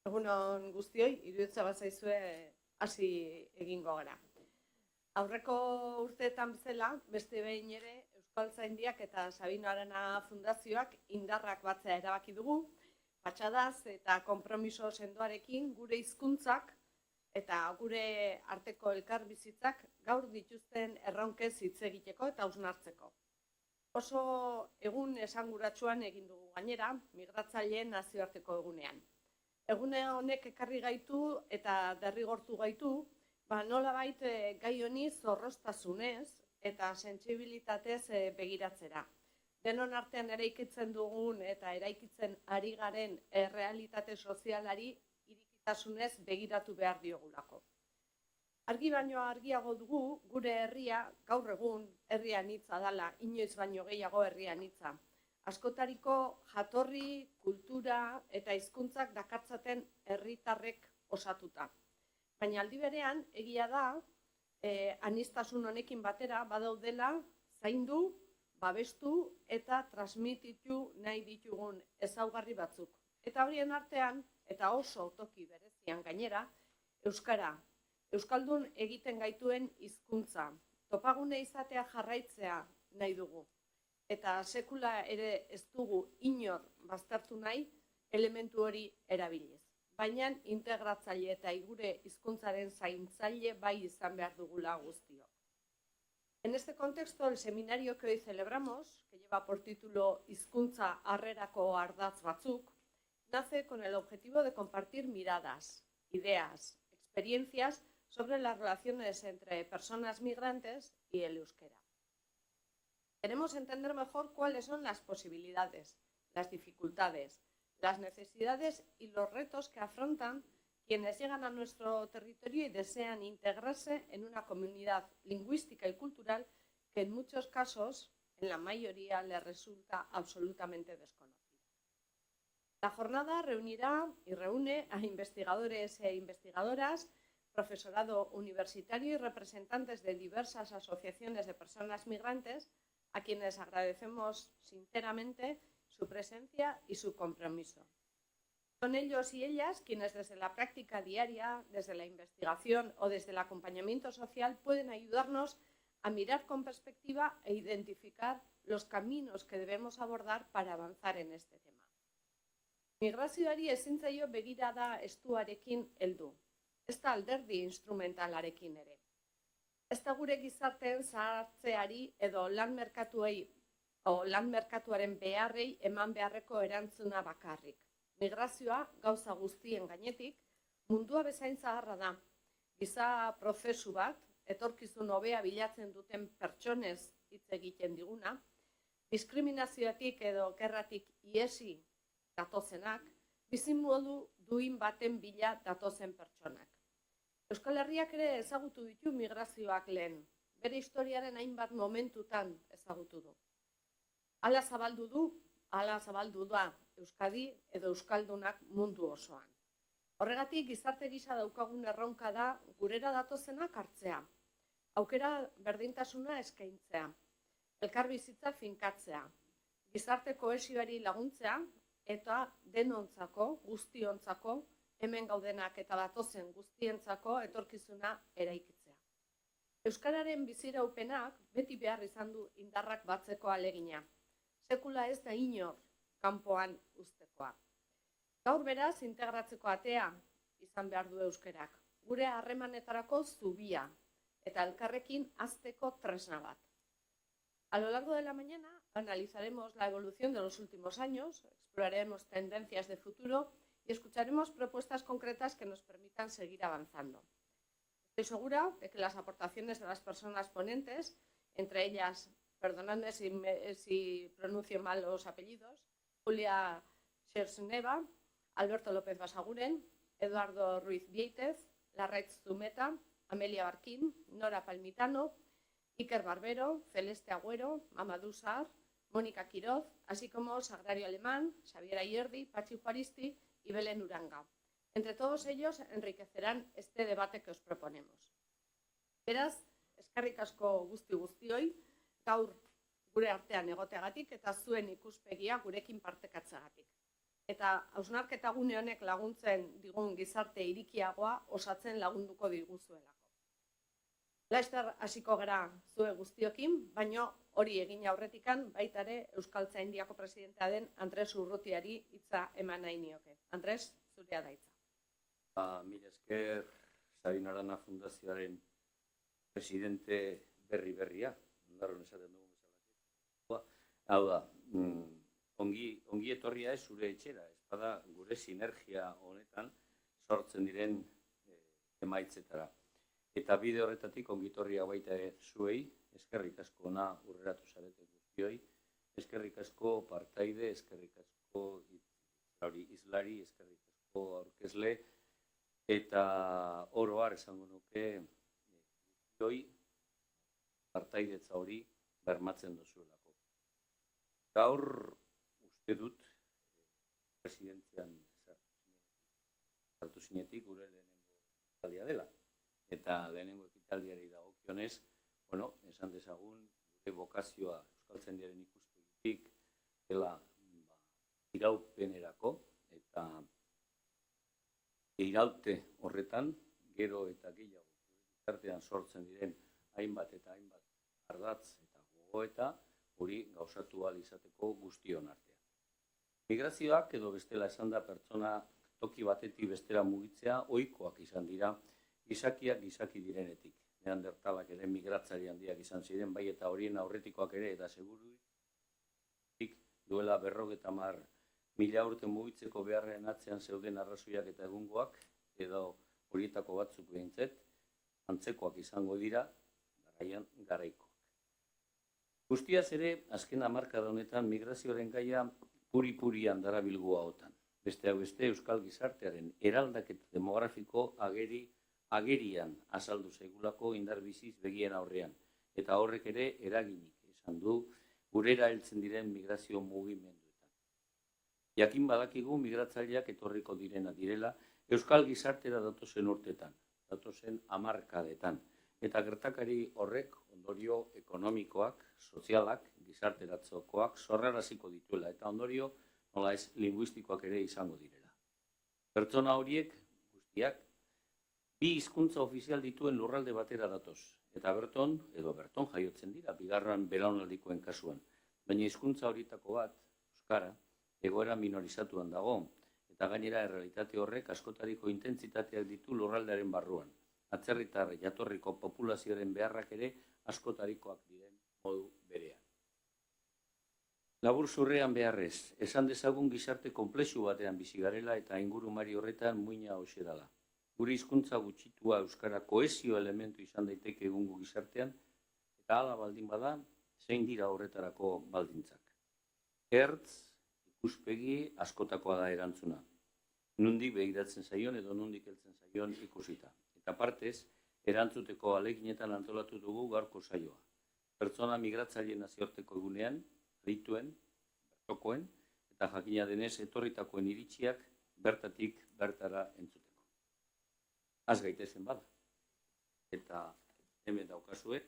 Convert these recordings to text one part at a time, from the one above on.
Egunon guztioi, iruditzen bazaizue hasi egingo gara. Aurreko urteetan bezala, beste behin ere, Euskaltzaindiak eta Sabino Arana Fundazioak indarrak batzea erabaki dugu, patxadaz eta konpromiso sendoarekin gure hizkuntzak eta gure arteko elkarbizitzak gaur dituzten erronkez hitz egiteko eta hausnartzeko. Oso egun esanguratsuan egin dugu gainera, migratzaileen nazioarteko egunean. Egune honek ekarri gaitu eta derrigortu gaitu, nolabait gai honi zorroztasunez eta sentsibilitatez begiratzera. Denon artean eraikitzen dugun eta eraikitzen ari garen errealitate sozialari irikitasunez begiratu behar diogulako. Argi baino argiago dugu gure herria gaur egun herri anitza dela, inoiz baino gehiago herri anitza. Askotariko jatorri, kultura eta hizkuntzak dakartzaten herritarrek osatuta. Baina aldi berean, egia da, aniztasun honekin batera badaudela zaindu, babestu eta transmititu nahi ditugun ezaugarri batzuk. Eta horien artean, eta oso toki berezian gainera, euskara, euskaldun egiten gaituen hizkuntza, topagune izatea jarraitzea nahi dugu. Eta sekula ere ez dugu inor baztertu nahi elementu hori erabiliz. Baina integratzaile eta gure hizkuntzaren zaintzaile bai izan behar dugula guztiok. En este contexto, el seminario que hoy celebramos, que lleva por título Hizkuntza harrerako ardatz batzuk, nace con el objetivo de compartir miradas, ideas, experiencias sobre las relaciones entre personas migrantes y el euskera. Queremos entender mejor cuáles son las posibilidades, las dificultades, las necesidades y los retos que afrontan quienes llegan a nuestro territorio y desean integrarse en una comunidad lingüística y cultural que en muchos casos, en la mayoría, les resulta absolutamente desconocida. La jornada reunirá y reúne a investigadores e investigadoras, profesorado universitario y representantes de diversas asociaciones de personas migrantes, a quienes agradecemos sinceramente su presencia y su compromiso. Son ellos y ellas quienes desde la práctica diaria, desde la investigación o desde el acompañamiento social pueden ayudarnos a mirar con perspectiva e identificar los caminos que debemos abordar para avanzar en este tema. Migrazioari ezin zaio begirada estuarekin heldu, ezta alderdi instrumentalarekin ere. Ez da gure gizarteen zahartzeari edo lan merkatuaren beharrei eman beharreko erantzuna bakarrik. Migrazioa gauza guztien gainetik mundua bezain zaharra da. Giza prozesu bat, etorkizun hobea bilatzen duten pertsonez hitz egiten diguna, diskriminazioatik edo gerratik ihesi datozenak, bizimodu duin baten bila datozen pertsonak. Euskal Herriak ere ezagutu ditu migrazioak lehen, bere historiaren hainbat momentutan ezagutu du. Hala zabaldu da Euskadi edo Euskaldunak mundu osoan. Horregatik gizarte gisa daukagun erronka da gurera datozenak hartzea, aukera berdintasuna eskaintzea, elkarbizitza finkatzea, gizarte kohesioari laguntzea eta denontzako, guztiontzako, hemen gaudenak eta datozen guztientzako etorkizuna eraikitzea. Euskararen biziraupenak beti behar izan du indarrak batzeko alegina. Sekula ez da inor kanpoan uztekoa. Gaur beraz integratzeko atea izan behar du euskarak. Gure harremanetarako zubia eta elkarrekin hazteko tresna bat. A lo largo de la mañana analizaremos la evolución de los últimos años, exploraremos tendencias de futuro y escucharemos propuestas concretas que nos permitan seguir avanzando. Estoy segura de que las aportaciones de las personas ponentes, entre ellas, perdonadme si pronuncio mal los apellidos, Julia Schersneva, Alberto López Basaguren, Eduardo Ruiz Vieitez, Larraitz Zumeta, Amelia Barquín, Nora Palmitano, Iker Barbero, Celeste Agüero, Mamadou Sarr, Mónica Quiroz, así como Sagrario Alemán, Xavier Ayerdi, Patxi Juaristi y Belén Uranga. Entre todos ellos enriquecerán este debate que os proponemos. Beraz, eskerrik asko guztioi, gaur gure artean egoteagatik eta zuen ikuspegia gurekin partekatzeagatik. eta hausnarketa gune honek laguntzen digun gizarte irikiagoa osatzen lagunduko diguzuelako. Laster hasiko gara zue guztiokin, baino hori egin aurretikan baita ere Euskaltzaindiako presidentea den Andres Urrutiari hitza eman nahi nioke. Andres, zurea da hitza. Mila esker Sabino Arana Fundazioaren presidente berria, ondarron esaten dugu bezala. Hau da, ongi etorria ez zure etxera, ez bada gure sinergia honetan sortzen diren emaitzetara. Eta bide horretatik ongitorria baita zuei, eskerrik asko ona urreratu zarete guztioi, eskerrik asko partaide, eskerrik asko izlari, eskerrik asko aurkezle, eta oro har esango nuke guztioi partaidetza hori bermatzen duzuelako. Gaur uste dut presidentzian sartu zinetik gure lehenengo ekitaldia dela. Eta lehenengo ekitaldiari dagokionez, esan dezagun, gure bokazioa Euskaltzaindiaren ikuspegitik dela iraupenerako, eta iraute horretan, gero eta gehiago, gizartean sortzen diren hainbat eta hainbat ardatz eta gogoeta, hori gauzatu ahal izateko guztion artean. Migrazioak edo bestela esan da pertsona toki batetik bestera mugitzea ohikoak izan dira, gizakiak gizaki direnetik. Neandertalak ere migratzari handiak izan ziren, bai eta horien aurretikoak ere, eta segurutik duela 50.000 urte mugitzeko beharren atzean zeuden arrazoiak eta egungoak, edo horietako batzuk behintzet, antzekoak izango dira, garaikoak. Guztiaz ere, azken hamarkada honetan migrazioaren gaia puri-purian darabilgu ahotan. Besteak beste, euskal gizartearen eraldaketa demografiko agerian azaldu zaigulako indarbiziz begien aurrean, eta horrek ere eraginik izan du gurera heltzen diren migrazio mugimenduetan. Jakin badakigu migratzaileak etorriko direla euskal gizartera datozen urtetan, datozen hamarkadetan, eta gertakari horrek ondorio ekonomikoak, sozialak, gizarteratzokoak sorraraziko dituela, eta ondorio nola ez linguistikoak ere izango direla. Pertsona horiek guztiak bi hizkuntza ofizial dituen lurralde batera datoz, eta berton jaiotzen dira, bigarren belaunaldikoen kasuan. Baina hizkuntza horietako bat, euskara, egoera minorizatuan dago, eta gainera errealitate horrek askotariko intentsitateak ditu lurraldearen barruan. Atzerritar jatorriko populazioaren beharrak ere askotarikoak diren modu berean. Labur zurrean beharrez, esan dezagun gizarte konplexu batean bizi garela eta ingurumari horretan muina hoxe dela. Gure hizkuntza gutxitua euskara kohesio elementu izan daiteke egungo gizartean, eta hala baldin bada, zein dira horretarako baldintzak. Ertz, ikuspegi askotakoa da erantzuna. Nundik begiratzen zaion edo nundik heltzen zaion ikusita. Eta partez, erantzuteko ahaleginetan antolatu dugu gaurko saioa. Pertsona migratzaileen nazioarteko egunean, adituen, bertokoen, eta jakina denez etorritakoen iritziak bertatik bertara entzuteko. Az gaitezen bada. Eta hemen daukazue.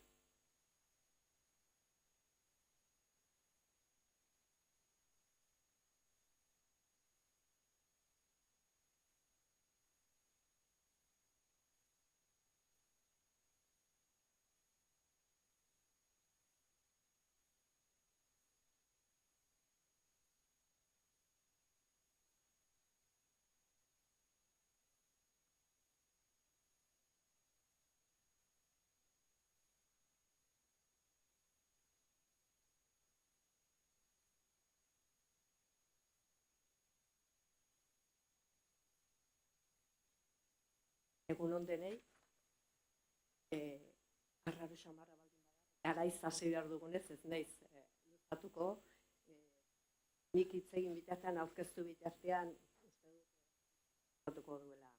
Egun ondenei, arraro xamarra baldin bada, araiz hasi behar dugunez, ez naiz luzatuko, nik hitz egin bitartean, aurkeztu bitartean, uste dut, luzatuko duela.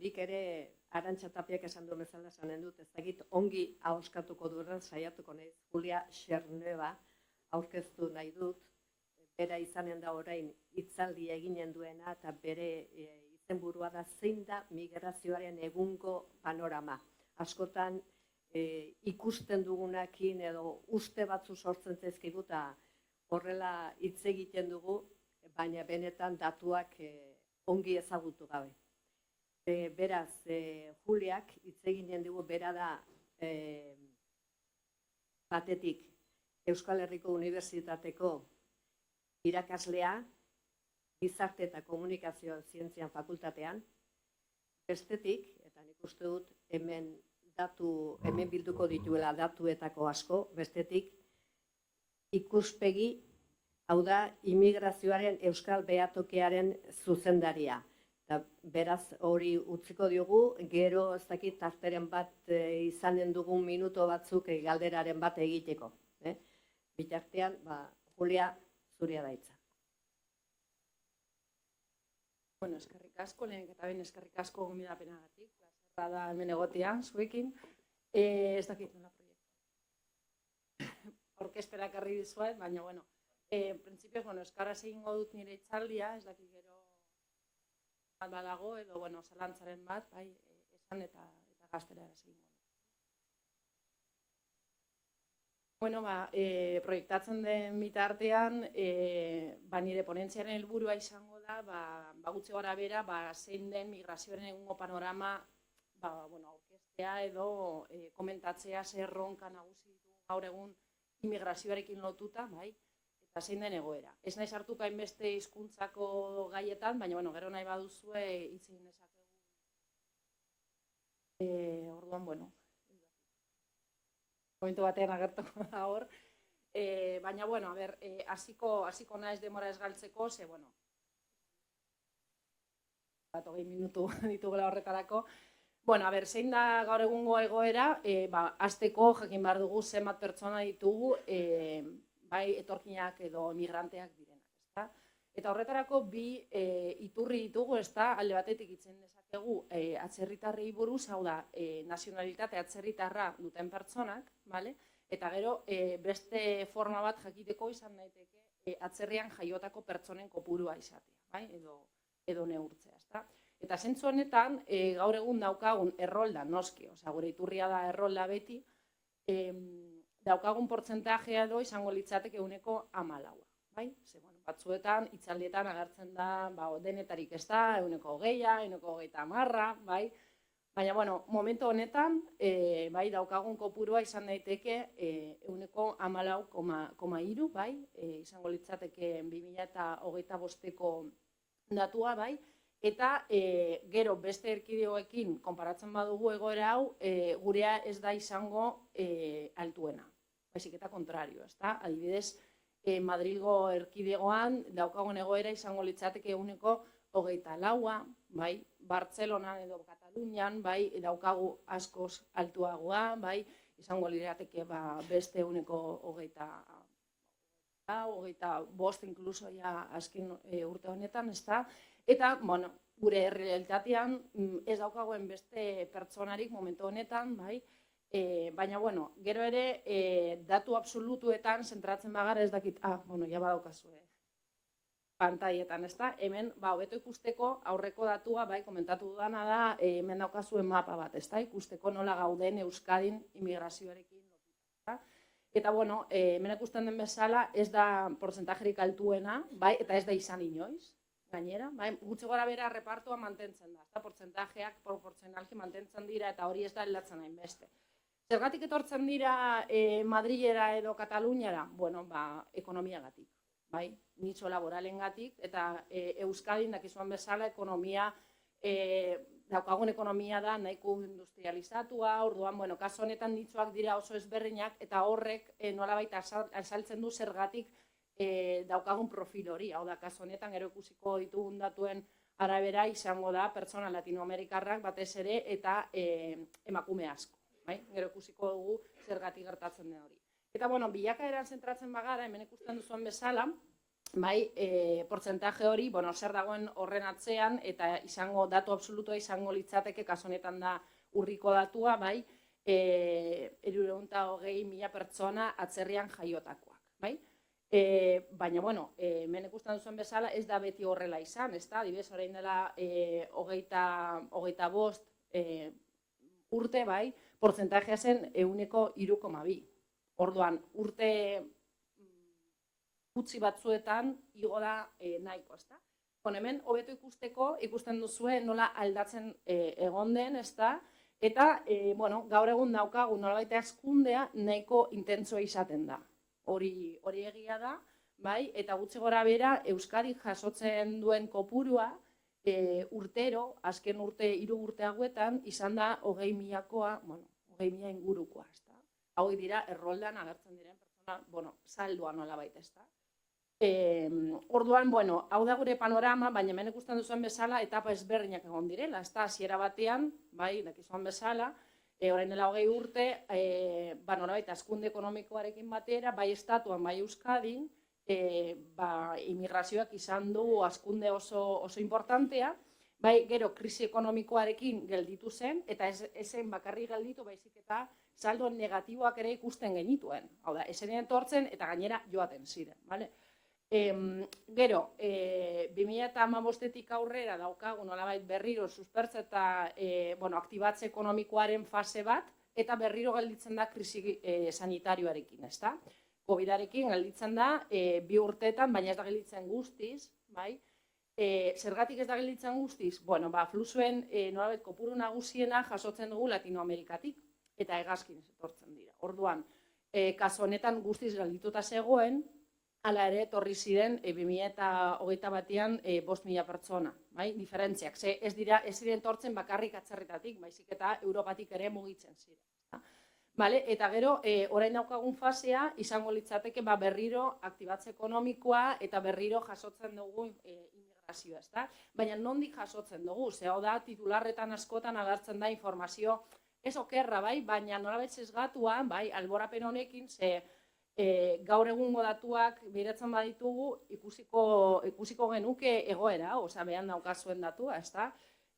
Nik ere Arantxa Tapiak esan duen bezala esanen dut, ez dakit ongi ahoskatuko duren saiatuko naiz, Julia Xerneva aurkeztu nahi dut, bera izanen da orain hitzaldi eginen duena eta bere izenburua da zein da migrazioaren egungo panorama. Askotan ikusten dugunakin edo uste batzu sortzen zaizkigu eta horrela hitz egiten dugu, baina benetan datuak ongi ezagutu gabe. Beraz, Juliak hitz egiten dugu, bera da batetik Euskal Herriko Unibertsitateko irakaslea, Gizarte eta Komunikazio Zientzian fakultatean, bestetik, eta nik uste dut hemen bilduko dituela datuetako asko, bestetik ikuspegi, hau da, immigrazioaren Euskal Behatokiaren zuzendaria. Beraz, hori utziko diogu, gero ez dakit tarteren bat izanen dugun minuto batzuk galderaren bat egiteko. Bitartean, Julia, zuria da hitza. Bueno, eskerrik asko, lehenik eta behin eskerrik asko gonbidapenagatik, plazerra da hemen egotea, zuekin. Ez dakit nola proiektu. Orkestera ekarri dizuet, baina, bueno, printzipioz, eskaraz egingo dut nire hitzaldia, ez dakit gero bat badago, edo, zalantzaren bat, bai, esan eta gaztera egingo. Bueno, proiektatzen den bitartean, nire ponentziaren helburua izango da, gutxi gora bera, zein den migrazioaren egungo panorama aurkeztea edo komentatzea zer erronka nagusi ditu gaur egun immigrazioarekin lotuta, bai, eta zein den egoera. Ez nahi sartuko hainbeste hizkuntzako gaietan, baina gero nahi baduzue hitz egin dezakegu. Orduan, momentu batean agertuko da hor. Baina, hasiko naiz denbora ez galtzeko, ze, 20 minutu ditugula horretarako. Zein da gaur egungo egoera, hasteko jakin behar dugu zenbat pertsona ditugu, bai etorkinak edo migranteak direnak. Eta horretarako bi iturri ditugu, alde batetik itzen dezakegu atzerritarrei buruz, hau da, nazionalitate atzerritarra duten pertsonak, eta gero beste forma bat jakiteko izan daiteke atzerrian jaiotako pertsonen kopurua izatea, edo neurtzea. Eta zentzu honetan, gaur egun daukagun errolda, noski, gure iturria da errolda beti, daukagun portzentajea edo izango litzateke 14%. Batzuetan, hitzaldietan agertzen da, denetarik ez da, 20%, 30%, baina, momentu honetan, daukagun kopurua izan daiteke 14,3%, izango litzateke 2025ko datua, eta gero beste erkidegoekin konparatzen badugu egoera hau, gurea ez da izango altuena, baizik eta kontrario, adibidez, Madrilgo erkidegoan daukagun egoera izango litzateke 24%, Bartzelonan edo Katalunian daukagu askoz altuagoa, izango lirateke beste 25% inkluso azken urte honetan, eta, gure realitatean ez daukagoen beste pertsonarik momentu honetan, baina, gero ere, datu absolutuetan zentratzen bagara ez dakit, ja badaukazue pantaietan, hemen, hobeto ikusteko aurreko datua, komentatu dudana da, hemen daukazuen mapa bat, ikusteko nola gauden Euskadin immigrazioarekin lotuta. Eta, hemen ikusten den bezala, ez da portzentajerik altuena, eta ez da izan inoiz, gainera, gutxi gora bera repartua mantentzen da, portzentajeak proportzionalki mantentzen dira, eta hori ez da aldatzen hainbeste. Zergatik etortzen dira Madrilera edo Kataluniara? Ekonomiagatik, nitxo laboralengatik, eta Euskadin dakizuan bezala daukagun ekonomia da nahiko industrializatua, orduan, kasu honetan nitxoak dira oso ezberdinak, eta horrek nolabait azaltzen du zergatik daukagun profil hori, hau da, kasu honetan gero ikusiko ditugun datuen arabera izango da pertsona latinoamerikarrak batez ere eta emakume asko. Gero ikusiko dugu zergatik gertatzen den hori. Eta, bilakaeran zentratzen bagara, hemen ikusten duzuen bezala, portzentaje hori, zer dagoen horren atzean, eta datu absolutua izango litzateke, kasu honetan da urriko datua, 320.000 pertsona atzerrian jaiotakoak. Baina, hemen ikusten duzuen bezala, ez da beti horrela izan, adibidez, orain dela 25 urte bai, portzentajea zen 3,2. Orduan, urte gutxi batzuetan igo da nahiko, ezta? Hemen hobeto ikusteko, ikusten duzue nola aldatzen egon den, ezta? Eta, gaur egun daukagu nolabait hazkundea nahiko intentsoa izaten da. Hori egia da, bai? Eta gutxi gora bera, Euskadik jasotzen duen kopurua urtero, azken 3 urte hauetan, izan da 20.000koa, 20.000 ingurukoa, ezta? Hau dira, erroldan agertzen diren pertsona, saldua nolabait, ezta? Orduan, hau da gure panorama, baina hemen ikusten duzuen bezala, etapa ezberdinak egon direla, ezta? Hasiera batean, bai, dakizuen bezala, orain dela 20 urte, nolabait, hazkunde ekonomikoarekin batera, bai estatuan, bai Euskadin, immigrazioak izan du hazkunde oso importantea, bai, gero, krisi ekonomikoarekin gelditu zen, eta ezen bakarrik gelditu, baizik eta saldo negatiboak ere ikusten genituen. Hau da, ezen etortzen eta gainera joaten ziren, bale? Gero, 2015-etik aurrera daukagu nolabait berriro suspertze eta aktibatze ekonomikoaren fase bat, eta berriro gelditzen da krisi sanitarioarekin, ezta? COVID-arekin gelditzen da 2 urteetan, baina ez da gelditzen guztiz, bai? Zergatik ez da gelditzen guztiz? Fluxuen nolabait kopuru nagusiena jasotzen dugu Latinoamerikatik, eta hegazkin etortzen dira. Orduan, kasu honetan guztiz geldituta zegoen, hala ere etorri ziren 2021an 5.000 pertsona, bai? Diferentziak, ez ziren etortzen bakarrik atzerritatik, baizik eta Europatik ere mugitzen ziren. Eta gero, orain daukagun fasea, izango litzateke berriro aktibatze ekonomikoa eta berriro jasotzen dugu immigrazioa, ezta? Baina nondik jasotzen dugu, hau da, titularretan askotan agertzen da informazio ez okerra, bai, baina nolabait sesgatua, bai, alborapen honekin, gaur egungo datuak biratzen baditugu, ikusiko genuke egoera, behan daukazuen datua, ezta?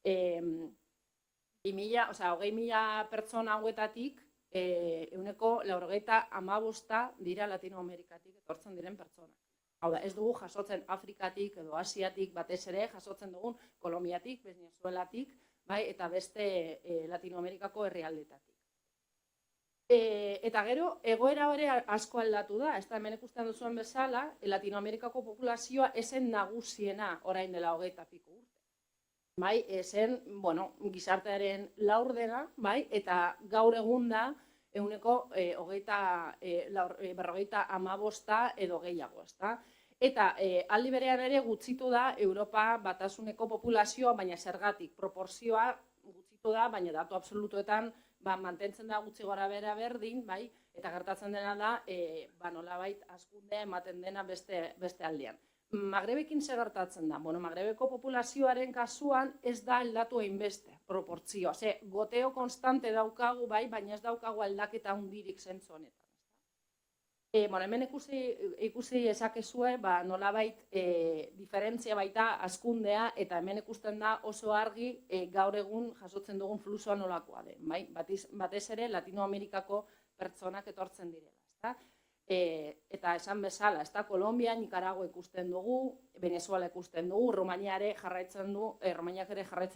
20.000 pertsona hauetatik, 95% dira Latinoamerikatik etortzen diren pertsona. Hau da, ez dugu jasotzen Afrikatik edo Asiatik batez ere, jasotzen dugun Kolombiatik, Venezuelatik, bai, eta beste Latinoamerikako herrialdetatik. Eta gero, egoera hori asko aldatu da, ez da hemen ikusten duzuen bezala, Latinoamerikako populazioa esen nagusiena orain dela 20 piko urte. Bai, esen, gizartearen laurdena, bai, eta gaur egun da, 55 edo gehiago, ez da? Eta aldi berean ere gutxitu da Europa batasuneko populazioa, baina zergatik proporzioa gutxitu da, baina datu absolutuetan mantentzen da gutxi gora bera berdin, bai, eta gertatzen dena da, nolabait hazkundea ematen dena beste aldean. Magrebekin zer gertatzen da? Magrebeko populazioaren kasuan ez da aldatu hainbeste proportzioa. Goteo konstante daukagu, bai, baina ez daukagu aldaketa hundirik zentzu honetan. Hemen ikusi ezakezue, nolabait diferentzia baita hazkundea, eta hemen ikusten da oso argi gaur egun jasotzen dugun fluxua nolakoa den, bai? Batez ere Latinoamerikako pertsonak etortzen direla, ezta? Eta esan bezala, ez da, Kolombia, Nicaragua ikusten dugu, Venezuela ikusten dugu, Romaniak ere jarraitzen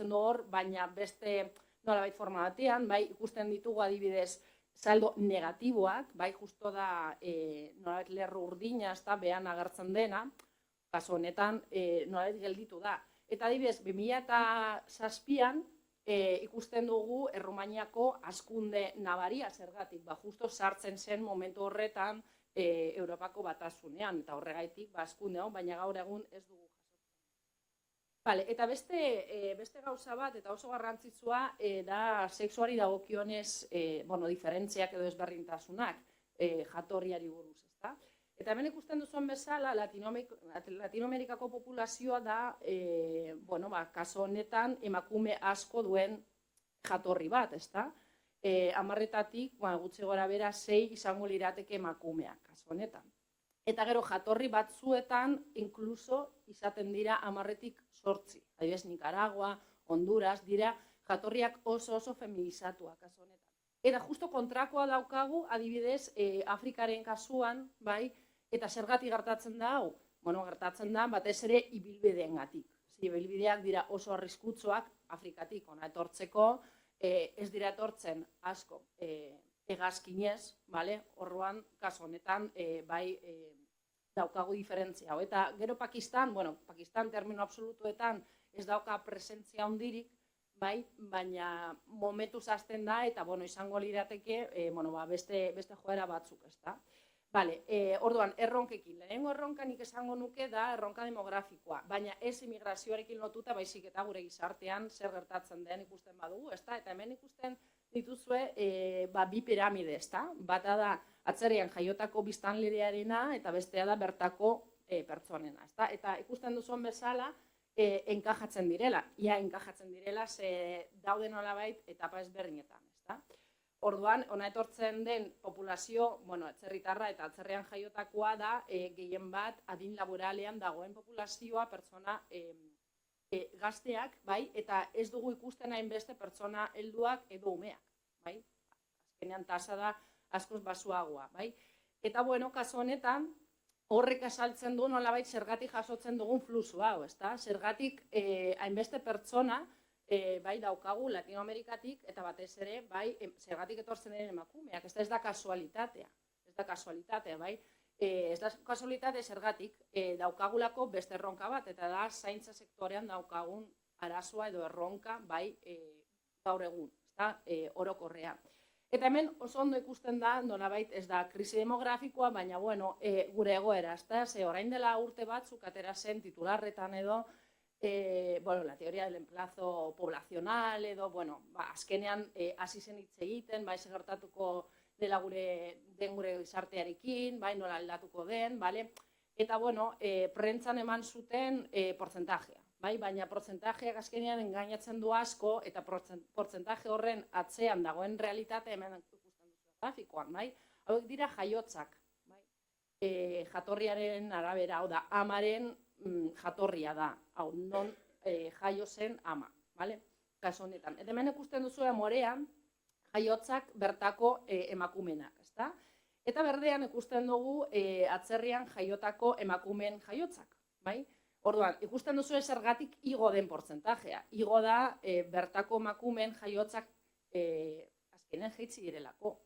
du hor, baina beste nolabait forma batean, bai, ikusten ditugu adibidez saldo negatiboak, bai, justo da nolabait lerro urdina, ez da, behan agertzen dena, kasu honetan nolabait gelditu da. Eta adibidez, 2007an ikusten dugu Errumaniako hazkunde nabaria zergatik, justo sartzen zen momentu horretan Europako batasunean, eta horregaitik hazkunde hau, baina gaur egun ez dugu jasotzen. Eta beste gauza bat, eta oso garrantzitsua, da sexuari dagokionez diferentziak edo ezberdintasunak jatorriari buruz, ezta? Eta hemen ikusten duzuen bezala, Latinoamerikako populazioa da, kaso honetan, emakume asko duen jatorri bat, ezta? 10-etatik, gutxi gora bera, 6 izango lirateke emakumeak, kaso honetan. Eta gero jatorri batzuetan, inkluso, izaten dira 10-etik 8. Adibidez, Nicaragua, Honduras, dira jatorriak oso feminizatuak, kaso honetan. Eta justo kontrakoa daukagu, adibidez, Afrikaren kasuan, bai, eta zergatik gertatzen da hau? Gertatzen da batez ere ibilbideengatik. Ibilbideak dira oso arriskutsuak Afrikatik ona etortzeko, ez dira etortzen asko hegazkinez, orduan, kasu honetan, bai, daukagu diferentzia. Eta gero Pakistan, Pakistan termino absolutuetan ez dauka presentzia handirik, bai, baina momentuz hasten da, eta izango lirateke beste joera batzuk, ezta? Orduan, erronkekin. Lehenengo erronka nik esango nuke da erronka demografikoa, baina ez immigrazioarekin lotuta, baizik eta gure gizartean zer gertatzen den ikusten badugu, ezta? Eta hemen ikusten dituzue bi piramide, ezta? Bata da atzerrian jaiotako biztanleriarena eta bestea da bertako pertsonena, ezta? Eta ikusten duzuen bezala, enkajatzen direla. Ia enkajatzen direla, ze dauden nolabait etapa ezberdinetan, ezta? Orduan, hona etortzen den populazio, atzerritarra eta atzerrian jaiotakoa da gehien bat adin laboralean dagoen populazioa pertsona gazteak, bai, eta ez dugu ikusten hainbeste pertsona helduak edo umeak, bai? Azkenean tasa da askoz basuagoa, bai? Eta, kasu honetan, horrek azaltzen du nolabait zergatik jasotzen dugun fluxu hau, ezta? Zergatik hainbeste pertsona bai daukagu Latinoamerikatik eta batez ere, bai, zergatik etortzen diren emakumeak, ez da kasualitatea, bai? Ez da kasualitate zergatik daukagulako beste erronka bat, eta da zaintza sektorean daukagun arazoa edo erronka, bai, gaur egun, orokorrean. Eta hemen oso ondo ikusten da, nolabait ez da krisi demografikoa, baina, gure egoera, ze orain dela urte batzuk atera zen titularretan edo, la teoria del emplazo poblacional edo, azkenean hasi zen hitz egiten, bai, gertatuko dela gure gizartearekin, bai, nola aldatuko den, eta, prentzan eman zuten portzentajea, bai, baina portzentajeak azkenean engainatzen du asko, eta portzentaje horren atzean dagoen realitate hemen ikusten duzu grafikoan, bai, hauek dira jaiotzak, bai, jatorriaren arabera, hau da, amaren jatorria da, hau, non jaio zen ama, kasu honetan. Eta hemen ikusten duzu morean jaiotzak bertako emakumenak, ezta? Eta berdean ikusten dugu atzerrian jaiotako emakumeen jaiotzak, bai? Orduan, ikusten duzu zergatik igo den portzentajea. Igo da bertako emakumeen jaiotzak azkenen jaitsi direlako,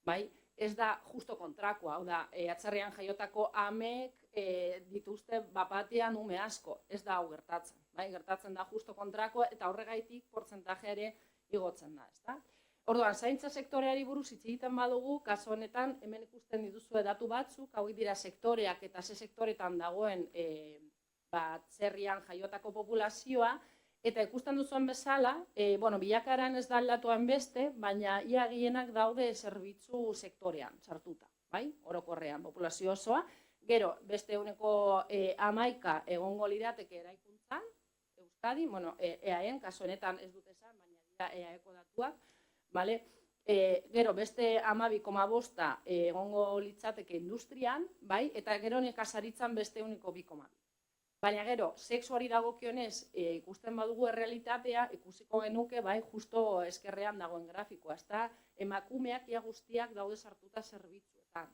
bai? Ez da justo kontrakoa, hau da, atzerrian jaiotako amek dituzte bapatean ume asko, ez da hau gertatzen, bai? Gertatzen da justo kontrakoa eta horregaitik portzentajea ere igotzen da, ezta? Orduan, zaintza sektoreari buruz hitz egiten badugu, kasu honetan, hemen ikusten dituzue datu batzuk, hauek dira sektoreak eta ze sektoretan dagoen atzerrian jaiotako populazioa, eta ikusten duzuen bezala, bilakaran ez da aldatuan beste, baina ia gehienak daude zerbitzu sektorean sartuta, bai? Orokorrean, populazio osoa. Gero, beste ehuneko 11 egongo lirateke eraikuntzan, Euskadi, EAEn, kasu honetan ez dut esan, baina dira EAEko datuak, bale? Gero, beste 12,5 egongo litzateke industrian, bai? Eta gero nekazaritzan beste ehuneko 2,2. Baina gero, sexuari dagokionez ikusten badugu errealitatea, ikusiko genuke, bai, justo eskerrean dagoen grafikoa, ezta emakumeak ia guztiak daude sartuta zerbitzuetan,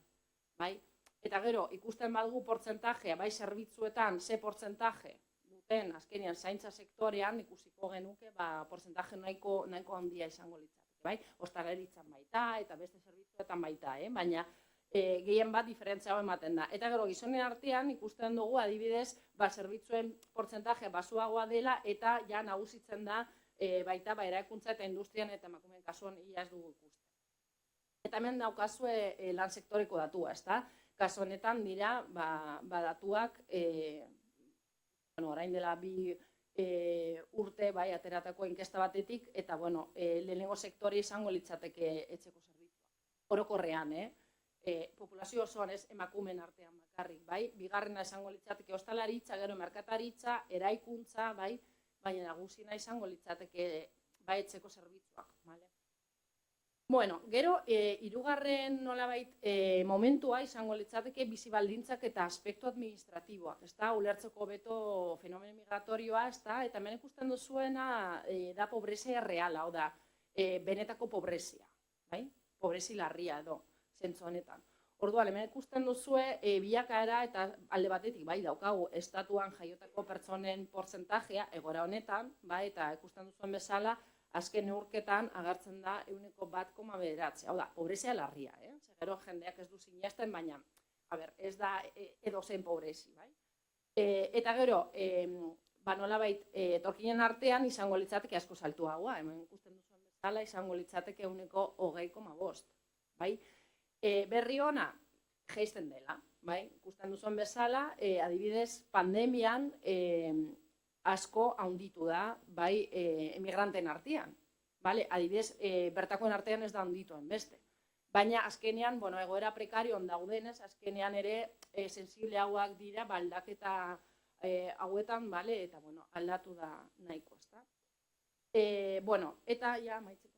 bai? Eta gero, ikusten badugu portzentajea, bai, zerbitzuetan, ze portzentaje duten azkenean zaintza sektorean, ikusiko genuke, portzentaje nahiko handia izango litzateke, bai? Ostalaritzan baita, eta beste zerbitzuetan baita, baina gehien bat diferentzia hau ematen da. Eta gero, gizonen artean ikusten dugu adibidez, zerbitzuen portzentaje basuagoa dela eta ja nagusitzen da baita eraikuntza eta industrian eta emakumeen kasuan ia ez dugu ikusten. Eta hemen daukazue lan sektoreko datua, ezta? Kasu honetan dira, datuak, orain dela 2 urte ateratako inkesta batetik, eta lehenengo sektore izango litzateke etxeko zerbitzua. Orokorrean, populazio osoan ez emakumeen artean bakarrik, bai? Bigarrena izango litzateke ostalaritza, gero merkataritza, eraikuntza, bai? Baina nagusiena izango litzateke etxeko zerbitzuak, bale? Gero, hirugarren nolabait momentua izango litzateke bizi baldintzak eta aspektu administratiboak, ezta? Ulertzeko hobeto fenomeno migratorioa, ezta? Eta hemen ikusten duzuena da pobrezia reala, hau da, benetako pobrezia, bai? Pobrezi larria edo. Zentzu honetan. Orduan, hemen ikusten duzue bilakaera eta alde batetik, bai, daukagu estatuan jaiotako pertsonen portzentajea egora honetan, bai, eta ikusten duzuen bezala azken neurketan agertzen da 1,9. Hau da, pobrezia larria, gero jendeak ez du sinesten, baina, ez da edozein pobrezi, bai? Eta gero, nolabait, etorkinen artean izango litzateke asko saltuagoa, hemen ikusten duzuen bezala izango litzateke 1,20,5, bai? Berri ona, jaisten dela, bai? Ikusten duzuen bezala, adibidez, pandemian asko handitu da, bai, emigranten artean, bale? Adibidez, bertakoen artean ez da handituen beste. Baina, azkenean, egoera prekarioan daudenez, azkenean ere sensibleagoak dira, aldaketa hauetan, bale? Eta, aldatu da nahiko, ezta? Eta, ja, maitzeko.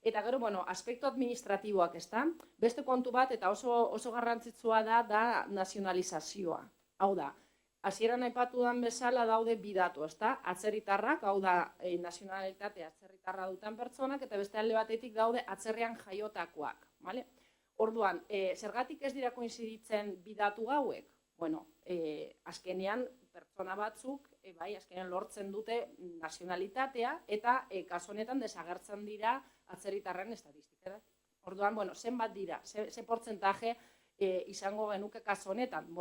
Eta gero, aspektu administratiboak, ezta? Beste kontu bat, eta oso garrantzitsua da nazionalizazioa. Hau da, hasieran aipatu den bezala daude bi datu, ezta? Atzerritarrak, hau da, nazionalitate atzerritarra duten pertsonak, eta beste alde batetik daude atzerrian jaiotakoak, bale? Orduan, zergatik ez dira koinziditzen bi datu hauek? Azkenean, pertsona batzuk, azkenean lortzen dute nazionalitatea, eta kasu honetan desagertzen dira atzerritarren estatistikak. Orduan, zenbat dira, ze portzentaje izango genuke kasu honetan?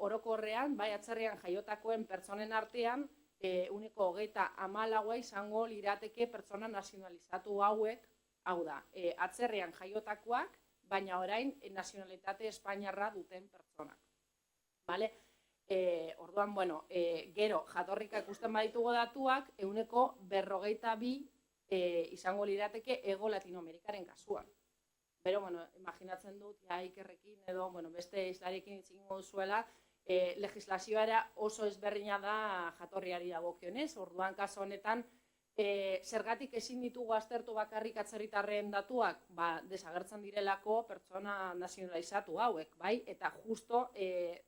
Orokorrean, atzerrian jaiotakoen pertsonen artean, 1,24 izango lirateke pertsona nazionalizatu hauek, hau da, atzerrian jaiotakoak, baina orain nazionalitate espainiarra duten pertsonak. Orduan, gero, jatorrika ikusten baditugu datuak, 1,52 izango lirateke Hego Latinoamerikaren kasuan. Bero, imaginatzen dut, Ikerrekin edo beste islarekin itzingo duzuela, legislazioa oso ezberdina da jatorriari dagokionez. Orduan, kasu honetan, zergatik ezin ditugu aztertu bakarrik atzerritarren datuak, desagertzen direlako pertsona nazionalizatu hauek, bai? Eta justo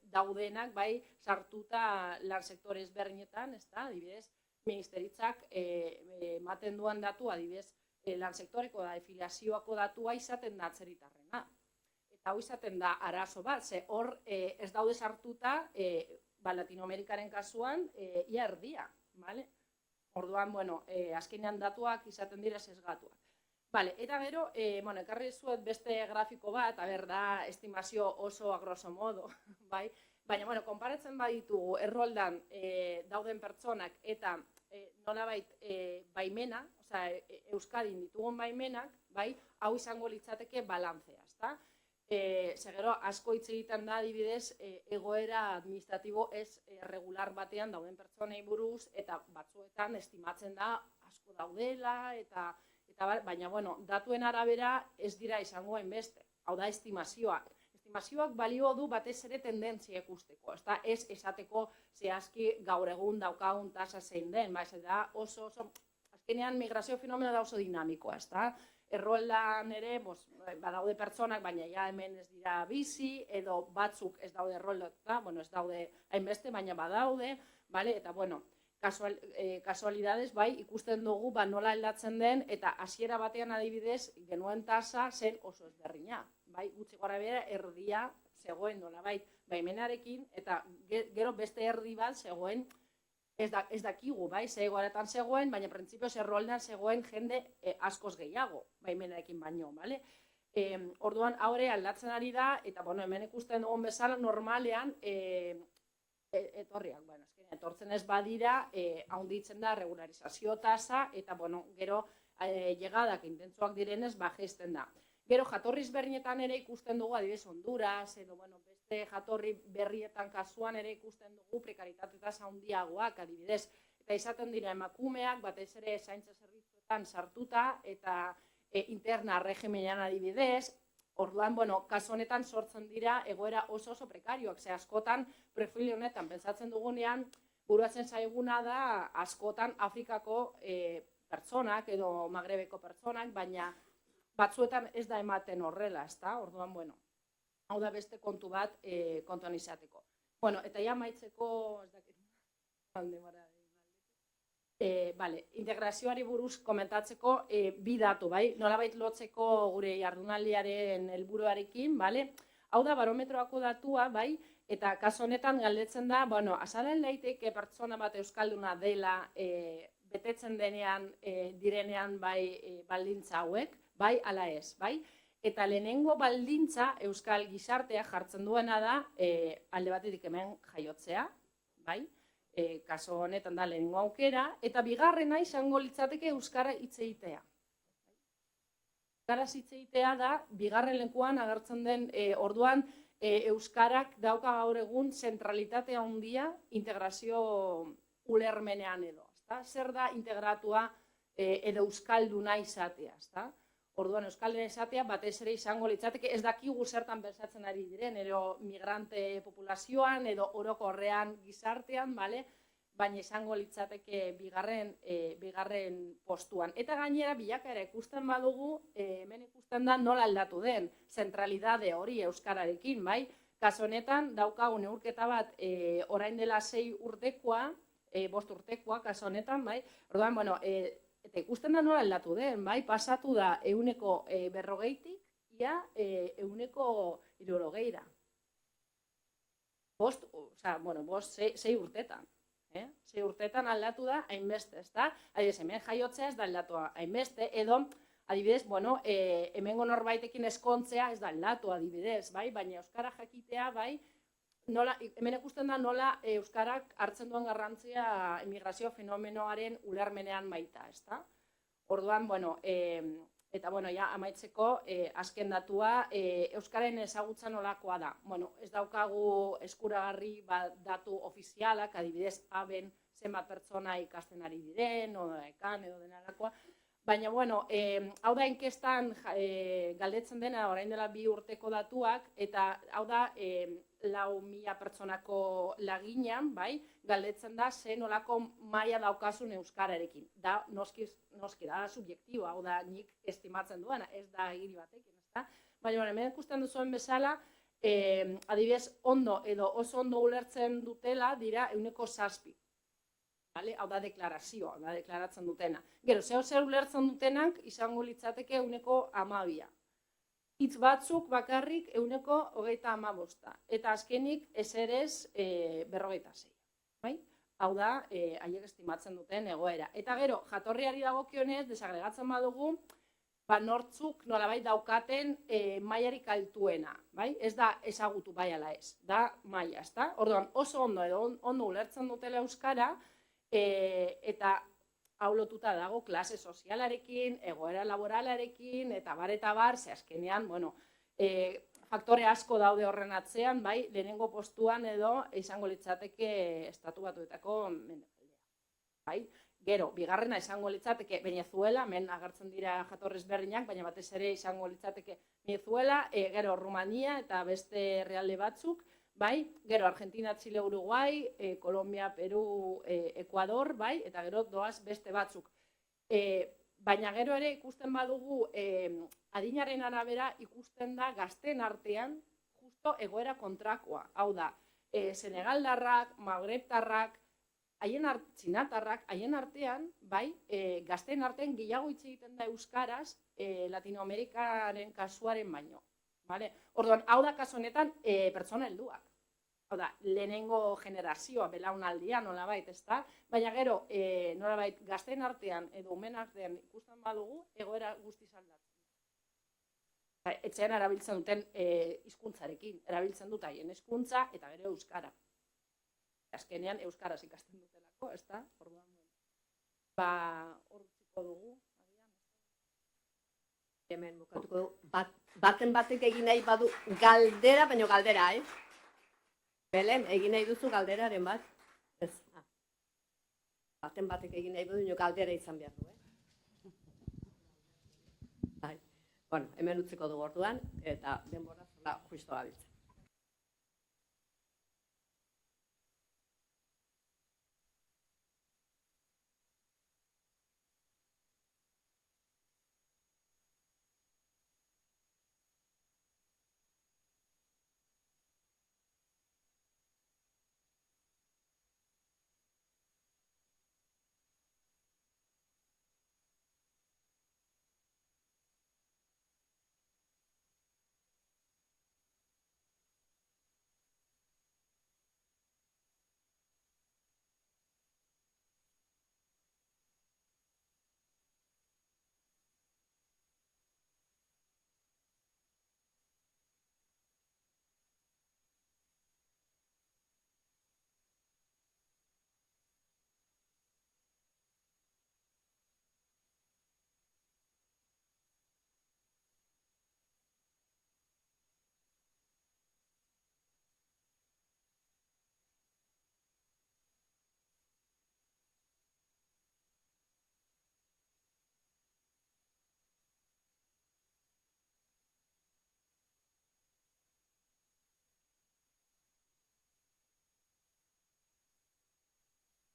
daudenak, bai, sartuta lan sektore ezberdinetan, adibidez, ministeritzak ematen duen datua, adibidez, lan sektoreko da afiliazioako datua izaten da atzerritarrena. Eta hau izaten da arazo bat, ze hor ez daude sartuta Latinoamerikaren kasuan ia erdia, bale? Orduan, azkenean datuak izaten dira sesgatuak. Eta gero, ekarri zuet beste grafiko bat, da estimazio oso a grosso modo, bai? Baina, konparatzen baditugu erroldan dauden pertsonak eta nolabait baimena, Euskadin ditugun baimenak, hau izango litzateke balantzea, ezta? Segero, asko hitz egiten da, adibidez, egoera administratibo ez regular batean dauden pertsonei buruz, eta batzuetan estimatzen da asko daudela, baina, datuen arabera ez dira izango hainbeste. Hau da, estimazioak. Estimazioak balio du batez ere tendentzia ikusteko, ez esateko zehazki gaur egun daukagun tasa zein den, da oso, azkenean migrazio fenomeno da oso dinamikoa, erroldan ere, badaude pertsonak, baina ja hemen ez dira bizi, edo batzuk ez daude erroldatuta, ez daude hainbeste, baina badaude, eta, kasualidades, ikusten dugu, nola aldatzen den, eta hasiera batean adibidez, genuen tasa zen oso ezberdina, gutxi gorabehera erdia zegoen nolabait baimenarekin, eta gero beste erdi bat zegoen, ez dakigu, ze egoeretan zegoen, baina printzipioz erroldan zegoen jende askoz gehiago, baimenarekin baino, bale? Orduan, haure aldatzen ari da, eta, hemen ikusten dugun bezala, normalean, etorriak, etortzen ez badira, haunditzen da regularizazio tasa, eta, gero, llegadak intentzuak direnez, jaisten da. Gero, jatorriz berrietan ere ikusten dugu, adibidez, Honduras, edo, beste jatorri berrietan kasuan ere ikusten dugu prekaritatetaz handiagoak, adibidez. Eta izaten dira emakumeak, batez ere zaintza zerbitzuetan sartuta, eta interna regimenean adibidez. Orduan, kasu honetan sortzen dira egoera oso prekarioak, ze askotan perfil honetan pentsatzen dugunean, buruatzen zaiguna da askotan Afrikako pertsonak edo Magrebeko pertsonak, baina batzuetan ez da ematen horrela, ezta? Orduan, hau da beste kontu bat kontuan izateko. Eta ja maitzeko, ez dakit, integrazioari buruz komentatzeko bi datu, nolabait lotzeko gure jardunaldiaren helburuarekin, Hau da barometroako datua, bai, eta kasu honetan galdetzen da, bueno, azalen daiteke pertsona bat euskalduna dela betetzen denean, direnean, bai, baldintza hauek, bai, ala ez, bai? Eta lehenengo baldintza euskal gizartea jartzen duena da alde batetik hemen jaiotzea, bai? Kasu honetan da lehenengo aukera, eta bigarrena izango litzateke euskara hitz egitea. Euskaraz hitz egitea da, bigarren lekuan agertzen den orduan euskarak dauka gaur egun zentralitate handia integrazio ulermenean edo. Zer da integratua edo euskalduna izatea, ezta? Orduan euskalduna izatea batez ere izango litzateke ez dakigu zertan bersatzen ari diren, edo migrante populazioan edo orokorrean gizartean, bale? Baina izango litzateke bigarren postuan. Eta gainera bilakaera ikusten badugu, hemen ikusten da nola aldatu den, zentralidade hori euskararekin, bai? Kasu honetan daukagu neurketa bat orain dela 6 urtekoa, 5 urtekoa kasu honetan, bai? Orduan, bueno, eta ikusten da nola aldatu den, bai? Pasatu da 40%tik ia 60%ra. 6 urtetan. 6 urtetan aldatu da hainbeste, ezta? Adibidez, hemen jaiotzea ez da aldatu hainbeste, edo, adibidez, bueno, hemengo norbaitekin ezkontzea ez da aldatu, adibidez, bai? Baina euskara jakitea, bai? Hemen ikusten da nola euskarak hartzen duen garrantzia emigrazio fenomenoaren ulermenean baita, ezta? Orduan, bueno, eta, bueno, ja, amaitzeko, azken datua, euskaren ezagutza nolakoa da. Bueno, ez daukagu eskuragarri datu ofizialak, adibidez, aben zenbat pertsona ikasten ari diren, ekan, edo denalakoa. Baina, bueno, hau da inkestan galdetzen dena, orain dela 2 urteko datuak, eta hau da 4.000 pertsonako laginan, bai, galdetzen da ze nolako maila daukazun euskararekin. Da, noski da subjektiboa, hau da nik estimatzen duena, ez da agiri batekin, ezta? Baina, hemen ikusten duzuen bezala, adibidez, ondo edo oso ondo ulertzen dutela dira 7%. Hau da deklarazioa, da deklaratzen dutena. Gero, zer ulertzen dutenak izango litzateke 12%. Hitz batzuk bakarrik 35%. Eta azkenik eserez 46%. Hau da, haiek estimatzen duten egoera. Eta gero, jatorriari dagokionez, desagregatzen badugu, nortzuk nolabait daukaten mailarik altuena. Ez da ezagutu bai ala ez, da maila, ezta? Orduan, oso ondo edo ondo ulertzen dutela euskara, eta hau lotuta dago klase sozialarekin, egoera laboralarekin, eta bar, ze azkenean, bueno, faktore asko daude horren atzean, bai, lehenengo postuan edo izango litzateke Estatu Batuetako mendebaldea. Bai, gero, bigarrena izango litzateke Venezuela, hemen agertzen dira jatorriz berdinak, baina batez ere izango litzateke Venezuela, gero Rumania eta beste herrialde batzuk, bai, gero Argentina, Chile, Uruguai, Kolombia, Peru, Ekuador, bai, eta gero doaz beste batzuk. Baina gero ere ikusten badugu, adinaren arabera ikusten da gazten artean justo egoera kontrakoa. Hau da, senegaldarrak, magrebtarrak, txinatarrak, haien artean, bai, gazten artean gehiago hitz egiten da euskaraz Latinoamerikaren kasuaren baino. Orduan, hau da kasu honetan pertsona helduak. Hau da, lehenengo generazioa, belaunaldia nolabait, ezta? Baina gero, nolabait, gazten artean edo umen artean ikusten badugu, egoera guztiz aldatzen. Etxean erabiltzen duten hizkuntzarekin, erabiltzen dut haien hizkuntza eta gero euskara. Azkenean euskaraz ikasten dutelako, ezta? Orduan, hor utziko dugu. Hemen bukatuko dugu. Baten batek egin nahi badu galdera, baino galdera, Belen, egin nahi duzu galderaren bat? Ez. Baten batek egin nahi badu, galdera izan behar du, Bueno, hemen utziko dugu orduan, eta denbora zela justo gabiltza.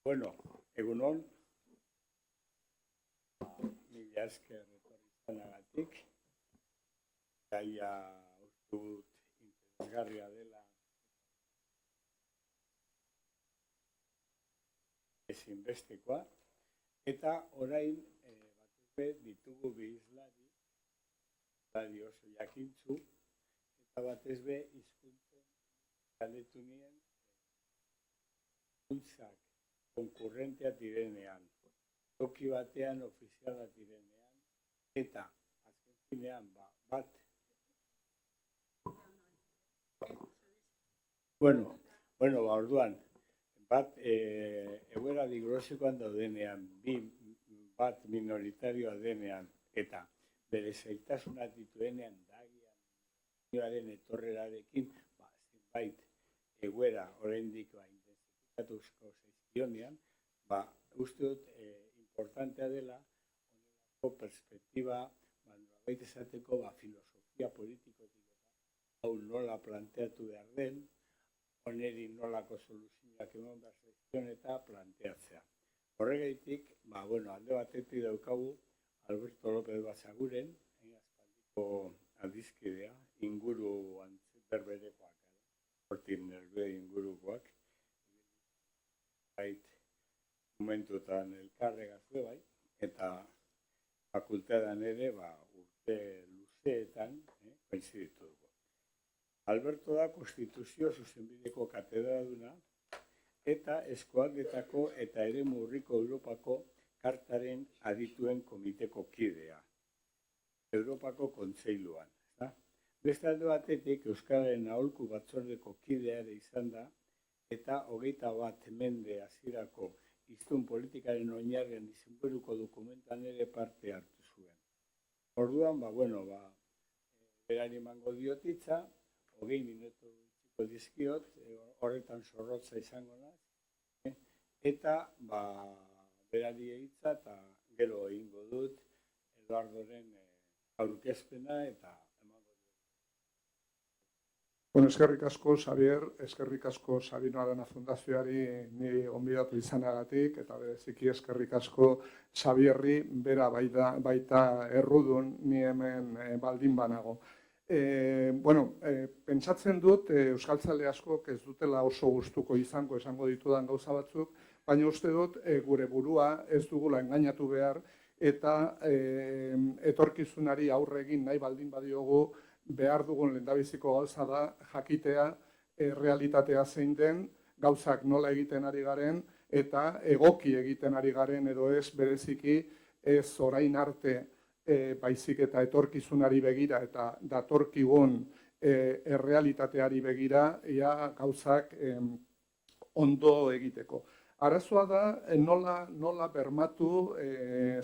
Bueno, egunon, mila esker etorri izanagatik. Gaia uste dut interesgarria dela ezinbestekoa. Eta orain batez ditugu bi hizlari oso jakintzu, eta batez be hizkuntzen galdetu nien hizkuntzak konkurrenteak direnean, toki batean ofizialak direnean, eta azken finean bat. Bueno, orduan, bat egoera digrosikoan daudenean, bat minoritarioa denean, eta bere zailtasunak dituenean dagian etorrerarekin, zenbait egoera oraindik intentsifikatuzko zaizkionean, uste dut importantea dela honelako perspektiba, nolabait esateko filosofia politikotik hau nola planteatu behar den, honeri nolako soluzioak eman behar zaizkion eta planteatzea. Horregaitik, alde batetik daukagu Alberto López Basaguren, aspaldiko aldizkidea, inguru berberekoak, hortik nerbide ingurukoak, momentutan elkarregaz bai, eta fakultatean ere urte luzeetan koinziditu dugu. Alberto da Konstituzio Zuzenbideko katedraduna eta eskualdeetako eta eremu urriko Europako kartaren adituen komiteko kidea, Europako Kontseiluan. Beste alde batetik Euskararen aholku batzordeko kidea ere izan da, eta 21 mende hasierako hiztun politikaren oinarrian izenburuko dokumentan ere parte hartu zuen. Orduan, berari emango diot hitza, 20 minutu utziko dizkiot, horretan zorrotza izango naiz, eta berari hitza eta gero egingo dut Eduardoren aurkezpena eta Bueno, eskerrik asko, Xabier, eskerrik asko Sabino Arana Fundazioari niri gonbidatu izanagatik, eta bereziki eskerrik asko Xabierri, bera baita errudun, ni hemen baldin banago. Pentsatzen dut, euskaltzale askok ez dutela oso gustuko esango ditudan gauza batzuk, baina uste dut gure burua ez dugula engainatu behar, eta etorkizunari aurre egin nahi baldin badiogu, behar dugun lehendabiziko gauza da jakitea realitatea zein den, gauzak nola egiten ari garen, eta egoki egiten ari garen edo ez bereziki ez orain arte baizik eta etorkizunari begira eta datorkigun errealitateari begira gauzak ondo egiteko. Arazoa da nola bermatu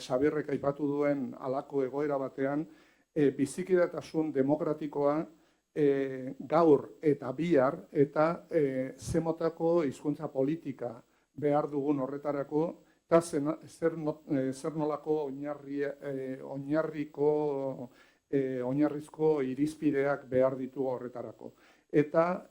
Xabierrek aipatu duen halako egoera batean bizikidetasun demokratikoa gaur eta bihar eta zemotako hizkuntza politika behar dugun horretarako eta zer nolako oinarrizko irizpideak behar ditu horretarako. Eta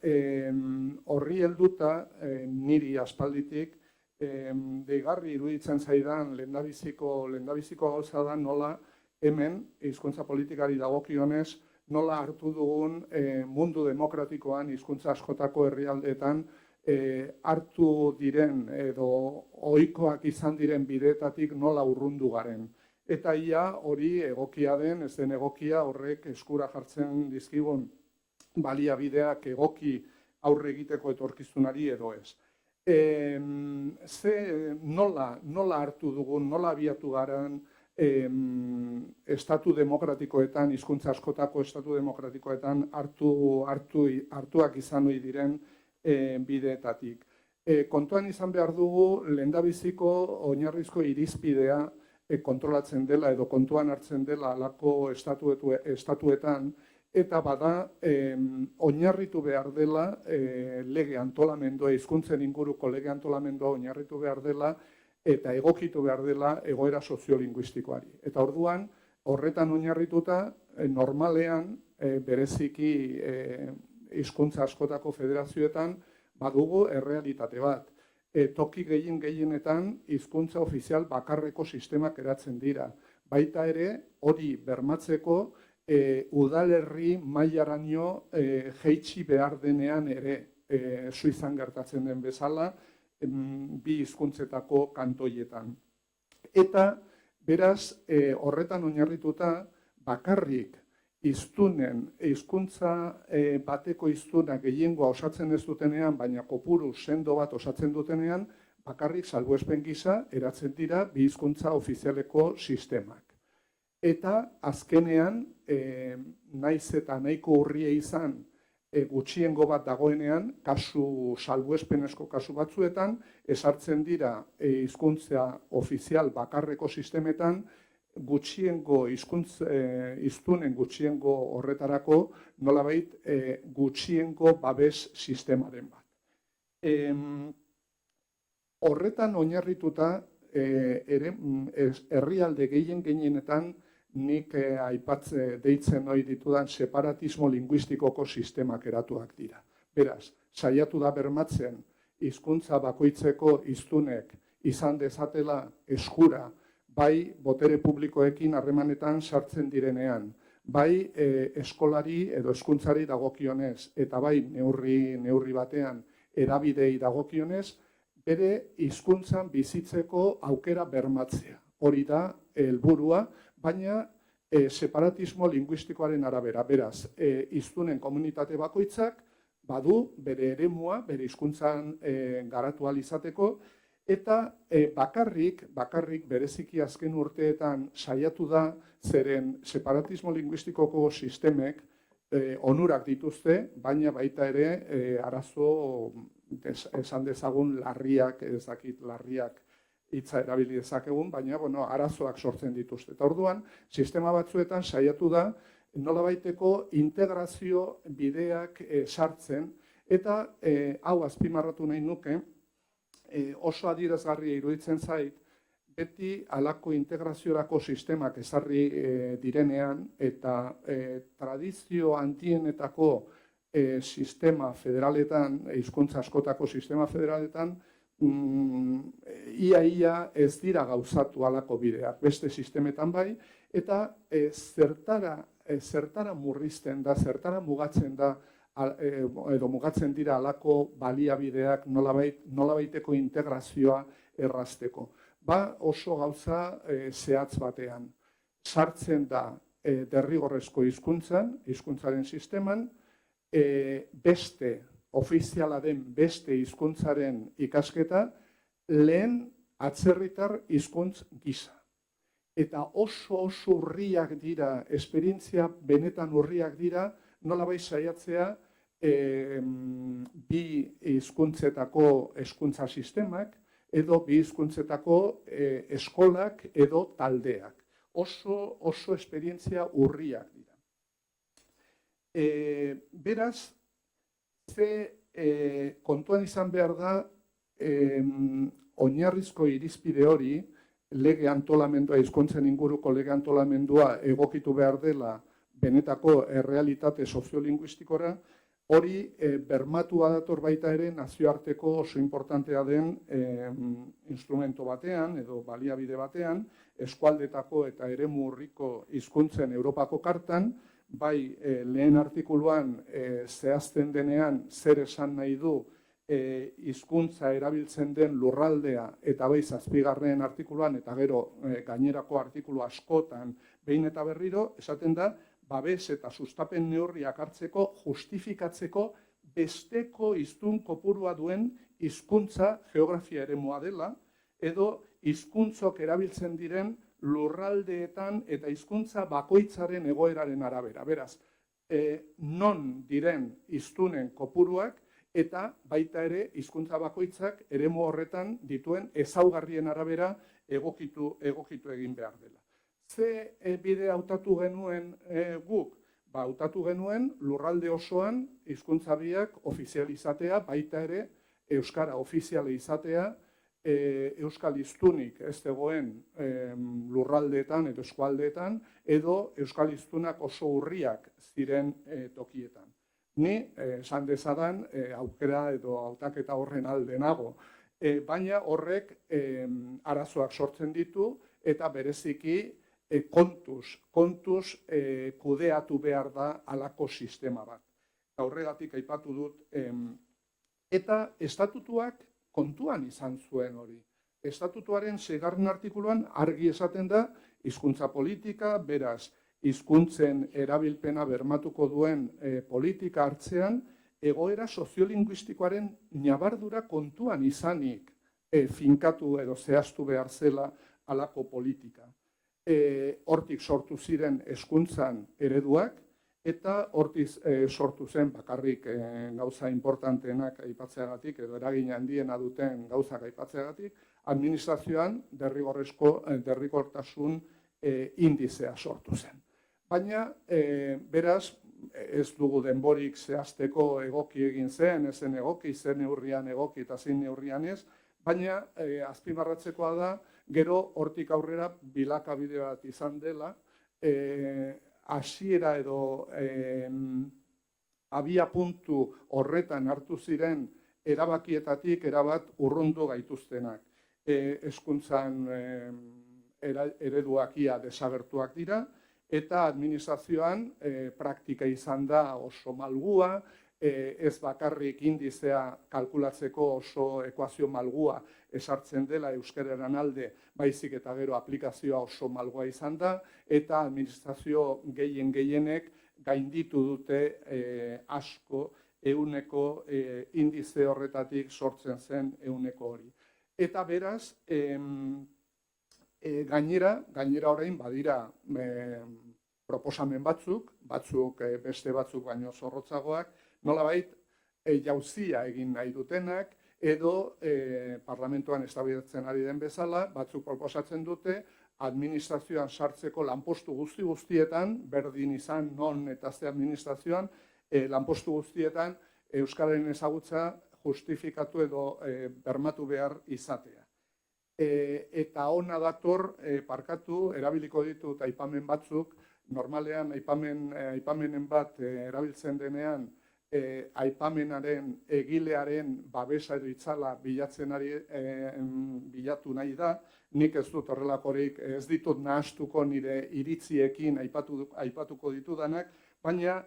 horri helduta niri aspalditik deigarri iruditzen zaidan lehendabiziko gauza da nola hemen, hizkuntza politikari dagokionez, nola hartu dugun mundu demokratikoan hizkuntza askotako herrialdeetan hartu diren edo ohikoak izan diren bideetatik nola urrundu garen. Eta hori egokia den, ez den egokia horrek eskura jartzen dizkigun baliabideak egoki aurre egiteko etorkizunari edo ez. Nola hartu dugun, nola abiatu garen estatu demokratikoetan, hizkuntza askotako estatu demokratikoetan hartuak izan ohi diren bideetatik. Kontuan izan behar dugu lehendabiziko oinarrizko irizpidea kontrolatzen dela edo kontuan hartzen dela halako estatuetan, eta bada oinarritu behar dela lege antolamendua, hizkuntzen inguruko lege antolamendua oinarritu behar dela eta egokitu behar dela egoera soziolinguistikoari. Eta orduan, horretan oinarrituta, normalean, bereziki hizkuntza askotako federazioetan, badugu errealitate bat. toki gehienetan hizkuntza ofizial bakarreko sistemak eratzen dira. Baita ere, hori bermatzeko udalerri mailaraino jaitsi behar denean ere, Suitzan gertatzen den bezala, bi hizkuntzetako kantoietan. Eta, beraz, horretan oinarrituta, bakarrik hizkuntza bateko hiztunak gehiengoa osatzen ez dutenean, baina kopuru sendo bat osatzen dutenean, bakarrik salbuespen gisa eratzen dira bi hizkuntza ofizialeko sistemak. Eta azkenean, naiz eta nahiko urria izan gutxiengo bat dagoenean, kasu salbuespenezko kasu batzuetan, ezartzen dira hizkuntza ofizial bakarreko sistemetan, gutxiengo hiztunen gutxiengo horretarako nolabait gutxiengo babes sistemaren bat. Horretan oinarrituta herrialde gehienetan nik deitzen ohi ditudan separatismo linguistikoko sistemak eratuak dira. Beraz, saiatu da bermatzen hizkuntza bakoitzeko hiztunek izan dezatela eskura bai botere publikoekin harremanetan sartzen direnean, bai eskolari edo hezkuntzari dagokionez, eta bai neurri batean hedabidei dagokionez, bere hizkuntzan bizitzeko aukera bermatzea. Hori da helburua, baina separatismo linguistikoaren arabera. Beraz, hiztunen komunitate bakoitzak badu bere eremua, bere hizkuntzan garatu ahal izateko, eta bakarrik bereziki azken urteetan saiatu da zeren separatismo linguistikoko sistemek onurak dituzte, baina baita ere arazo esan dezagun larriak, ez dakit larriak hitza erabili dezakegun, baina arazoak sortzen dituzte. Eta orduan, sistema batzuetan saiatu da nolabaiteko integrazio bideak sartzen, eta hau azpimarratu nahi nuke, oso adierazgarria iruditzen zait, beti halako integraziorako sistemak ezarri direnean, eta tradizio handienetako sistema federaletan, hizkuntza askotako sistema federaletan, ia ez dira gauzatu halako bideak, beste sistemetan bai, eta zertara murrizten da, zertara mugatzen da, edo mugatzen dira halako baliabideak nolabaiteko integrazioa errazteko. Ba oso gauza zehatz batean. Sartzen da derrigorrezko hizkuntzaren sisteman, beste ofiziala den beste hizkuntzaren ikasketa lehen atzerritar hizkuntz gisa. Eta oso urriak dira, esperientzia benetan urriak dira, nolabait saiatzea bi hizkuntzetako hezkuntza sistemak edo bi hizkuntzetako eskolak edo taldeak. Oso esperientzia urriak dira. Beraz, kontuan izan behar da oinarrizko irizpide hori, lege antolamendua, hizkuntzen inguruko lege antolamendua egokitu behar dela benetako errealitate soziolinguistikora, hori bermatua dator baita ere nazioarteko oso importantea den instrumento batean edo baliabide batean, eskualdetako eta eremu urriko hizkuntzen Europako kartan, bai lehen artikuluan zehazten denean zer esan nahi du hizkuntza erabiltzen den lurraldea eta bai zazpigarren artikuluan eta gero gainerako artikulu askotan behin eta berriro esaten da babes eta sustapen neurriak hartzeko justifikatzeko besteko hiztun kopurua duen hizkuntza geografia eremua dela edo hizkuntzok erabiltzen diren lurraldeetan eta hizkuntza bakoitzaren egoeraren arabera. Beraz, non diren hiztunen kopuruak eta baita ere hizkuntza bakoitzak eremu horretan dituen ezaugarrien arabera egokitu egin behar dela. Ze bide hautatu genuen guk? Hautatu genuen lurralde osoan hizkuntza biak ofizializatea, baita ere euskara ofiziala izatea, euskal hiztunik ez dagoen lurraldeetan edo eskualdeetan, edo euskal hiztunak oso urriak ziren tokietan. Ni esan dezadan aukera edo hautaketa horren alde nago. baina horrek arazoak sortzen ditu eta bereziki kontuz kudeatu behar da halako sistema bat. Horregatik aipatu dut, eta estatutuak kontuan izan zuen hori. Estatutuaren 6. artikuluan argi esaten da, hizkuntza politika, beraz, hizkuntzen erabilpena bermatuko duen politika hartzean, egoera soziolinguistikoaren ñabardura kontuan izanik finkatu edo zehaztu behar zela halako politika. Hortik sortu ziren hezkuntzan ereduak, eta hortik sortu zen bakarrik gauza importanteenak aipatzeagatik, edo eragin handiena duten gauzak aipatzeagatik, administrazioan derrigortasun indizea sortu zen. Baina, beraz, ez dugu denborik zehazteko egoki egin zen, ezen egoki, zen neurrian egoki eta zein neurrian ez, baina azpimarratzekoa da, gero hortik aurrera bilakabide bat izan dela, hasiera edo abia puntu horretan hartu ziren erabakietatik erabat urrundu gaituztenak. Hezkuntzan ereduak ia desagertuak dira, eta administrazioan praktika izan da oso malgua, ez bakarrik indizea kalkulatzeko oso ekuazio malgua esartzen dela euskararen alde, baizik eta gero aplikazioa oso malgua izan da, eta administrazio gehienek gainditu dute asko ehuneko indize horretatik sortzen zen ehuneko hori. Eta beraz, gainera orain badira proposamen batzuk beste batzuk baino zorrotzagoak, nolabait jauzia egin nahi dutenak, edo parlamentuan eztabaidatzen ari den bezala, batzuk proposatzen dute, administrazioan sartzeko lanpostu guztietan, berdin izan non eta ze administrazioan, lanpostu guztietan euskararen ezagutza justifikatu edo bermatu behar izatea. Eta hona dator, parkatu, erabiliko ditut aipamen batzuk, normalean aipamenen bat erabiltzen denean, aipamenaren egilearen babesa edo itzala bilatu nahi da, nik ez dut horrelakorik, ez ditut nahastuko nire iritziekin aipatuko ditudanak, baina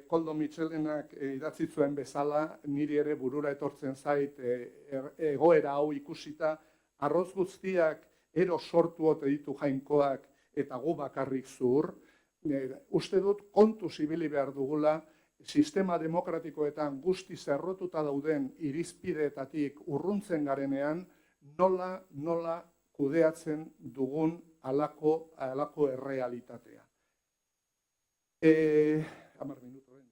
Koldo Mitxelenak idatzi zuen bezala, niri ere burura etortzen zait egoera hau ikusita, arroz guztiak ero sortu ote ditu jainkoak eta gu bakarrik zuhur, uste dut kontuz ibili behar dugula, sistema demokratikoetan guztiz errotuta dauden irizpideetatik urruntzen garenean, nola kudeatzen dugun halako errealitatea. 10 minutu.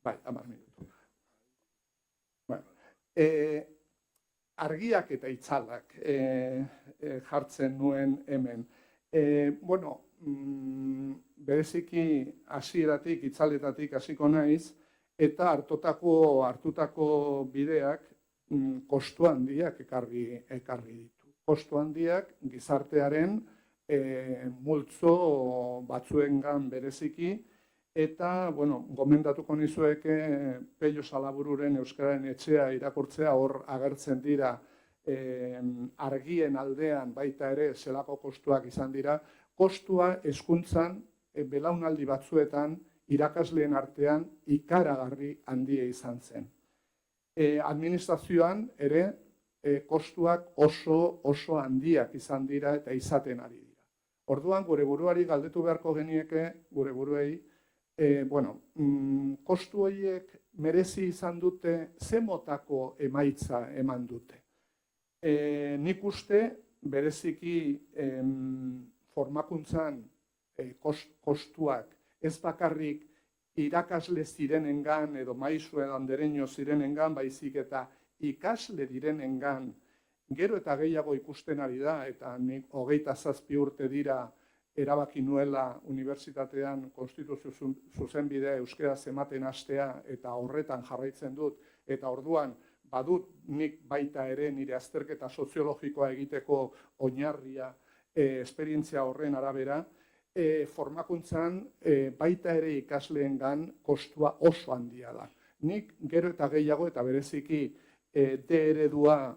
Bai, 10 minutu. Argiak eta itzalak jartzen nuen hemen. Bereziki hasieratik, itzaletatik hasiko naiz, eta hartutako bideak kostu handiak ekarri ditu. Kostu handiak gizartearen multzo batzuengan bereziki, eta, gomendatuko nizueke Pello Salabururen Euskararen Etxea irakurtzea, hor agertzen dira argien aldean baita ere zelako kostuak izan dira, kostua hezkuntzan belaunaldi batzuetan irakasleen artean ikaragarri handia izan zen. Administrazioan ere kostuak oso handiak izan dira eta izaten ari dira. Orduan gure buruari galdetu beharko genieke, gure buruei, kostu horiek merezi izan dute, ze motako emaitza eman dute. Nik uste bereziki formakuntzan kostuak ez bakarrik irakasle zirenengan edo maisu edo andereño zirenengan, baizik eta ikasle direnengan gero eta gehiago ikusten ari da, eta nik 27 urte dira erabaki nuela unibertsitatean konstituzio zuzenbidea euskaraz ematen hastea, eta horretan jarraitzen dut, eta orduan badut nik baita ere nire azterketa soziologikoa egiteko oinarria esperientzia horren arabera, formakuntzan baita ere ikasleengan kostua oso handia da. Nik gero eta gehiago eta bereziki D eredua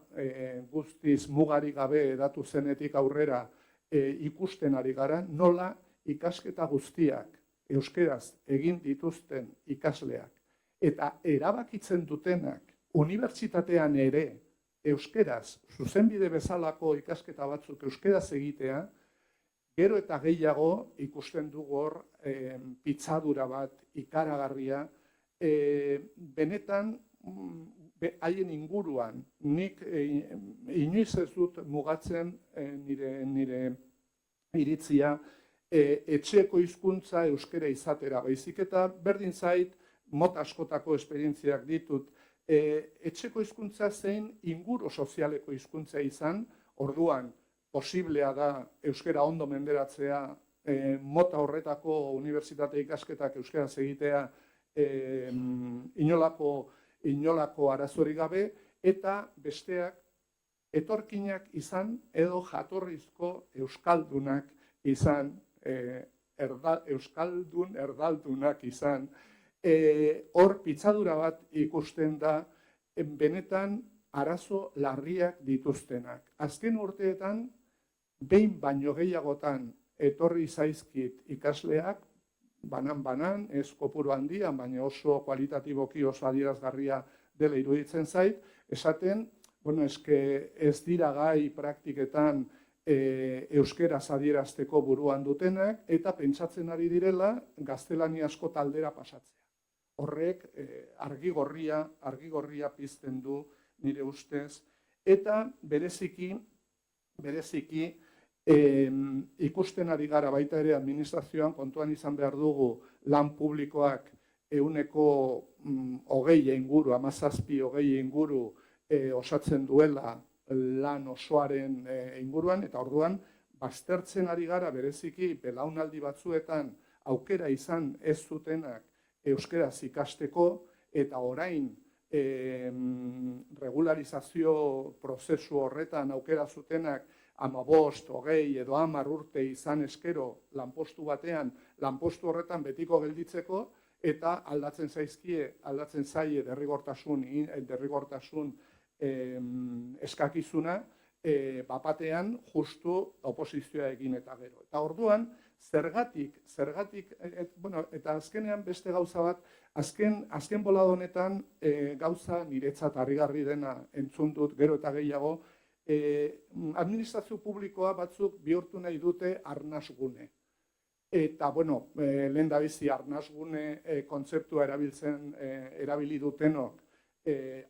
guztiz mugarik gabe edatu zenetik aurrera ikusten ari gara, nola ikasketa guztiak euskeraz egin dituzten ikasleak eta erabakitzen dutenak unibertsitatean ere euskeraz, zuzenbide bezalako ikasketa batzuk euskeraz egitea, gero eta gehiago ikusten dugu hor pitzadura bat ikaragarria, benetan haien inguruan, nik inoiz ez dut mugatzen nire iritzia etxeko hizkuntza euskera izatera, baizik eta berdin zait mota askotako esperientziak ditut, etxeko hizkuntza zein inguru sozialeko hizkuntza izan, orduan posiblea da euskera ondo menderatzea, mota horretako unibertsitate ikasketak euskaraz egitea inolako arazorik gabe, eta besteak etorkinak izan edo jatorrizko euskaldunak izan, euskaldun erdaldunak izan, hor pitzadura bat ikusten da benetan arazo larriak dituztenak. Azken urteetan, behin baino gehiagotan etorri zaizkit ikasleak, banan, ez kopuru handian, baina oso kualitatiboki oso adierazgarria dela iruditzen zait, esaten, eske ez dira gai praktiketan euskeraz adierazteko buruan dutenak, eta pentsatzen ari direla gaztelaniazko taldera pasatzea. Horrek argigorria pizten du nire ustez, eta bereziki ikusten ari gara baita ere administrazioan kontuan izan behar dugu lan publikoak 20% inguru, 17-20 inguru osatzen duela lan osoaren inguruan, eta orduan baztertzen ari gara bereziki belaunaldi batzuetan aukera izan ez zutenak euskeraz ikasteko, eta orain regularizazio prozesu horretan aukera zutenak 15, 20 edo 10 urte izan eskero lanpostu batean, lanpostu horretan betiko gelditzeko, eta aldatzen zaie derrigortasun eskakizuna, bapatean justu oposizioa egin eta gero. Eta orduan, zergatik, eta azkenean beste gauza bat, azken bolada honetan gauza niretzat harrigarri dena entzun dut gero eta gehiago, administrazio publikoa batzuk bihurtu nahi dute arnasgune. Eta, lehendabizi arnasgune kontzeptua erabili dutenok,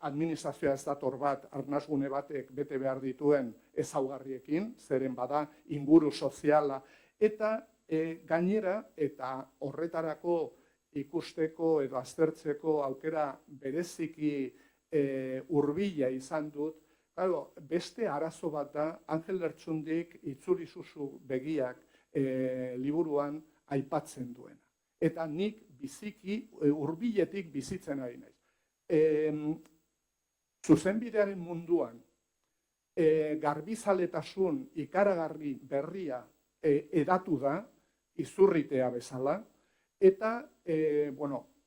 administrazioa ez dator bat, arnasgune batek bete behar dituen ezaugarriekin, zeren bada inguru soziala, eta gainera, eta horretarako ikusteko edo aztertzeko aukera bereziki hurbila izan dut, beste arazo bat da, Angel Lertxundik itzuli zuzu begiak liburuan aipatzen duena. Eta nik biziki, hurbiletik bizitzen ari naiz. Zuzenbidearen munduan, garbizaletasun ikaragarri berria edatu da, izurritea bezala, eta,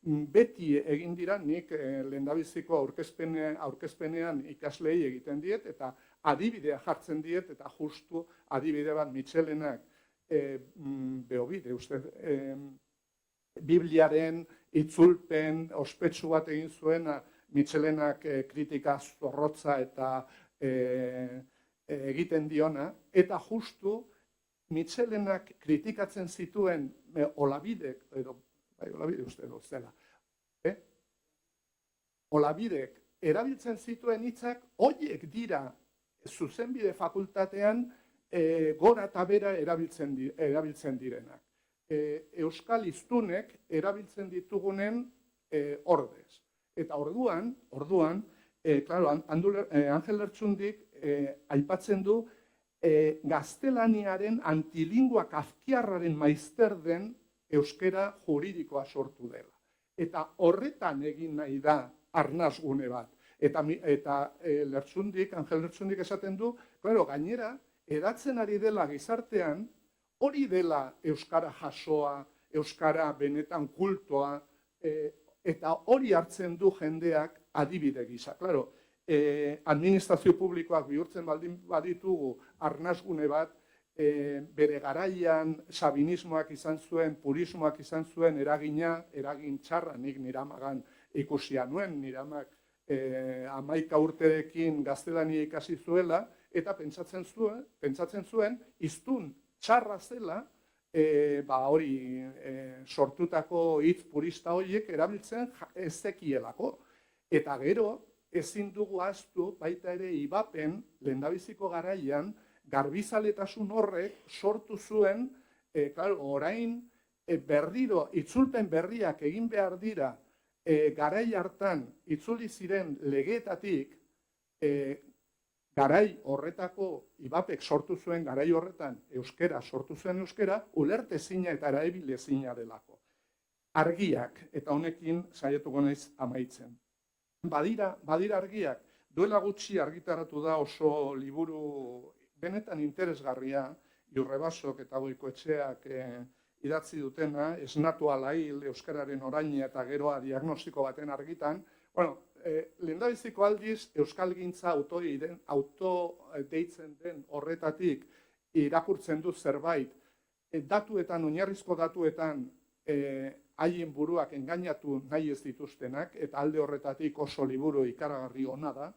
beti egin dira, nik lehendabiziko aurkezpenean ikaslei egiten diet, eta adibidea jartzen diet, eta justu adibide bat Mitxelenak, Beobide, Bibliaren itzulpen ospetsu bat egin zuena, Mitxelenak kritika zorrotza eta egiten diona, eta justu Mitxelenak kritikatzen zituen Olabidek, Olabide uste dut zela, Olabidek erabiltzen zituen hitzak horiek dira zuzenbide fakultatean gora eta bera erabiltzen direnak. Euskal hiztunek erabiltzen ditugunen ordez. Eta orduan, Angel Lertxundik aipatzen du gaztelaniaren antilingua kafkiarraren maizter den euskera juridikoa sortu dela. Eta horretan egin nahi da arnasgune bat. Eta Angel Lertxundik esaten du, gainera, edatzen ari dela gizartean, hori dela euskara jasoa, euskara benetan kultoa, eta hori hartzen du jendeak adibide gisa. administrazio publikoak bihurtzen baldin baditugu arnasgune bat, bere garaian sabinismoak izan zuen, purismoak izan zuen eragin txarra, nik niramagan ikusia nuen, niramak 11 urterekin gaztelania ikasi zuela, eta pentsatzen zuen, hiztun txarra zela, hori sortutako hitz purista horiek erabiltzen ez zekielako. Eta gero, ezin dugu ahaztu baita ere ibapen, lehendabiziko garaian, garbizaletasun horrek sortu zuen, orain berriro, itzulpen berriak egin behar dira, garai hartan itzuli ziren legeetatik, garai horretako, ibapek sortu zuen garai horretan euskera, sortu zuen euskera, ulertezina eta erabilezina delako. Argiak, eta honekin saiatuko naiz amaitzen. Badira argiak, duela gutxi argitaratu da oso liburu benetan interesgarria, Jurrebasok eta Goikoetxeak idatzi dutena, esnatu alail, euskararen oraina eta geroa diagnostiko baten argitan. Lehendabiziko aldiz, euskalgintza auto deitzen den horretatik irakurtzen du zerbait, datuetan, oinarrizko datuetan, haien buruak engainatu nahi ez dituztenak, eta alde horretatik oso liburu ikaragarri ona da.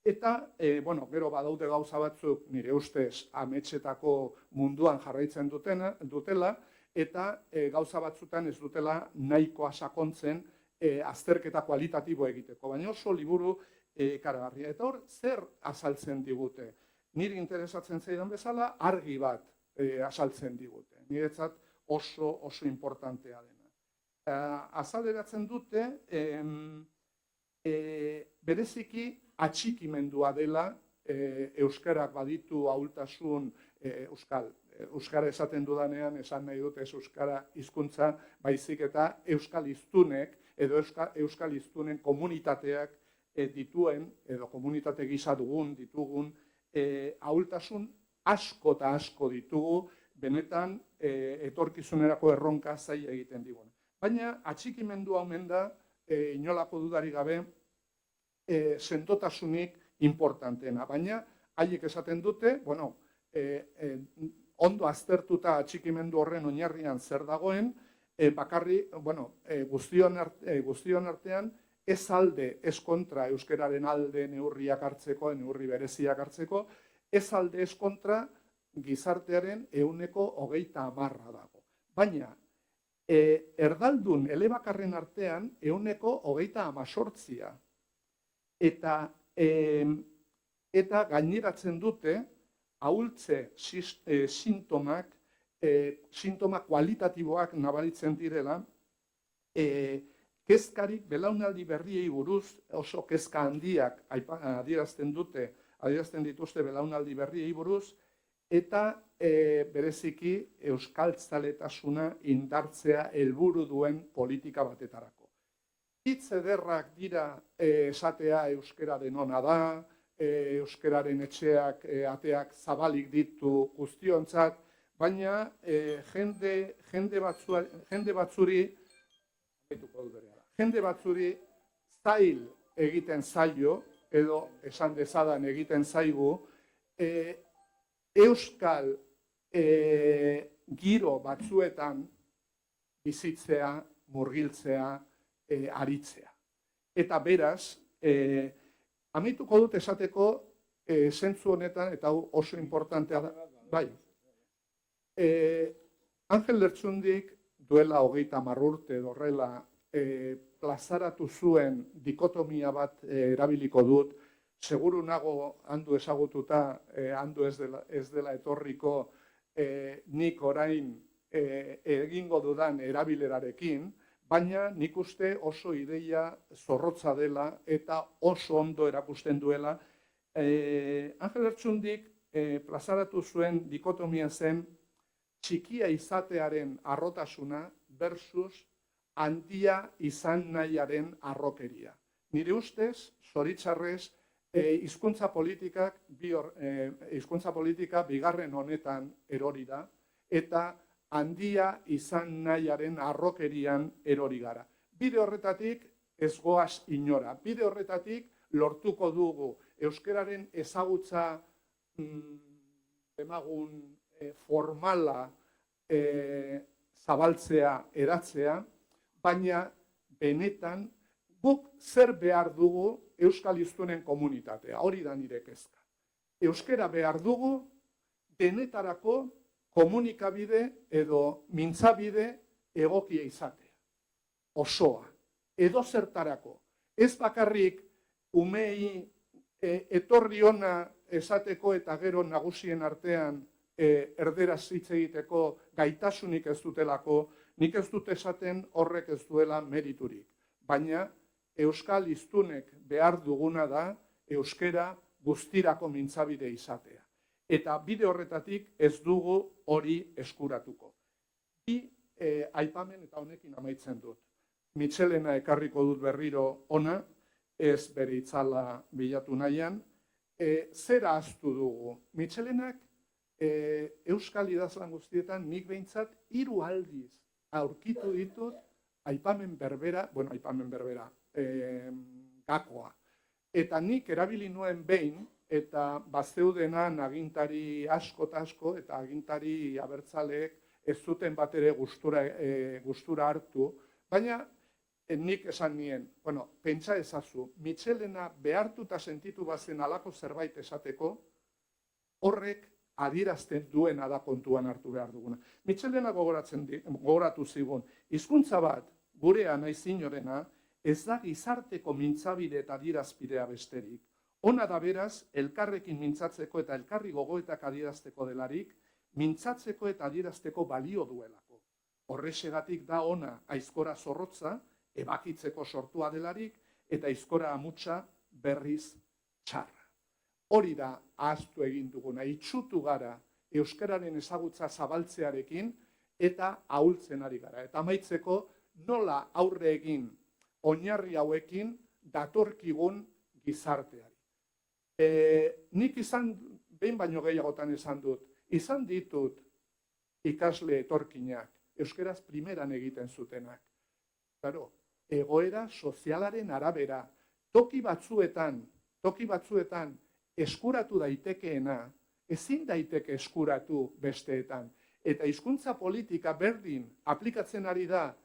Eta, gero badaude gauza batzuk, nire ustez, ametsetako munduan jarraitzen dutela, eta gauza batzutan ez dutela nahikoa sakontzen azterketa kualitatibo egiteko. Baina oso liburu ikaragarria. Eta hor, zer azaltzen digute? Niri interesatzen zaidan bezala, argi bat azaltzen digute. Niretzat oso importantea dena. Azaleratzen dute, bereziki atxikimendua dela, euskarak baditu ahultasun, euskara esaten dudanean, esan nahi dut ez euskara hizkuntza, baizik eta euskal hiztunek, edo euskal hiztunen komunitateak dituen, edo komunitate gisa ditugun, ahultasun asko eta asko ditugu, benetan etorkizunerako erronka zaila egiten digun. Baina atxikimendua omen da, inolako dudari gabe, sendotasunik importanteena. Baina, haiek esaten dute, ondo aztertuta atxikimendu horren oinarrian zer dagoen, bakarri, guztion artean, ez alde, ez kontra euskararen alde neurriak hartzeko, neurri bereziak hartzeko, ez alde, ez kontra gizartearen 20% dago. Baina, erdaldun elebakarren artean 18%. Eta gaineratzen dute, ahultze sintomak, sintoma kualitatiboak nabaritzen direla, kezkarik belaunaldi berriei buruz, oso kezka handiak adierazten dituzte belaunaldi berriei buruz, eta bereziki euskaltzaletasuna indartzea helburu duen politika batetarako. Hitz ederrak dira esatea euskara denona da, euskararen etxeak, ateak zabalik ditu guztiontzat, baina jende batzuri zail egiten zaio, edo esan dezadan egiten zaigu, euskal giro batzuetan bizitzea, murgiltzea, aritzea. Eta beraz, amaituko dut esateko zentzu honetan, eta oso importantea da, bai. Angel Lertxundik duela 30 urte horrela plazaratu zuen dikotomia bat erabiliko dut, seguru nago handu ezagututa, handu ez dela etorriko nik orain egingo dudan erabilerarekin, baina nik uste oso ideia zorrotza dela eta oso ondo erakusten duela. Angel Lertxundik plazaratu zuen dikotomia zen txikia izatearen harrotasuna versus handia izan nahiaren harrokeria. Nire ustez, zoritxarrez, hizkuntza politika bigarren honetan erori da, eta handia izan nahiaren harrokerian erori gara. Bide horretatik ez goaz inora, bide horretatik lortuko dugu euskararen ezagutza demagun formala zabaltzea, eratzea, baina benetan guk zer behar dugu euskal hiztunen komunitatea, hori da nire kezka. Euskara behar dugu denetarako komunikabide edo mintzabide egokia izatea, osoa, edo zertarako. Ez bakarrik umei etorri ona esateko eta gero nagusien artean erderaz hitz egiteko gaitasunik ez dutelako, nik ez dut esaten horrek ez duela meriturik. Baina euskal hiztunek behar duguna da euskara guztirako mintzabide izatea. Eta bide horretatik ez dugu hori eskuratuko. Bi aipamen eta honekin amaitzen dut. Mitxelena ekarriko dut berriro ona, ez bere itzala bilatu nahian. Zera ahaztu dugu. Mitxelenak euskal idazlan guztietan nik behintzat 3 aldiz aurkitu ditut aipamen berbera, gakoa. Eta nik erabili nuen behin, eta bazeudenan agintari asko eta asko, eta agintari abertzaleek ez zuten bat ere gustura hartu, baina nik esan nien, pentsa ezazu, Mitxelena behartuta sentitu bazen alako zerbait esateko, horrek adierazten duena da kontuan hartu behar duguna. Mitxelena gogoratu zigun, hizkuntza bat, gurea naiz inorena, ez da gizarteko mintzabide eta adierazpidea besterik. Ona da beraz, elkarrekin mintzatzeko eta elkarri gogoetak adierazteko delarik, mintzatzeko eta adierazteko balio duelako. Horrexegatik da ona aizkora zorrotza, ebakitzeko sortua delarik, eta aizkora amutsa berriz txarra. Hori da ahaztu egin duguna, itxutu gara euskararen ezagutza zabaltzearekin eta ahultzen ari gara. Eta amaitzeko nola aurre egin oinarri hauekin datorkigun gizarteari. Nik behin baino gehiagotan esan dut, izan ditut ikasle etorkinak, euskaraz primeran egiten zutenak. Claro, egoera sozialaren arabera, toki batzuetan eskuratu daitekeena, ezin daiteke eskuratu besteetan. Eta hizkuntza politika berdin aplikatzen ari da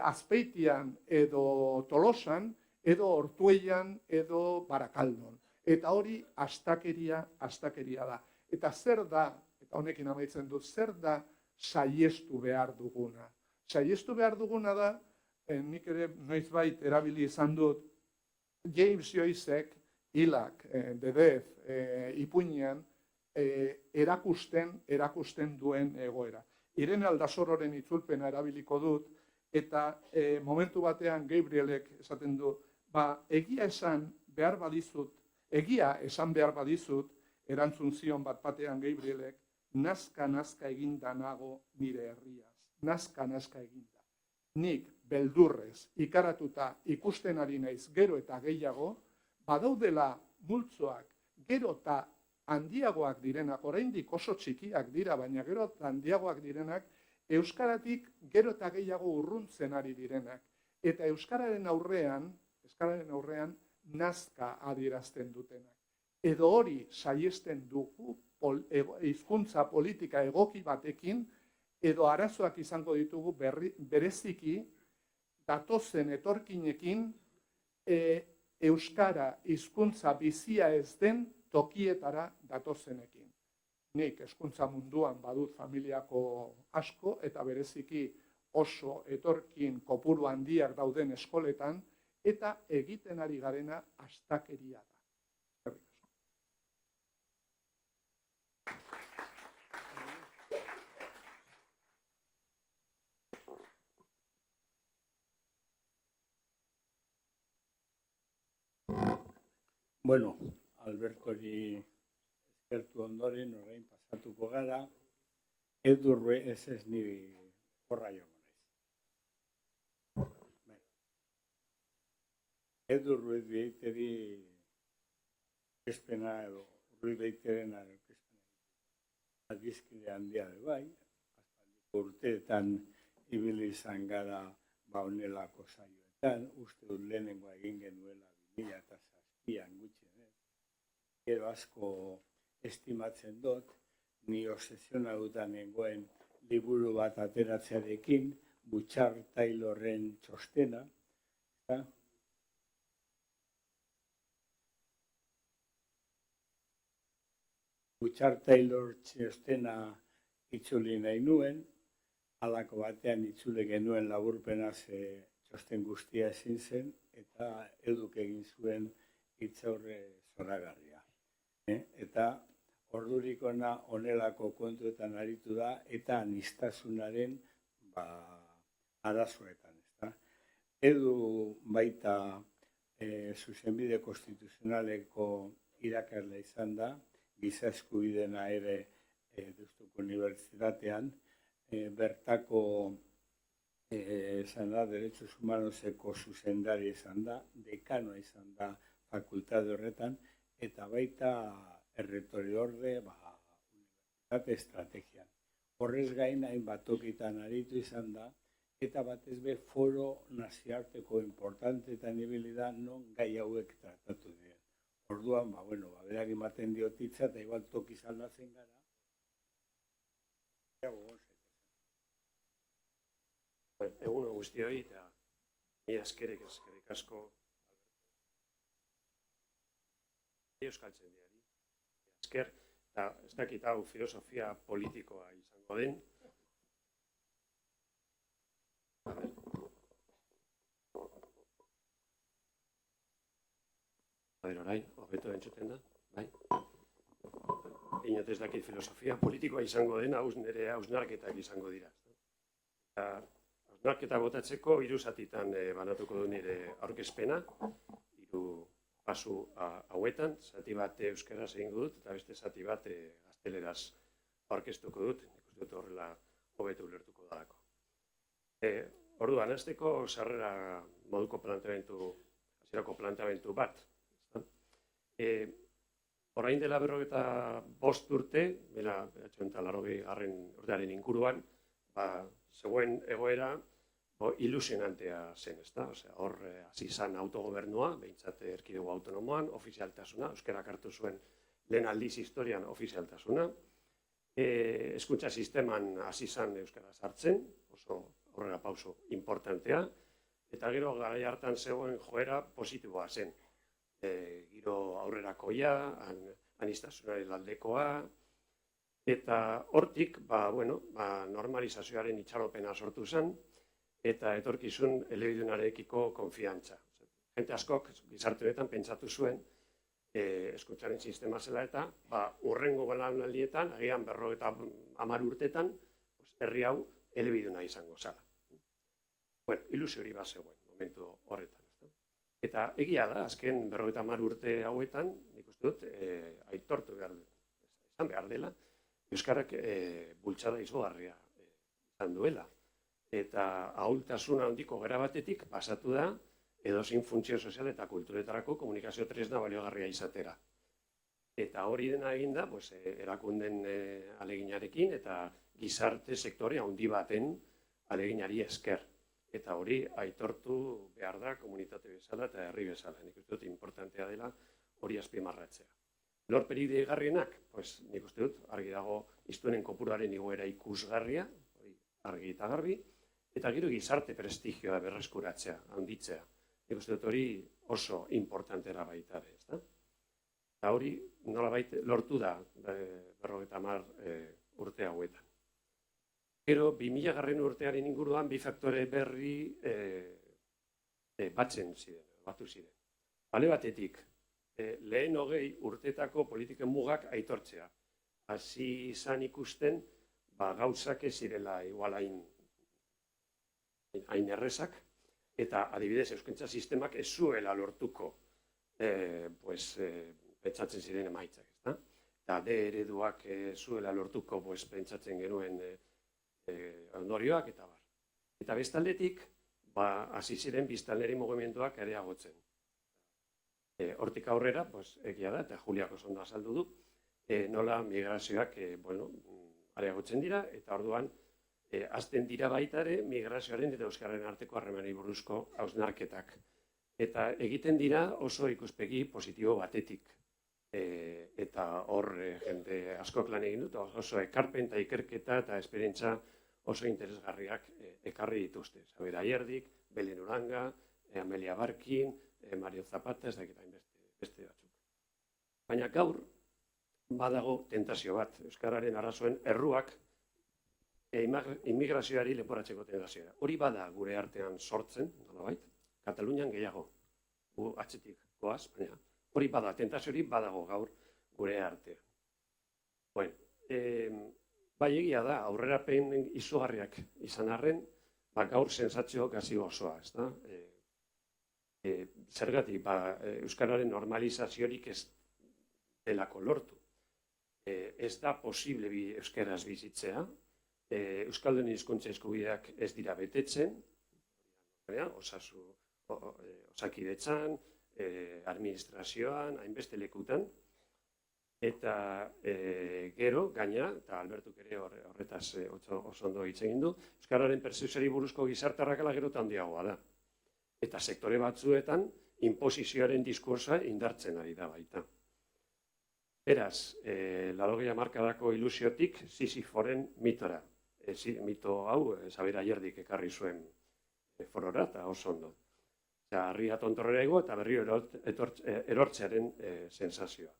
Azpeitian edo Tolosan, edo Ortuellan edo Barakaldon. Eta hori astakeria da. Eta zer da, eta honekin amaitzen dut, zer da saiestu behar duguna? Saiestu behar duguna da, nik ere noizbait erabili izan dut, James Joycek hilak, dedez, ipuinean, erakusten duen egoera. Irene Aldasororen itzulpena erabiliko dut, eta momentu batean Gabrielek esaten du, egia esan behar badizut, erantzun zion bat batean Gabrielek, nazka eginda nago nire herriaz. Nazka eginda. Nik beldurrez, ikaratuta ikusten ari naiz gero eta gehiago, badaudela multzoak gero eta handiagoak direnak, oraindik oso txikiak dira, baina gero eta handiagoak direnak, euskaratik gero eta gehiago urruntzen ari direnak. Eta euskararen aurrean nazka adierazten dutenak. Edo hori saiesten dugu hizkuntza politika egoki batekin, edo arazoak izango ditugu bereziki datozen etorkinekin euskara hizkuntza bizia ez den tokietara datozenekin. Nik hezkuntza munduan badut familiako asko eta bereziki oso etorkin kopuru handiak dauden eskoletan eta egiten ari garena astakeria da. Bueno, Albertori eskertu ondoren, orain pasatuko gara, Edurre ez niri horra joan naiz. Edurre beiteri kezpena edo urri beiteren kezpena adizkide handia de bai, azpaldiko urteetan ibili izan gara honelako saioetan, uste dut lehenengoa egin genuela 2007 ian gutxienez. Gero asko estimatzen dut, ni obsesionatuta nengoen liburu bat ateratzearekin, Butchart Taylorren txostena, eta Butchart Taylor txostena itzuli nahi nuen, halako batean itzule genuen laburpena ze txosten guztia ezin zen, eta eduk egin zuen hitzaurre zoragarria. Eta ordurik ona honelako kontuetan aritu da, eta aniztasunaren arazoetan. Edu baita zuzenbide konstituzionaleko irakasle izan da, giza eskubidena ere Deustuko Unibertsitatean, bertako izan da, Derechos Humanoseko zuzendari izan da, dekanoa izan da fakultate horretan, eta baita erretoriorde unibertsitate estrategian. Horrez gain hainbat tokitan aritu izan da, eta batez be foro nazioarteko importanteetan ibili da non gai hauek tratatu diren. Orduan, berak ematen diot hitza eta igual toki saldatzen gara. Egun guztioi eta ni eskerrik asko euskaltzen diari. Esker, eta ez dakit hau filosofia politikoa izango den. Orain, hobeto entzuten da, bai? Inot ez dakit filosofia politikoa izango den, nire hausnarketak izango dira. Hausnarketa botatzeko 3 zatitan banatuko du nire aurkezpena, 3 pasu hauetan, zati bat euskaraz egingo dut, eta beste zati bat gazteleraz aurkeztuko dut, nik uste dut horrela hobeto ulertuko dalako. Orduan, hasteko sarrera moduko hasierako planteamendu bat. Orain dela 45 urte, 1980 urtearen inguruan, zegoen egoera ilusionantea zen, ezta? Hor hasi izan autogobernua, behintzat erkidego autonomoan, ofizialtasuna, euskarak hartu zuen lehen aldiz historian ofizialtasuna. Hezkuntza sisteman hasi izan euskara sartzen, oso horrela pauso importantea, eta gero garai hartan zegoen joera positiboa zen. Giro aurrerakoia, aniztasunaren aldekoa, eta hortik normalizazioaren itxaropena sortu zen, eta etorkizun elebidunarekiko konfiantza. Jente askok gizarte honetan pentsatu zuen hezkuntzaren sistema zela eta hurrengo belaunaldietan, agian 50 urtetan, herri hau elebiduna izango zela. Ilusio hori bat zegoen momentu horretan. Eta egia da, azken 50 urte hauetan, nik uste dut, aitortu behar dela, euskarak bultzada izugarria izan duela. Eta ahultasun handiko gara batetik pasatu da edozein funtzio sozial eta kulturetarako komunikazio tresna baliogarria izatera. Eta hori dena eginda, erakunden aleginarekin eta gizarte sektorea handi baten aleginari esker. Eta hori aitortu behar da komunitate bezala eta herri bezala. Nik uste dut importantea dela hori azpimarratzea. Lorperi deigarrienak, nik uste dut argi dago hiztunen kopuruaren igoera ikusgarria, argi eta garbi, eta gero gizarte prestigioa berreskuratzea, handitzea. Nik uste dut hori oso importantera baita ere, ezta? Eta hori nolabait lortu da 50 urte hauetan. Gero, 2000 urtearen inguruan, bi faktore berri batu ziren. Bale batetik, lehen 20 urtetako politiken mugak aitortzea. Hasi izan ikusten, gauzak ez zirela igual hain errezak, eta adibidez euskentza sistemak ez zuela lortuko pentsatzen ziren emaitzak. Eta D ereduak zuela lortuko pentsatzen genuen ondorioak eta bar. Eta bestaldetik, hasi ziren biztanleri mugimenduak areagotzen. Hortik aurrera, egia da, eta Juliak oso ondo azaldu du, nola migrazioak areagotzen dira, eta orduan, hasten dira baita ere migrazioaren eta euskararen arteko harremanei buruzko hausnarketak Eta egiten dira oso ikuspegi positibo batetik. Eta hor jende askok lan egin dut, oso ekarpen eta ikerketa eta esperientza oso interesgarriak ekarri dituzte. Xabier Ayerdik, Belen Uranga, Amelia Barkin, Mario Zapata, ez dakit beste batzuk. Baina gaur badago tentazio bat, euskararen arazoen erruak immigrazioari leporatzeko tentazioa. Hori bada gure artean sortzen, nolabait, Katalunian gehiago, gu atzetik goaz, baina hori bada, tentazio hori badago gaur gure artean. Bueno, bai egia da, aurrerapen izugarriak izan arren, gaur sentsazio gazi osoa, ez da? Zergatik, euskararen normalizaziorik ez delako lortu. Ez da posible euskaraz bizitzea, euskaldun hizkuntza eskubideak ez dira betetzen, osakidetzan, administrazioan, hainbeste lekutan, eta gero, gaina, eta Albertuk ere horretaz oso ondo hitz egin du, euskararen pertzepzioari buruzko gizarte arrakala gero eta handiagoa da. Eta sektore batzuetan, inposizioaren diskursa indartzen ari da baita. Beraz, 80 hamarkadako ilusiotik Sisiforen mitora. Mito hau, Xabier Ayerdik ekarri zuen forora eta oso ondo. Harria tontorrera ego eta berriro erortzearen sensazioa.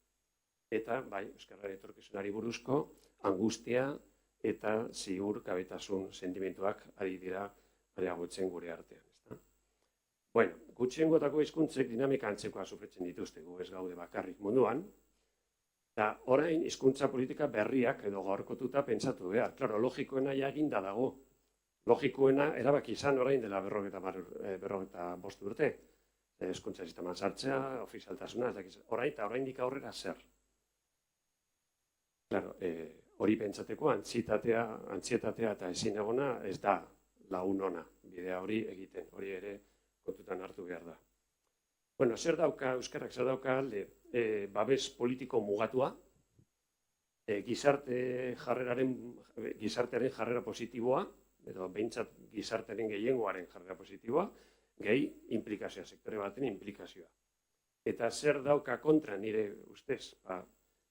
Eta, bai, euskararen etorkizunari buruzko angustia eta ziurgabetasun sentimentuak ari dira areagotzen gure artean. Bueno, gutxiengotako hizkuntzek dinamika antzekoa sufritzen dituzte, gu ez gaude bakarrik munduan, eta orain hizkuntza politika berriak edo gaurkotuta pentsatu behar. Claro, logikoena ja eginda dago. Logikoena erabaki izan orain dela 55 urte. Hizkuntza sisteman sartzea, ofizialtasuna, orain eta oraindik aurrera zer. Claro, hori pentsateko antzietatea eta ezinegona ez da lagun ona bidea hori egiten, hori ere kontutan hartu behar da. Bueno, zer dauka, euskarak zer dauka alde, babes politiko mugatua, gizartearen jarrera positiboa, edo behintzat gizartearen gehiengoaren jarrera positiboa, gehi implikazioa, sektore baten implikazioa. Eta zer dauka kontra nire ustez?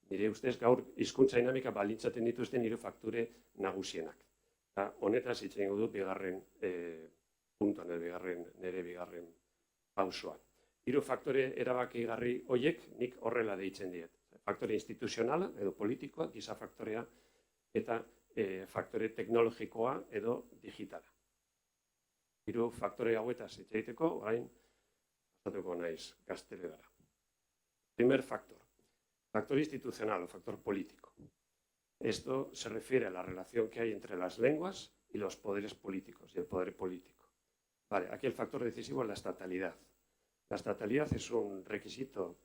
Nire ustez gaur hizkuntza dinamika baldintzatzen dituzten nire fakture nagusienak. Eta honetaz hitz egingo dut bigarren puntuan, nire bigarren pausoan. Hiru faktore erabakigarri horiek nik horrela deitzen diet. Faktore instituzionala edo politikoa, giza faktorea, eta faktore teknologikoa edo digitala. Hiru faktore hauetaz hitz egiteko, orain pasatuko naiz gaztelerara. Primer factor. Factor institucional o factor político. Esto se refiere a la relación que hay entre las lenguas y los poderes políticos y el poder político. Vale, aquí el factor decisivo es la estatalidad. La estatalidad es un requisito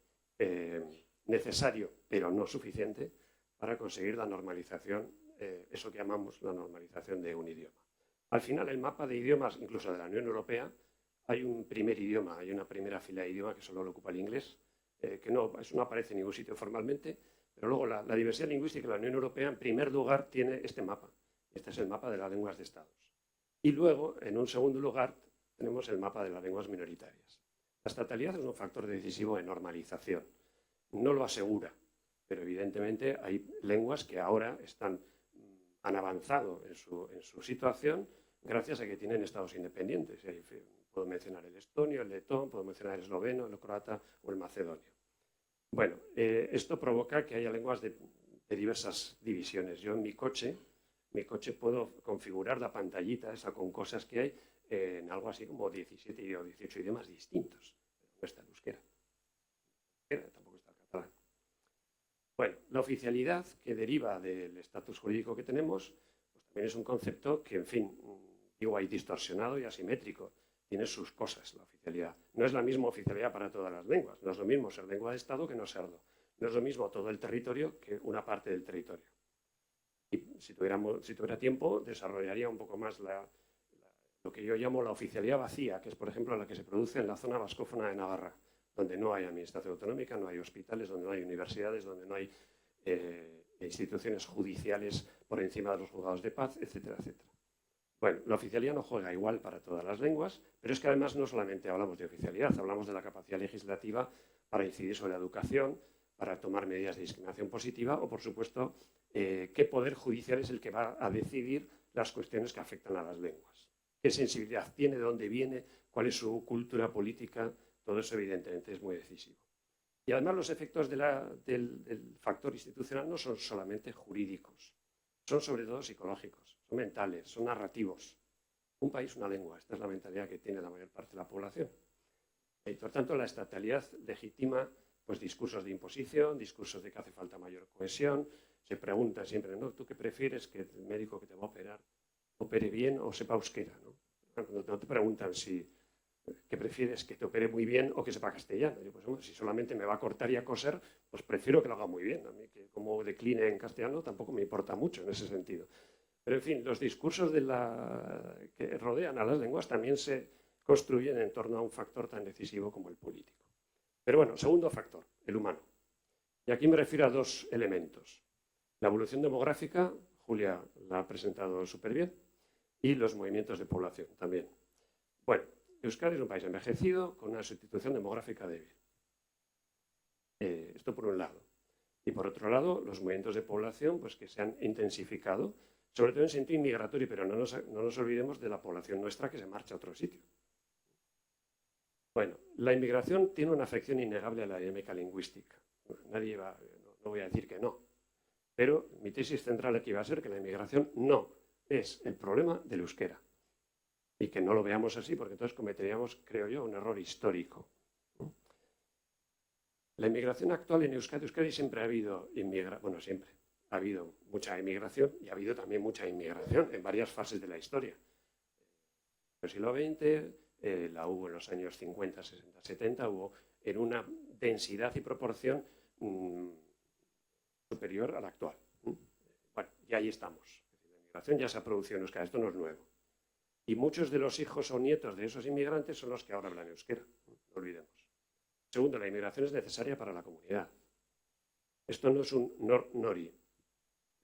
necesario, pero no suficiente, para conseguir la normalización, eso que llamamos la normalización de un idioma. Al final, el mapa de idiomas, incluso de la Unión Europea, hay un primer idioma, hay una primera fila de idioma que solo lo ocupa el inglés, que eso no aparece en ningún sitio formalmente, pero luego la diversidad lingüística de la Unión Europea, en primer lugar, tiene este mapa. Este es el mapa de las lenguas de Estados. Y luego, en un segundo lugar, tenemos el mapa de las lenguas minoritarias. La estatalidad es un factor decisivo de normalización. No lo asegura, pero evidentemente hay lenguas que ahora han avanzado en su situación gracias a que tienen estados independientes. Puedo mencionar el estonio, el letón, puedo mencionar el esloveno, el croata o el macedonio. Bueno, esto provoca que haya lenguas de diversas divisiones. Yo en mi coche puedo configurar la pantallita esa con cosas que hay en algo así como 17 o 18 idiomas distintos. No está el euskera. Tampoco está el catalán. Bueno, la oficialidad que deriva del estatus jurídico que tenemos, pues también es un concepto que, en fin, digo, hay distorsionado y asimétrico. Tiene sus cosas, la oficialidad. No es la misma oficialidad para todas las lenguas. No es lo mismo ser lengua de Estado que no serlo. No es lo mismo todo el territorio que una parte del territorio. Y si tuviera tiempo, desarrollaría un poco más lo que yo llamo la oficialidad vacía, que es, por ejemplo, la que se produce en la zona vascófona de Navarra, donde no hay administración autonómica, no hay hospitales, donde no hay universidades, donde no hay instituciones judiciales por encima de los juzgados de paz, etcétera, etcétera. Bueno, la oficialidad no juega igual para todas las lenguas, pero es que además no solamente hablamos de oficialidad, hablamos de la capacidad legislativa para incidir sobre la educación, para tomar medidas de discriminación positiva o, por supuesto, qué poder judicial es el que va a decidir las cuestiones que afectan a las lenguas. ¿Qué sensibilidad tiene? ¿De dónde viene? ¿Cuál es su cultura política? Todo eso, evidentemente, es muy decisivo. Y además los efectos del factor institucional no son solamente jurídicos, son sobre todo psicológicos, son mentales, son narrativos. Un país, una lengua. Esta es la mentalidad que tiene la mayor parte de la población. Y, por tanto, la estatalidad legitima pues, discursos de imposición, discursos de que hace falta mayor cohesión. Se pregunta siempre, ¿no? ¿Tú qué prefieres que el médico que te va a operar opere bien o sepa euskera? No te preguntan si ¿qué prefieres, que te opere muy bien o que sepa castellano? Yo, pues, si solamente me va a cortar y a coser, pues prefiero que lo haga muy bien. A mí que como decline en castellano tampoco me importa mucho en ese sentido. Pero, en fin, los discursos que rodean a las lenguas también se construyen en torno a un factor tan decisivo como el político. Pero bueno, segundo factor, el humano. Y aquí me refiero a dos elementos. La evolución demográfica, Julia la ha presentado súper bien, y los movimientos de población también. Bueno, Euskadi es un país envejecido con una sustitución demográfica débil. Esto por un lado. Y por otro lado, los movimientos de población pues, que se han intensificado, sobre todo en sentido inmigratorio, pero no nos olvidemos de la población nuestra que se marcha a otro sitio. Bueno, la inmigración tiene una afección innegable a la dinámica lingüística. No voy a decir que no. Pero mi tesis central aquí va a ser que la inmigración no es el problema del euskera. Y que no lo veamos así, porque entonces cometeríamos, creo yo, un error histórico. La inmigración actual en Euskadi siempre ha habido siempre ha habido mucha inmigración y ha habido también mucha inmigración en varias fases de la historia. En el siglo XX la hubo en los años 50, 60, 70, hubo en una densidad y proporción superior a la actual. Bueno, y ahí estamos. La inmigración ya se ha producido en Euskadi, esto no es nuevo. Y muchos de los hijos o nietos de esos inmigrantes son los que ahora hablan euskera, no olvidemos. Segundo, la inmigración es necesaria para la comunidad. Esto no es un nor-nori,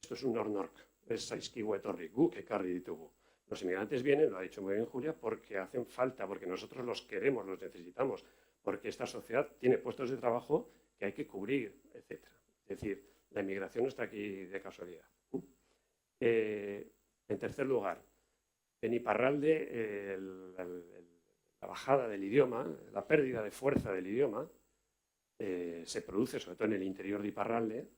esto es un nor-nork, es saizkigu etorri, guk ekarri ditugu. Los inmigrantes vienen, lo ha dicho muy bien Julia, porque hacen falta, porque nosotros los queremos, los necesitamos, porque esta sociedad tiene puestos de trabajo que hay que cubrir, etc. Es decir, la inmigración no está aquí de casualidad. En tercer lugar, en Iparralde, la bajada del idioma, la pérdida de fuerza del idioma, se produce sobre todo en el interior de Iparralde.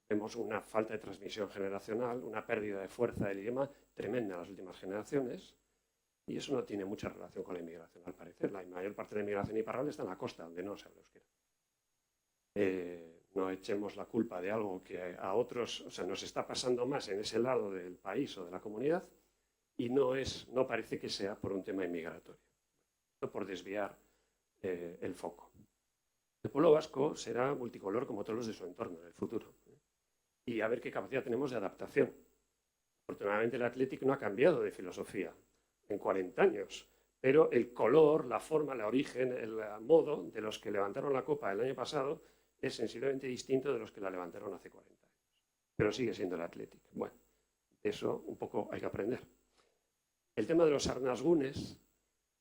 Vemos una falta de transmisión generacional, una pérdida de fuerza del idioma tremenda en las últimas generaciones, y eso no tiene mucha relación con la inmigración, al parecer. La mayor parte de la inmigración en Iparralde está en la costa, donde no se habla euskera. No echemos la culpa de algo que a otros, o sea, nos está pasando más en ese lado del país o de la comunidad, y no parece que sea por un tema inmigratorio, no por desviar el foco. El pueblo vasco será multicolor como todos los de su entorno en el futuro. Y a ver qué capacidad tenemos de adaptación. Afortunadamente el Athletic no ha cambiado de filosofía en 40 años, pero el color, la forma, el origen, el modo de los que levantaron la copa el año pasado es sensiblemente distinto de los que la levantaron hace 40 años. Pero sigue siendo el Athletic. Bueno, eso un poco hay que aprender. El tema de los arnasgunes,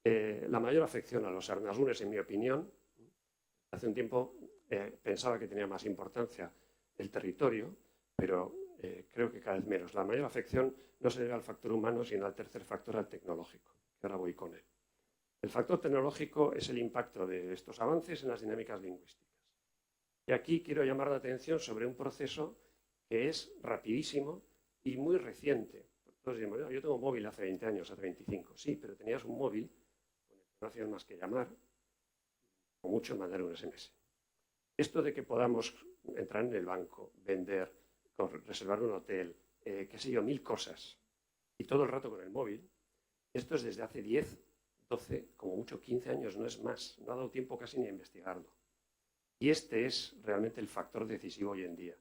la mayor afección a los arnasgunes, en mi opinión, hace un tiempo pensaba que tenía más importancia el territorio, pero creo que cada vez menos. La mayor afección no se debe al factor humano, sino al tercer factor, al tecnológico, que ahora voy con él. El factor tecnológico es el impacto de estos avances en las dinámicas lingüísticas. Y aquí quiero llamar la atención sobre un proceso que es rapidísimo y muy reciente. Entonces, yo tengo un móvil hace 20 años, hace 25. Sí, pero tenías un móvil con el que no hacías más que llamar, o mucho mandar un SMS. Esto de que podamos entrar en el banco, vender, reservar un hotel, qué sé yo, 1000 cosas, y todo el rato con el móvil, esto es desde hace 10, 12, como mucho 15 años, no es más. No ha dado tiempo casi ni a investigarlo. Y este es realmente el factor decisivo hoy en día,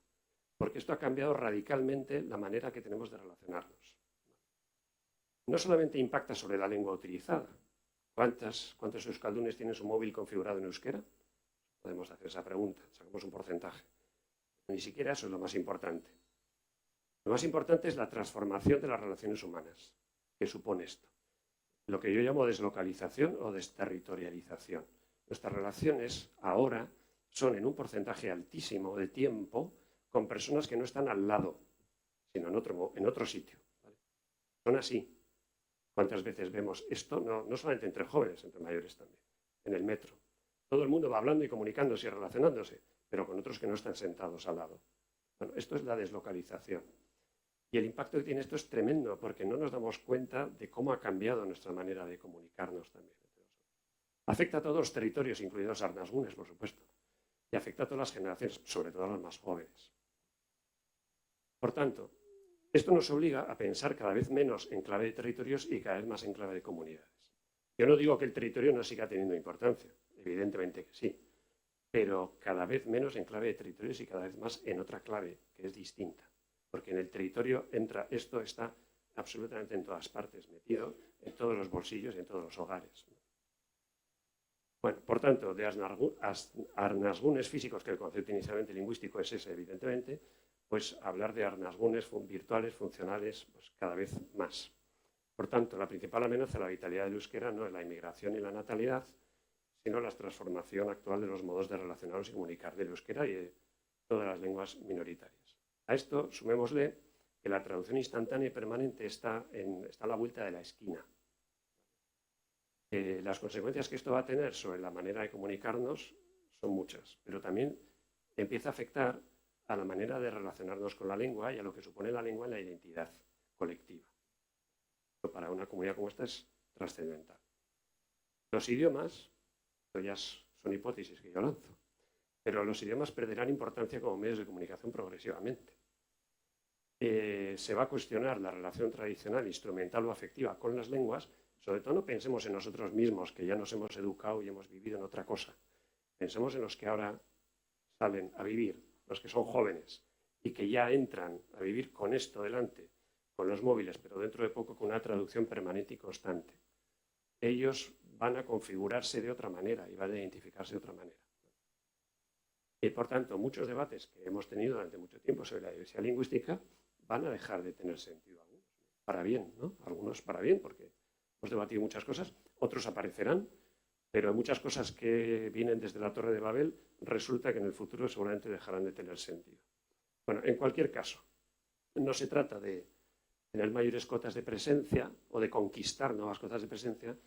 porque esto ha cambiado radicalmente la manera que tenemos de relacionarnos. No solamente impacta sobre la lengua utilizada. ¿Cuántos euskaldunes tienen su móvil configurado en euskera? Podemos hacer esa pregunta, sacamos un porcentaje. Ni siquiera eso es lo más importante. Lo más importante es la transformación de las relaciones humanas, que supone esto. Lo que yo llamo deslocalización o desterritorialización. Nuestras relaciones ahora son en un porcentaje altísimo de tiempo con personas que no están al lado, sino en otro sitio. ¿Vale? Son así. ¿Cuántas veces vemos esto? No solamente entre jóvenes, entre mayores también, en el metro. Todo el mundo va hablando y comunicándose y relacionándose, pero con otros que no están sentados al lado. Bueno, esto es la deslocalización. Y el impacto que tiene esto es tremendo, porque no nos damos cuenta de cómo ha cambiado nuestra manera de comunicarnos también. Afecta a todos los territorios, incluidos Arnasgunes, por supuesto, y afecta a todas las generaciones, sobre todo a las más jóvenes. Por tanto, esto nos obliga a pensar cada vez menos en clave de territorios y cada vez más en clave de comunidades. Yo no digo que el territorio no siga teniendo importancia, evidentemente que sí, pero cada vez menos en clave de territorios y cada vez más en otra clave, que es distinta. Porque en el territorio esto está absolutamente en todas partes, metido en todos los bolsillos y en todos los hogares. Bueno, por tanto, de arnasgunes físicos, que el concepto inicialmente lingüístico es ese, evidentemente, pues hablar de arnasgunes virtuales, funcionales, pues cada vez más. Por tanto, la principal amenaza a la vitalidad del euskera no es la inmigración y la natalidad, sino la transformación actual de los modos de relacionarnos y comunicar del euskera y de todas las lenguas minoritarias. A esto sumémosle que la traducción instantánea y permanente está a la vuelta de la esquina. Las consecuencias que esto va a tener sobre la manera de comunicarnos son muchas, pero también empieza a afectar a la manera de relacionarnos con la lengua y a lo que supone la lengua en la identidad colectiva. Esto para una comunidad como esta es trascendental. Los idiomas, esto ya son hipótesis que yo lanzo, pero los idiomas perderán importancia como medios de comunicación progresivamente. Se va a cuestionar la relación tradicional, instrumental o afectiva con las lenguas. Sobre todo no pensemos en nosotros mismos, que ya nos hemos educado y hemos vivido en otra cosa. Pensemos en los que ahora salen a vivir, los que son jóvenes y que ya entran a vivir con esto delante, con los móviles, pero dentro de poco con una traducción permanente y constante. Ellos van a configurarse de otra manera y van a identificarse de otra manera. Y por tanto, muchos debates que hemos tenido durante mucho tiempo sobre la diversidad lingüística van a dejar de tener sentido. Algunos para bien, ¿no? Algunos para bien, porque hemos debatido muchas cosas, otros aparecerán, pero muchas cosas que vienen desde la Torre de Babel resulta que en el futuro seguramente dejarán de tener sentido. Bueno, en cualquier caso, no se trata de tener mayores cotas de presencia o de conquistar nuevas cotas de presencia,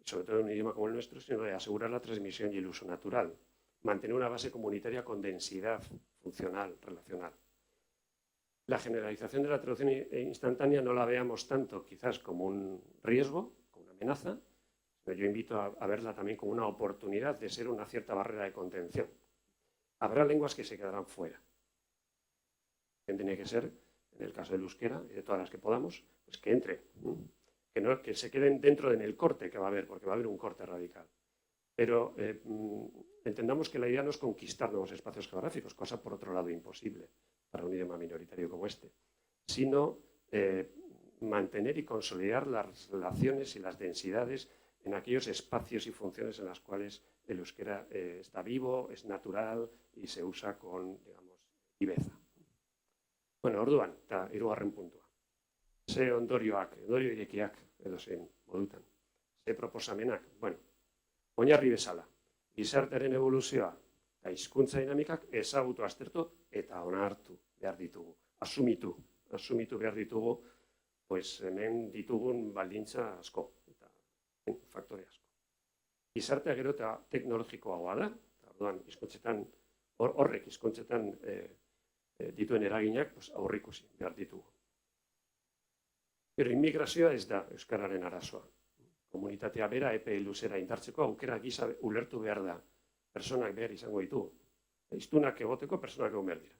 sobre todo en un idioma como el nuestro, sino de asegurar la transmisión y el uso natural, mantener una base comunitaria con densidad funcional, relacional. La generalización de la traducción instantánea no la veamos tanto quizás como un riesgo, como una amenaza, pero yo invito a verla también como una oportunidad de ser una cierta barrera de contención. Habrá lenguas que se quedarán fuera. Tiene que ser, en el caso del euskera y de todas las que podamos, pues que entre, que se queden dentro en el corte que va a haber, porque va a haber un corte radical. Pero entendamos que la idea no es conquistar nuevos espacios geográficos, cosa por otro lado imposible para un idioma minoritario como este, sino mantener y consolidar las relaciones y las densidades en aquellos espacios y funciones en las cuales el euskera está vivo, es natural y se usa con, digamos, viveza. Bueno, orduan, eta hirugarren puntua. Ze ondorioak, ondorio irekiak, edo zein modutan. Ze proposamenak, bueno, oinarri bezala, gizartearen evoluzioa eta hizkuntza dinamikak ezagutu, aztertu eta onartu behar ditugu. Asumitu behar ditugu, pues hemen ditugun baldintza asko eta faktore asko. Gizartea gero eta teknologikoagoa da, orduan hizkuntzetan horrek hizkuntzetan dituen eraginak pues aurreikusi behar ditugu. Pero inmigrazioa ez da euskararen arazoa. Komunitatea bera epe luzera indartzeko aukera gisa ulertu behar da. Personak behar izango ditugu. Hiztunak egoteko personak egon behar dira.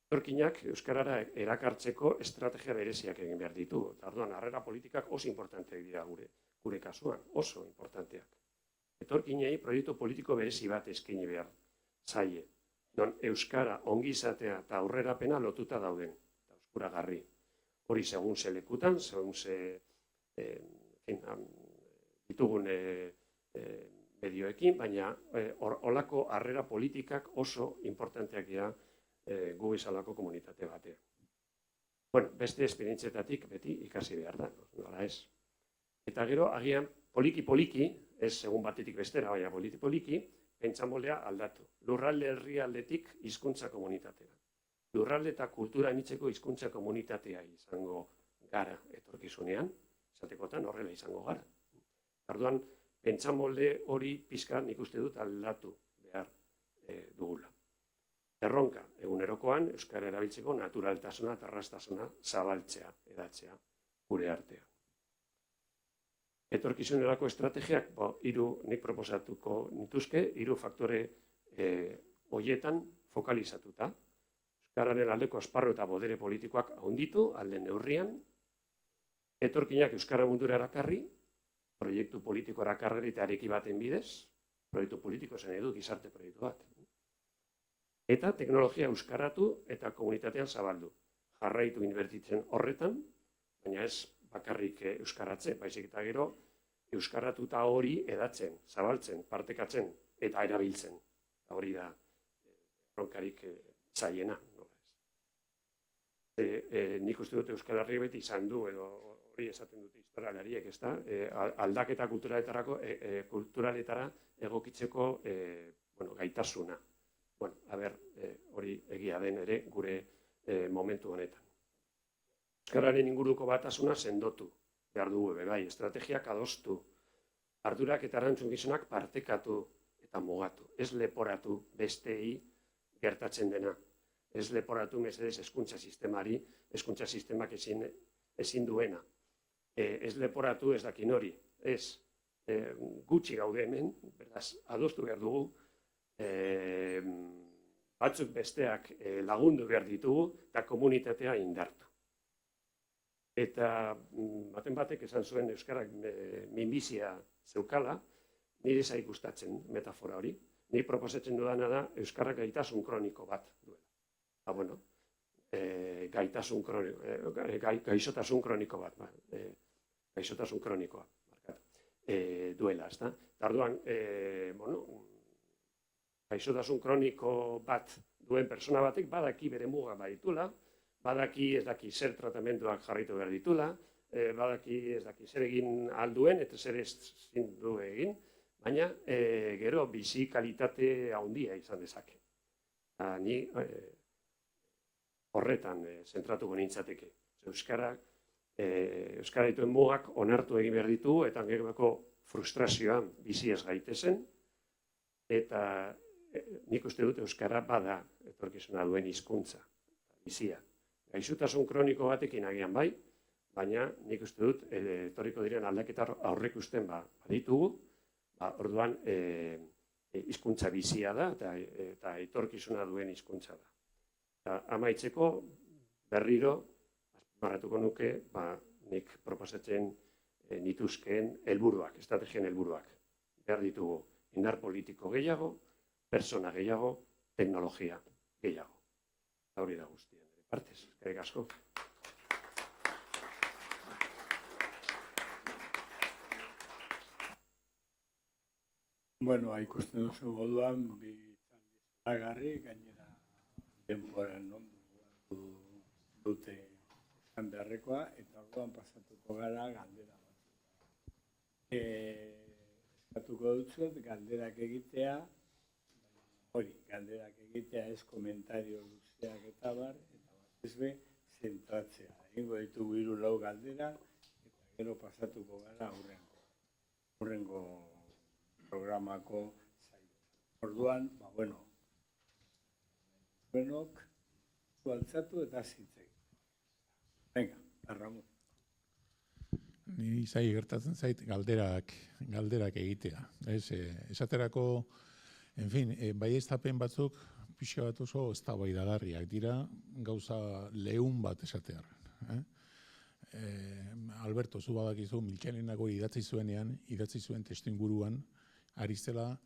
Etorkinak euskarara erakartzeko estrategia bereziak egin behar ditugu. Orduan, harrera politikak oso importanteak dira gure kasuan, oso importanteak. Etorkinei proiektu politiko berezi bat eskaini behar zaie. Non euskara ongizatea eta aurrerapena lotuta dauden, eta eskuragarri. Hori segun ze lekutan, segun ze ditugun medioekin, baina holako harrera politikak oso importanteak dira gu bezalako komunitate batean. bueno, beste esperientzietatik beti ikasi behar da, nola ez. Eta gero, agian, poliki-poliki, ez egun batetik bestera, baina poliki-poliki, pentsamoldea aldatu. Lurralde herrialdetik hizkuntza komunitatera. Lurralde eta kultura anitzeko hizkuntza komunitatea izango gara etorkizunean, esatekotan horrela izango gara. Orduan, pentsamolde hori pixka nik uste dut aldatu behar dugula. Erronka, egunerokoan, euskara erabiltzeko naturaltasuna eta erraztasuna zabaltzea, edatzea, gure artean. Etorkizunerako estrategiak, nik proposatuko nituzke, 3 faktore horietan fokalizatuta. Euskararen aldeko esparru eta bodere politikoak handitu, alde neurrian, etorkinak euskara mundura erakarri, proiektu politiko erakarri eta areki baten bidez, proiektu politiko zen edu gizarte proiektu bat. Eta teknologia euskaratu eta komunitatean zabaldu. Jarraitu inbertitzen horretan, baina ez bakarrik euskaratze, baizik eta gero euskaratuta hori edatzen, zabaltzen, partekatzen eta erabiltzen. Hori da erronkarik zailena. Nik uste dut Euskal Herria beti izan du, edo hori esaten dute historialariek, ezta? Aldaketa kulturaletara egokitzeko gaitasuna. Hori egia den ere gure momentu honetan. Euskararen inguruko batasuna sendotu behar dugu, bai, estrategiak adostu, ardurak eta erantzukizunak partekatu eta mugatu. Ez leporatu bestei gertatzen dena. Ez leporatu mesedez hezkuntza sistemari, hezkuntza sistemak ezin duena. Ez leporatu ez dakin hori. Ez gutxi gaude hemen, beraz, adostu behar dugu, batzuk besteak lagundu behar ditugu eta komunitatea indartu. Eta baten batek esan zuen euskarak minbizia zeukala, nire zai gustatzen metafora hori. Ni proposatzen dudana da euskarak gaitasun kroniko bat duela. Gaixotasun kroniko bat, gaixotasun kronikoa duela, ezta? Orduan, gaixotasun kroniko bat duen persona batek badaki bere muga baditula, badaki ez daki zer tratamenduak jarraitu behar ditula, badaki ez daki zer egin alduen eta zer ezin du egin, baina gero bizi kalitate handia izan dezake. Ni horretan zentratuko nintzateke. Euskara dituen mugak onartu egin behar ditugu eta geroko frustrazioan bizi ez gaitezen, eta nik uste dut euskara bada etorkizuna duen hizkuntza, bizia. Gaixotasun kroniko batekin agian bai, baina nik uste dut etorriko diren aldaketa aurreikusten baditugu, orduan hizkuntza bizia da eta etorkizuna duen hizkuntza da. Amaitzeko berriro azpimarratuko nuke nik proposatzen nituzkeen helburuak, estrategien helburuak. Behar ditugu indar politiko gehiago, persona gehiago, teknologia gehiago. Hori da guztien. Partez, eskerrik asko. Bueno, ikusten duzu moduan, bi agarri, gainera denboran dute esan beharrekoa, eta orduan pasatuko gara galdera bat. Eskatuko dutzuet, galderak egitea, galderak egitea ez komentario luzeak eta bar, ez be, zentratzea. Egingo ditugu 3-4 galdera, eta gero pasatuko gara hurrengo programako zailo. Orduan, zuenok, zualtzatu eta zitzek. Venga, Ramon. Ni zai gertatzen zait galderak egitea. Esaterako, baieztapen batzuk, pixka bat oso eztabaidagarriak dira gauza lehun bat esatearren. Alberto, zu badakizu, Miltxanenago idatzi zuen testuinguruan, ari zela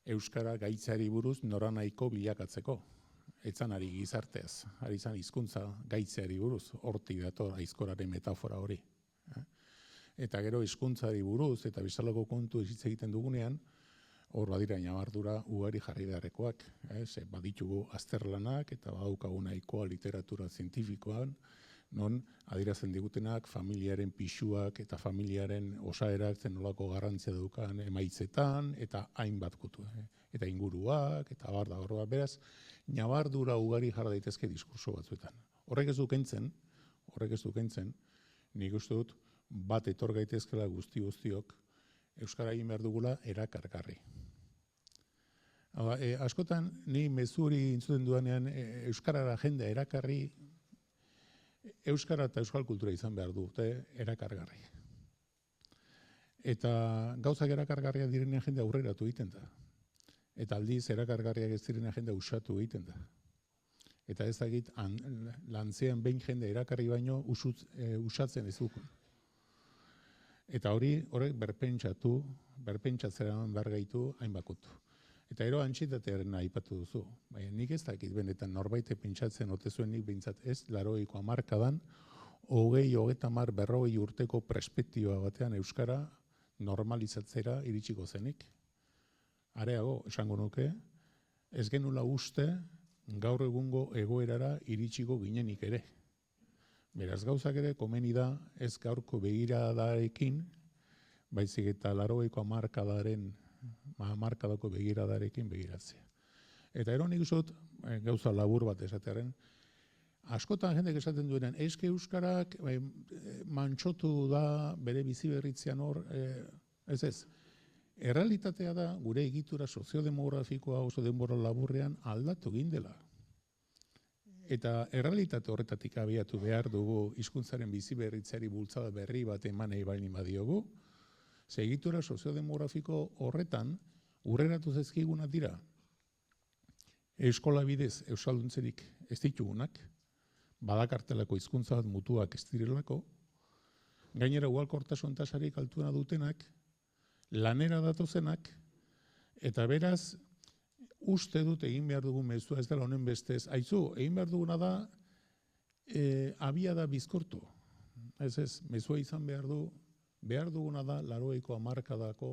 euskara gaitzari buruz noranahiko bilakatzeko. Etzan ari gizarteaz, ari zan hizkuntza gaitzeari buruz, hortik dator aizkoraren metafora hori. Eta gero hizkuntzari buruz eta bezalako kontu hitz egiten dugunean, hor badira ñabardura ugari jarri beharrekoak, baditugu azterlanak eta badaukagu nahikoa literatura zientifikoan, non adierazten digutenak familiaren pisuak eta familiaren osaerak zenolako garrantzia daukan emaitzetan, eta hainbat kutu, eta inguruak, eta bar da horra. Beraz, ñabardura ugari jar daitezke diskurso batzuetan. Horrek ez du kentzen, nik uste dut bat etor gaitezkela guztiok, euskara egin behar dugula erakargarri. Askotan, ni mezu hori intzuten duanean, euskarara jendea erakarri, euskara eta euskal kultura izan behar dute erakargarri. Eta gauzak erakargarria direnean jende aurreratu egiten da. Eta aldiz erakargarriak ez direnean jende usatu egiten da. Eta ez dakit lantzean behin jende erakarri baino usatzen ez duk. Eta horrek berpentsatzera behar gaitu hainbakutu. Eta ero antxitatearen aipatu duzu. Baina nik ez dakit benetan norbaite pentsatzen ote zuen nik behintzat ez, 80ko hamarkadan, 20, 30, 40 urteko perspektiba batean euskara normalizatzera iritsiko zenik. Areago, esango nuke, ez genula uste gaur egungo egoerara iritsiko ginenik ere. Beraz gauzak ere komeni da ez gaurko begiradarekin, baizik eta 80ko hamarkadako begiradarekin begiratzea. Eta ero nik usut, gauza labur bat esatearen, askotan jendek esaten duenean, eske euskarak mantxotu da bere bizi berritzean hor, ez. Errealitatea da, gure egitura soziodemografikoa oso denbora laburrean aldatu egin dela. Eta errealitate horretatik abiatu behar dugu hizkuntzaren bizi berritzeari bultzada berri bat emanei baldin badiogu, ze egitura soziodemografiko horretan urreratu zaizkigunak dira. Eskola bidez euskalduntzerik ez ditugunak, badakartelako hizkuntza bat mutuak ez direlako, gainera ugalkortasun tasarik altuena dutenak, lanera datozenak, eta beraz, uste dut egin behar dugu mezua ez dela honen bestez. Aizu, egin behar duguna da, abiada bizkortu. Ez, mezua izan behar duguna da, 80ko hamarkadako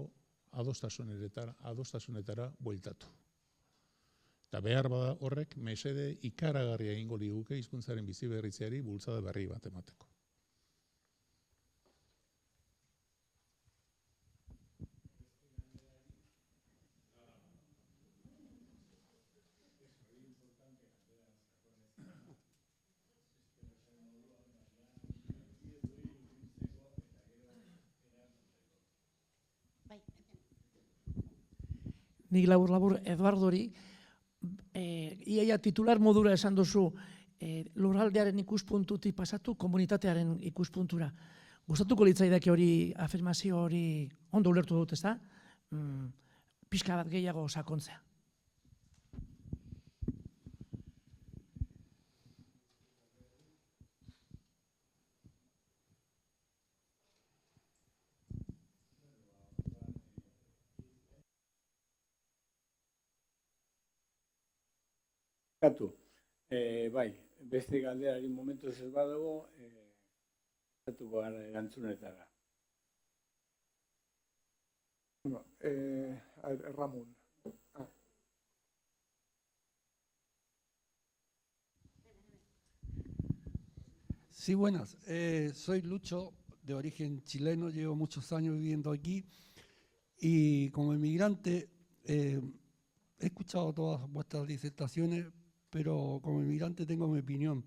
adostasunetara bueltatu. Eta behar bada horrek, mesede ikaragarria egingo liguke hizkuntzaren bizi berritzeari bultzada berri bat emateko. Nik labur Eduardori, iaia titular modura esan duzu, lurraldearen ikuspuntutik pasatu komunitatearen ikuspuntura. Gustatuko litzaidake hori, afirmazio hori ondo ulertu dut, ezta? Pixka bat gehiago sakontzea. Bai, beste galderari momentuz ez badago, zatuko gara erantzunetara. Ramón. Sí, buenas. Soy Lucho, de origen chileno, llevo muchos años viviendo aquí y como inmigrante he escuchado todas vuestras disertaciones, pero como inmigrante tengo mi opinión.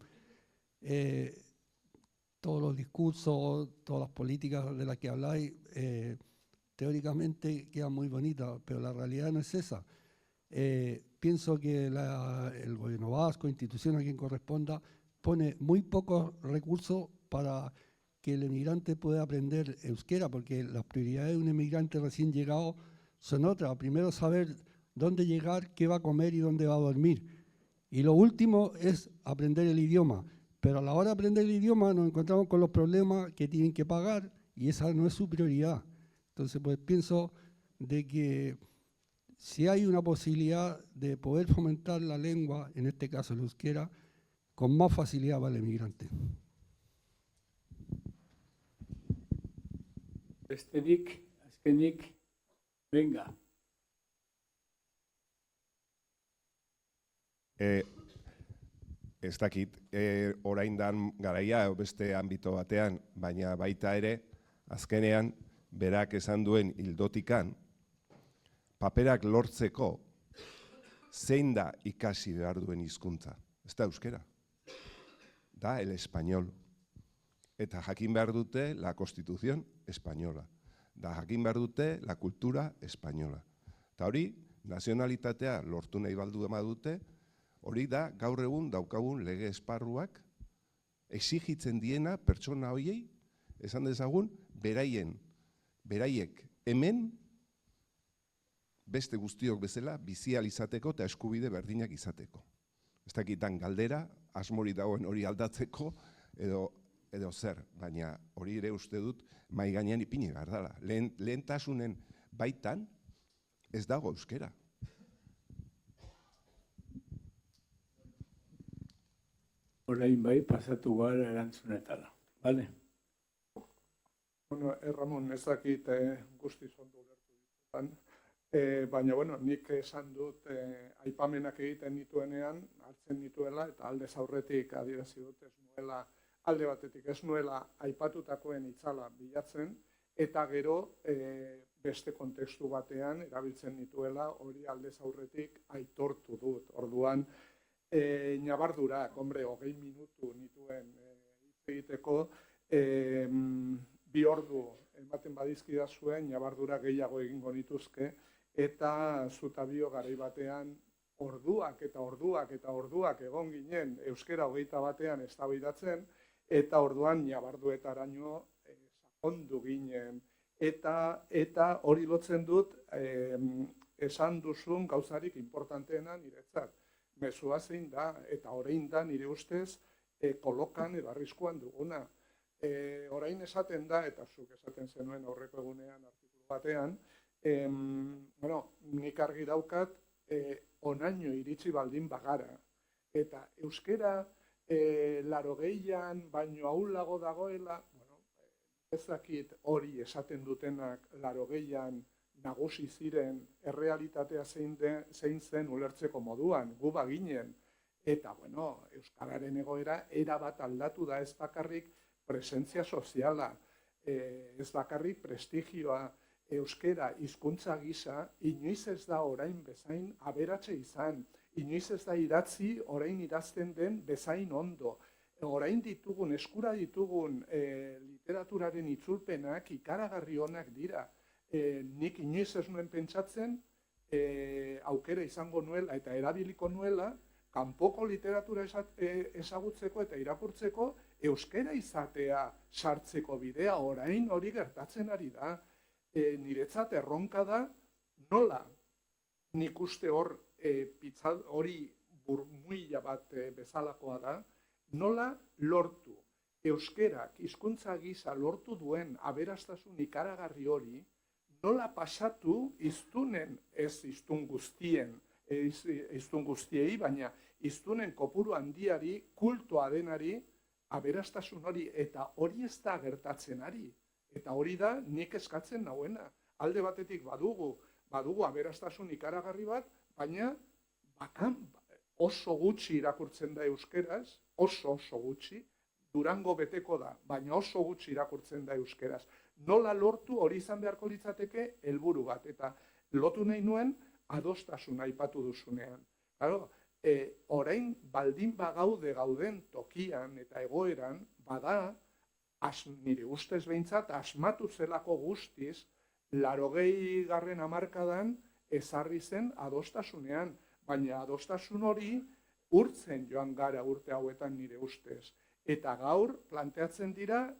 Todos los discursos, todas las políticas de las que habláis, teóricamente quedan muy bonitas, pero la realidad no es esa. Pienso que el gobierno vasco, institución a quien corresponda, pone muy pocos recursos para que el emigrante pueda aprender euskera, porque las prioridades de un emigrante recién llegado son otras. Primero saber dónde llegar, qué va a comer y dónde va a dormir. Y lo último es aprender el idioma. Pero a la hora de aprender el idioma nos encontramos con los problemas que tienen que pagar y esa no es su prioridad. Entonces, pues pienso de que si hay una posibilidad de poder fomentar la lengua, en este caso el euskera, con más facilidad va el emigrante. Besterik, azkenik, venga. ez dakit, orain dan garaia beste ambito batean, baina baita ere, azkenean, berak esan duen hildotikan, paperak lortzeko zein da ikasi behar duen hizkuntza. Ez da euskera. Da el español. Eta jakin behar dute la Constitución española. Da jakin behar dute la cultura española. Eta hori, nazionalitatea lortu nahi baldu dute, hori da gaur egun daukagun lege esparruak exigitzen diena pertsona horiei, esan dezagun, beraiek hemen beste guztiok bezala bizi ahal izateko eta eskubide berdinak izateko. Ez dakitan galdera, asmori dagoen hori aldatzeko edo zer, baina hori ere uste dut mahai gainean ipini behar dela. Lehentasunen baitan ez dago euskera. Orain bai, pasatu gara erantzunetara. Bale? Bueno, Ramon, ez dakit guztiz ondo ulertu ditutan, baina, bueno, nik esan dut aipamenak egiten nituenean, hartzen nituela, eta aldez aurretik adierazi dut ez nuela, alde batetik ez nuela aipatutakoen itzala bilatzen, eta gero beste kontekstu batean erabiltzen nituela, hori aldez aurretik aitortu dut. Orduan, nabardurak, 20 minutu nituen hitz egiteko, 2 ordu ematen badizkida zuen, nabardura gehiago egingo nituzke, eta zutabio garai batean orduak egon ginen euskera 21 batean eztabaidatzen, eta orduan nabarduetaraino sakondu ginen. Eta hori lotzen dut esan duzun gauzarik importanteena niretzat. Mezua zein da, eta orain da nire ustez kolokan edo arriskuan duguna. Orain esaten da, eta zuk esaten zenuen aurreko egunean artikulu batean, nik argi daukat onaino iritsi baldin bagara. Eta euskera 80an baino ahulago dagoela, ez dakit hori esaten dutenak 80an nagusi ziren errealitatea zein zen ulertzeko moduan, gu baginen. Eta, euskararen egoera erabat aldatu da, ez bakarrik presentzia soziala, ez bakarrik prestigioa, euskera hizkuntza gisa, inoiz ez da orain bezain aberatse izan, inoiz ez da idatzi orain idazten den bezain ondo. Orain ditugun, eskura ditugun literaturaren itzulpenak ikaragarri onak dira. Nik inoiz ez nuen pentsatzen aukera izango nuela eta erabiliko nuela kanpoko literatura ezagutzeko eta irakurtzeko euskera izatea sartzeko bidea. Orain hori gertatzen ari da. Niretzat erronka da nola nik uste hori burmuila bat bezalakoa da, nola lortu euskerak hizkuntza gisa lortu duen aberastasun ikaragarri hori, nola pasatu hiztunen, ez hiztun guztiei, baina hiztunen kopuru handiari, kultoa denari, aberastasun hori, eta hori ez da gertatzen ari. Eta hori da nik eskatzen nauena. Alde batetik badugu aberastasun ikaragarri bat, baina oso gutxi irakurtzen da euskeraz, oso gutxi, Durango beteko da, baina oso gutxi irakurtzen da euskeraz. Nola lortu hori izan beharko litzateke helburu bat, eta lotu nahi nuen adostasuna aipatu duzunean. Orain baldin gauden tokian eta egoeran, bada, nire ustez behintzat, asmatu zelako guztiz, 80. hamarkadan ezarri zen adostasunean, baina adostasun hori urtzen joan gara urte hauetan nire ustez. Eta gaur planteatzen dira,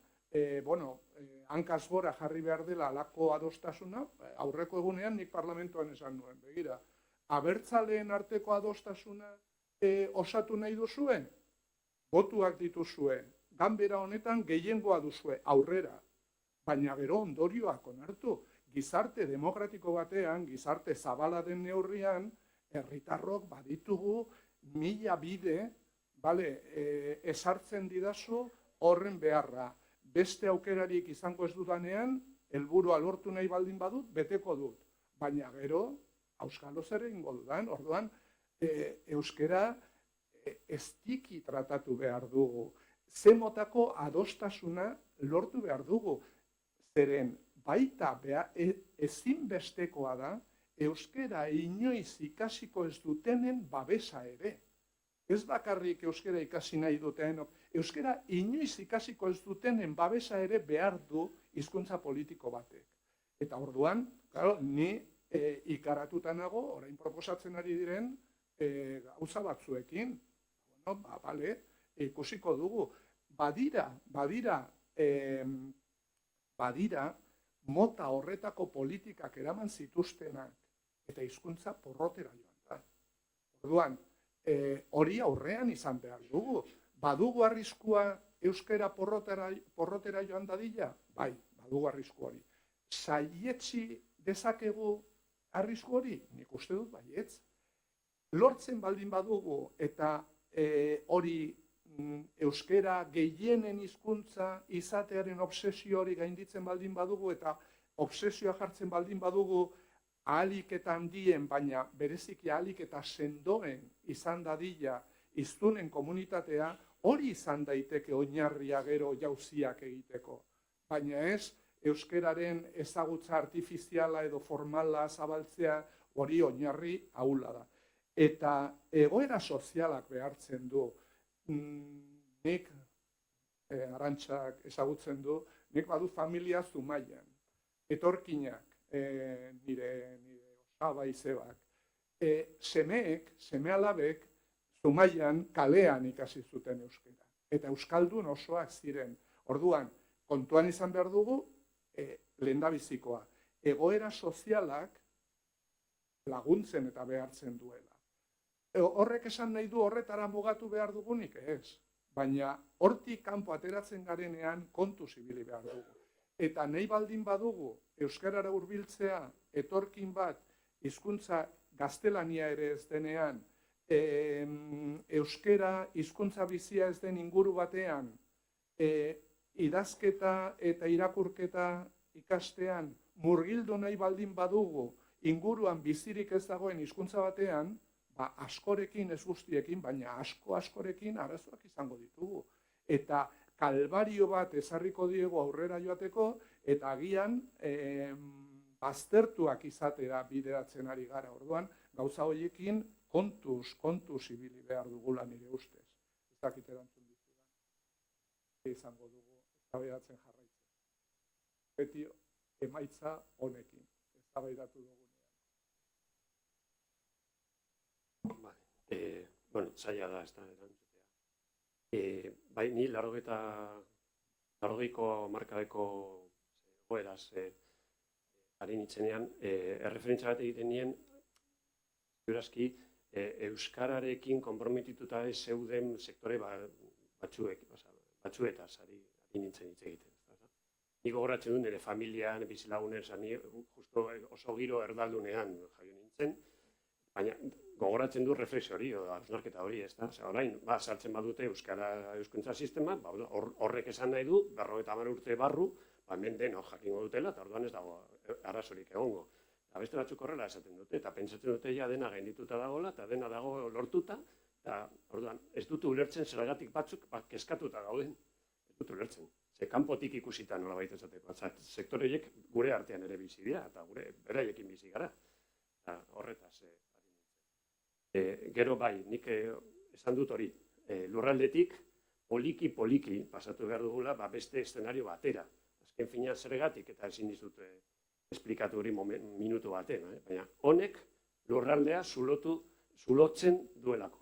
hankaz gora jarri behar dela alako adostasuna, aurreko egunean nik parlamentoan esan nuen, begira, abertzaleen arteko adostasuna osatu nahi duzue, botuak dituzue, ganbera honetan gehiengoa duzue, aurrera, baina gero ondorioak onartu, gizarte demokratiko batean, gizarte zabala den neurrian, herritarrok baditugu 1000 bide, esartzen didazu horren beharra. Beste aukerarik izango ez dudanean, helburua lortu nahi baldin badut, beteko dut. Baina gero, auskalo zer egingo dudan, orduan, euskera ez tiki tratatu behar dugu. Ze motako adostasuna lortu behar dugu. Zeren baita ezinbestekoa da euskera inoiz ikasiko ez dutenen babesa ere. Ez bakarrik euskera ikasi nahi dutenok, euskera inoiz ikasiko ez dutenen babesa ere behar du hizkuntza politiko batek. Eta orduan, claro, ni ikaratuta nago, orain proposatzen ari diren gauza batzuekin. Bueno, bale, ikusiko dugu. Badira mota horretako politikak eraman zituztenak eta hizkuntza porrotera joan da. Orduan, hori aurrean izan behar dugu. Badugu arriskua euskera porrotera joan dadila? Bai, badugu arrisku hori. Saietsi dezakegu arrisku hori? Nik uste dut baietz. Lortzen baldin badugu eta hori euskera gehienen hizkuntza izatearen obsesio hori gainditzen baldin badugu eta obsesioa jartzen baldin badugu ahalik eta handien, baina bereziki ahalik eta sendoen izan dadila hiztunen komunitatea, hori izan daiteke oinarria gero jauziak egiteko. Baina ez, euskeraren ezagutza artifiziala edo formala zabaltzea hori oinarri ahula da. Eta egoera sozialak behartzen du. Nik, Arantxak ezagutzen du, nik badu familia Zumaian. Etorkinak, nire osaba izebak. Seme-alabek Zumaian kalean ikasi zuten euskera. Eta euskaldun osoak ziren. Orduan, kontuan izan behar dugu, lehendabizikoa. Egoera sozialak laguntzen eta behartzen duela. Horrek esan nahi du horretara mugatu behar dugunik ez. Baina hortik kanpo ateratzen garenean kontuz ibili behar dugu. Eta nahi baldin badugu euskarara hurbiltzea etorkin bat hizkuntza gaztelania ere ez denean, euskara hizkuntza bizia ez den inguru batean, idazketa eta irakurketa ikastean murgildu nahi baldin badugu inguruan bizirik ez dagoen hizkuntza batean, askorekin, ez guztiekin, baina askorekin arazoak izango ditugu. Eta kalbario bat ezarriko diegu aurrera joateko, eta agian baztertuak izatera bideratzen ari gara. Orduan, gauza horiekin kontuz ibili behar dugula nire ustez. Ez dakit erantzun dizudan. Izango dugu, eztabaidatzen jarraitzen. Beti emaitza honekin, eztabaidatu dugu. Bueno, zaila da, ez da, erantzutea. Bai, ni 80ko markadeko goeraz ari nintzenean, erreferentzia bat egiten nien, ziurazki, euskararekin konprometituta ez zeuden sektore batzuetaz ari nintzen hitz egiten. Ni gogoratzen dut nire familian, bizilagunen, justo oso giro erdaldunean jaio nintzen, baina gogoratzen du reflexio hori, hausnarketa hori, ez da? Orain, sartzen badute euskara hizkuntza sistema, horrek esan nahi du, 50 urte barru, hemen denok jakingo dutela, eta orduan ez dago arazorik egongo. Eta beste batzuk horrela esaten dute, eta pentsatzen dute ja dena gaindituta dagoela, eta dena dago lortuta, eta orduan ez dute ulertzen zergatik batzuk kezkatuta gauden. Ez dute ulertzen. Ze kanpotik ikusita nolabait esateko. Sektore horiek gure artean ere bizi dira, eta gure beraiekin bizi gara. Eta horretaz. Gero bai, nik esan dut hori, lurraldetik poliki pasatu behar dugula beste eszenario batera. Azken finean zergatik eta ezin dizut esplikatu hori minutu baten, baina honek lurraldea zulotzen duelako.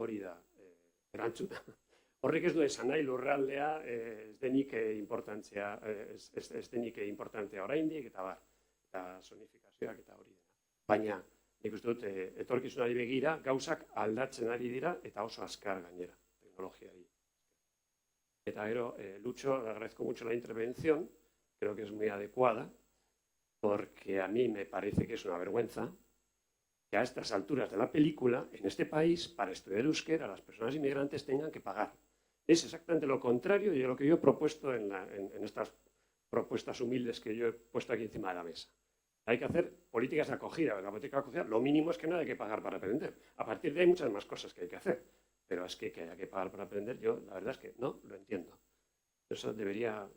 Hori da erantzuna. Horrek ez du esan nahi lurraldea ez denik importantea oraindik eta bar, eta zonifikazioak eta hori dena. Baina nik uste dut, etorkizunari begira, gauzak aldatzen ari dira eta oso azkar gainera, teknologiari. Eta gero, Lucho, le agradezco mucho la intervención, creo que es muy adecuada, porque a mí me parece que es una vergüenza que a estas alturas de la película, en este país, para estudiar euskera, las personas inmigrantes tengan que pagar. Es exactamente lo contrario de lo que yo he propuesto en estas propuestas humildes que yo he puesto aquí encima de la mesa. Hay que hacer políticas de acogida. La política de acogida, lo mínimo es que no hay que pagar para aprender. A partir de ahí hay muchas más cosas que hay que hacer. pero es que haya que pagar para aprender, yo la verdad es que no lo entiendo. Eso debería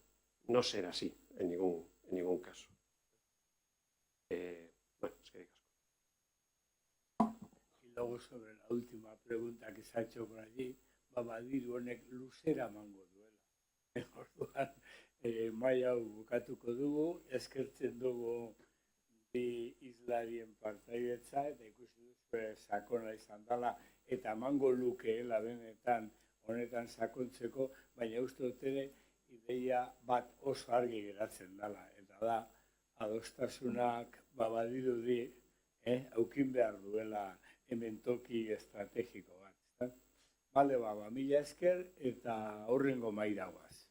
no ser así en ningún caso. Bueno, es que Y luego sobre la última pregunta que se ha hecho por allí, babadiru honek luzera emango duela. Orduan, maila hau bukatuko dugu, eskertzen dugu bi islarien partaidetza eta ikusi duzu sakona izan dela eta emango lukeela benetan honetan sakontzeko, baina uste dut ere ideia bat oso argi geratzen dela, eta da adostasunak badirudi aukin behar duela hemen toki estrategiko bat. Bale, mila esker eta aurrengo mahaira goaz.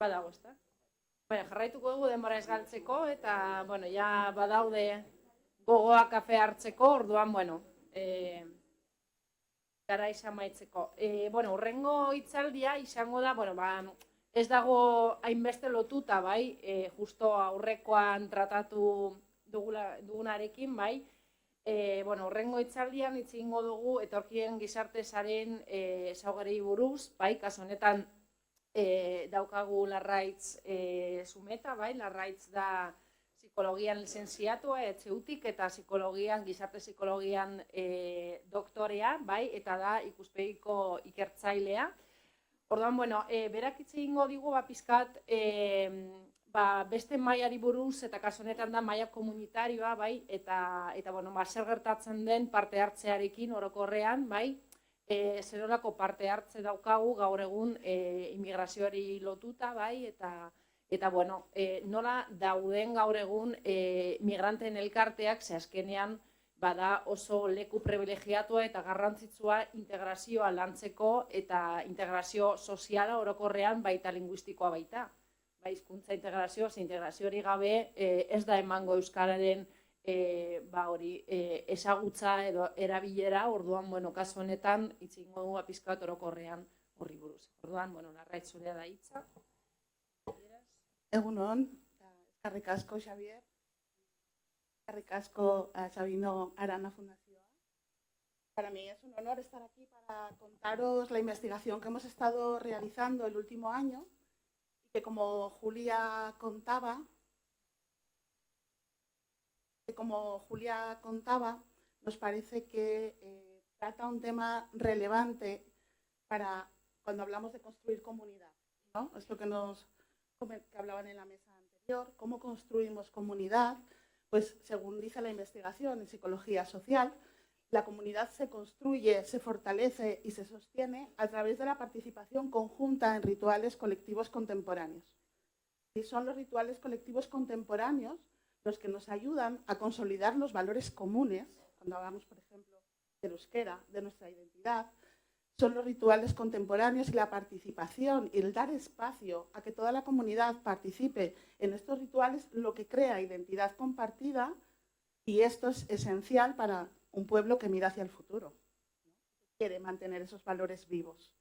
Badago, ezta? Baina, jarraituko dugu denbora ez galtzeko, eta, bueno, ja badaude gogoa kafe hartzeko, orduan, bueno, gara izan maitzeko. Bueno, urrengo hitzaldia izango da, bueno, ez dago hainbeste lotuta, bai, justo aurrekoan tratatu dugunarekin, bai, bueno, urrengo hitzaldian hitz egingo dugu etorkien gizarte saren ezaugarriei buruz, bai, kasu honetan daukagu Larraitz Zumeta, bai, Larraitz da psikologian lizenziatua, etxeutik, eta gizarte psikologian doktorea, bai, eta da ikuspegiko ikertzailea. Orduan, bueno, berak hitz egingo digu, pizkat, beste mailari buruz, eta kasu honetan da maila komunitarioa, bai, eta bueno, zer gertatzen den parte hartzearekin orokorrean, bai, zerolako parte hartze daukagu gaur egun immigrazioari lotuta, bai, eta bueno, nola dauden gaur egun migranteen elkarteak, ze azkenean bada oso leku privilegiatua eta garrantzitsua integrazioa lantzeko eta integrazio soziala orokorrean baita linguistikoa baita. Ba, hizkuntza integrazio, integrazio hori gabe ez da emango euskararen ezagutza edo erabilera, orduan, bueno, kasu honetan, hitz egingo dugu pizkat orokorrean horri buruz. Orduan, bueno, Larraitz zurea da hitza. Egunon, eskerrik asko, Xavier. Eskerrik asko a Sabino Arana Fundación. Para mí es un honor estar aquí para contaros la investigación que hemos estado realizando el último año y que, como Julia contaba, nos parece que trata un tema relevante para cuando hablamos de construir comunidad, ¿no? Es lo que hablaban en la mesa anterior, cómo construimos comunidad. Pues según dice la investigación en psicología social, la comunidad se construye, se fortalece y se sostiene a través de la participación conjunta en rituales colectivos contemporáneos. Y son los rituales colectivos contemporáneos los que nos ayudan a consolidar los valores comunes, cuando hablamos, por ejemplo, del euskera, de nuestra identidad. Son los rituales contemporáneos y la participación y el dar espacio a que toda la comunidad participe en estos rituales lo que crea identidad compartida, y esto es esencial para un pueblo que mira hacia el futuro, ¿no? Quiere mantener esos valores vivos.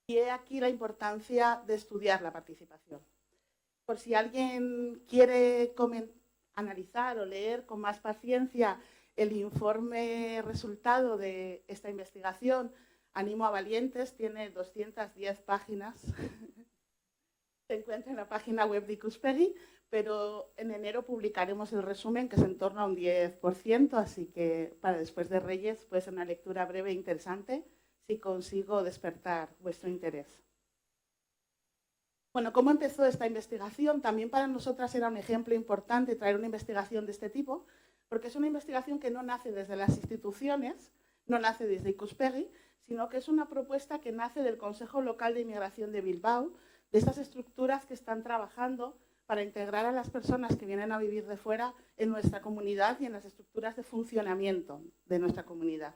Y he aquí la importancia de estudiar la participación. Por si alguien quiere analizar o leer con más paciencia el informe resultado de esta investigación, animo a valientes, tiene 210 páginas. Se encuentra en la página web de Ikuspegi, pero en enero publicaremos el resumen, que es en torno a un 10%, así que para después de Reyes puede ser una lectura breve e interesante si consigo despertar vuestro interés. Bueno, ¿cómo empezó esta investigación? También para nosotras era un ejemplo importante traer una investigación de este tipo, porque es una investigación que no nace desde las instituciones, no nace desde Ikuspegi, sino que es una propuesta que nace del Consejo Local de Inmigración de Bilbao, de estas estructuras que están trabajando para integrar a las personas que vienen a vivir de fuera en nuestra comunidad y en las estructuras de funcionamiento de nuestra comunidad.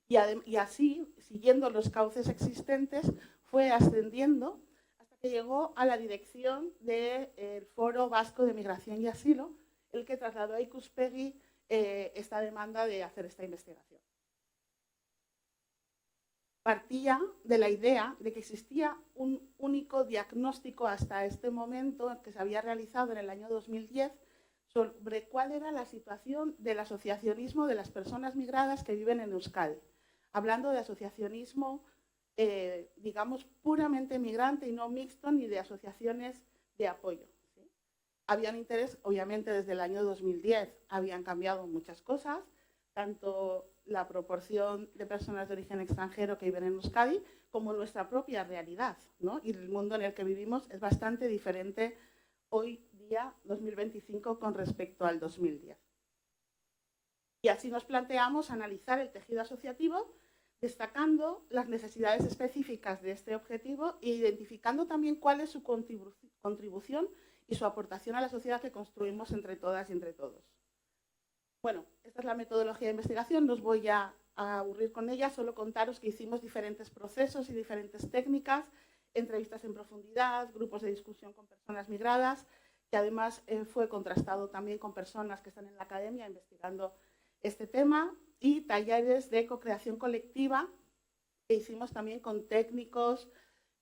Y así, siguiendo los cauces existentes, fue ascendiendo hasta que llegó a la dirección del Foro Vasco de Migración y Asilo, el que trasladó a Ikuspegi esta demanda de hacer esta investigación. Partía de la idea de que existía un único diagnóstico hasta este momento que se había realizado en el año 2010 sobre cuál era la situación del asociacionismo de las personas migradas que viven en Euskadi. Hablando de asociacionismo, digamos, puramente migrante y no mixto, ni de asociaciones de apoyo. ¿Sí? Había un interés, obviamente, desde el año 2010 habían cambiado muchas cosas, tanto la proporción de personas de origen extranjero que viven en Euskadi como nuestra propia realidad, ¿no? Y el mundo en el que vivimos es bastante diferente hoy día, 2025, con respecto al 2010. Y así nos planteamos analizar el tejido asociativo, destacando las necesidades específicas de este objetivo e identificando también cuál es su contribución y su aportación a la sociedad que construimos entre todas y entre todos. Bueno, esta es la metodología de investigación, no os voy a aburrir con ella, solo contaros que hicimos diferentes procesos y diferentes técnicas, entrevistas en profundidad, grupos de discusión con personas migradas, que además fue contrastado también con personas que están en la academia investigando este tema, y talleres de co-creación colectiva que hicimos también con técnicos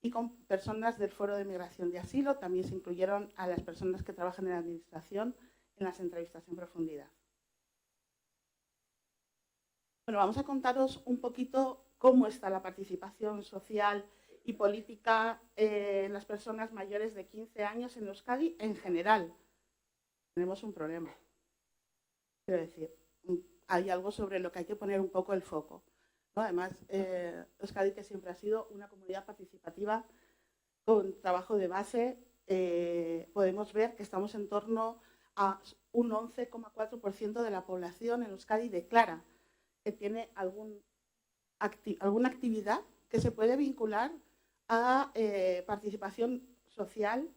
y con personas del Foro de Migración y Asilo. También se incluyeron a las personas que trabajan en la administración en las entrevistas en profundidad. Bueno, vamos a contaros un poquito cómo está la participación social y política en las personas mayores de 15 años en Euskadi en general. Tenemos un problema. Quiero decir, hay algo sobre lo que hay que poner un poco el foco, ¿no? Además, Euskadi, que siempre ha sido una comunidad participativa con trabajo de base, podemos ver que estamos en torno a un 11,4% de la población en Euskadi declara que tiene alguna actividad que se puede vincular a participación social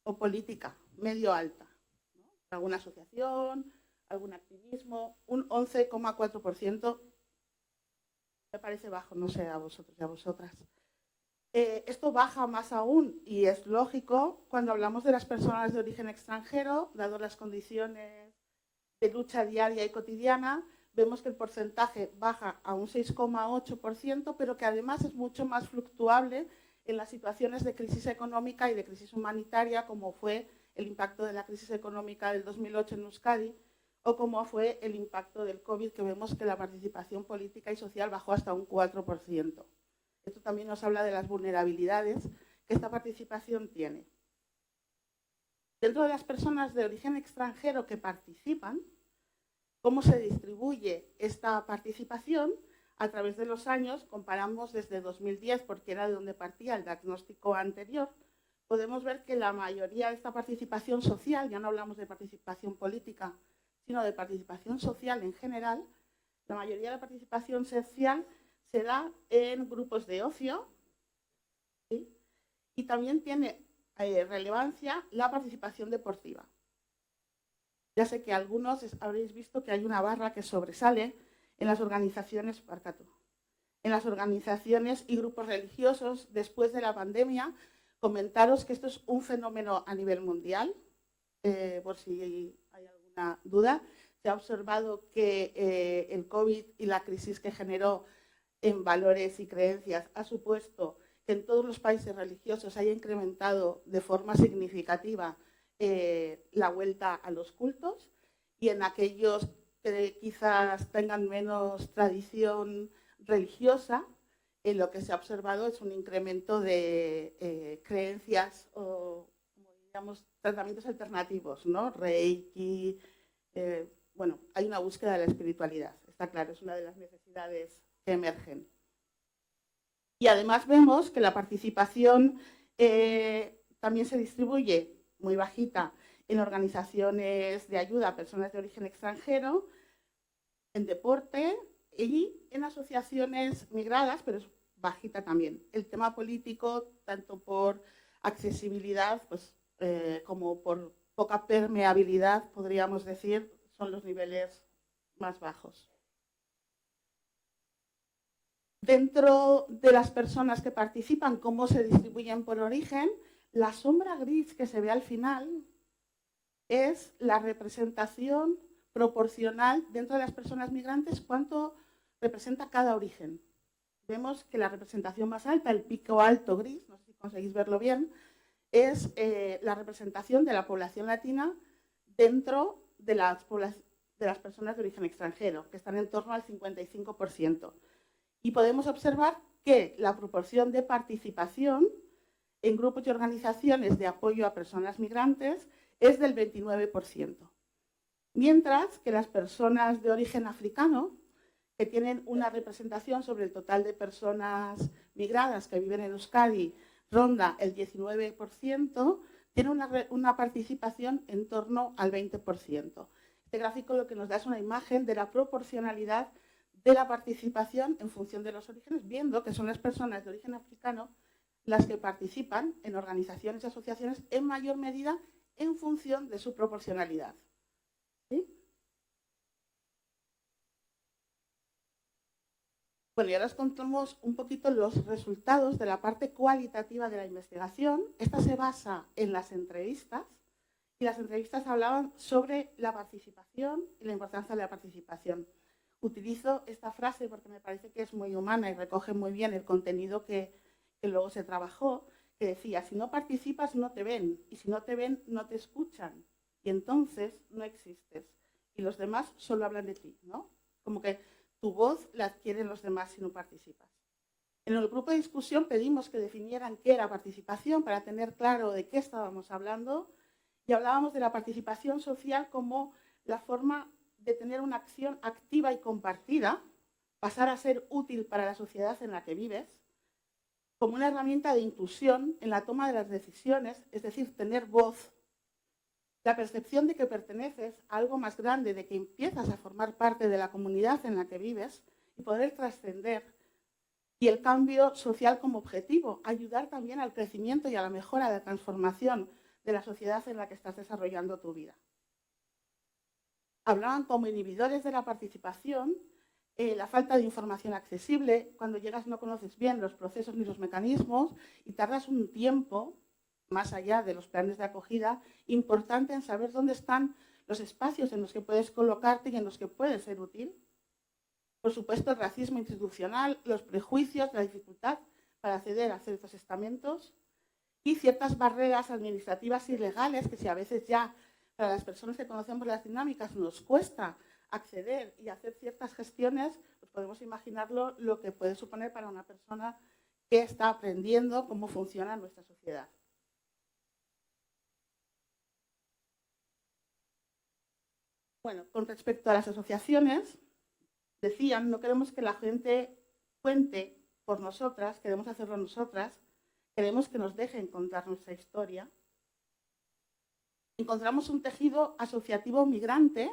o política medio alta, ¿no? Alguna asociación, algún activismo, un 11,4%, me parece bajo, no sé a vosotros y a vosotras. Esto baja más aún, y es lógico, cuando hablamos de las personas de origen extranjero, dado las condiciones de lucha diaria y cotidiana, vemos que el porcentaje baja a un 6,8%, pero que además es mucho más fluctuable en las situaciones de crisis económica y de crisis humanitaria, como fue el impacto de la crisis económica del 2008 en Euskadi, o como fue el impacto del COVID, que vemos que la participación política y social bajó hasta un 4%. Esto también nos habla de las vulnerabilidades que esta participación tiene. Dentro de las personas de origen extranjero que participan, ¿cómo se distribuye esta participación? A través de los años, comparamos desde 2010, porque era de donde partía el diagnóstico anterior, podemos ver que la mayoría de esta participación social, ya no hablamos de participación política, sino de participación social en general, la mayoría de la participación social se da en grupos de ocio, ¿sí? Y también tiene relevancia la participación deportiva. Ya sé que algunos habréis visto que hay una barra que sobresale en las organizaciones, en las organizaciones y grupos religiosos después de la pandemia. Comentaros que esto es un fenómeno a nivel mundial, por si hay alguna duda. Se ha observado que el COVID y la crisis que generó en valores y creencias ha supuesto que en todos los países religiosos haya incrementado de forma significativa la vuelta a los cultos, y en aquellos que quizás tengan menos tradición religiosa, lo que se ha observado es un incremento de creencias o, como diríamos, tratamientos alternativos, ¿no? Reiki, bueno, hay una búsqueda de la espiritualidad, está claro, es una de las necesidades que emergen. Y además vemos que la participación también se distribuye muy bajita en organizaciones de ayuda a personas de origen extranjero, en deporte y en asociaciones migradas, pero es bajita también. El tema político, tanto por accesibilidad pues, como por poca permeabilidad, podríamos decir, son los niveles más bajos. Dentro de las personas que participan, cómo se distribuyen por origen, la sombra gris que se ve al final es la representación proporcional dentro de las personas migrantes, cuánto representa cada origen. Vemos que la representación más alta, el pico alto gris, no sé si conseguís verlo bien, es la representación de la población latina dentro de las personas de origen extranjero, que están en torno al 55%. Y podemos observar que la proporción de participación en grupos y organizaciones de apoyo a personas migrantes es del 29%. Mientras que las personas de origen africano, que tienen una representación sobre el total de personas migradas que viven en Euskadi, ronda el 19%, tiene una participación en torno al 20%. Este gráfico lo que nos da es una imagen de la proporcionalidad de la participación en función de los orígenes, viendo que son las personas de origen africano las que participan en organizaciones y asociaciones en mayor medida en función de su proporcionalidad. ¿Sí? Bueno, y ahora os contamos un poquito los resultados de la parte cualitativa de la investigación. Esta se basa en las entrevistas, y las entrevistas hablaban sobre la participación y la importancia de la participación. Utilizo esta frase porque me parece que es muy humana y recoge muy bien el contenido que luego se trabajó, que decía, si no participas no te ven, y si no te ven no te escuchan, y entonces no existes, y los demás solo hablan de ti, ¿no? Como que tu voz la adquieren los demás si no participas. En el grupo de discusión pedimos que definieran qué era participación para tener claro de qué estábamos hablando, y hablábamos de la participación social como la forma de tener una acción activa y compartida, pasar a ser útil para la sociedad en la que vives, como una herramienta de inclusión en la toma de las decisiones, es decir, tener voz, la percepción de que perteneces a algo más grande, de que empiezas a formar parte de la comunidad en la que vives y poder trascender, y el cambio social como objetivo, ayudar también al crecimiento y a la mejora, a la transformación de la sociedad en la que estás desarrollando tu vida. Hablaban como inhibidores de la participación, la falta de información accesible. Cuando llegas no conoces bien los procesos ni los mecanismos y tardas un tiempo, más allá de los planes de acogida, importante en saber dónde están los espacios en los que puedes colocarte y en los que puedes ser útil. Por supuesto, el racismo institucional, los prejuicios, la dificultad para acceder a ciertos estamentos y ciertas barreras administrativas y legales que si a veces ya para las personas que conocemos las dinámicas nos cuesta acceder y hacer ciertas gestiones, pues podemos imaginarlo lo que puede suponer para una persona que está aprendiendo cómo funciona nuestra sociedad. Bueno, con respecto a las asociaciones, decían, no queremos que la gente cuente por nosotras, queremos hacerlo nosotras, queremos que nos dejen contar nuestra historia. Encontramos un tejido asociativo migrante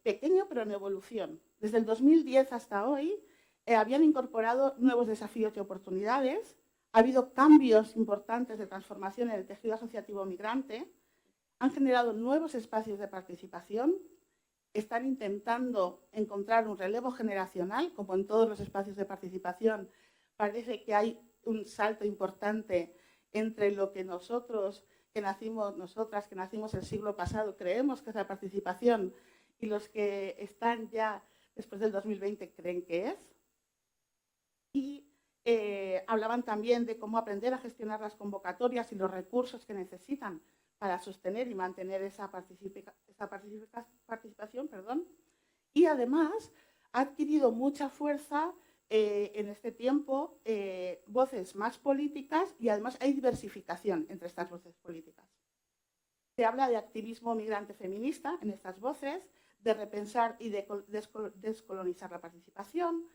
pequeño pero en evolución. Desde el 2010 hasta hoy habían incorporado nuevos desafíos y oportunidades, ha habido cambios importantes de transformación en el tejido asociativo migrante, han generado nuevos espacios de participación, están intentando encontrar un relevo generacional, como en todos los espacios de participación, parece que hay un salto importante entre lo que nosotras que nacimos el siglo pasado, creemos que es la participación y los que están ya después del 2020 creen que es. Y hablaban también de cómo aprender a gestionar las convocatorias y los recursos que necesitan para sostener y mantener esa participación. Y además ha adquirido mucha fuerza en este tiempo voces más políticas y además hay diversificación entre estas voces políticas. Se habla de activismo migrante feminista en estas voces, de repensar y de descolonizar la participación,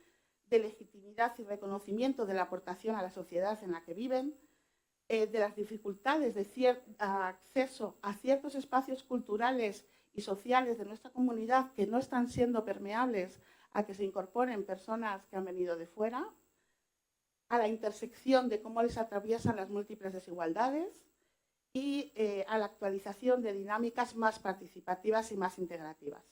de legitimidad y reconocimiento de la aportación a la sociedad en la que viven, de las dificultades de acceso a ciertos espacios culturales y sociales de nuestra comunidad que no están siendo permeables a que se incorporen personas que han venido de fuera, a la intersección de cómo les atraviesan las múltiples desigualdades y a la actualización de dinámicas más participativas y más integrativas.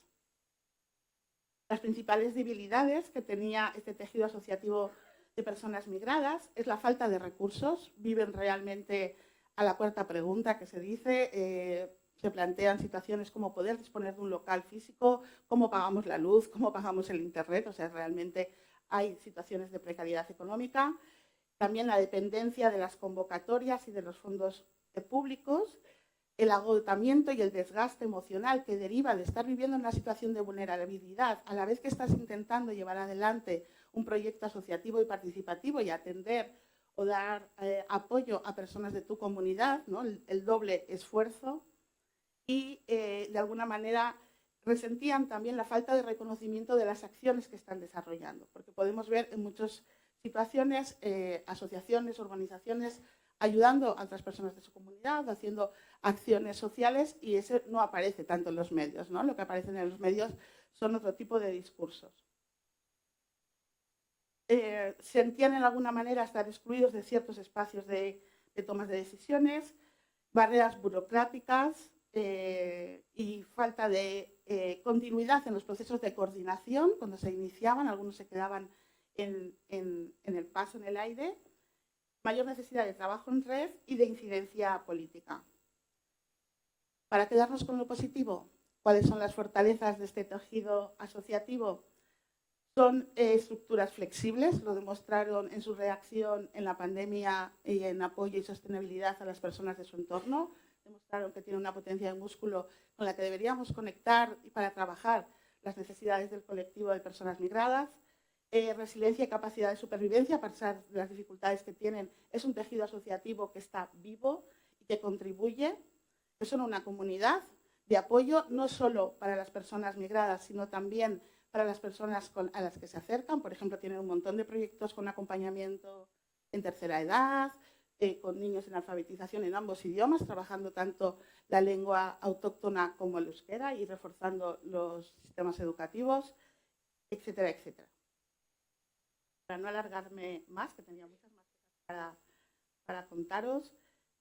Las principales debilidades que tenía este tejido asociativo de personas migradas es la falta de recursos. Viven realmente a la cuarta pregunta que se dice, se plantean situaciones como poder disponer de un local físico, cómo pagamos la luz, cómo pagamos el internet, o sea, realmente hay situaciones de precariedad económica. También la dependencia de las convocatorias y de los fondos públicos, el agotamiento y el desgaste emocional que deriva de estar viviendo en una situación de vulnerabilidad a la vez que estás intentando llevar adelante un proyecto asociativo y participativo y atender o dar apoyo a personas de tu comunidad, ¿no? El doble esfuerzo. Y de alguna manera resentían también la falta de reconocimiento de las acciones que están desarrollando, porque podemos ver en muchas situaciones asociaciones, organizaciones ayudando a otras personas de su comunidad, haciendo acciones sociales, y eso no aparece tanto en los medios, ¿no? Lo que aparece en los medios son otro tipo de discursos. Sentían en alguna manera estar excluidos de ciertos espacios de tomas de decisiones, barreras burocráticas y falta de continuidad en los procesos de coordinación. Cuando se iniciaban, algunos se quedaban en el paso, en el aire. Mayor necesidad de trabajo en red y de incidencia política. Para quedarnos con lo positivo, ¿cuáles son las fortalezas de este tejido asociativo? Son estructuras flexibles, lo demostraron en su reacción en la pandemia y en apoyo y sostenibilidad a las personas de su entorno. Demostraron que tiene una potencia de músculo con la que deberíamos conectar y para trabajar las necesidades del colectivo de personas migradas. Resiliencia y capacidad de supervivencia, a pesar de las dificultades que tienen, es un tejido asociativo que está vivo y que contribuye. Son una comunidad de apoyo no solo para las personas migradas, sino también para las personas a las que se acercan. Por ejemplo, tienen un montón de proyectos con acompañamiento en tercera edad, con niños en alfabetización en ambos idiomas, trabajando tanto la lengua autóctona como el euskera y reforzando los sistemas educativos, etcétera, etcétera. Para no alargarme más, que tenía muchas más cosas para contaros,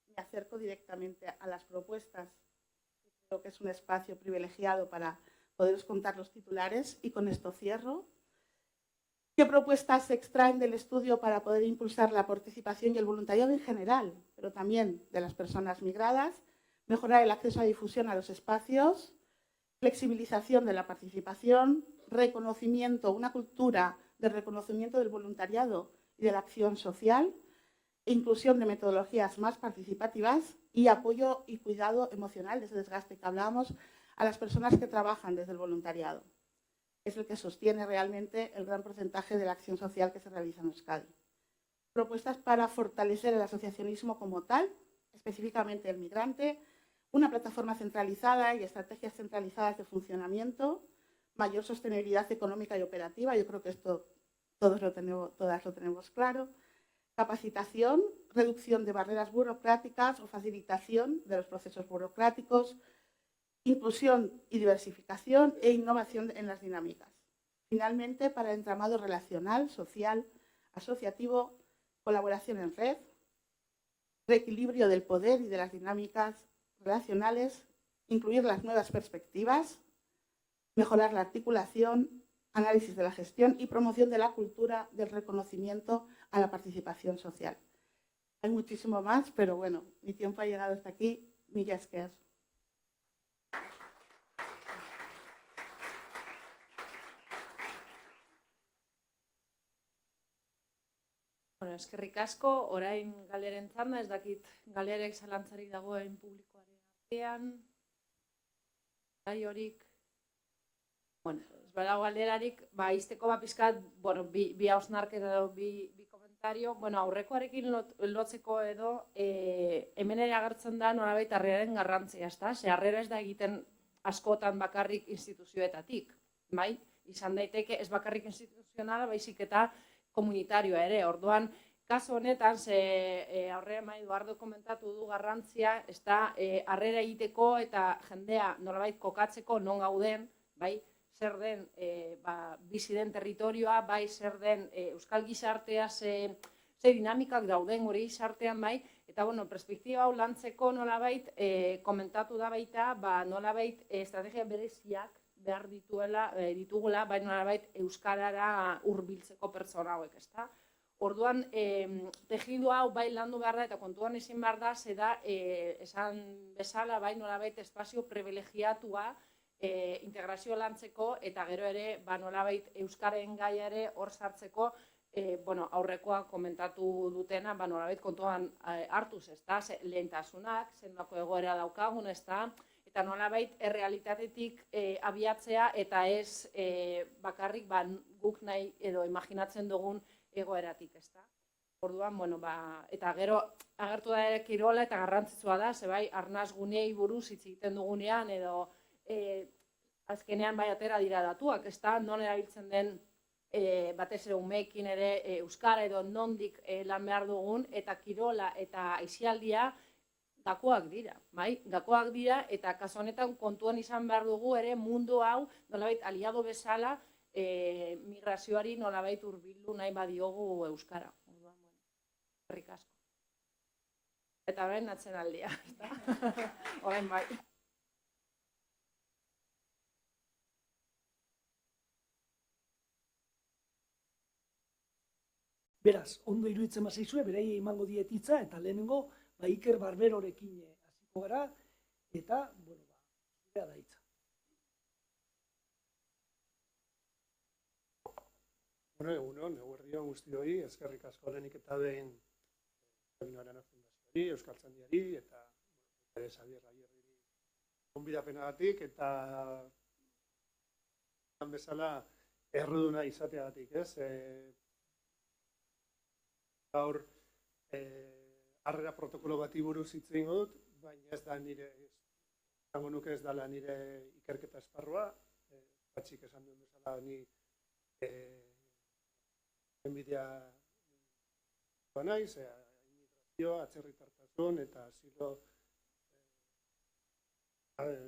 me acerco directamente a las propuestas. Creo que es un espacio privilegiado para poderos contar los titulares y con esto cierro. ¿Qué propuestas se extraen del estudio para poder impulsar la participación y el voluntariado en general, pero también de las personas migradas? Mejorar el acceso a difusión a los espacios, flexibilización de la participación, reconocimiento, una cultura de reconocimiento del voluntariado y de la acción social, inclusión de metodologías más participativas y apoyo y cuidado emocional de ese desgaste que hablábamos a las personas que trabajan desde el voluntariado. Es el que sostiene realmente el gran porcentaje de la acción social que se realiza en Euskadi. Propuestas para fortalecer el asociacionismo como tal, específicamente el migrante, una plataforma centralizada y estrategias centralizadas de funcionamiento, mayor sostenibilidad económica y operativa. Yo creo que esto todas lo tenemos claro. Capacitación, reducción de barreras burocráticas o facilitación de los procesos burocráticos, inclusión y diversificación e innovación en las dinámicas. Finalmente, para el entramado relacional, social, asociativo, colaboración en red, reequilibrio del poder y de las dinámicas relacionales, incluir las nuevas perspectivas, mejorar la articulación, análisis de la gestión y promoción de la cultura del reconocimiento a la participación social. Hay muchísimo más, pero bueno, mi tiempo ha llegado hasta aquí. Mila esker. Bueno, eskerrik asko, orain galeren txanda, ez dakit galerek zalantzarik dagoen publikoaren artean. Gai horik. Bueno, ez badago galerarik, izteko pizkat, bueno, bi hausnarketa edo bi komentario, bueno, aurrekoarekin lotzeko edo, hemen ere agertzen da nolabait harreraren garrantzia, ezta? Ze harrera ez da egiten askotan bakarrik instituzioetatik, bai? Izan daiteke ez bakarrik instituzionala, baizik eta komunitarioa ere. Orduan, kasu honetan, aurrean Eduardo komentatu du garrantzia, ez da, harrera egiteko eta jendea nolabait kokatzeko non gauden, bai, zer den bizi den territorioa, bai, zer den euskal gizartea, ze dinamikak dauden gure gizartean, bai, eta, bueno, perspektiba hau lantzeko nolabait, komentatu da baita, nolabait estrategia bereziak behar ditugula, bai, nolabait euskarara hurbiltzeko pertsona hauek, ez da? Orduan, tejidu hau bai landu behar da eta kontuan ezin behar da, zeda, esan bezala, bai, nolabait espazio privilegiatua integrazio lantzeko eta gero ere, nolabait euskaren gaia ere hor sartzeko, aurrekoa komentatu dutena, nolabait kontuan hartuz, ez da, lehentasunak, zendako egoera daukagun, ez da, eta nolabait errealitatetik abiatzea eta ez bakarrik guk nahi edo imaginatzen dugun egoeratik, ez da. Orduan, eta gero agertu da ere kirola eta garrantzitsua da, zebai, arnaz guneei buruz hitz egiten dugunean edo azkenean bai atera dira datuak, ez da, non erabiltzen den batez ere umeekin ere euskara edo nondik lan behar dugun, eta kirola eta aisialdia gakoak dira, bai? Gakoak dira eta kasu honetan kontuan izan behar dugu ere mundu hau nolabait aliado bezala migrazioari nolabait hurbildu nahi badiogu euskara. Eskerrik asko. Eta orain atzenaldia, ezta? Orain bai. Beraz, ondo iruditzen bazaizue, beraiei emango diet hitza eta lehenengo Iker Barberorekin hasiko gara eta, zurea da hitza. Egunon, eguerdion guztioi, eskerrik asko lehenik eta behin Sabino Fundazioari, Euskaltzaindiari eta ere Xabier Agirreri gonbidapenagatik eta bezala erruduna izateagatik, ez? Gaur harrera protokolo bati buruz hitz egingo dut, baina ez da nire, esango nuke ez dela nire ikerketa esparrua, Patxik esan duen bezala ni enbidea naiz, immigrazio, atzerritartasun eta asilo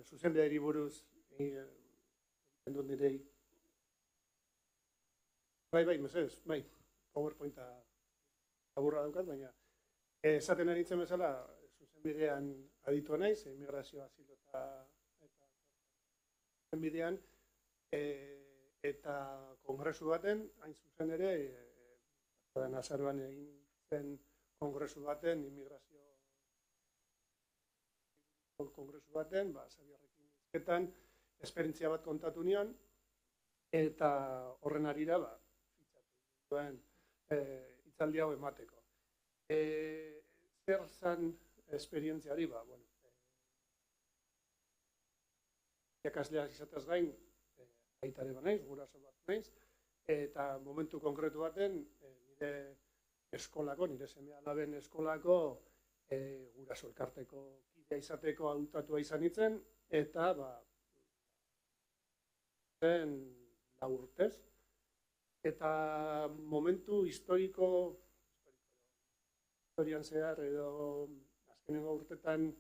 zuzenbideari buruz egiten dut nirei. Bai, mesedez, bai, PowerPointa aburra daukat, baina esaten aritzen bezala zuzenbidean aditua naiz, immigrazio, asilo eta zuzenbidean, eta kongresu baten, hain zuzen ere, azaroan egin zen kongresu baten, immigrazio kongresu baten, Xabierrekin hizketan, esperientzia bat kontatu nion, eta horren arira, duen hitzaldi hau emateko. Zer zan esperientziari, irakasleak izatez gain, aitare banaiz, guraso bat naiz, eta momentu konkretu baten, nire eskolako, nire seme-alaben eskolako guraso elkarteko kidea izateko hautatua izan nintzen, eta zen 4 urtez. Eta momentu historian zehar edo azkenengo urtetan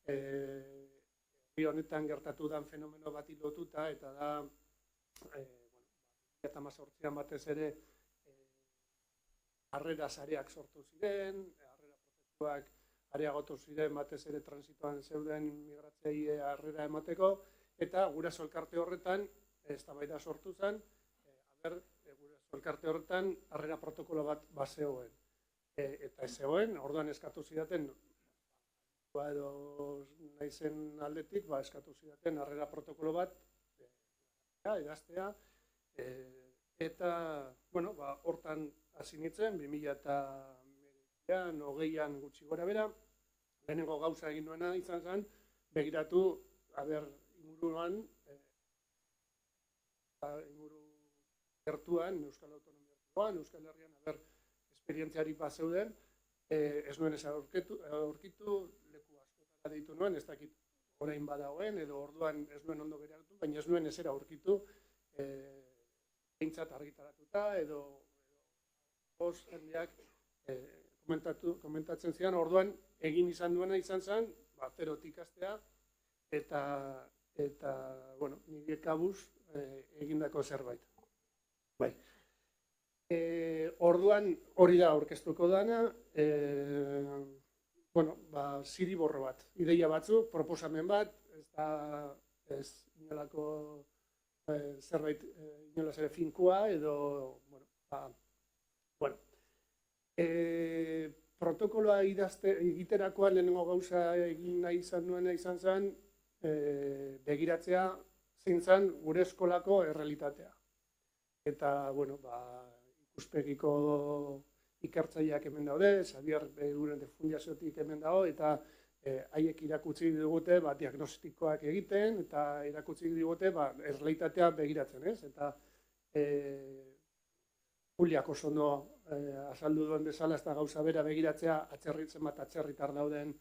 herri honetan gertatu den fenomeno bati lotuta eta da 2018an batez ere harrera sareak sortu ziren, harrera prozesuak areagotu ziren batez ere transitoan zeuden migratzaile harrera emateko eta guraso elkarte horretan eztabaida sortu zen, elkarte horretan harrera protokolo bat bazegoen. Eta ez zegoen, orduan eskatu zidaten, edo naizen aldetik, eskatu zidaten harrera protokolo bat idaztea, eta, hortan hasi nintzen, 2020an gutxi gora bera, lehenengo gauza egin nuena izan zen, begiratu, inguruan, gertuan, Euskal Autonomia Erkidegoan, Euskal Herrian, esperientziari bazeuden, ez nuen ez aurkitu, leku askotara deitu nuen, ez dakit orain badagoen, edo orduan ez nuen ondo geratu, baina ez nuen ezera aurkitu, behintzat argitaratuta, edo jendeak komentatzen zian, orduan egin izan duena izan zen, zerotik ikastea, eta bueno, nire kabuz egindako zerbait. Bai. Orduan hori da aurkeztuko dana, bueno, ziriborro bat, ideia batzu, proposamen bat, ez inolako zerbait, inolaz ere finkua, edo, bueno, protokoloa egiterakoan lehenengo gauza egin nahi izan nuena izan zen, begiratzea zein zen gure eskolako errealitatea. Eta, bueno, ikuspegiko ikertzaileak hemen daude, Xabier Eguren fundaziotik hemen dago, eta haiek irakutsi digute diagnostikoak egiten, eta irakutsi digute errealitatea begiratzen, ez? Eta Juliak oso ondo azaldu duen bezala, ez da gauza bera begiratzea zenbat atzerritar dauden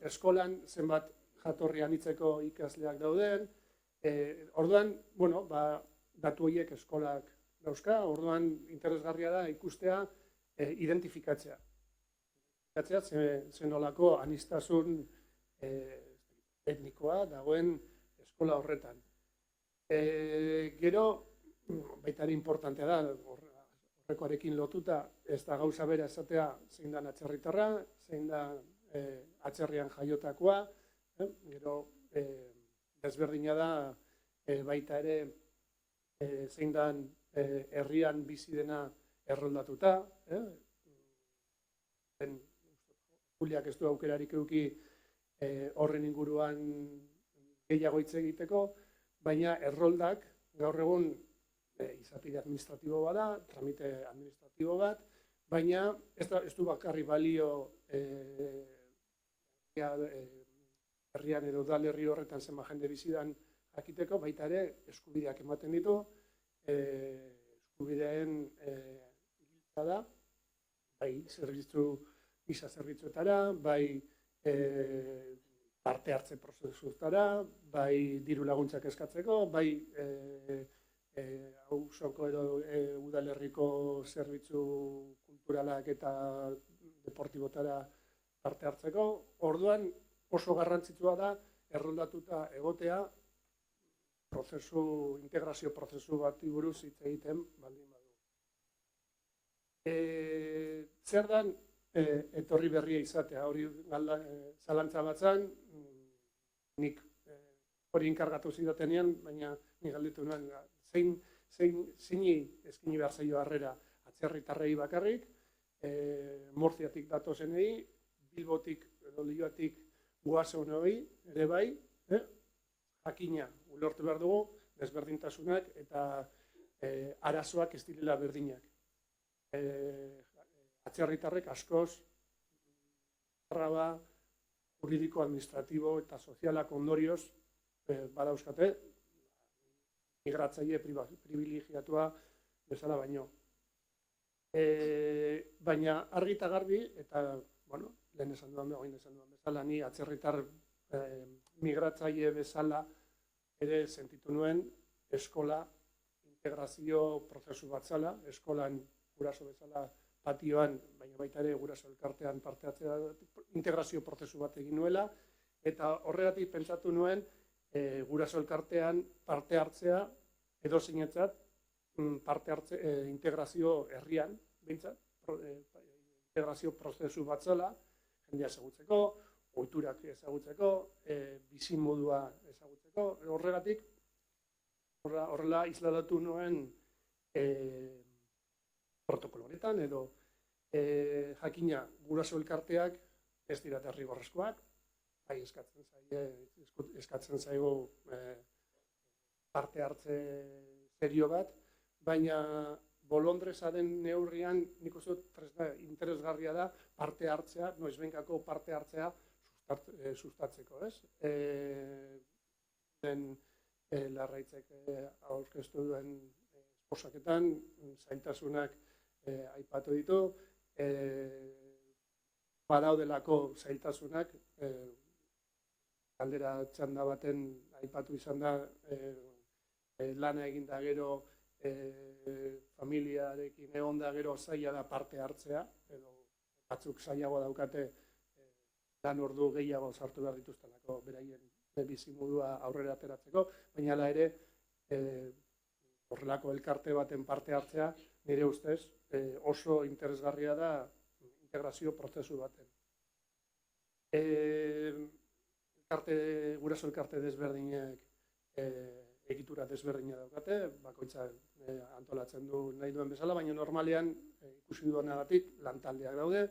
eskolan, zenbat jatorri anitzeko ikasleak dauden. Orduan, bueno, datu horiek eskolak dauzka, orduan interesgarria da ikustea, identifikatzea. Zenolako aniztasun etnikoa dagoen eskola horretan. Gero, baita ere importantea da, horrekoarekin lotuta, ez da gauza bera esatea zein da atzerritarra, zein da atzerrian jaiotakoa, gero desberdina da baita ere zein da herrian bizi dena erroldatuta. Juliak ez du aukerarik eduki horren inguruan gehiago hitz egiteko, baina erroldak gaur egun izapide administratibo bat da, tramite administratibo bat, baina ez du bakarri balio herrian edo udalerri horretan zenba jende bizidan jakiteko, baita ere eskubideak ematen ditu, eskubideen giltza da, bai giza zerbitzuetara, bai parte hartze prozesutara, bai diru laguntzak eskatzeko, bai auzoko edo udalerriko zerbitzu kulturalak eta deportibotara parte hartzeko. Orduan oso garrantzitsua da erroldatuta egotea integrazio prozesu bati buruz hitz egiten baldin badu. Zer dan etorri berria izatea, hori zalantza batzan, nik hori inkargatu zidatenean, baina nik galdetu nuen, zeini eskini behar zaio harrera atzerritarrei bakarrik, Murtziatik datozenei, Bilbotik edo Leioatik goazenei ere bai, jakina ulertu behar dugu, desberdintasunak eta arazoak ez direla berdinak. Atzerritarrek askoz traba juridiko, administratibo eta sozialak ondorioz badauzkate, migratzaile privilegiatua bezala baino. Baina argi eta garbi, eta lehen esan dudan bezala, ni atzerritar migratzaile bezala ere sentitu nuen eskola integrazio prozesu bat zala, eskolan guraso bezala patioan, baina baita ere guraso elkartean parte hartzea integrazio prozesu bat egin nuela, eta horregatik pentsatu nuen guraso elkartean parte hartzea edo zeinetzat parte hartze integrazio herrian, behintzat, integrazio prozesu bat zela, jendea ezagutzeko, ohiturak ezagutzeko, bizimodua ezagutzeko, horregatik horrela isladatu nuen protokolo honetan, edo jakina guraso elkarteak ez dira derrigorrezkoak, bai eskatzen zaigu parte hartze serio bat, baina bolondresa den neurrian nik uste interesgarria da parte hartzea, noizbehinkako parte hartzea sustatzeko, ez? Larraitzek aurkeztu duen esposaketan, zailtasunak aipatu ditu, badaudelako zailtasunak, galdera txanda baten aipatu izan da, lana eginda gero familiarekin egon da gero zaila da parte hartzea, edo batzuk zailago daukate lan ordu gehiago sartu behar dituztelako beraien bizimodua aurrera ateratzeko, baina hala ere horrelako elkarte baten parte hartzea nire ustez oso interesgarria da integrazio prozesu baten. Guraso elkarte desberdinek egitura desberdina daukate, bakoitza antolatzen du nahi duen bezala, baina normalean ikusi duenagatik lantaldeak daude,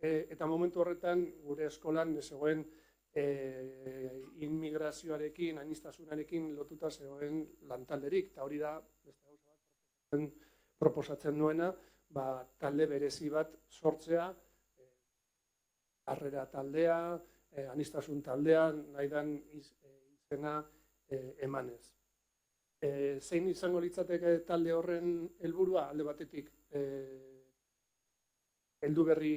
eta momentu horretan gure eskolan zegoen inmigrazioarekin, aniztasunarekin lotuta zegoen lantalderik, eta hori da proposatzen duena, talde berezi bat sortzea, harrera taldea, aniztasun taldea, nahi den izena emanez. Zein izango litzateke talde horren helburua alde batetik heldu berri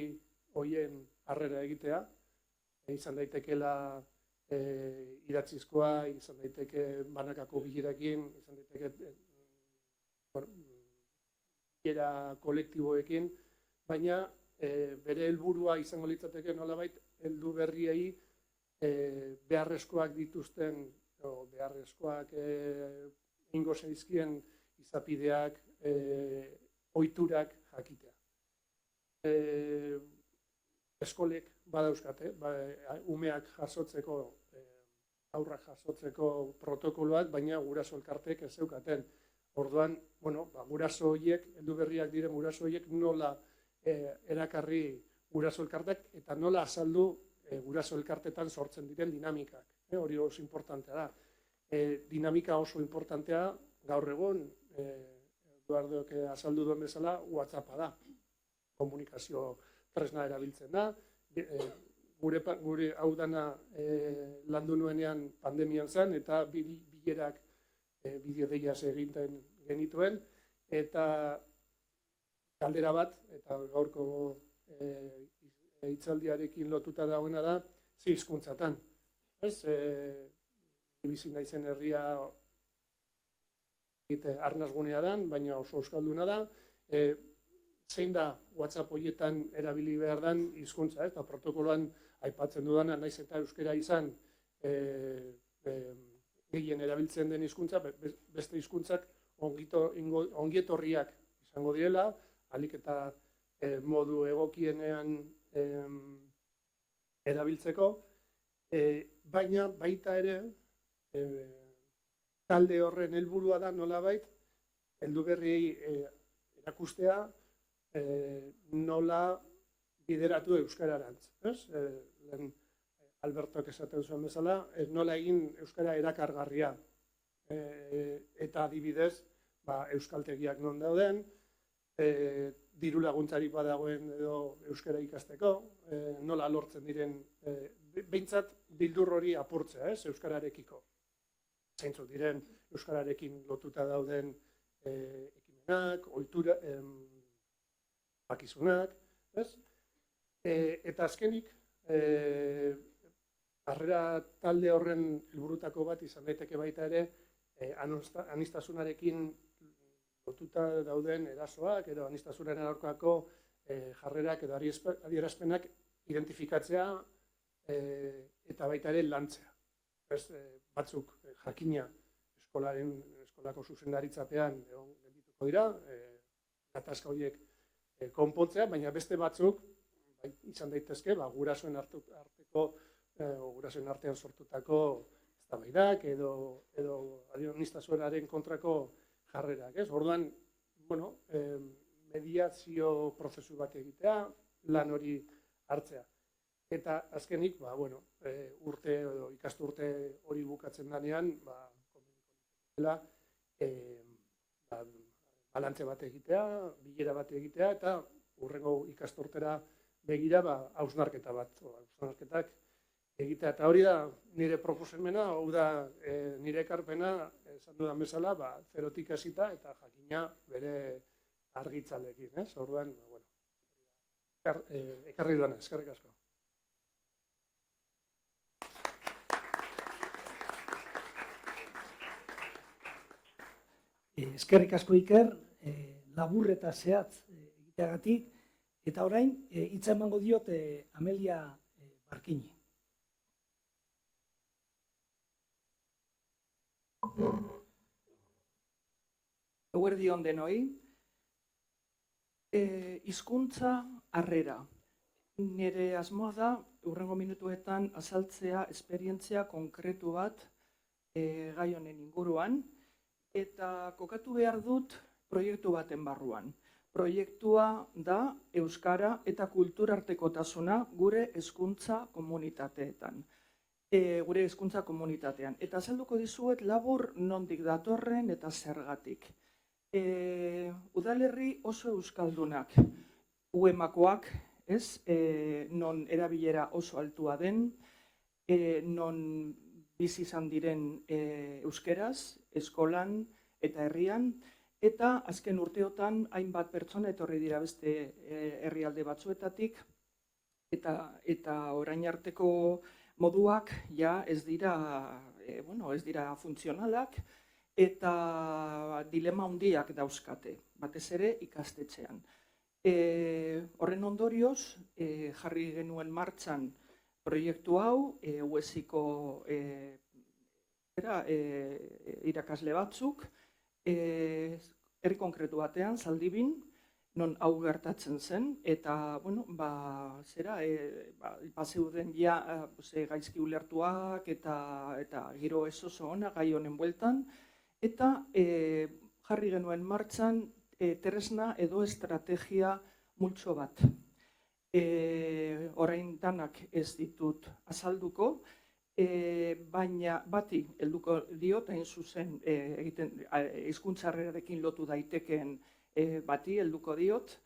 hoien harrera egitea, izan daitekeela idatzizkoa, izan daiteke banakako bilerekin, izan daiteke bilera kolektiboekin, baina bere helburua izango litzateke nolabait heldu berriei beharrezkoak dituzten, beharrezkoak ingo zaizkien izapideak, ohiturak jakitea. Eskolek badauzkate, umeak jasotzeko, aurrak jasotzeko protokoloak, baina guraso elkartek ez zeukaten. Orduan, guraso horiek, heldu berriak diren guraso horiek nola erakarri guraso elkartek eta nola azaldu guraso elkartetan sortzen diren dinamikak. Hori oso importantea da. Dinamika oso importantea gaur egun, Eduardok azaldu duen bezala, WhatsAppa da. Komunikazio tresna erabiltzen da. Gure hau dana landu nuenean pandemian zen, eta bilerak bideo deiaz egiten genituen, eta galdera bat, eta gaurko hitzaldiarekin lotuta dagoena da, ze hizkuntzatan. Bizi naizen herria arnasgunea dan, baina oso euskalduna da, zein da WhatsApp horietan erabili behar den hizkuntza, eta protokoloan aipatzen dudana, naiz eta euskera izan gehien erabiltzen den hizkuntza, beste hizkuntzak ongietorriak izango direla, ahalik eta modu egokienean erabiltzeko, baina baita ere talde horren helburua da nolabait heldu berriei erakustea nola bideratu euskararantz. Albertok esaten zuen bezala, nola egin euskara erakargarria eta adibidez euskaltegiak non dauden, diru laguntzarik badagoen edo euskara ikasteko, nola lortzen diren, behintzat bildur hori apurtzea, euskararekiko. Zeintzuk diren euskararekin lotuta dauden ekimenak, ohitura, bakizunak, eta azkenik, harrera talde horren helburutako bat izan daiteke baita ere, aniztasunarekin lotuta dauden erasoak edo aniztasunaren aurkako jarrerak edo adierazpenak identifikatzea eta baita ere lantzea. Batzuk jakina eskolako zuzendaritzapean geldituko dira, gatazka horiek konpontzea, baina beste batzuk izan daitezke gurasoen artean sortutako eztabaidak edo aniztasunaren kontrako jarrerak. Orduan, mediazio prozesu bat egitea, lan hori hartzea. Eta azkenik, urte edo ikasturte hori bukatzen danean, balantze bat egitea, bilera bat egitea, eta hurrengo ikasturtera begira hausnarketa bat, hausnarketak egitea. Eta hori da nire proposamena, hau da nire ekarpena, esan dudan bezala, zerotik hasita eta jakina bere argitzalekin. Orduan, ekarri duan, eskerrik asko. Eskerrik asko Iker, labur eta zehatz egiteagatik, eta orain hitza emango diot Amelia Barkini. Eguerdi on denoi. Hizkuntza harrera. Nire asmoa da, hurrengo minutuetan azaltzea esperientzia konkretu bat gai honen inguruan, eta kokatu behar dut proiektu baten barruan. Proiektua da euskara eta kulturartekotasuna gure hezkuntza komunitateetan. Gure hezkuntza komunitatean. Eta azalduko dizuet labur nondik datorren eta zergatik. Udalerri oso euskaldunak, uemakoak, non erabilera oso altua den, non bizi izan diren euskeraz, eskolan eta herrian, eta azken urteotan hainbat pertsona etorri dira beste herrialde batzuetatik, eta orain arteko moduak ja ez dira funtzionalak, eta dilema handiak dauzkate, batez ere ikastetxean. Horren ondorioz, jarri genuen martxan proiektu hau, UESiko irakasle batzuk, herri konkretu batean, Zaldibin, non hau gertatzen zen, eta, zeuden gaizki ulertuak eta giro ez oso ona gai honen bueltan, eta jarri genuen martxan tresna edo estrategia multzo bat. Orain danak ez ditut azalduko, baina bati helduko diot, hain zuzen hizkuntza harrerarekin lotu daitekeen bati helduko diot,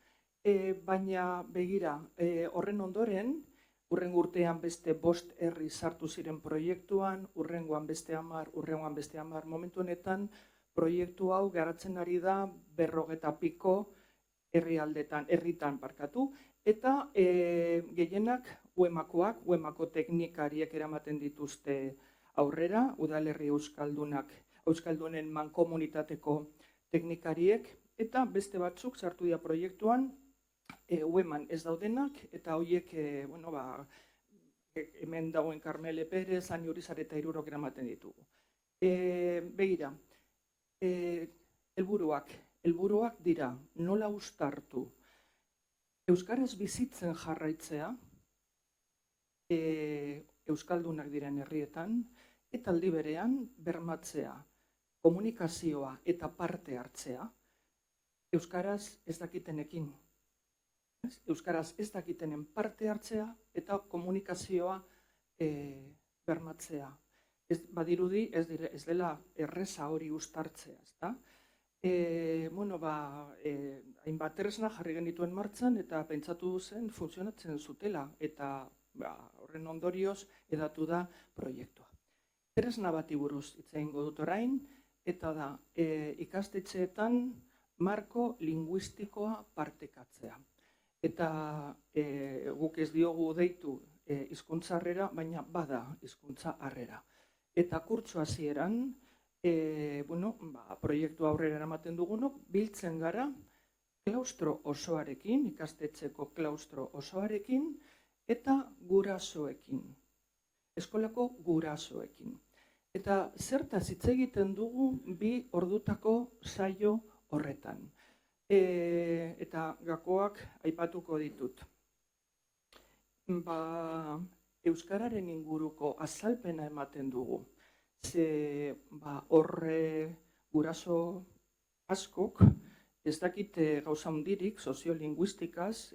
baina begira, horren ondoren, urrengo urtean beste 5 herri sartu ziren proiektuan, urrengoan beste 10, momentu honetan proiektu hau garatzen ari da 40 piko herritan, eta gehienak uemako teknikariek eramaten dituzte aurrera, udalerri euskaldunen mankomunitateko teknikariek, eta beste batzuk sartu dira proiektuan, ueman ez daudenak, eta horiek, hemen dagoen Karmele Perez, Ani Urizar eta Irurok eramaten ditugu. Begira, helburuak dira, nola uztartu euskaraz bizitzen jarraitzea, euskaldunak diren herrietan, eta aldi berean bermatzea komunikazioa eta parte hartzea euskaraz ez dakitenekin. Euskaraz ez dakitenen parte hartzea eta komunikazioa bermatzea. Badirudi ez dela erreza hori uztartzea, ezta? Hainbat tresna jarri genituen martxan eta pentsatu zen funtzionatzen zutela eta horren ondorioz edatu da proiektua. Tresna bati buruz hitz egingo dut orain, eta da ikastetxeetan marko linguistikoa partekatzea. Eta guk ez diogu deitu hizkuntza harrera, baina bada hizkuntza harrera. Eta kurtso hasieran, proiektu aurrera eramaten dugunok, biltzen gara klaustro osoarekin, ikastetxeko klaustro osoarekin, eta gurasoekin, eskolako gurasoekin. Eta zertaz hitz egiten dugu 2 ordutako saio horretan. Eta gakoak aipatuko ditut. Euskararen inguruko azalpena ematen dugu. Horre guraso askok ez dakite gauza hundirik soziolinguistikaz,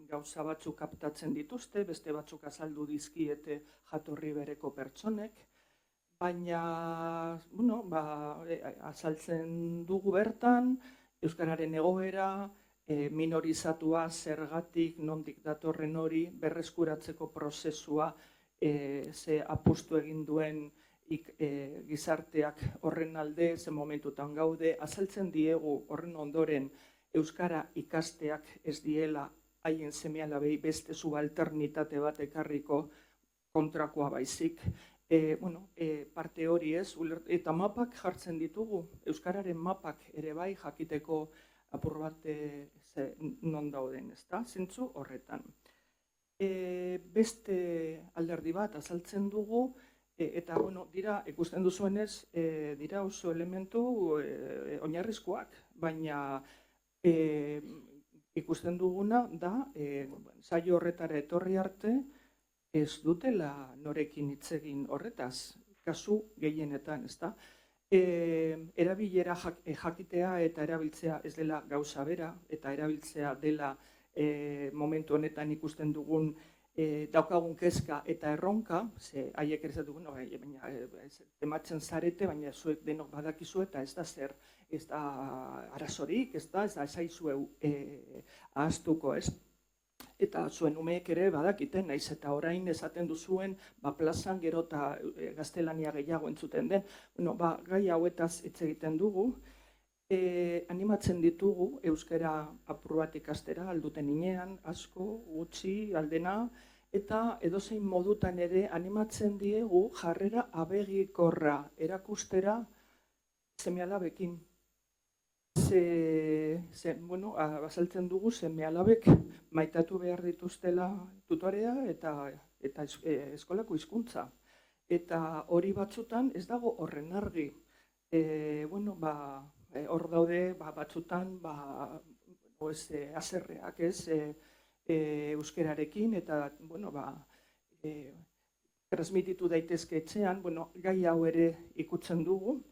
gauza batzuk kaptatzen dituzte, beste batzuk azaldu dizkiete jatorri bereko pertsonek, baina azaltzen dugu bertan, euskararen egoera, minorizatua, zergatik, nondik datorren hori, berreskuratzeko prozesua, ze apustu egin duen gizarteak horren alde, ze momentutan gaude, azaltzen diegu horren ondoren euskara ikasteak ez diela haien seme-alabei beste subalternitate bat ekarriko kontrakoa baizik, parte hori ez, eta mapak jartzen ditugu, Euskararen mapak ere bai jakiteko apur bat non dauden, ezta, zentzu horretan. Beste alderdi bat azaltzen dugu, eta dira, ikusten duzuenez, dira oso elementu oinarrizkoak, baina ikusten duguna da, saio horretara etorri arte, ez dutela norekin hitz egin horretaz, kasu gehienetan, ezta? Erabilera jakitea eta erabiltzea ez dela gauza bera, eta erabiltzea dela momentu honetan ikusten dugun daukagun kezka eta erronka, ze haiek ere zatugun, baina tematzen zarete, baina zuek denok badakizu eta ez da zer, ez da arazorik, ez da zaizueu ahaztuko, ez? Eta zuen umeek ere badakiten, naiz eta orain esaten duzuen, plazan gero eta gaztelania gehiago entzuten den. Gai hauetaz hitz egiten dugu, animatzen ditugu euskara apur bat ikastera, alduten inean, asko, gutxi, aldena, eta edozein modutan ere animatzen diegu jarrera abegikorra erakustera seme-alabekin. Azaltzen dugu seme-alabek maitatu behar dituztela tutorea eta eskolako hizkuntza. Eta hori batzutan ez dago horren argi. Hor daude batzutan haserreak euskerarekin eta transmititu daitezke etxean, gai hau ere ikutzen dugu.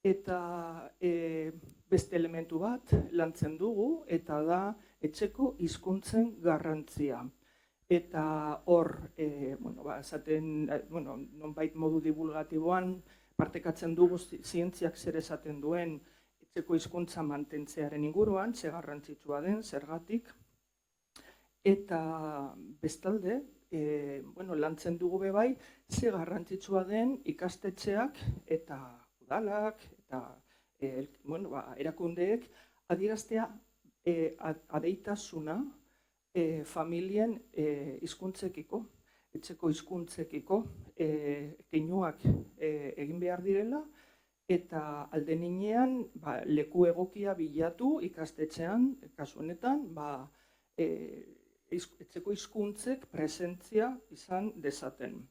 Eta beste elementu bat lantzen dugu, eta da etxeko hizkuntzen garrantzia. Eta hor, nonbait modu divulgatiboan, partekatzen dugu zientziak zer esaten duen etxeko hizkuntza mantentzearen inguruan, ze garrantzitsua den, zergatik. Eta bestalde, lantzen dugu bebai, ze garrantzitsua den ikastetxeak eta udalak eta erakundeek adieraztea adeitasuna familien hizkuntzekiko, etxeko hizkuntzekiko keinuak egin behar direla eta alde ninean leku egokia bilatu ikastetxean, kasu honetan, etxeko hizkuntzek presentzia izan dezaten.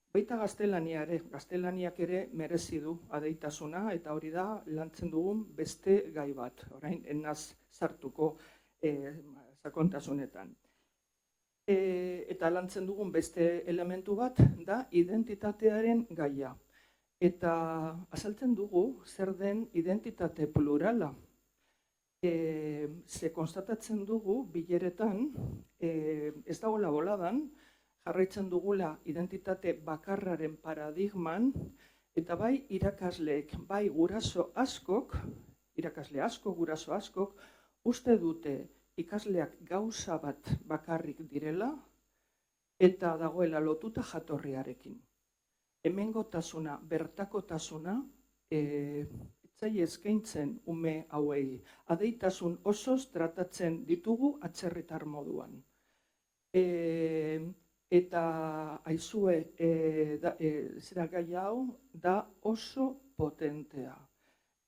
Baita gaztelaniak ere merezi du adeitasuna, eta hori da lantzen dugun beste gai bat, orain enaz sartuko sakontasunetan. Eta lantzen dugun beste elementu bat da identitatearen gaia. Eta azaltzen dugu zer den identitate plurala. Ze konstatatzen dugu bileretan, ez dagoela boladan, jarraitzen dugula identitate bakarraren paradigman, eta bai irakasleek, bai guraso askok, irakasle asko, guraso askok, uste dute ikasleak gauza bat bakarrik direla, eta dagoela lotuta jatorriarekin. Hemengotasuna, bertakotasuna, etzaile eskaintzen ume hauei. Adeitasun osoz tratatzen ditugu atzerritar moduan. Eta aizue, zera gai hau da oso potentea.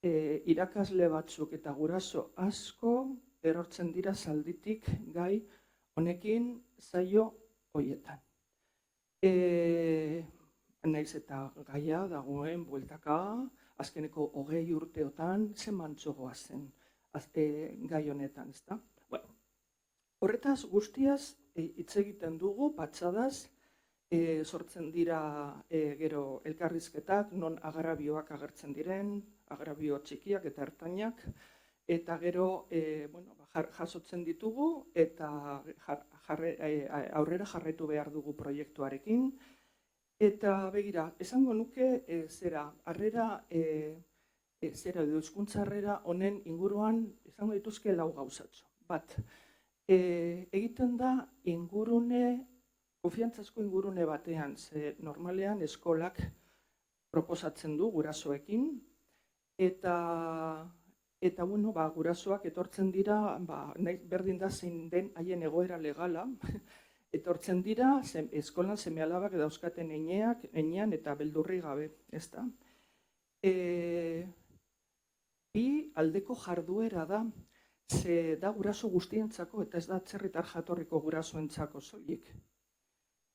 Irakasle batzuk eta guraso asko erortzen dira zalditik gai honekin zaio hoietan. Naiz eta gaia dagoen bueltaka, azkeneko 20 urteotan zemantzogoa zen gai honetan, ezta? Horretaz guztiaz hitz egiten dugu, patxadaz, sortzen dira gero elkarrizketak, non agrabioak agertzen diren, agrabio txikiak eta ertainak, eta gero jasotzen ditugu eta aurrera jarraitu behar dugu proiektuarekin. Eta begira, esango nuke harrera edo hizkuntza harrera honen inguruan esango dituzke 4 gauzatxo. Bat, egiten da konfiantzazko ingurune batean, ze normalean eskolak proposatzen du gurasoekin, eta gurasoak etortzen dira, berdin da zein den haien egoera legala, etortzen dira, eskolan seme-alabak dauzkaten heinean eta beldurri gabe, ezta? Bi aldeko jarduera da, ze da guraso guztientzako eta ez da atzerritar jatorriko gurasoentzako soilik.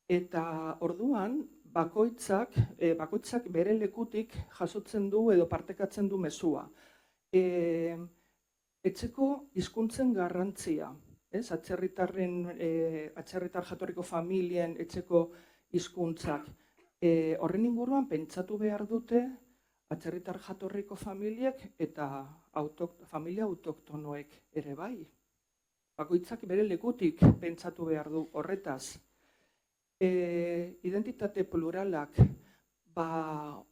Eta orduan, bakoitzak bere lekutik jasotzen du edo partekatzen du mezua. Etxeko hizkuntzen garrantzia, atzerritar jatorriko familien etxeko hizkuntzak. Horren inguruan pentsatu behar dute atzerritar jatorriko familiek eta familia autoktonoek ere bai. Bakoitzak bere lekutik pentsatu behar du horretaz. Identitate pluralak,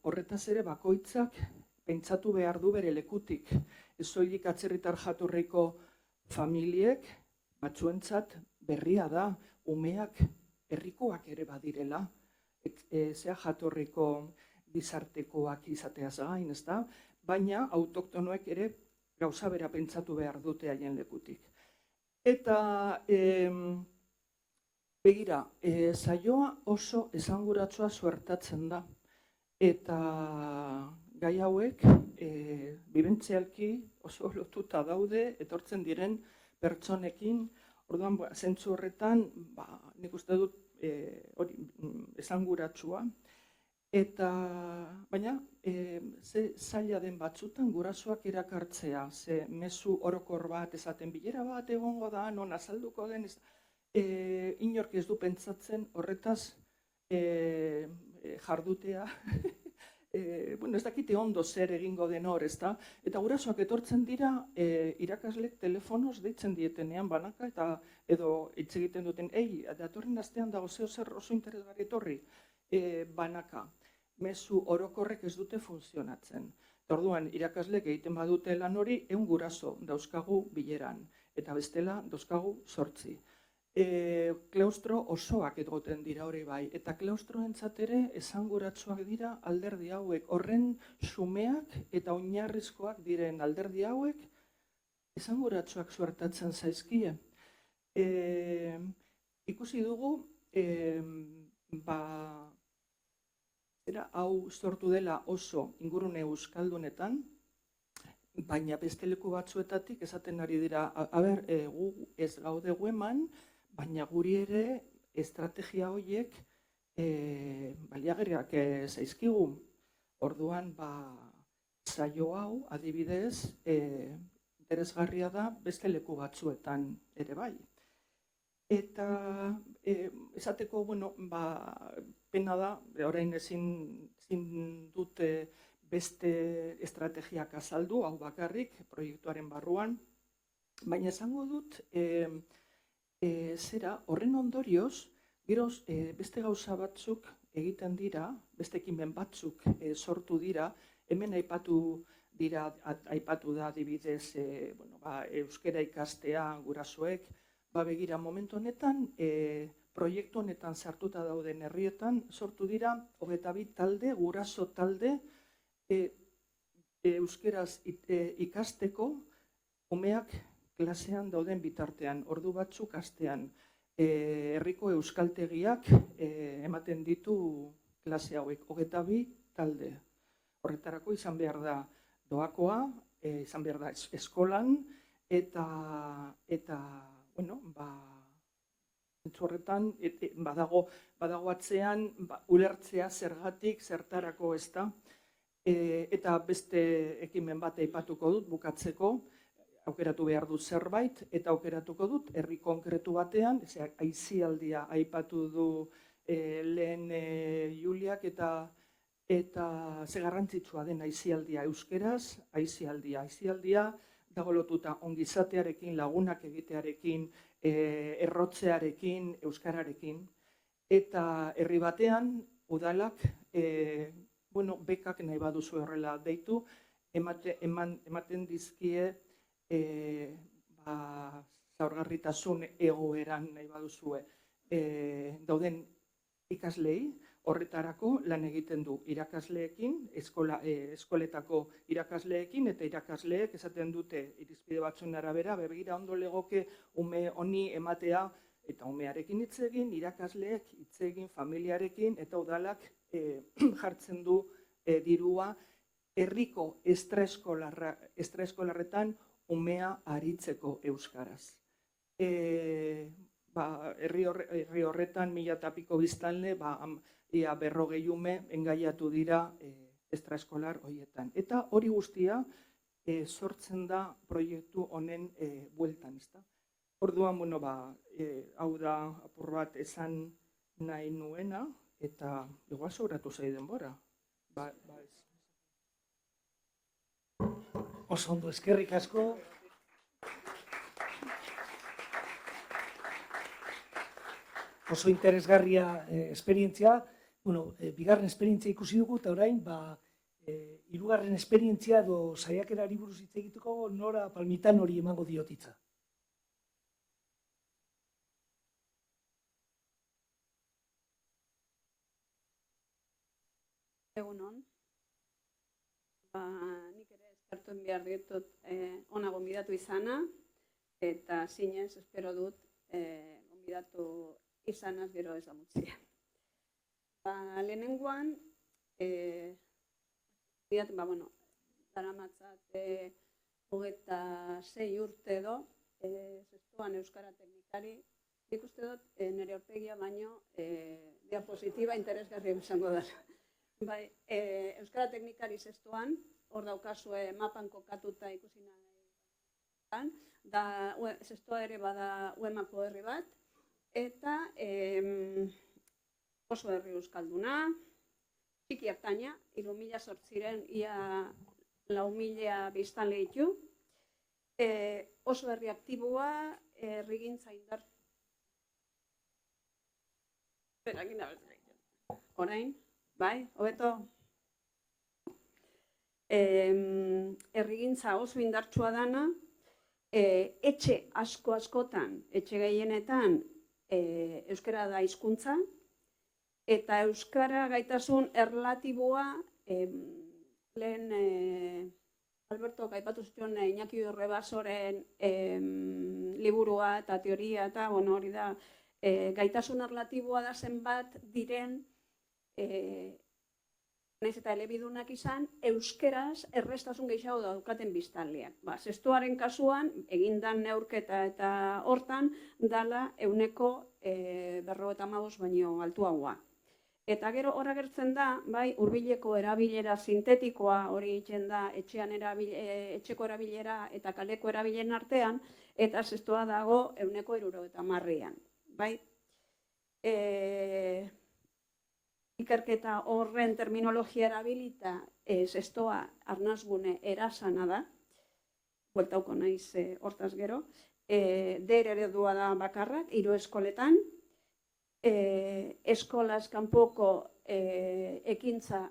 horretaz ere bakoitzak pentsatu behar du bere lekutik. Ez soilik atzerritar jatorriko familiek, batzuentzat berria da, umeak herrikoak ere badirela, zea jatorriko gizartekoak izateaz gain, ezta? Baina autoktonoek ere gauza bera pentsatu behar dute haien lekutik. Eta begira, saioa oso esanguratsua suertatzen da. Eta gai hauek bibentzialki oso lotuta daude, etortzen diren pertsonekin, orduan zentzu horretan, nik uste dut esanguratsua. Baina, ze zaila den batzutan gurasoak erakartzea, ze mezu orokor bat esaten bilera bat egongo da, non azalduko den, inork ez du pentsatzen horretaz jardutea, ez dakite ondo zer egingo den hor, ezta? Eta gurasoak etortzen dira, irakaslek telefonoz deitzen dietenean banaka, edo hitz egiten duten, datorren astean dago zeo zer oso interesgarri etorri, banaka. Mezu orokorrek ez dute funtzionatzen. Orduan, irakasleek egiten badute lan hori, 100 guraso dauzkagu bileran, eta bestela dauzkagu 8. Klaustro osoak egoten dira hori bai, eta klaustroentzat ere esanguratsuak dira alderdi hauek, horren xumeak eta oinarrizkoak diren alderdi hauek esanguratsuak suertatzen zaizkie. Ikusi dugu, hau sortu dela oso ingurune euskaldunetan, baina beste leku batzuetatik esaten ari dira, gu ez gaude eman, baina guri ere estrategia horiek baliagarriak zaizkigu. Orduan, saio hau, adibidez, interesgarria da beste leku batzuetan ere bai. Eta esateko, pena da, orain ezin dute beste estrategiak azaldu, hau bakarrik, proiektuaren barruan, baina esango dut, horren ondorioz, geroz beste gauza batzuk egiten dira, beste ekimen batzuk sortu dira, hemen aipatu da adibidez euskera ikastea gurasoek, begira momentu honetan, proiektu honetan sartuta dauden herrietan, sortu dira 22 talde, guraso talde, euskeraz ikasteko, umeak klasean dauden bitartean, ordu batzuk astean, herriko euskaltegiak ematen ditu klase hauek, 22 talde. Horretarako izan behar da doakoa, izan behar da eskolan, eta horretan, badago atzean, ulertzea zergatik, zertarako ez da, eta beste ekimen bat aipatuko dut, bukatzeko, aukeratu behar dut zerbait, eta aukeratuko dut, herri konkretu batean, aisialdia aipatu du lehen Juliak, eta ze garrantzitsua den aisialdia euskeraz, aisialdia dago lotuta ongizatearekin, lagunak egitearekin, errotzearekin, euskararekin, eta herri batean, udalak, bekak nahi baduzu horrela deitu, ematen dizkie zaurgarritasun egoeran nahi baduzue dauden ikaslei, horretarako lan egiten du irakasleekin, eskoletako irakasleekin, eta irakasleek esaten dute irizpide batzuen arabera, begira ondo legoke ume honi ematea eta umearekin hitz egin, irakasleek hitz egin, familiarekin, eta udalak jartzen du dirua herriko estraeskolarretan umea aritzeko euskaraz. Herri horretan 1000 piko biztanle, ia 40 ume engaiatu dira estraeskolar horietan. Eta hori guztia sortzen da proiektu honen bueltan, ezta? Orduan, hau da apur bat esan nahi nuena, eta igual sobratu zai denbora. Oso ondo, eskerrik asko. Oso interesgarria esperientzia. Bigarren esperientzia ikusi dugu, eta orain, hirugarren esperientzia edo saiakerari buruz hitz egiteko Nora Palmitan hori emango diotitza. Egunon. Nik ere eskertuen behar ditut ona gonbidatu izana, eta zinez espero dut gonbidatu izanaz gero ez amutzia. Lehenengoan, daramatzat 26 urte edo, zestuan Euskara Teknikari, nik uste dut nire aurpegia baino diapositiba interesgarria izango dara. Euskara Teknikari zestuan, hor daukazue mapan kokatuta ikusi nahi, zestua ere bada UEMako herri bat, eta oso herri euskalduna, txiki hartaina, 3000 sortziren ia 4000 biztanle ditu, oso herri aktiboa, herrigintza indartu. Orain, bai, hobeto. Herrigintza oso indartsua dana, etxe askotan, etxe gehienetan, euskara da hizkuntza, eta euskara gaitasun erlatiboa, lehen Alberto aipatu zuen Iñaki Urrebasoren liburua eta teoria, eta hori da, gaitasun erlatiboa da zenbat diren, nahiz eta elebidunak izan, euskeraz errestasun gehiago daukaten biztanleak. Zestuaren kasuan, egindan neurketa eta hortan, dala 155 baino altuagoa. Eta gero hor agertzen da, hurbileko erabilera sintetikoa hori egiten da etxeko erabilera eta kaleko erabilen artean, eta zestua dago 170an. Ikerketa horren terminologia erabilita zestoa arnazgune erasana da, bueltauko naiz hortaz gero, der eredua da bakarrak, 3 eskoletan, eskolaz kanpoko ekintza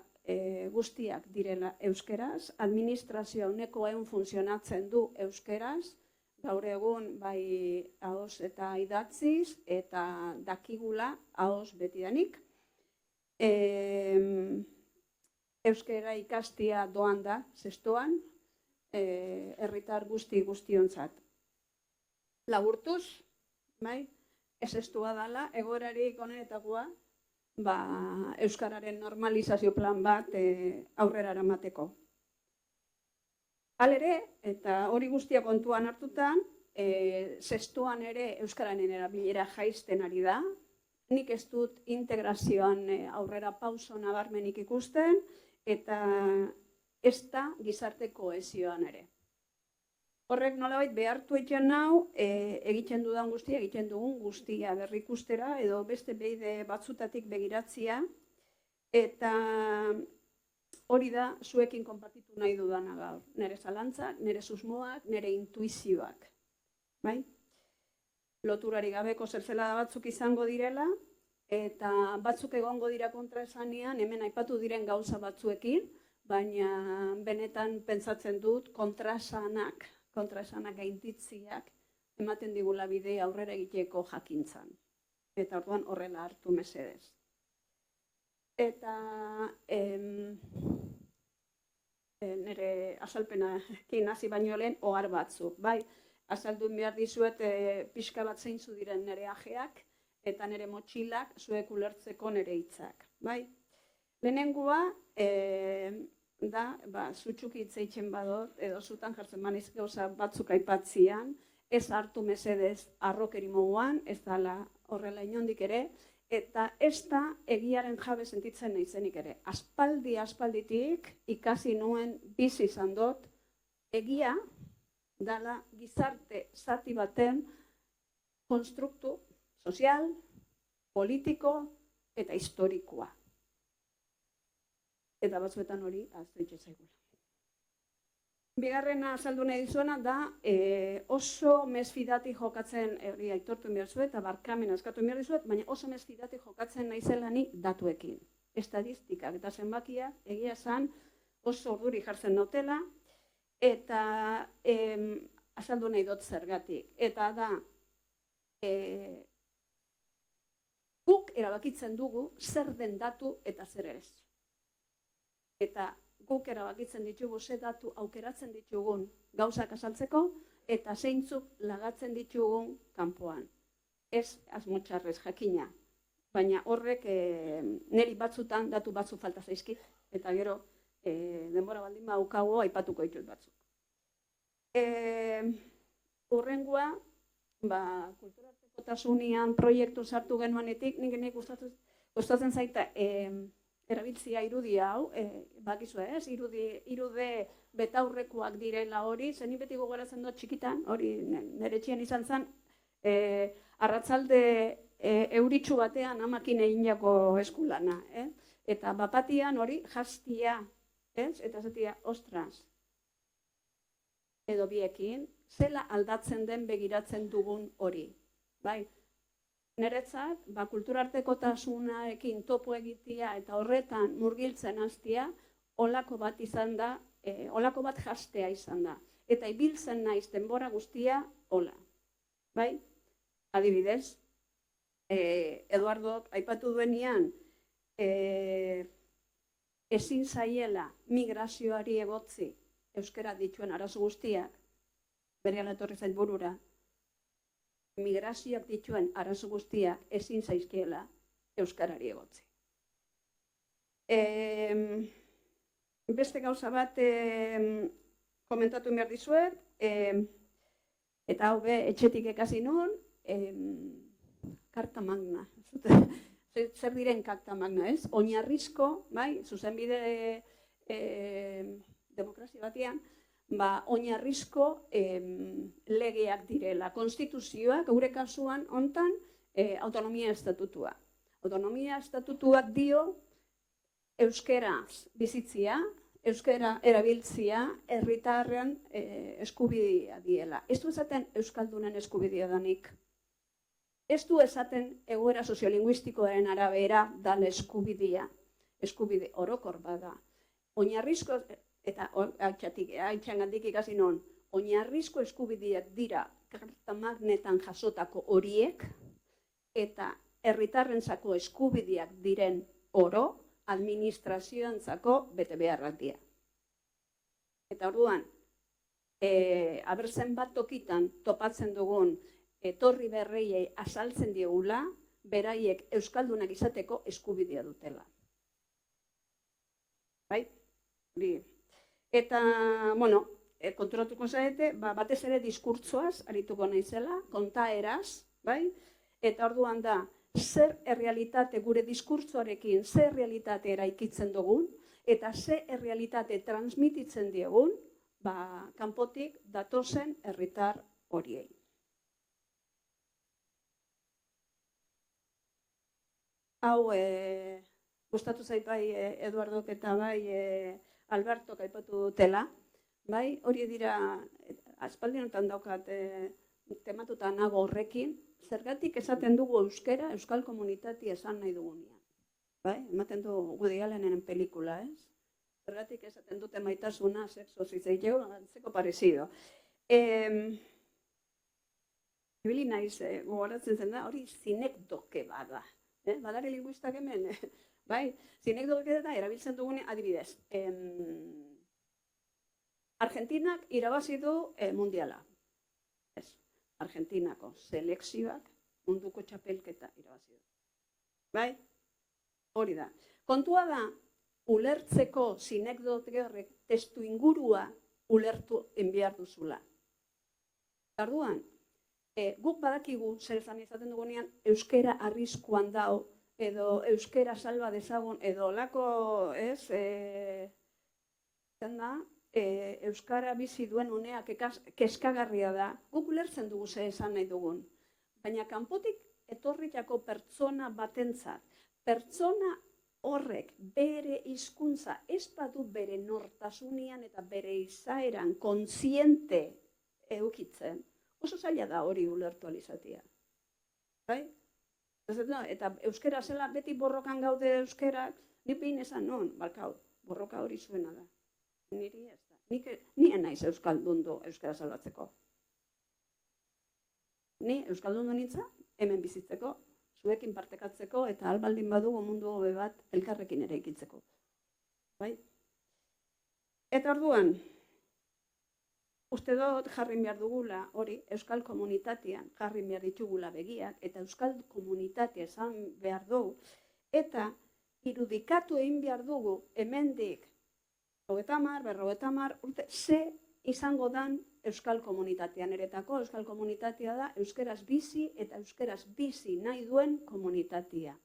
guztiak direla euskeraz, administrazioa 100% funtzionatzen du euskeraz, gaur egun bai ahoz eta idatziz, eta dakigula ahoz betidanik. Euskara ikastia doan da, zestoan, herritar guztiontzat. Laburtuz, ez zestua dela, egoerarik onenetakoa, euskararen normalizazio plan bat aurrera eramateko. Halere, eta hori guztia kontuan hartutan, zestoan ere euskararen erabilera jaisten ari da. Nik ez dut integrazioan aurrera pauso nabarmenik ikusten, eta ez da gizarte kohesioan ere. Horrek nolabait behartu egiten nau, egiten dudan guztia, egiten dugun guztia berrikustera, edo beste beide batzutatik begiratzia, eta hori da zuekin konpartitu nahi dudana gaur. Nire zalantzak, nire susmoak, nire intuizioak. Loturari gabeko zerzelada batzuk izango direla, eta batzuk egongo dira kontraesanean, hemen aipatu diren gauza batzuekin, baina benetan pentsatzen dut kontraesanak gainditziak ematen digula bide aurrera egiteko jakintzan. Eta orduan horrela hartu mesedez. Eta nire azalpenarekin hasi baino lehen ohar batzuk. azaldu behar dizuet pixka bat zeintzu diren nire ajeak eta nire motxilak zuek ulertzeko nire hitzak. Bai? Lehenengoa, da, zutxuki hitz eitzen badot, edo zutan jartzen maniz gauza batzuk aipatzian, ez hartu mesedez arrokeri moduan, ez dala horrela inondik ere, eta ez da egiaren jabe sentitzen naizenik ere. Aspalditik ikasi nuen bizi izan dut, egia dala gizarte zati baten konstruktu sozial, politiko eta historikoa. Eta batzuetan hori ahaztu itxezaigula. Bigarrena azaldu nahi dizuena da oso mesfidati jokatzen, hori aitortu behar zuet, eta barkamen askatu behar dizuet, baina oso mesfidati jokatzen naizela ni datuekin. Estadistikak eta zenbakiak egia esan oso orduri jartzen notela, eta azaldu nahi dut zergatik. Eta da, guk erabakitzen dugu zer den datu eta zer ez. Eta guk erabakitzen ditugu ze datu aukeratzen ditugun gauzak azaltzeko eta zeintzuk lagatzen ditugun kanpoan. Ez asmotxarrez jakina, baina horrek niri batzutan datu batzu falta zaizkit eta gero denbora baldin daukago aipatuko ditut batzuk. Hurrengoa, kulturartekotasunean proiektu sartu genuanetik, nik gustatzen zaita erabiltzia irudia hau, bakizu ez, irude betaurrekoak direla hori, zenin beti gogoratzen dut txikitan, hori nire txian izan zen, arratzalde euritxu batean amakin egin jako eskulana. Eta bapatian hori jastia, eta zatia, ostras, edo biekin, zela aldatzen den begiratzen dugun hori. Niretzat, kulturartekotasunarekin topo egitea eta horretan murgiltzen hastia, olako bat izan da, olako bat jastea izan da. Eta ibiltzen naiz denbora guztia, hola. Adibidez, Eduardo aipatu duenean, ezin zaiela migrazioari egotzi euskara dituen arazo guztiak, berehala etorri zait burura, migrazioak dituen arazo guztiak ezin zaizkiela euskarari egotzi. Beste gauza bat komentatu behar dizuet, eta hau etxetik ekasi nun, karta magna. Zer diren karta magna, ez? Oinarrizko, zuzenbide demokrazia batean, oinarrizko legeak direla. Konstituzioak, gure kasuan, hontan, autonomia estatutua. Autonomia estatutuak dio euskeraz bizitzia, euskera erabiltzia, herritarren eskubidea diela. Ez du esaten euskaldunen eskubidea danik. Ez du esaten egoera soziolinguistikoaren arabera dala eskubidea. Eskubide orokor bada. Oinarrizko, eta haitxangandik ikasi non, oinarrizko eskubideak dira karta magnetan jasotako horiek, eta herritarrentzako eskubideak diren oro, administrazioantzako bete beharrak dira. Eta orduan, abertzen bat tokitan topatzen dugun etorri berreiei azaltzen diegula, beraiek euskaldunak izateko eskubidea dutela. Eta, konturatuko zaite, batez ere diskurtsoaz arituko naizela, kontaeraz, eta orduan da, zer errealitate gure diskurtsoarekin, zer errealitate eraikitzen dugun, eta zer errealitate transmititzen diegun, kanpotik datozen herritar horiei. Hau, gustatu zait bai Eduardok eta bai Albertok aipatu dutela, hori dira, aspaldinotan daukat tematuta nago horrekin, zergatik esaten dugu euskera, euskal komunitatea esan nahi dugunean. Ematen du Woody Allenen pelikula, ez? Zergatik esaten dute maitasuna, sexo, zizeiteo, antzeko parezido. Ibili naiz, gogoratzen zen da, hori zinekdoke bada. Badari linguistak hemen, zinekdoke da, erabiltzen dugune, adibidez. Argentinak irabazi du mundiala. Ez, Argentinako selekzioak munduko txapelketa irabazi du. Bai? Hori da. Kontua da, ulertzeko sinekdote horrek testu ingurua ulertu enbiar duzula. Orduan, guk badakigu zer esan izaten dugunean euskera arriskuan dao, edo euskera salba dezagun, edo lako, ez, euskara bizi duen uneak keskagarria da, guk ulertzen dugu zer esan nahi dugun. Baina kanpotik etorritako pertsona batentzat, pertsona horrek bere hizkuntza ez badu bere nortasunian eta bere izaeran kontziente eukitzen, oso zaila da hori ulertu alizatia. Bai? Eta euskera zela beti borrokan gaude euskerak, nipein esan non, balkau, borroka hori zuena da. Niri ez da. Nien naiz euskaldundu euskera salbatzeko. Ni euskaldundu nintza, hemen bizitzeko, zuekin partekatzeko eta albaldin badugu mundu hobe bat elkarrekin ere ikitzeko. Bai? Eta orduan, uste dut jarri behar dugula hori, euskal komunitatean jarri behar ditugula begiak, eta euskal komunitatea esan behar dugu, eta irudikatu egin behar dugu hemendik 30, 50 urte, ze izango dan euskal komunitatean eretako, euskal komunitatea da euskeraz bizi eta euskeraz bizi nahi duen komunitatea.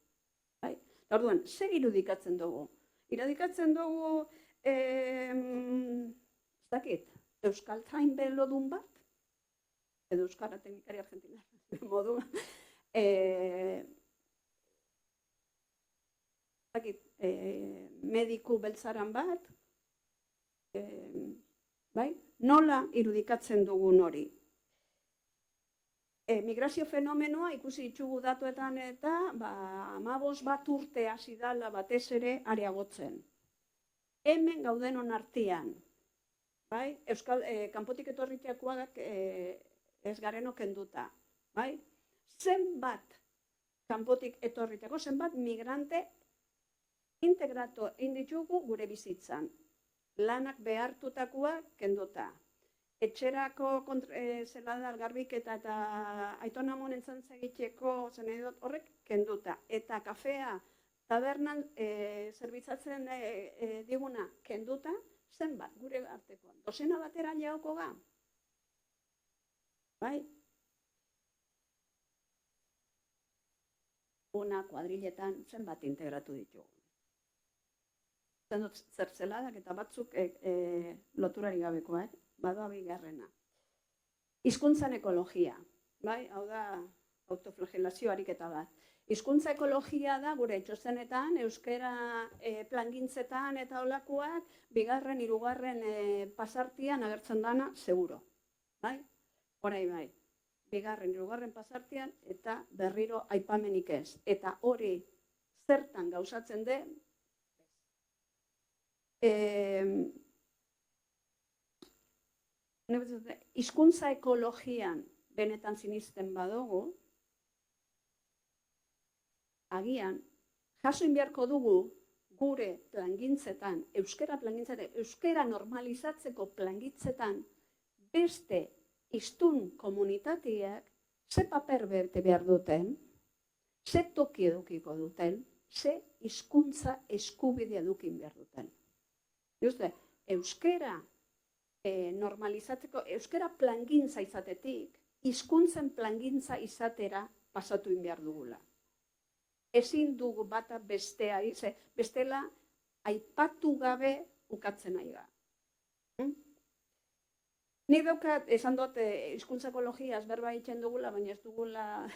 Bai? Orduan, zer irudikatzen dugu? Irudikatzen dugu, ez dakit, euskal zain belodun bat, edo euskara teknikari argentina, moduan, mediku beltzaran bat, bai? Nola irudikatzen dugun hori? Migrazio fenomenoa ikusi ditugu datuetan eta 15 bat urte hasi dala batez ere areagotzen. Hemen gaudenon artean, bai? Euskal kanpotik etorritakoak ez gareno kenduta, bai? Zenbat kanpotik etorritako, zenbat migrante integratu egin ditugu gure bizitzan. Lanak behartutakoak kenduta. Etxerako zeladar garbiketa eta aitona monen zantzegiteko horrek kenduta. Eta kafea tabernan zerbitzatzen diguna kenduta, zenbat gure artekoan. Dozena batera jauko ga? Bai? Una kuadriletan zenbat integratu ditugu. Zertzeladak eta batzuk loturari gabekoa, badoa bigarrena. Hizkuntzan ekologia, bai? Hau da autoflagelazio ariketa bat. Hizkuntza ekologia da gure txostenetan, euskera plangintzetan eta olakoak, bigarren, hirugarren pasartian agertzen dana, seguro. Bai? Horai bai. Bigarren, hirugarren pasartian eta berriro aipamenik ez. Eta hori zertan gauzatzen den, hizkuntza ekologian benetan sinisten badugu, agian, jasoin beharko dugu gure plangintzetan, euskera normalizatzeko plangintzetan, beste hiztun komunitateak ze paper bete behar duten, ze toki edukiko duten, ze hizkuntza eskubidea edukin behar duten. Euskera normalizatzeko, euskera plangintza izatetik, hizkuntzen plangintza izatera pasatu behar dugula. Ezin dugu bata bestea, bestela aipatu gabe ukatzen nahi da. Nik daukat, esan dut, hizkuntza ekologiaz berba egiten dugula, baina ez dugula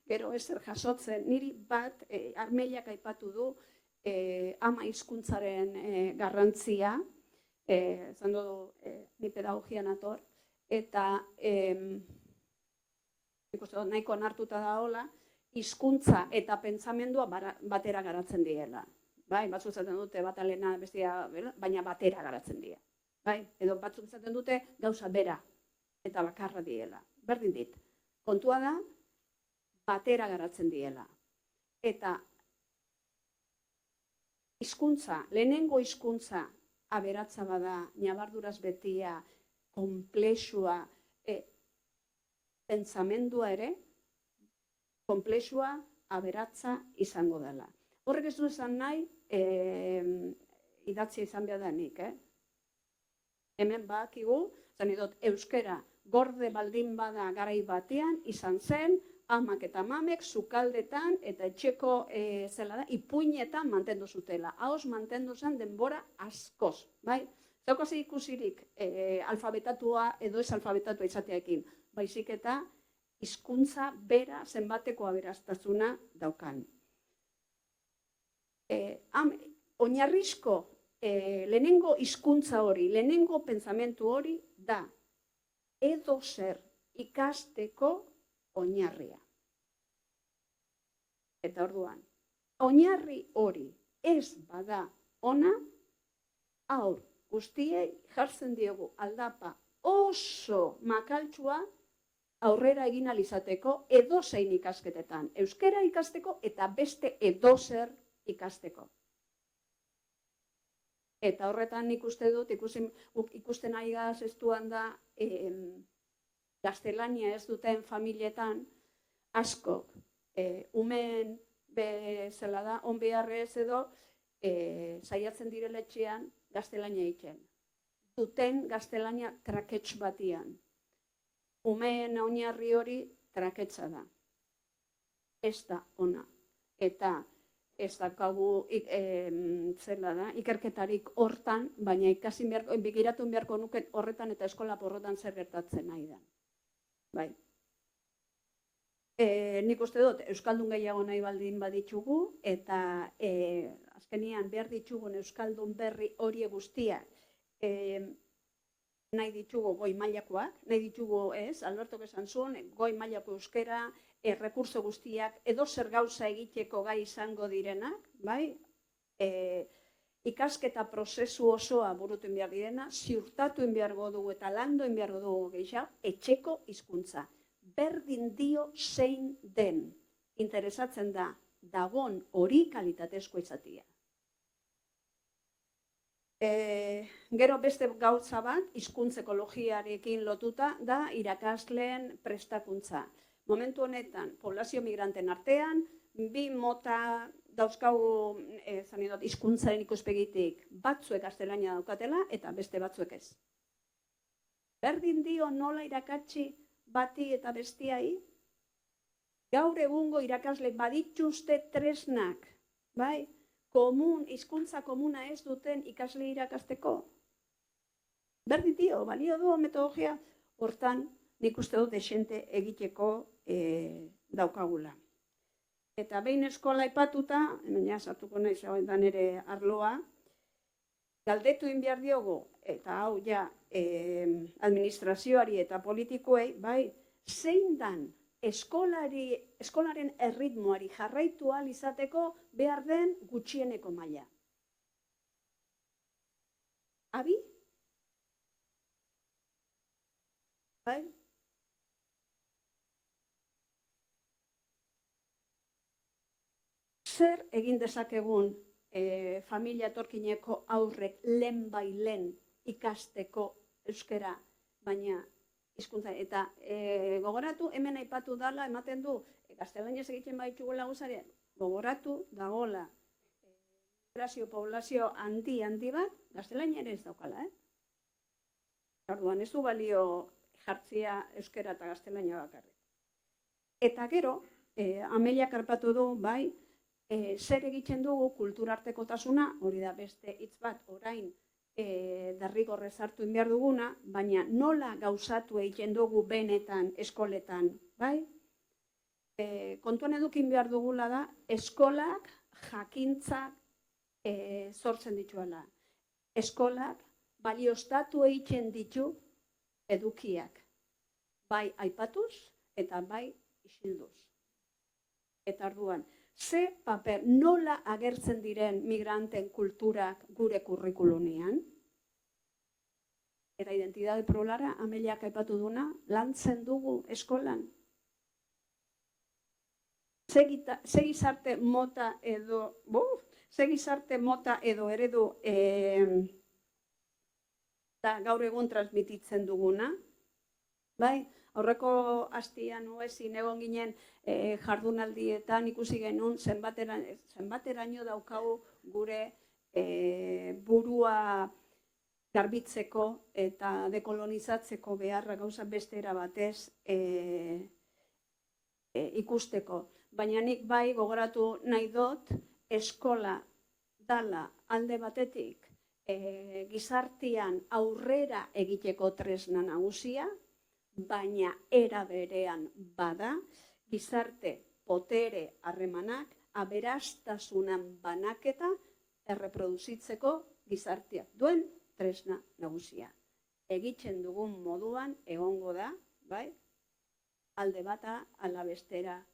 gero ezer jasotzen. Niri bat, Armeliak aipatu du, ama hizkuntzaren garrantzia, esan du, ni pedagogian ator, eta nahiko onartuta da hola, hizkuntza eta pentsamendua batera garatzen diela. Bai, batzuk zaten dute bat alena bestia, baina batera garatzen dira. Bai, edo batzuk zaten dute gauza bera eta bakarra diela. Berdin dit, kontua da, batera garatzen diela. Eta hizkuntza, lehenengo hizkuntza aberatza bada, ñabarduraz betia, konplexua, pentsamendua ere konplexua, aberatza izango dela. Horrek ez du esan nahi, idatzia izan behar da nik, Hemen badakigu, zan edot, euskera gorde baldin bada garai batean, izan zen, amak eta mamek, sukaldetan eta etxeko ipuinetan mantendu zutela. Ahoz mantendu zen denbora askoz, bai? Zaukaz ikusirik alfabetatua edo ez alfabetatua izatearekin, baizik eta hizkuntza bera zenbateko aberastasuna daukan. Oinarrizko lehenengo hizkuntza hori, lehenengo pentsamentu hori da edo zer ikasteko oinarria. Eta orduan, oinarri hori ez bada ona, haur guztiei jartzen diogu aldapa oso makaltsua aurrera egin ahal izateko edozein ikasketetan. Euskara ikasteko eta beste edozer ikasteko. Eta horretan nik uste dut, ikusten ari gaztestuan da, gaztelania ez duten familietan, askok, umeen bezala da, on beharrez edo, saiatzen direla etxean gaztelania egiten. Duten gaztelania trakets batian. Umeen oinarri hori traketsa da. Ez da ona. Eta ez daukagu ikerketarik hortan, baina begiratu beharko nuke horretan eta eskola porrotan zer gertatzen nahi da. Bai. Nik uste dut, euskaldun gehiago nahi baldin baditugu, eta azkenian behar ditugun euskaldun berri hori guztiak nahi ditugu goi mailakoak, nahi ditugu Alberto esan zuen, goi mailako euskera, errekurso guztiak, edo zer gauza egiteko gai izango direnak, bai? Ikasketa prozesu osoa burutu behar direna, ziurtatu beharko dugu eta landu beharko dugu gehiago, etxeko hizkuntza. Berdin dio zein den, interesatzen da, dagon hori kalitatezko izatea. Gero beste gauza bat, hizkuntza ekologiarekin lotuta, da irakasleen prestakuntza. Momentu honetan, poblazio migranten artean, bi mota dauzkagu hizkuntzaren ikuspegitik, batzuek gaztelania daukatela eta beste batzuek ez. Berdin dio nola irakatsi bati eta bestiai, gaur egungo irakasle badituzte tresnak, bai? Hizkuntza komuna ez duten ikasle irakasteko. Berdin dio, balio du metodologia, hortan nik uste dut desente egiteko daukagula. Eta behin eskola aipatuta, hemen ja sartuko naiz hauetan ere arloa, galdetu behar diogu, eta hau ja administrazioari eta politikoei, bai, zein dan eskolaren erritmoari jarraitu ahal izateko behar den gutxieneko maila. Abi? Bai? Zer egin dezakegun familia etorkineko aurrek lehen ikasteko euskera, baina hizkuntza eta gogoratu hemen aipatu dala, ematen du, gaztelaniaz egiten baitugula guzarien, gogoratu dagola poblazio handi bat, gaztelania ere ez daukala, Orduan ez du balio jartzia euskera eta gaztelania bakarrik. Eta gero, Ameliak aipatu du, bai, zer egiten dugu kulturartekotasuna, hori da beste hitz bat orain derrigorrez hartu behar duguna, baina nola gauzatu egiten dugu benetan eskoletan, bai? Kontuan edukin behar dugula da, eskolak jakintzak sortzen dituela. Eskolak balioztatu egiten ditu edukiak, bai aipatuz eta bai isilduz. Eta orduan, ze paper nola agertzen diren migranten kulturak gure kurrikulunean? Eta identitate prolara, Ameliak aipatu duna, lantzen dugu eskolan. Ze gizarte mota edo eredu eta gaur egun transmititzen duguna, bai? Aurreko astian ezin egon ginen jardunaldietan ikusi genuen zenbateraino daukagu gure burua garbitzeko eta dekolonizatzeko beharra gauza beste era batez ikusteko. Baina nik bai gogoratu nahi dut eskola dala alde batetik gizartean aurrera egiteko tresna nagusia, baina era berean bada gizarte potere harremanak aberastasunan banaketa erreproduzitzeko gizarteak duen tresna nagusia. Egiten dugun moduan egongo da, bai, alde bata ala bestera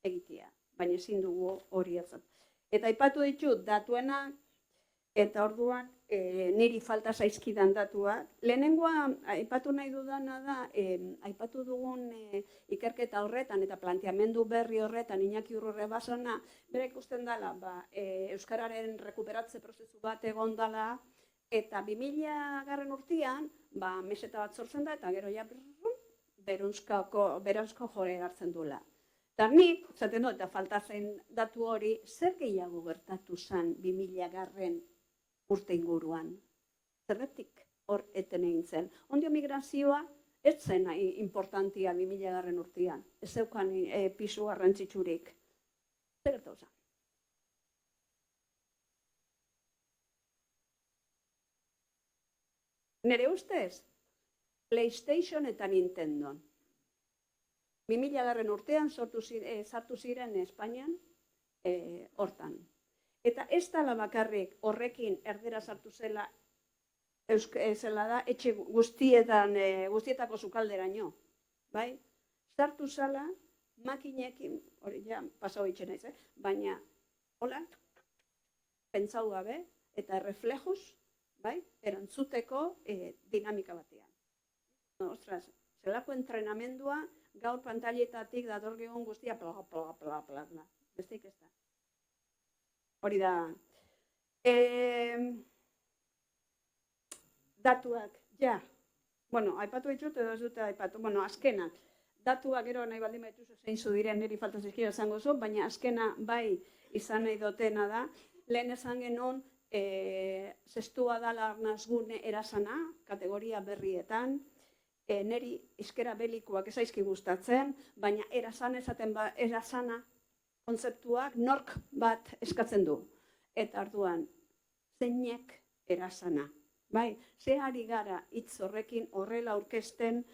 egitea, baina ezin dugu hori atzat. Eta aipatu ditut datuenak, eta orduan niri falta zaizkidan datuak. Lehenengoa aipatu nahi dudana da, aipatu dugun ikerketa horretan eta planteamendu berri horretan Iñaki Urrebasana, bera ikusten dela, Euskararen rekuperatze prozesu bat egon dela, eta 2000 urtean, meseta bat sortzen da, eta gero ja beranzko jore hartzen duela. Eta nik, zaten dut, eta falta zen datu hori, zer gehiago gertatu zen 2000 urte inguruan? Zergatik hor eten egin zen. Ondio migrazioa ez zen importantia 2000 urtean. Ez zeukan pisu garrantzitsurik. Zer gertatu zen? Nere ustez, PlayStation eta Nintendo. 2000 urtean sartu ziren Espainian hortan. Eta ez dela bakarrik horrekin erdera sartu zela da etxe guztietako sukalderaino. Bai? Sartu zela makinekin, hori ja pasau itxen naiz, baina hola, pentsau gabe eta reflejos, bai, erantzuteko dinamika batean. Ostras, zelako entrenamendua gaur pantailetatik datorgegun guztia pla. Besteik ez da. Hori da. Datuak, ja. Bueno, aipatu ditut edo ez dute aipatu. Bueno, azkenak. Datuak gero nahi baldin baituzu zeinzu diren niri falta zizkira esango zu, baina azkena bai izan nahi dotena da. Lehen esan genuen zestua dala arnazgune erasana, kategoria berrietan. Neri izkera belikoak ezaizki gustatzen, baina erasana kontzeptuak nork bat eskatzen du. Eta orduan, zeinek erasana. Bai, ze ari gara hitz horrekin horrela aurkezten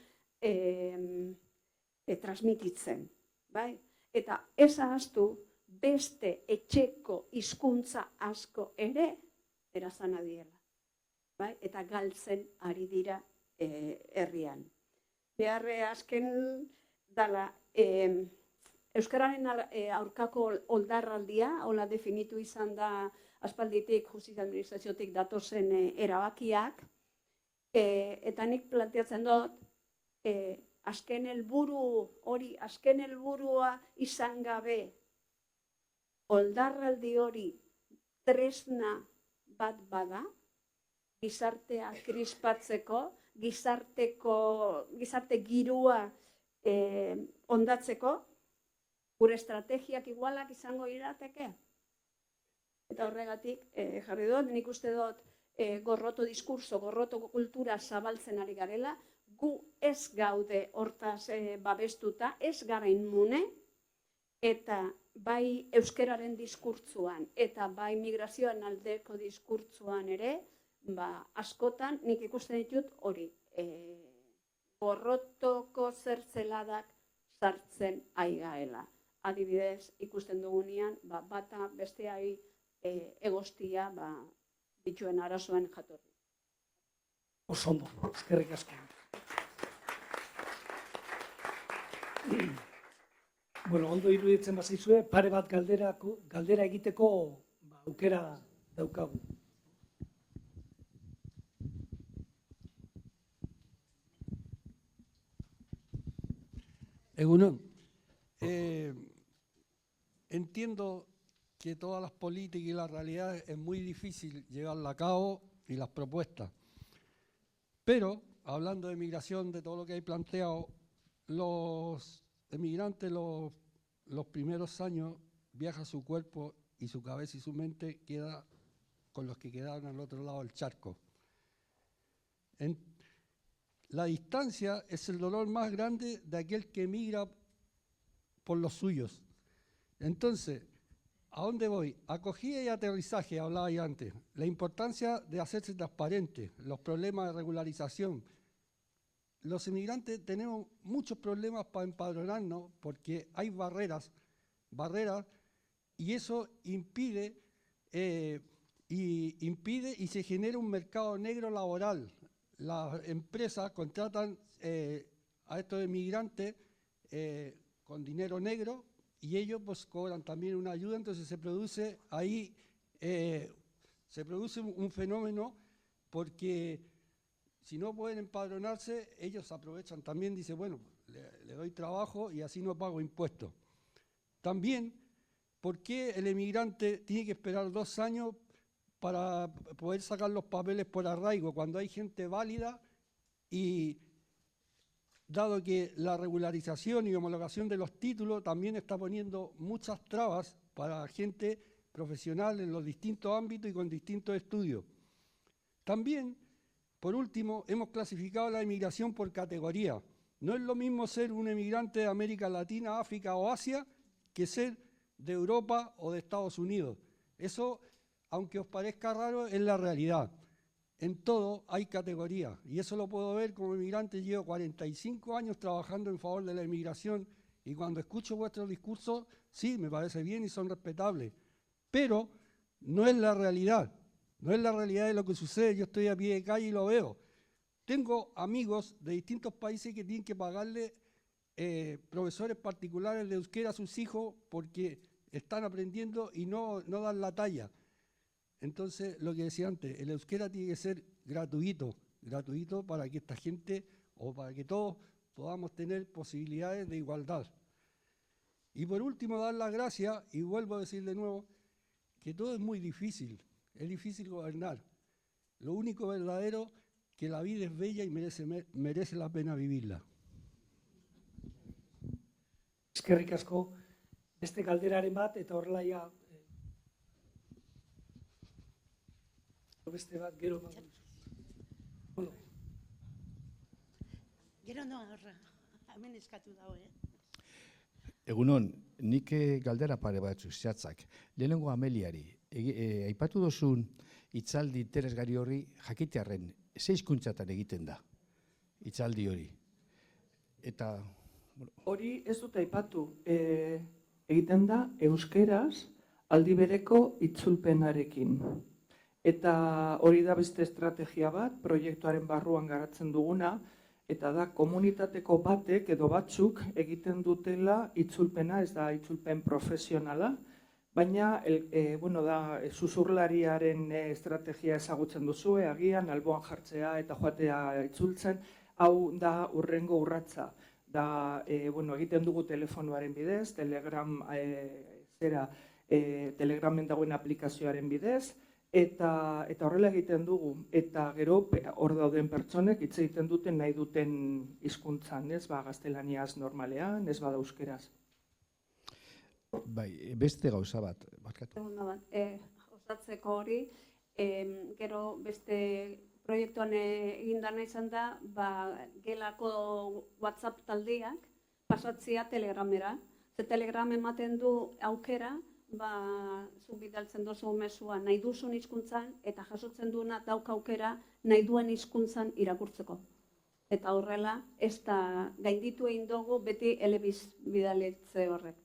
transmititzen. Bai? Eta ez ahaztu beste etxeko hizkuntza asko ere erasana diela. Bai? Eta galtzen ari dira herrian. Beharre azken dala Euskararen aurkako oldarraldia, hola definitu izan da aspalditik justizia administraziotik datozen erabakiak, eta nik planteatzen dut azken helburua izan gabe oldarraldi hori tresna bat bada, gizartea krispatzeko, gizarte girua ondatzeko, gure estrategiak igualak izango irateke. Eta horregatik jarri dut, nik uste dut gorroto diskurso, gorroto kultura zabaltzen ari garela, gu ez gaude hortaz babestuta, ez gara inmune, eta bai euskararen diskurtzuan, eta bai migrazioan aldeko diskurtzuan ere, askotan nik ikusten ditut hori, gorrotoko zertzeladak sartzen ari gaela. Adibidez, ikusten dugunean, bata besteai egostia bituen arazoen jatorri. Oso ondo, eskerrik asko. Bueno, ondo iruditzen bazaizue, pare bat galdera egiteko aukera daukagu. Egunon, entiendo que todas las políticas y la realidad es muy difícil llevarla a cabo y las propuestas. Pero, hablando de migración, de todo lo que hay planteado, los emigrantes los primeros años viaja su cuerpo y su cabeza y su mente queda con los que quedaron al otro lado del charco. La distancia es el dolor más grande de aquel que emigra por los suyos. Entonces, ¿a dónde voy? Acogida y aterrizaje, hablaba yo antes. La importancia de hacerse transparente, los problemas de regularización. Los inmigrantes tenemos muchos problemas para empadronarnos porque hay barreras, y eso impide y se genera un mercado negro laboral. Las empresas contratan a estos inmigrantes con dinero negro y ellos pues cobran también una ayuda, entonces se produce ahí un fenómeno porque si no pueden empadronarse, ellos aprovechan también, dice, bueno, le doy trabajo y así no pago impuestos. También, ¿por qué el emigrante tiene que esperar 2 años para poder sacar los papeles por arraigo cuando hay gente válida? Y dado que la regularización y homologación de los títulos también está poniendo muchas trabas para gente profesional en los distintos ámbitos y con distintos estudios. También, por último, hemos clasificado la inmigración por categoría. No es lo mismo ser un emigrante de América Latina, África o Asia que ser de Europa o de Estados Unidos. Eso, aunque os parezca raro, es la realidad. En todo hay categorías y eso lo puedo ver como inmigrante. Llevo 45 años trabajando en favor de la inmigración y cuando escucho vuestros discursos, sí, me parece bien y son respetables, pero no es la realidad. No es la realidad de lo que sucede. Yo estoy a pie de calle y lo veo. Tengo amigos de distintos países que tienen que pagarle profesores particulares de euskera a sus hijos porque están aprendiendo y no dan la talla. Entonces, lo que decía antes, el euskera tiene que ser gratuito para que esta gente o para que todos podamos tener posibilidades de igualdad. Y por último, dar las gracias, y vuelvo a decir de nuevo, que todo es muy difícil. Es difícil gobernar. Lo único verdadero que la vida es bella y merece la pena vivirla. Eskerrik asko, beste galderaren bat, eta horrela ja, beste bat, gero emango dizu. Gero no, hemen eskatu dago, Egunon, nik galdera pare batzu zehatzak. Lehenengo Ameliari, aipatu dozun hitzaldi interesgarri horri jakitearren, ze hizkuntzatan egiten da hitzaldi hori? Eta hori ez dut aipatu, egiten da euskeraz aldi bereko itzulpenarekin. Eta hori da beste estrategia bat, proiektuaren barruan garatzen duguna, eta da komunitateko batek edo batzuk egiten dutela itzulpena, ez da itzulpen profesionala, baina zuzurlariaren estrategia ezagutzen duzue, agian alboan jartzea eta joatea itzultzen, hau da urrengo urratsa. Egiten dugu telefonoaren bidez, Telegramen dagoen aplikazioaren bidez, eta horrela egiten dugu, eta gero hor dauden pertsonek hitz egiten duten nahi duten hizkuntzan, ez gaztelaniaz normalean, ez bada euskeraz. Bai, beste gauza bat, barkatu. Osatzeko hori, gero beste proiektuan egindana izan da, gelako WhatsApp taldeak pasatzea Telegramera. Telegram ematen du aukera, zu bidaltzen duzu mezua nahi duzun hizkuntzan eta jasotzen duena dauka aukera nahi duen hizkuntzan irakurtzeko. Eta horrela, ez da gainditu egin dugu beti elebiz bidaletze horrek.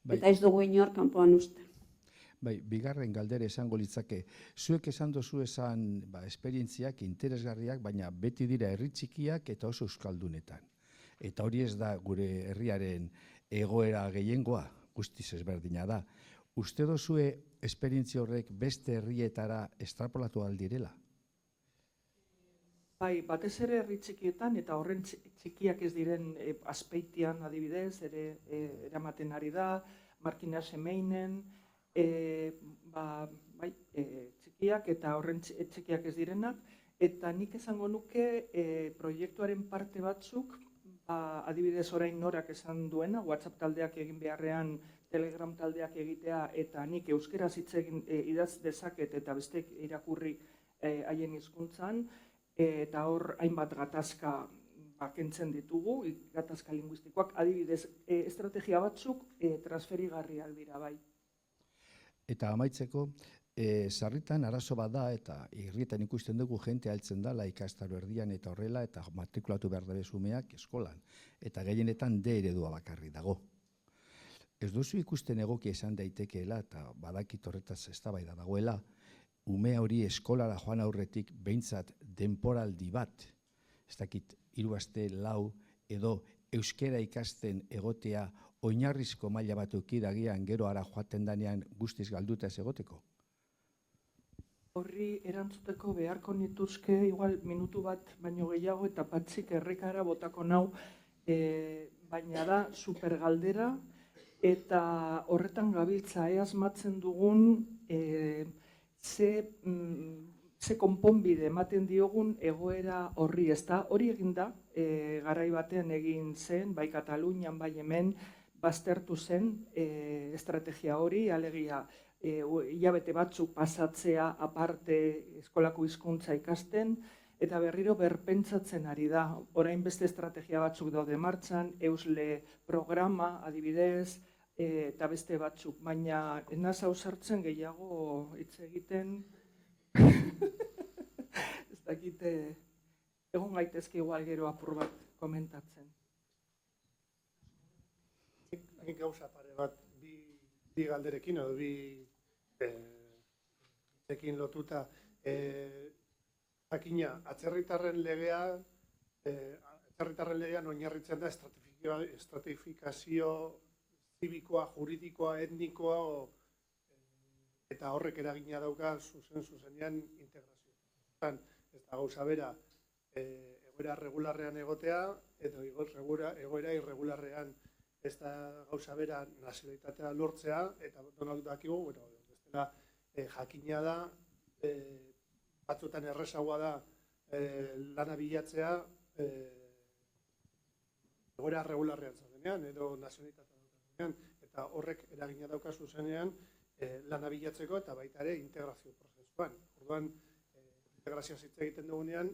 Eta ez dugu inor kanpoan uste. Bai, bigarren galdera esango litzake. Zuek esan dozu esperientziak interesgarriak, baina beti dira herri txikiak eta oso euskaldunetan. Eta hori ez da gure herriaren egoera gehiengoa, guztiz ezberdina da. Uste dozue esperientzia horrek beste herrietara estrapolatu aldirela? Bai, batez ere herri txikietan eta horren txikiak ez diren Azpeitian adibidez, eramaten ari da, Markina Semeinen, txikiak eta horren txikiak ez direnak, eta nik esango nuke proiektuaren parte batzuk adibidez orain norak esan duena, WhatsApp taldeak egin beharrean Telegram taldeak egitea eta nik euskeraz hitz egin idatz dezaket eta bestek irakurri haien hizkuntzan, eta hor hainbat gatazka kentzen ditugu, gatazka linguistikoak, adibidez, estrategia batzuk transferigarriak dira bai. Eta amaitzeko, sarritan arazo bada eta irrietan ikusten dugu jente altzen dela ikastaro erdian eta horrela eta matrikulatu behar dabe umeak eskolan. Eta gehienetan D eredua bakarri dago. Ez duzu ikusten egokia izan daitekeela eta badakit horretaz eztabaida dagoela, ume hori eskolara joan aurretik behintzat denporaldi bat, ez dakit 3 aste, 4 edo euskera ikasten egotea oinarrizko maila bat eukidagian gero ara joaten danean guztiz galduta ez egoteko? Horri erantzuteko beharko nituzke, igual minutu bat baino gehiago eta patxik errekara botako nau, baina da supergaldera eta horretan gabiltza asmatzen dugun ze konponbide ematen diogun egoera horri, ezta? Hori egin da, garai batean egin zen, bai Katalunian, bai hemen, baztertu zen estrategia hori, alegia hilabete batzuk pasatzea aparte eskolako hizkuntza ikasten, eta berriro berpentsatzen ari da. Orain beste estrategia batzuk daude martxan, EUSLE programa, adibidez, eta beste batzuk, baina enaz ausartzen gehiago hitz egiten, ez dakite, egon gaitezke igual gero apur bat komentatzen. Nik gauza pare bat bi galderekin edo bi hitzekin lotuta. Jakina, atzerritarren legean oinarritzen da estratifikazio zibikoa, juridikoa, etnikoa, eta horrek eragina dauka zuzenean integrazio. Ez da gauza bera, egoera regularrean egotea, eta egoera irregularrean ez da gauza bera nazionalitatea lortzea, eta donok dakigu, bestela jakina da, batzutan errezagoa da lana bilatzea egoera regularrean zaudenean, edo nazionalitatea zaudenean, eta horrek eragina dauka zuzenean lana bilatzeko eta baita ere integrazio prozesuan. Orduan, integrazioa hitz egiten dugunean,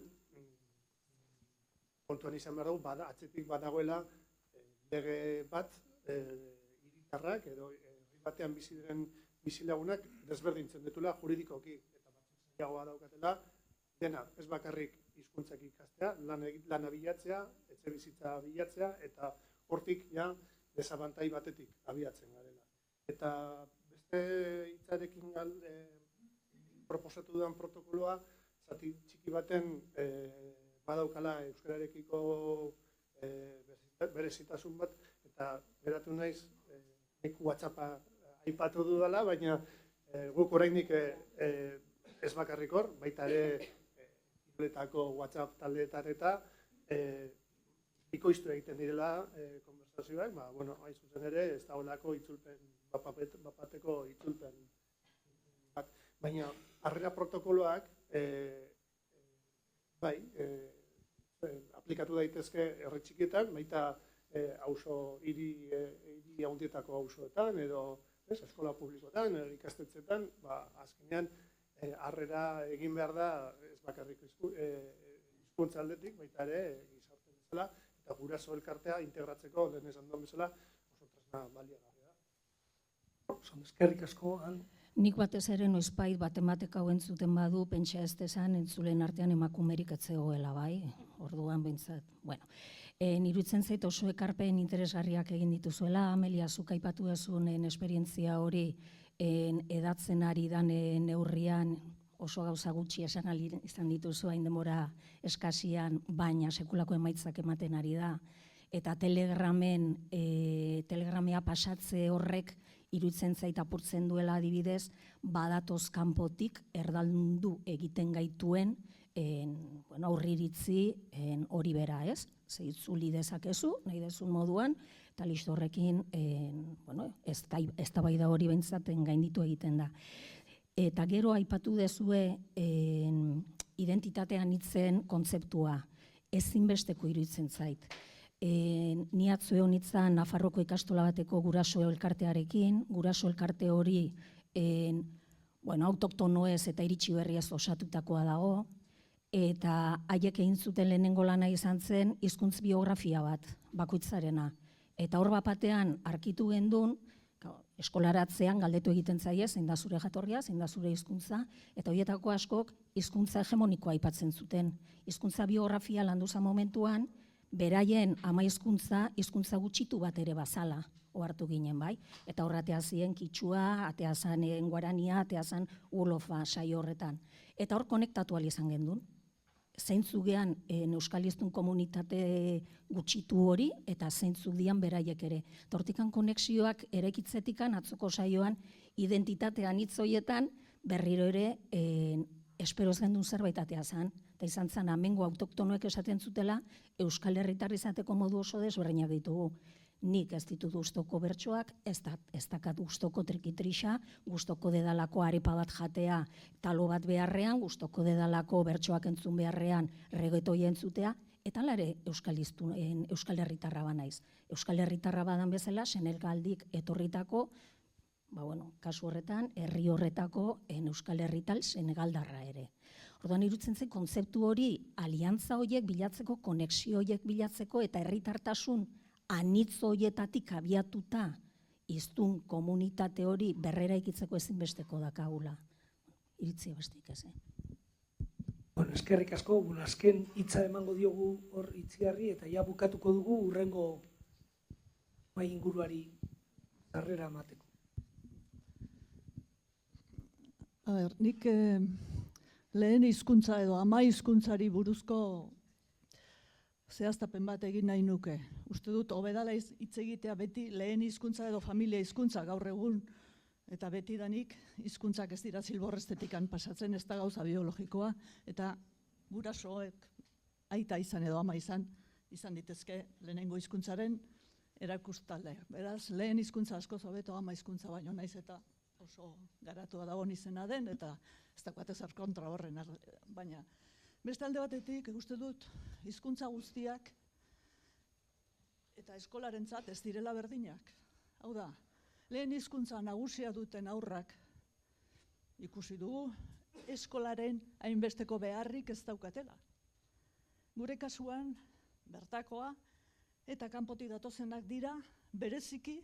kontuan izan behar dugu, atzetik badagoela lege bat, hiritarrak edo batean bizi diren bizilagunak desberdintzen ditula juridikoki, eta batzuagoa daukatela, dena, ez bakarrik hizkuntzak ikastea, lana bilatzea, etxe bizitza bilatzea, eta hortik ja desabantai batetik abiatzen garela. Eta beste hitzarekin proposatu dudan protokoloa, zati txiki baten badaukala euskararekiko berezitasun bat, eta beratu naiz, nik WhatsAppa aipatu dudala, baina guk oraindik ez bakarrik hor, baita ere iruletako WhatsApp taldeetan eta bikoiztu egiten direla konversazioak, hain zuzen ere ez dagoelako itzulpen, bapateko itzulpen bat. Baina harrera protokoloak bai, aplikatu daitezke herri txikietan, baita hiri handietako auzoetan edo eskola publikoetan, ikastetxeetan, azkenean harrera egin behar da ez bakarrik hizkuntza aldetik, baita ere gizarte bezala, eta guraso elkartea integratzeko lehen esan duen bezala oso tresna baliagarria da. Eskerrik asko. Nik batez ere noizbait bat emateka hau entzuten badu, pentsa ez dezan entzulen artean emakumerik ez zegoela, bai? Orduan behintzat. Bueno, niruditzen zait oso ekarpen interesgarriak egin dituzuela, Amelia, zuk aipatu duzun esperientzia hori edatzen ari dan neurrian oso gauza gutxi esan izan dituzu hain denbora eskasian, baina sekulako emaitzak ematen ari da. Eta telegramea pasatze horrek iruditzen zait apurtzen duela adibidez, badatoz kanpotik erdaldu egiten gaituen aurriritzi hori bera, ez? Zeitzuli dezakezu, nahi dezun moduan, eta listo horrekin eztabaida hori beintzaten gainditu egiten da. Eta gero aipatu dezue identitatean hitzen kontzeptua, ezinbesteko iruditzen zait. Ni atzo egon nintzen Nafarroko ikastola bateko guraso elkartearekin, guraso elkarte hori autoktonoez eta iritsi berriaz osatutakoa dago, eta haiek egin zuten lehenengo lana izan zen hizkuntz biografia bat, bakoitzarena. Eta hor batean arkitu gendun, eskolaratzean galdetu egiten zaie, zein da zure jatorria, zein da zure hizkuntza, eta horietako askok hizkuntza hegemonikoa aipatzen zuten. Hizkuntza biografia landu zen momentuan, beraien ama hizkuntza gutxitu bat ere bazala, ohartu ginen bai. Eta hor atea ziren Kitxua, atea zen Guarania, atea zen Wolofa saio horretan. Eta hor konektatu ahal izan gendun. Zeintzuk gean euskal hiztun komunitate gutxitu hori eta zeintzuk dian beraiek ere. Hortikan konexioak erekitzetikan atzoko saioan identitatean hitz horietan berriro ere esperoz gendun zerbait atea zen. Eta izan zen amengo autoktonoek esaten zutela euskal herritar izateko modu oso desberdinak ditugu. Nik ez ditut gustoko bertsoak, ez dakat gustoko trikitrixa, gustoko dedalako arepa bat jatea talo bat beharrean, gustoko dedalako bertsoak entzun beharrean reggaetoi entzutea, eta lare euskal herritarra banaiz. Euskal herritarra badan bezala, Senegaldik etorritako, kasu horretan, herri horretako euskal herrital senegaldarra ere. Orduan iruditzen zen kontzeptu hori aliantza horiek bilatzeko, konexio horiek bilatzeko eta herritartasun anitz horietatik abiatuta hiztun komunitate hori berreraikitzeko ezinbesteko dakagula. Iritzia besteik ez. Eskerrik asko, azken hitza emango diogu hor Itziarri eta ja bukatuko dugu hurrengo bai inguruari harrera emateko. Nik lehen hizkuntza edo ama hizkuntzari buruzko zehaztapen bat egin nahi nuke. Uste dut, hobedala hitz egitea beti lehen hizkuntza edo familia hizkuntza gaur egun, eta beti danik hizkuntzak ez dira zilborrestetikan pasatzen, ez da gauza biologikoa, eta gurasoek aita izan edo ama izan ditezke lehenengo hizkuntzaren erakustalde. Beraz, lehen hizkuntza askoz hobeto ama hizkuntza baino naiz eta oso garatua dagoen izena den, eta ez dagoat ezer kontra horren, baina beste alde batetik, uste dut, hizkuntza guztiak eta eskolarentzat ez direla berdinak. Hau da, lehen hizkuntza nagusia duten aurrak ikusi dugu, eskolaren hainbesteko beharrik ez daukatela. Gure kasuan, bertakoa eta kanpotik datozenak dira, bereziki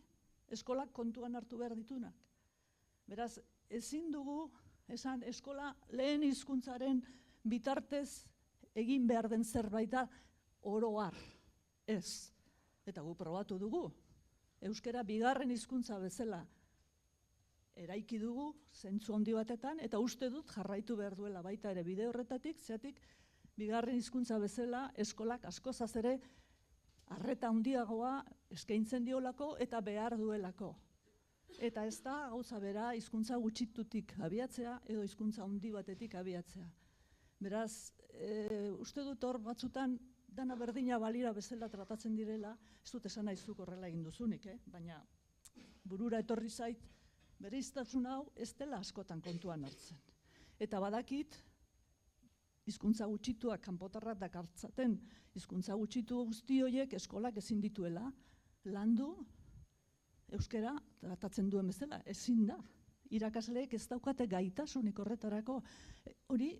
eskolak kontuan hartu behar ditunak. Beraz, ezin dugu esan eskola lehen hizkuntzaren bitartez egin behar den zerbait da oro har. Ez. Eta gu probatu dugu. Euskara bigarren hizkuntza bezala eraiki dugu, zentzu handi batetan, eta uste dut jarraitu behar duela baita ere bide horretatik, zeatik bigarren hizkuntza bezala eskolak askozaz ere arreta handiagoa eskaintzen diolako eta behar duelako. Eta ez da gauza bera hizkuntza gutxitutik abiatzea edo hizkuntza handi batetik abiatzea. Beraz, uste dut hor batzutan dana berdina balira bezala tratatzen direla, ez dut esan naizuk horrela egin duzunik, baina burura etorri zait, bereiztasun hau ez dela askotan kontuan hartzen. Eta badakit, hizkuntza gutxituak kanpotarrak dakartzaten, hizkuntza gutxitu guzti horiek eskolak ezin dituela, landu, euskara tratatzen duen bezala, ezin da. Irakasleek ez daukate gaitasunik horretarako. Hori,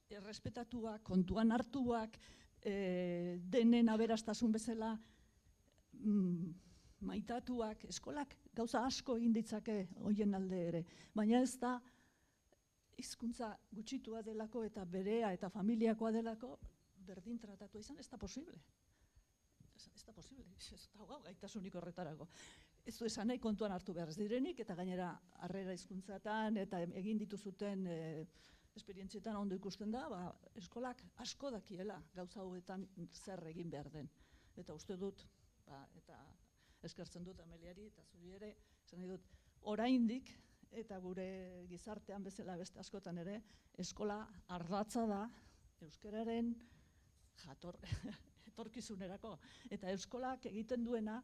errespetatuak, kontuan hartuak, denen aberastasun bezala maitatuak, eskolak gauza asko egin ditzake horien alde ere. Baina ez da hizkuntza gutxitua delako eta berea eta familiakoa delako berdin tratatu izan, ez da posible. Ez da posible, ez da gaitasunik horretarako. Ez du esan nahi kontuan hartu behar ez direnik eta gainera harrera hizkuntzatan eta egin dituzuten esperientzietan ondo ikusten da, eskolak asko dakiela gauza hauetan zer egin behar den. Eta uste dut, eta eskertzen dut Ameliari eta zuri ere, esan nahi dut, oraindik eta gure gizartean bezala beste askotan ere, eskola ardatza da euskararen etorkizunerako. Eta eskolak egiten duena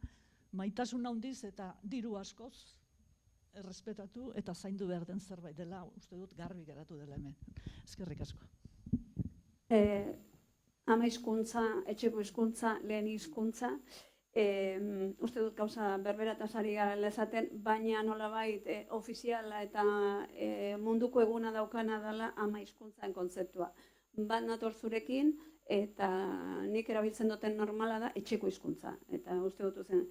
maitasun handiz eta diru askoz errespetatu eta zaindu behar den zerbait dela, uste dut garbi geratu dela hemen. Eskerrik asko. ama hizkuntza, etxeko hizkuntza, lehen hizkuntza, uste dut gauza berberataz ari gara esaten, baina nolabait ofiziala eta munduko eguna daukana dela ama hizkuntzaren kontzeptua. Bat nator zurekin, eta nik erabiltzen duten normala da etxeko hizkuntza. Eta uste dut zen,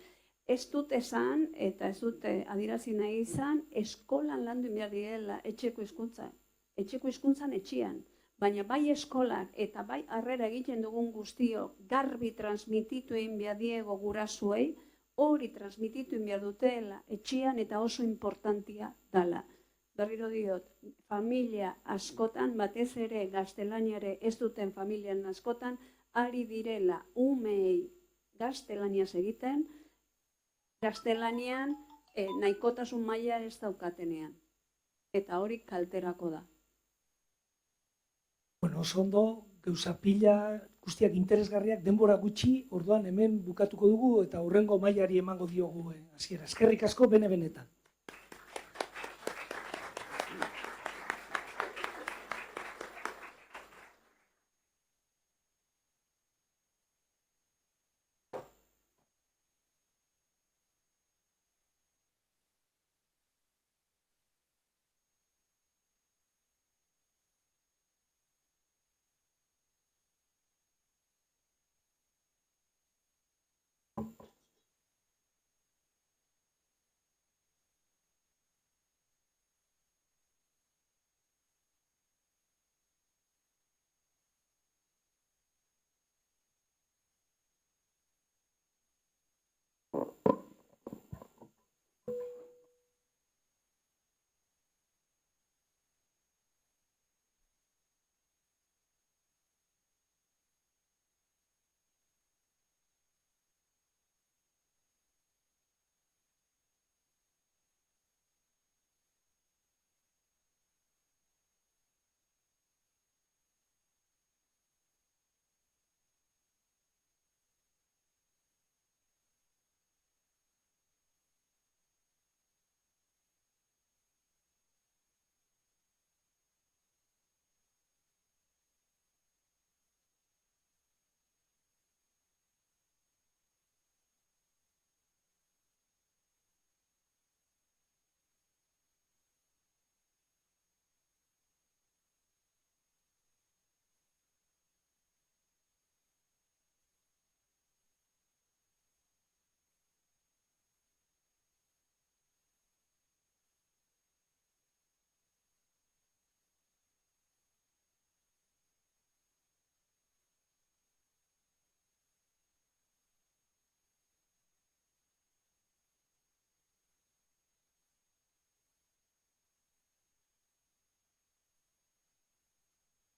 ez dut esan, eta ez dut adirazi nahi izan, eskolan landu behar direla etxeko hizkuntza. Etxeko hizkuntzan etxian. Baina bai eskolak eta bai harrera egiten dugun guztio garbi transmititu egin behar diego gurasoei, hori transmititu egin behar dutela etxean eta oso importantia dela. Berriro diot, familia askotan, batez ere gaztelaniare ez duten familian askotan, ari direla umei gaztelaniaz egiten, gaztelanian nahikotasun maila ez daukatenean. Eta hori kalterako da. Bueno, oso ondo, gauza pila, guztiak interesgarriak, denbora gutxi, orduan hemen bukatuko dugu eta hurrengo mailari emango diogu hasiera. Eskerrik asko bene-benetan.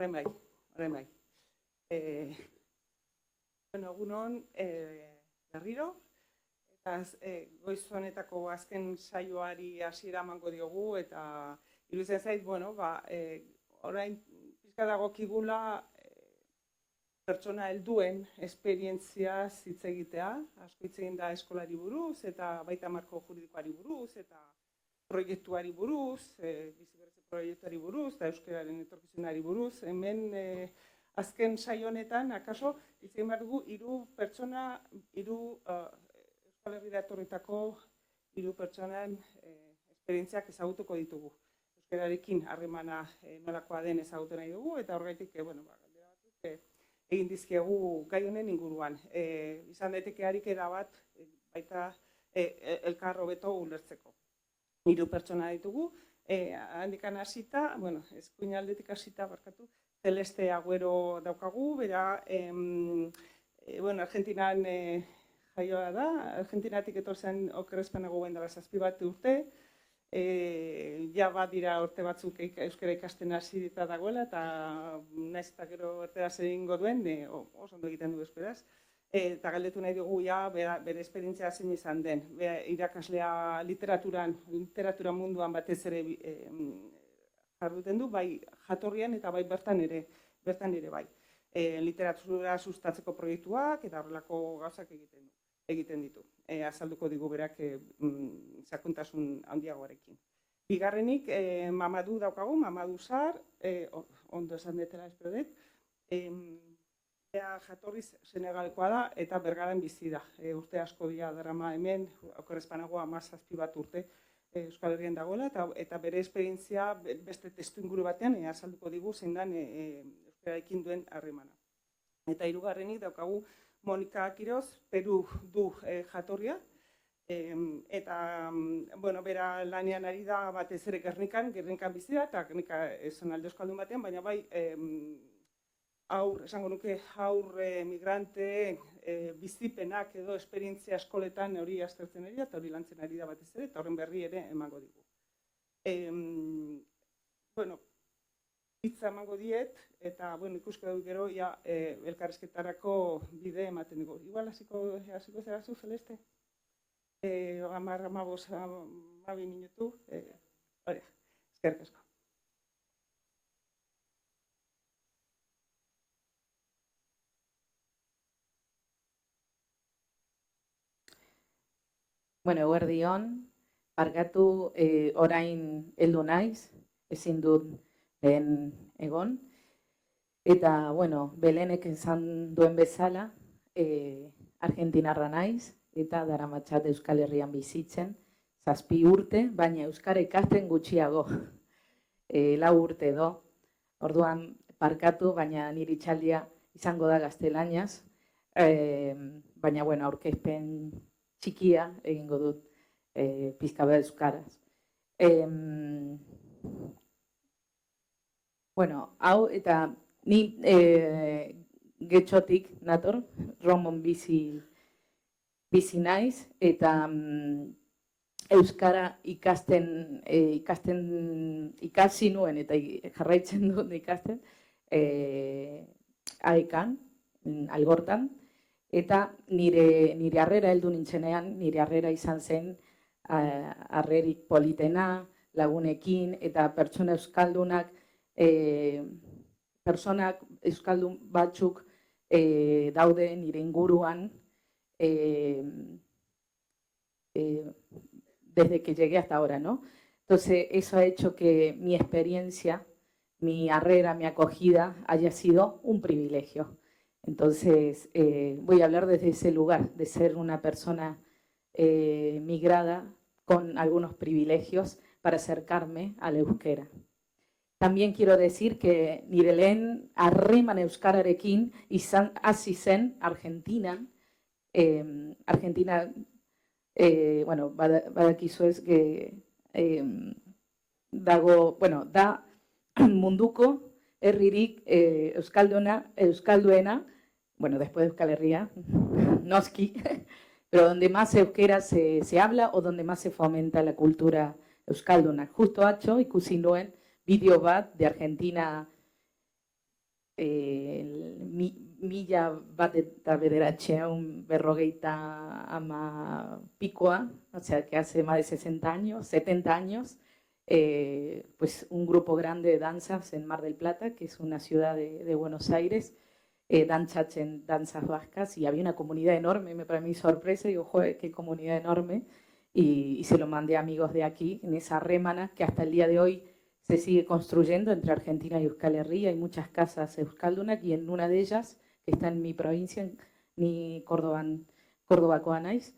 Horren bai. Egunon, berriro, eta goiz honetako azken saioari hasiera emango diogu, eta iruditzen zait, orain pixka dagokigula pertsona helduen esperientziaz hitz egitea, asko hitz egin da eskolari buruz, eta baita marko juridikoari buruz, eta proiektuari buruz, biziberritze proiektuari buruz, eta euskararen etorkizunari buruz. Hemen azken saio honetan, akaso, hitz egin behar dugu, Euskal Herrira etorritako 3 pertsonan esperientziak ezagutuko ditugu. Euskararekin harremana nolakoa den ezagutu nahi dugu, eta horregatik, galdera batzuk egin dizkiegu gai honen inguruan. Izan daiteke ariketa bat, baita elkar hobeto ulertzeko. 3 pertsona ditugu, handikan hasita, eskuinaldetik hasita barkatu, Celeste Agüero daukagu, bera, Argentinan jaioa da, Argentinatik etortzen okerrezpenago guen dela 7 urte, ja bat dira urte batzuk euskara ikasten hasi eta dagoela, eta naiz eta gero ertera zer egingo duen, oso ondo egiten du euskaraz. Eta galdetu nahi dugu bere esperientzia zein izan den. Irakaslea literatura munduan batez ere jarduten du, bai jatorrian eta bai bertan ere bai. Literatura sustatzeko proiektuak eta horrelako gauzak egiten ditu. Azalduko digu berak sakontasun handiagoarekin. Bigarrenik, Mamadu daukagu, Mamadu Sar, ondo esan detela espero dut. jatorri Senegalkoa da eta Bergaran bizi da. Urte asko dira darama hemen, okerrezpanago 17 bat urte Euskal Herrian dagoela, eta bere esperientzia beste testuinguru batean azalduko digu zein den euskararekin duen harremana. Eta hirugarrenik daukagu Monika Quiroz, Peru du jatorria, eta bera lanean ari da batez ere Gernikan bizi da, eta Gernika zonalde euskaldun batean, baina bai esango nuke haur migrante bizipenak edo esperientzia eskoletan hori aztertzen ari da, eta hori lantzen ari da batez ere, eta horren berri ere emango digu. Hitza emango diet, eta ikusko dugu gero elkarrizketarako bide ematen dugu. Igual hasiko zera zu, Celeste? 12 minutu. Eskerrik asko. Eguerdion, barkatu orain heldu naiz, ezin dut lehen egon. Eta, Belenek esan duen bezala, Argentinarra naiz, eta daramatzat Euskal Herrian bizitzen, 7 urte, baina euskara ikasten gutxiago, 4 urte edo. Orduan, barkatu, baina nire itxaldia izango da gaztelaniaz, baina, aurkezpen txikia egingo dut pizka bat euskaraz. Hau eta ni getxotik nator, Romon bizi naiz, eta euskara ikasi nuen eta jarraitzen dut ikasten Aekan, Algortan, eta nire harrera heldu nintzenean, nire harrera izan zen harrerik politena, lagunekin, eta pertsona euskaldunak, personak euskaldun batzuk daude nire inguruan desde que llegué hasta ahora, ¿no? Entonces, eso ha hecho que mi experiencia, mi harrera, mi acogida haya sido un privilegio. Entonces, voy a hablar desde ese lugar, de ser una persona migrada con algunos privilegios para acercarme al euskera. También quiero decir que nire lehen harreman euskararekin hasi zen Argentina. Argentina, badakizu ez, da munduko herririk euskalduena, después de Euskal Herria, noski, pero donde más euskera se habla o donde más se fomenta la cultura euskalduna. Justo atzo ikusi nuen bideo bat de Argentina, 1959 pikoa, o sea que hace más de 60 años, 70 años, pues un grupo grande de danzas en Mar del Plata, que es una ciudad de Buenos Aires, danzatzen danzas vascas, y había una comunidad enorme, para mí sorpresa, digo, joder, qué comunidad enorme, y se lo mandé a amigos de aquí, en esa rémana que hasta el día de hoy se sigue construyendo entre Argentina y Euskal Herria. Hay muchas casas euskaldunak, y en una de ellas, que está en mi provincia, ni Kordobakoa naiz,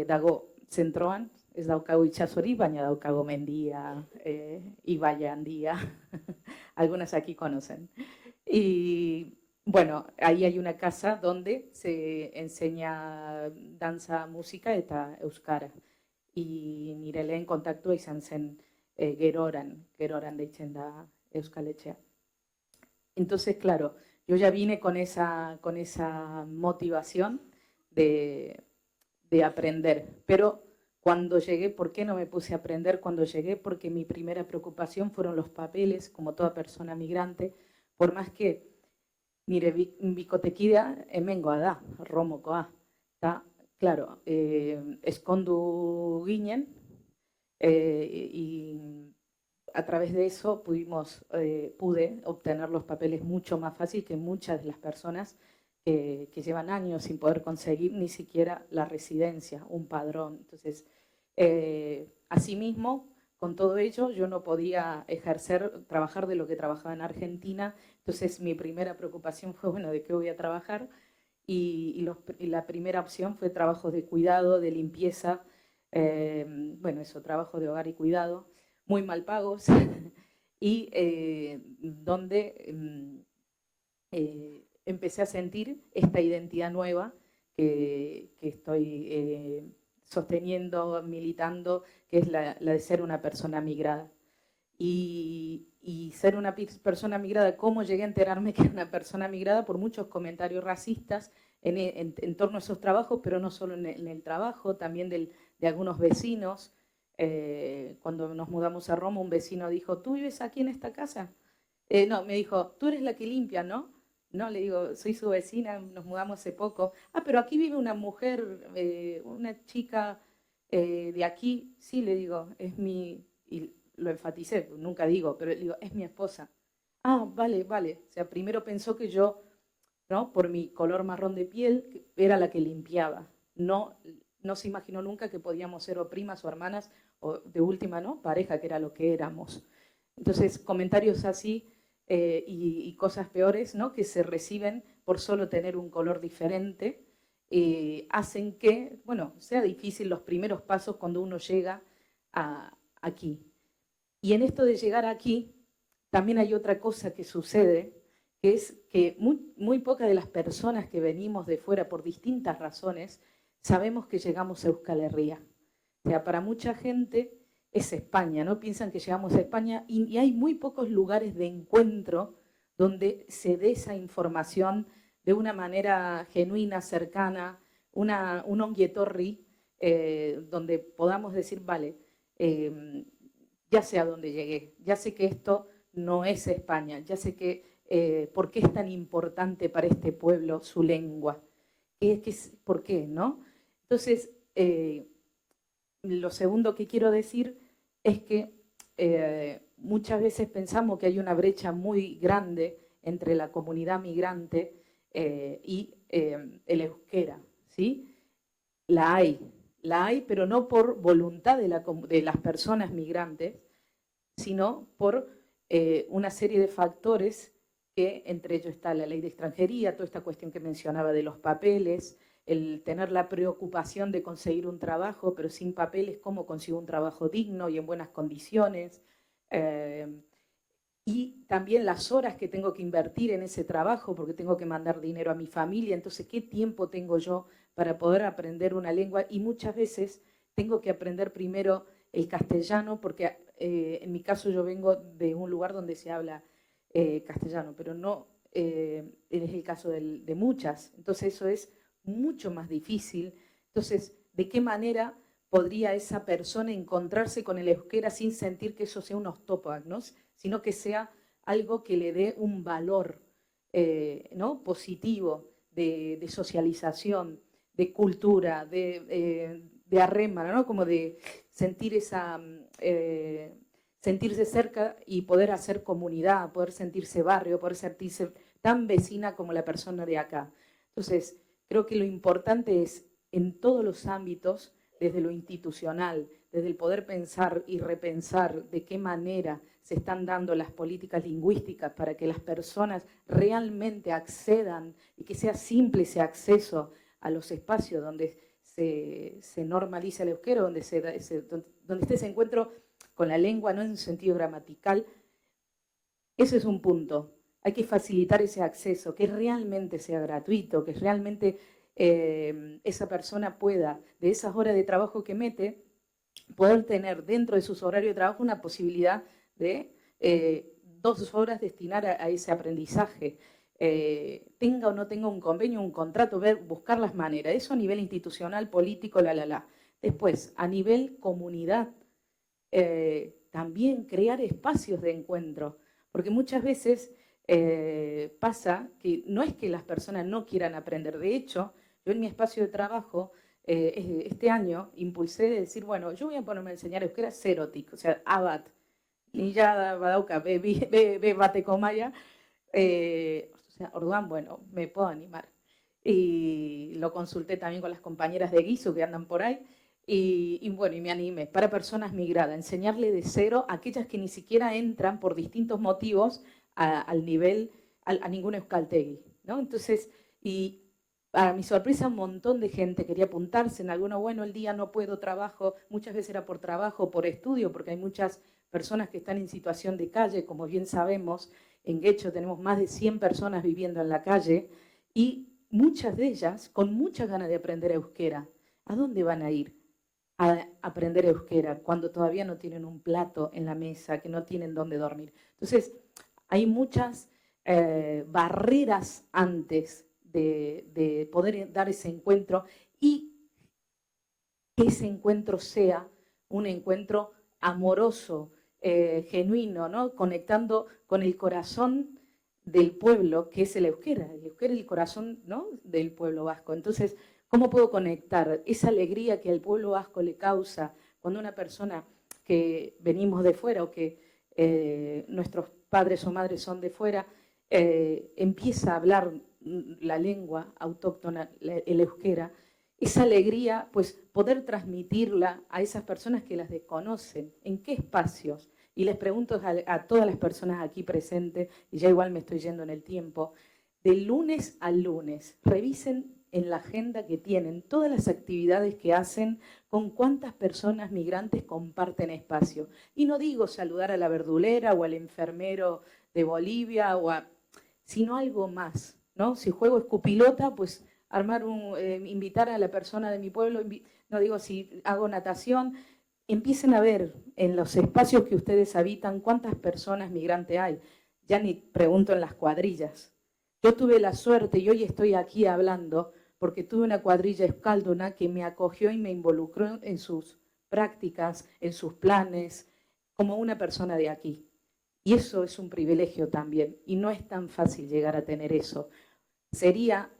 dago zentroan, ez daukagu itxasori, baina daukago mendia, ibaia handia, algunas aquí conocen. Y ahí hay una casa donde se enseña danza, música eta euskara. Y nire lehen kontaktua izan zen geroran deitzen da Euskal Etxea. Entonces, claro, yo ya vine con esa motivación de aprender, pero cuando llegué, ¿por qué no me puse a aprender cuando llegué? Porque mi primera preocupación fueron los papeles, como toda persona migrante, por más que nire bikotekidea hemengoa da, Romokoa. Claro, eskondu ginen, y a través de eso pude obtener los papeles mucho más fácil que muchas de las personas que llevan años sin poder conseguir ni siquiera la residencia, un padrón. Entonces, asimismo, con todo ello yo no podía trabajar de lo que trabajaba en Argentina, entonces mi primera preocupación fue, bueno, ¿de qué voy a trabajar? Y la primera opción fue trabajos de cuidado, de limpieza, bueno, eso, trabajo de hogar y cuidado, muy mal pagos, y donde empecé a sentir esta identidad nueva que estoy sosteniendo, militando, que es la de ser una persona migrada. Y ser una persona migrada, ¿cómo llegué a enterarme que era una persona migrada? Por muchos comentarios racistas en torno a esos trabajos, pero no solo en el trabajo, también de algunos vecinos. Cuando nos mudamos a Roma, un vecino dijo, ¿tú vives aquí en esta casa? No, me dijo, tú eres la que limpia, ¿no? No, le digo, soy su vecina, nos mudamos hace poco. Ah, pero aquí vive una mujer, una chica de aquí. Sí, le digo, es mi... Y lo enfaticé, nunca digo, pero le digo, es mi esposa. Ah, vale, vale. O sea, primero pensó que yo, ¿no? Por mi color marrón de piel, era la que limpiaba. No se imaginó nunca que podíamos ser o primas o hermanas, o de última, ¿no? Pareja, que era lo que éramos. Entonces, comentarios así y cosas peores, ¿no? Que se reciben por solo tener un color diferente, hacen que, bueno, sea difícil los primeros pasos cuando uno llega aquí. Y en esto de llegar aquí, también hay otra cosa que sucede, que es que muy pocas de las personas que venimos de fuera por distintas razones, sabemos que llegamos a Euskal Herria. O sea, para mucha gente es España, ¿no? Piensan que llegamos a España y hay muy pocos lugares de encuentro donde se dé esa información de una manera genuina, cercana, un ongi etorri, donde podamos decir, vale, ya sé a dónde llegué, ya sé que esto no es España, ya sé que por qué es tan importante para este pueblo su lengua, ¿por qué, no? Entonces, lo segundo que quiero decir es que muchas veces pensamos que hay una brecha muy grande entre la comunidad migrante y el euskera, ¿sí? La hay, pero no por voluntad de las personas migrantes, sino por una serie de factores que entre ellos está la ley de extranjería, toda esta cuestión que mencionaba de los papeles, el tener la preocupación de conseguir un trabajo, pero sin papeles, ¿cómo consigo un trabajo digno y en buenas condiciones? Y también las horas que tengo que invertir en ese trabajo, porque tengo que mandar dinero a mi familia, entonces, ¿qué tiempo tengo yo para poder aprender una lengua? Y muchas veces tengo que aprender primero el castellano, porque en mi caso yo vengo de un lugar donde se habla castellano, pero no es el caso de muchas. Entonces eso es mucho más difícil. Entonces, ¿de qué manera podría esa persona encontrarse con el euskera sin sentir que eso sea un ostópagnos, sino que sea algo que le dé un valor ¿no? positivo de socialización, de cultura, de arrema, ¿no? Como de sentir sentirse cerca y poder hacer comunidad, poder sentirse barrio, poder sentirse tan vecina como la persona de acá. Entonces, creo que lo importante es, en todos los ámbitos, desde lo institucional, desde el poder pensar y repensar de qué manera se están dando las políticas lingüísticas para que las personas realmente accedan y que sea simple ese acceso a los espacios donde se normaliza el euskera, donde esté ese encuentro con la lengua, no en un sentido gramatical. Ese es un punto. Hay que facilitar ese acceso, que realmente sea gratuito, que realmente esa persona pueda, de esas horas de trabajo que mete, poder tener dentro de sus horarios de trabajo una posibilidad de 2 horas destinar a ese aprendizaje. Tenga o no tenga un convenio, un contrato, buscar las maneras. Eso a nivel institucional, político, Después, a nivel comunidad, también crear espacios de encuentro, porque muchas veces pasa que no es que las personas no quieran aprender. De hecho, yo en mi espacio de trabajo este año impulsé de decir, bueno, yo voy a ponerme a enseñar euskera zerotik, o sea, abat, ni ya badauka, be bateko maila, o sea, orduan, bueno, me puedo animar. Y lo consulté también con las compañeras de guiso que andan por ahí, y bueno, y me animé, para personas migradas, enseñarle de cero a aquellas que ni siquiera entran por distintos motivos al nivel, a ningún euskaltegui, ¿no? Entonces, y para mi sorpresa, un montón de gente quería apuntarse. En alguno, bueno, el día no puedo, trabajo, muchas veces era por trabajo, por estudio, porque hay muchas personas que están en situación de calle, como bien sabemos. En Guecho tenemos más de 100 personas viviendo en la calle y muchas de ellas con muchas ganas de aprender euskera. ¿A dónde van a ir a aprender euskera cuando todavía no tienen un plato en la mesa, que no tienen dónde dormir? Entonces, hay muchas barreras antes de poder dar ese encuentro y que ese encuentro sea un encuentro amoroso, genuino, ¿no? Conectando con el corazón del pueblo, que es el euskera. El euskera es el corazón, ¿no?, del pueblo vasco. Entonces, ¿cómo puedo conectar esa alegría que al pueblo vasco le causa cuando una persona que venimos de fuera o que nuestros padres o madres son de fuera, empieza a hablar la lengua autóctona, el euskera, esa alegría, pues poder transmitirla a esas personas que las desconocen? ¿En qué espacios? Y les pregunto a todas las personas aquí presentes, y ya igual me estoy yendo en el tiempo, de lunes a lunes, revisen en la agenda que tienen todas las actividades que hacen, con cuántas personas migrantes comparten espacio. Y no digo saludar a la verdulera o al enfermero de Bolivia, sino algo más, ¿no? Si juego escupilota, pues invitar a la persona de mi pueblo, no digo si hago natación, empiecen a ver en los espacios que ustedes habitan cuántas personas migrantes hay. Ya ni pregunto en las cuadrillas. Yo tuve la suerte y hoy estoy aquí hablando porque tuve una cuadrilla euskalduna que me acogió y me involucró en sus prácticas, en sus planes, como una persona de aquí. Y eso es un privilegio también, y no es tan fácil llegar a tener eso. Sería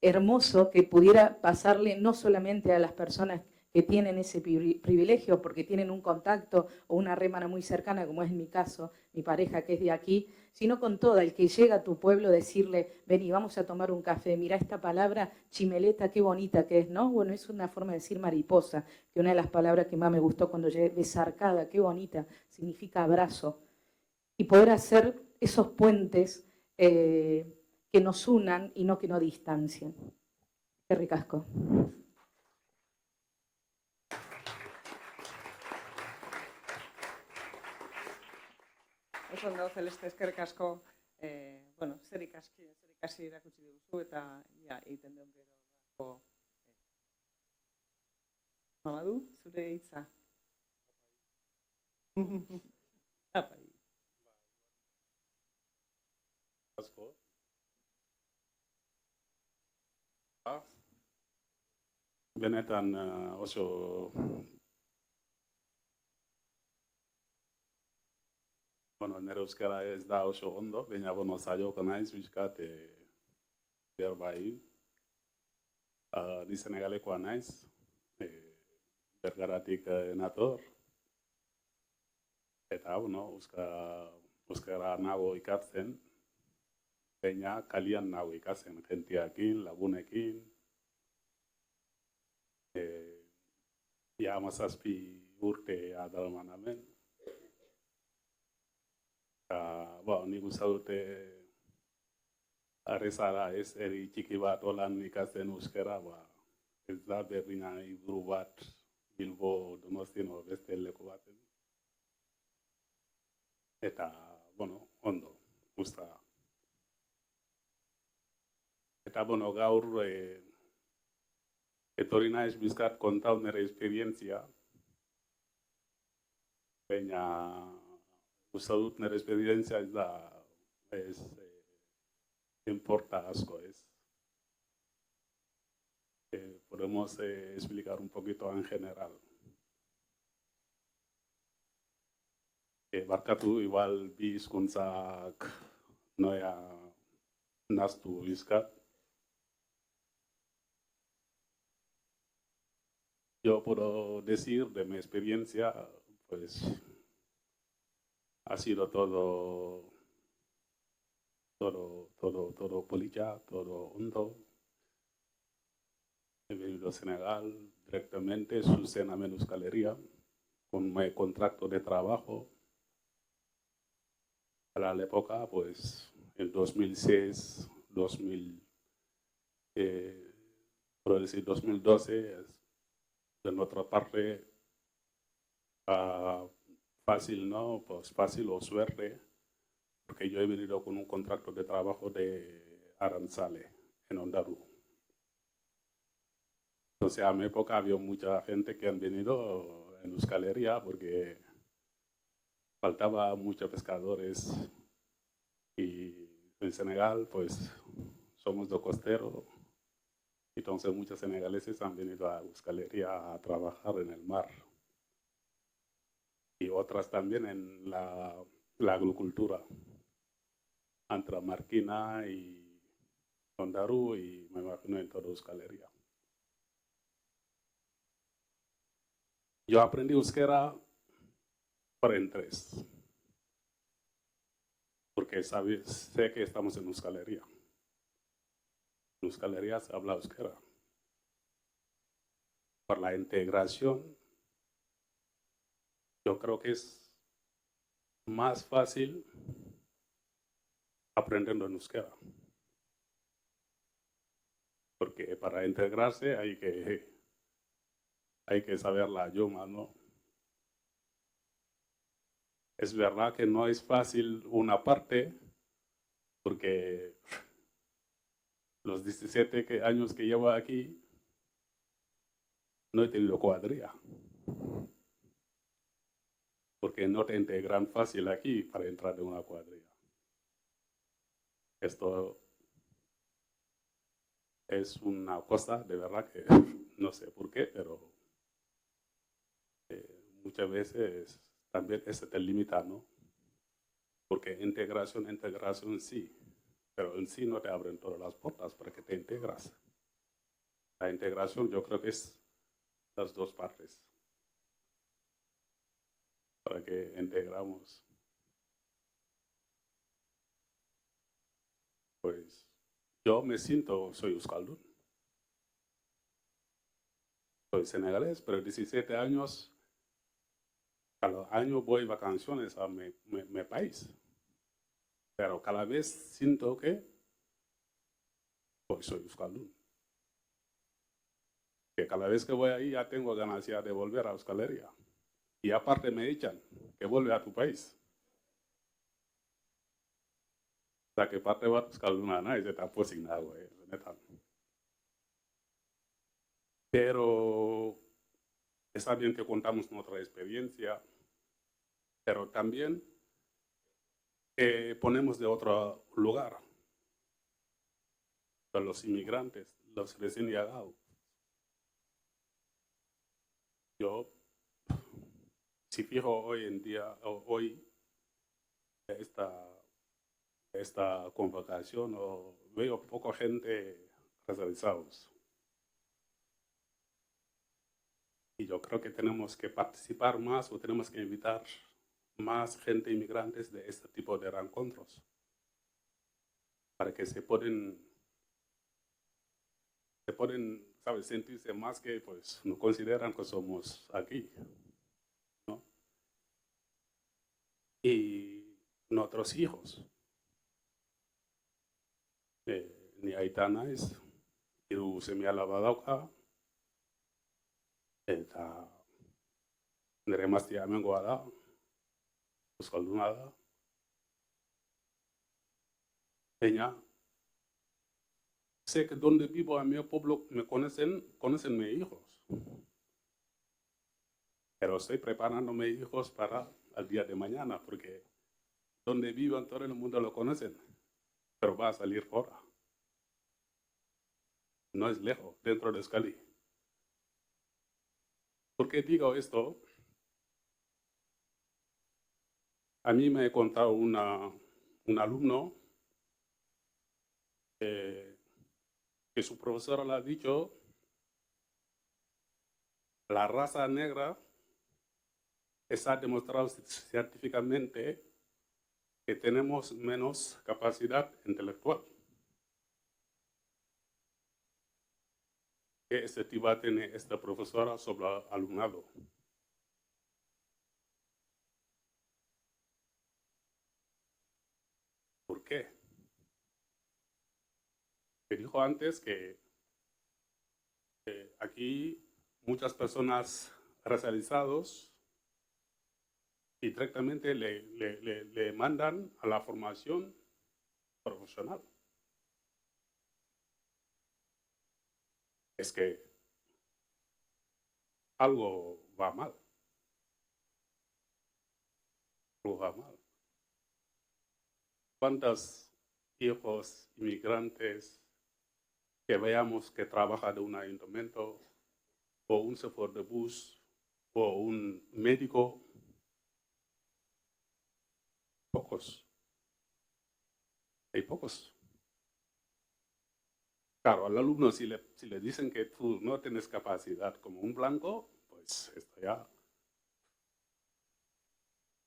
hermoso que pudiera pasarle no solamente a las personas que tienen ese privilegio porque tienen un contacto o una rémana muy cercana, como es mi caso, mi pareja que es de aquí, sino con todo el que llega a tu pueblo, decirle, vení, vamos a tomar un café, mira esta palabra chimeleta, qué bonita que es, ¿no? Bueno, es una forma de decir mariposa, que una de las palabras que más me gustó cuando llegué, besarcada, qué bonita, significa abrazo. Y poder hacer esos puentes que nos unan y no que nos distancien. Qué ricasco. Oso ondo, Celeste, eskerrik asko. Bueno, zer ikasi erakutsi duzu eta ja, egiten duen gero. Mamadu, zure hitza. Apai. Asko. Benetan oso bueno, nire euskara ez da oso ondo, baina saioko naiz pixkat behar bai. Ni senegalekoa naiz, Bergaratik nator. Eta, euskara nago ikatzen, baina kalian nago ikatzen, jentiakin, lagunekin. Ja, 17 urte adalman hemen. Nik uste dute arrezara ez eri txiki bat holan ikasten euskara, ez da berdina iburu bat Bilbo, Donostin o beste leku baten. Eta, ondo, gusta. Eta, gaur etorri naiz bizkat kontau nire esperientzia, baina uste dut nire esperientzia ez da importa asko, ez. Podemos explicar un poquito en general. Barkatu, igual bi hizkuntzak noea naztu bizkat. Yo puedo decir de mi experiencia, pues ha sido todo polilla, todo hondo. He vivido en Senegal directamente Susana en Euskaleria con mi contrato de trabajo. A la época, pues, en 2006, 2012, de nuestra parte, fácil, ¿no? Pues fácil o suerte, porque yo he venido con un contrato de trabajo de Aranzale en Ondarú. Entonces, a mi época había mucha gente que han venido en Euskaleria porque faltaba muchos pescadores y en Senegal, pues, somos de costero. Entonces, muchos senegaleses han venido a Euskaleria a trabajar en el mar. Y otras también en la agricultura, entre Marquina y Ondarú y me imagino en toda Euskaleria. Yo aprendí euskera por interés, porque sé que estamos en Euskaleria. En Euskaleria se habla euskera. Por la integración, yo creo que es más fácil aprendiendo en euskera. Porque para integrarse hay que saber la idioma, ¿no? Es verdad que no es fácil una parte, porque los 17 años que llevo aquí no he tenido cuadrilla. Porque no te integran fácil aquí para entrar en una cuadrilla. Esto es una cosa de verdad que no sé por qué, pero muchas veces también eso te limita, ¿no? Porque integración sí, pero en sí no te abren todas las puertas para que te integras. La integración yo creo que es las dos partes para que integramos. Pues yo me siento, soy euskaldun. Soy senegalés, pero 17 años, cada año voy vacaciones a mi país. Pero cada vez siento que pues, soy euskaldun. Que cada vez que voy ahí ya tengo ganas ya de volver a Euskaleria. Y aparte me echan, que vuelve a tu país. O sea, que parte va euskalduna naiz eta pozik nago, benetan. Pero está bien que contamos nuestra experiencia, pero también ponemos de otro lugar a los inmigrantes, los recién llegados. Yo, si fijo hoy en día, hoy, esta convocación, veo poca gente racializados. Y yo creo que tenemos que participar más o tenemos que invitar más gente inmigrantes de este tipo de reencuentros para que se pueden ¿sabes? Sentirse más que pues no consideran que somos aquí, ¿no? Y nuestros hijos, ni Aitanais, hiru seme alaba dauka, eta nire emaztea hemengoa da, euskalduna da. Baina, sé que donde vivo en mi pueblo me conocen mis hijos. Pero estoy preparando mis hijos para el día de mañana, porque donde vivo en todo el mundo lo conocen, pero va a salir fuera. No es lejos, dentro de Euskadi. ¿Por qué digo esto? A mí me ha contado un alumno que su profesora le ha dicho, la raza negra está demostrado científicamente que tenemos menos capacidad intelectual. qué expectativa tiene esta profesora sobre el alumnado. ¿Por qué? Me dijo antes que aquí muchas personas racializadas y directamente le mandan a la formación profesional. Es que algo va mal. Algo va mal. ¿Cuántos hijos inmigrantes que veamos que trabajan en un ayuntamiento o un chofer de bus o un médico? Pocos. Hay pocos. Claro, al alumno si le dicen que tú no tienes capacidad como un blanco, pues esto ya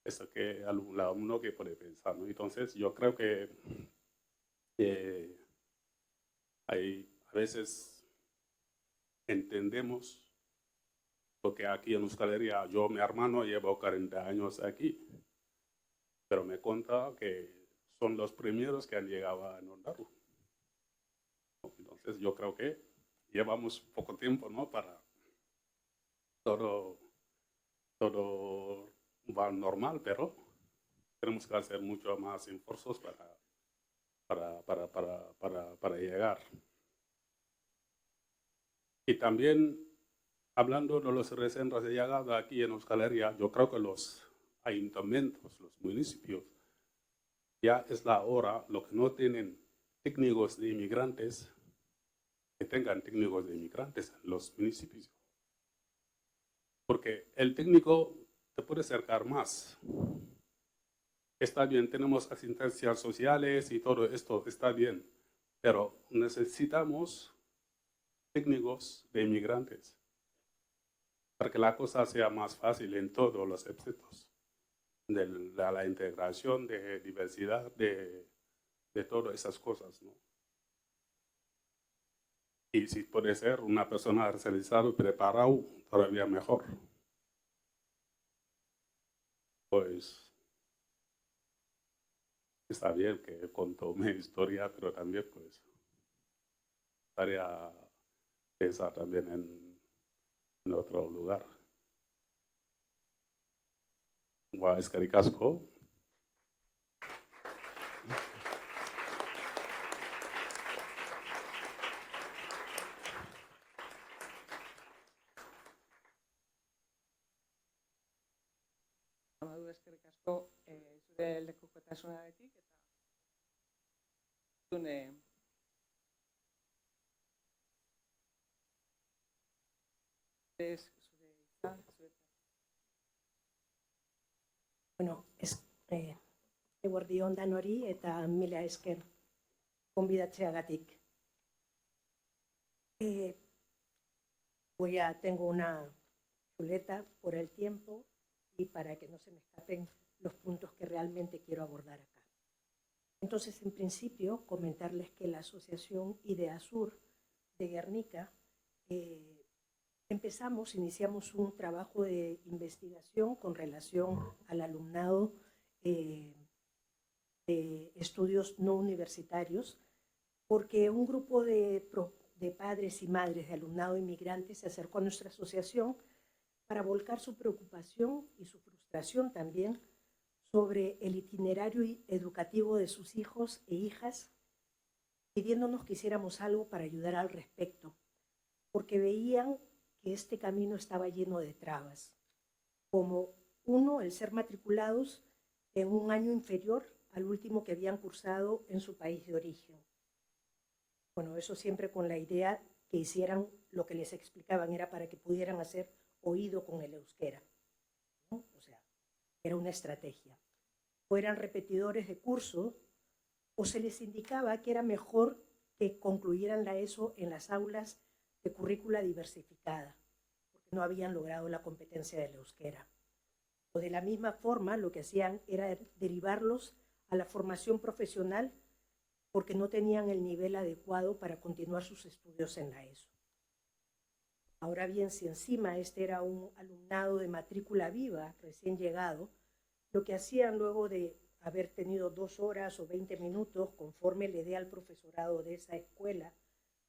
es que el alumno que puede pensar, ¿no? Entonces yo creo que a veces entendemos, porque aquí en Euskal Herria yo, mi hermano, llevo 40 años aquí, pero me cuenta que son los primeros que han llegado a Ondarroa. Entonces yo creo que llevamos poco tiempo, ¿no? Para todo va normal, pero tenemos que hacer mucho más esfuerzos para llegar. Y también, hablando de los recién llegados aquí en Euskal Herria, yo creo que los ayuntamientos, los municipios, ya es la hora, lo que no tienen técnicos de inmigrantes, que tengan técnicos de inmigrantes en los municipios. Porque el técnico te puede acercar más. Está bien, tenemos asistencias sociales y todo esto está bien, pero necesitamos técnicos de inmigrantes para que la cosa sea más fácil en todos los aspectos de la integración, de diversidad, de todas esas cosas, ¿no? Y si puede ser una persona racializada y preparada, todavía mejor. Pues está bien que contó mi historia, pero también pues estaría pensar también en otro lugar. Eskerrik asko. Eskerrik asko zure lekukotasunagatik eta Bueno, eguerdi on danori eta mila esker gonbidatzeagatik. Tengo una chuleta por el tiempo y para que no se me escapen los puntos que realmente quiero abordar acá. Entonces, en principio, comentarles que la Asociación Ideasur de Guernica iniciamos un trabajo de investigación con relación al alumnado de estudios no universitarios, porque un grupo de padres y madres de alumnado inmigrante se acercó a nuestra asociación para volcar su preocupación y su frustración también sobre el itinerario educativo de sus hijos e hijas, pidiéndonos que hiciéramos algo para ayudar al respecto, porque veían que este camino estaba lleno de trabas, como uno, el ser matriculados en un año inferior al último que habían cursado en su país de origen. Bueno, eso siempre con la idea que hicieran lo que les explicaban, era para que pudieran hacer oído con el euskera, ¿no? O sea, era una estrategia. O eran repetidores de curso, o se les indicaba que era mejor que concluyeran la ESO en las aulas de currícula diversificada, porque no habían logrado la competencia del euskera. O de la misma forma, lo que hacían era derivarlos a la formación profesional porque no tenían el nivel adecuado para continuar sus estudios en la ESO. Ahora bien, si encima este era un alumnado de matrícula viva, recién llegado, lo que hacían luego de haber tenido 2 horas o 20 minutos, conforme le dé al profesorado de esa escuela,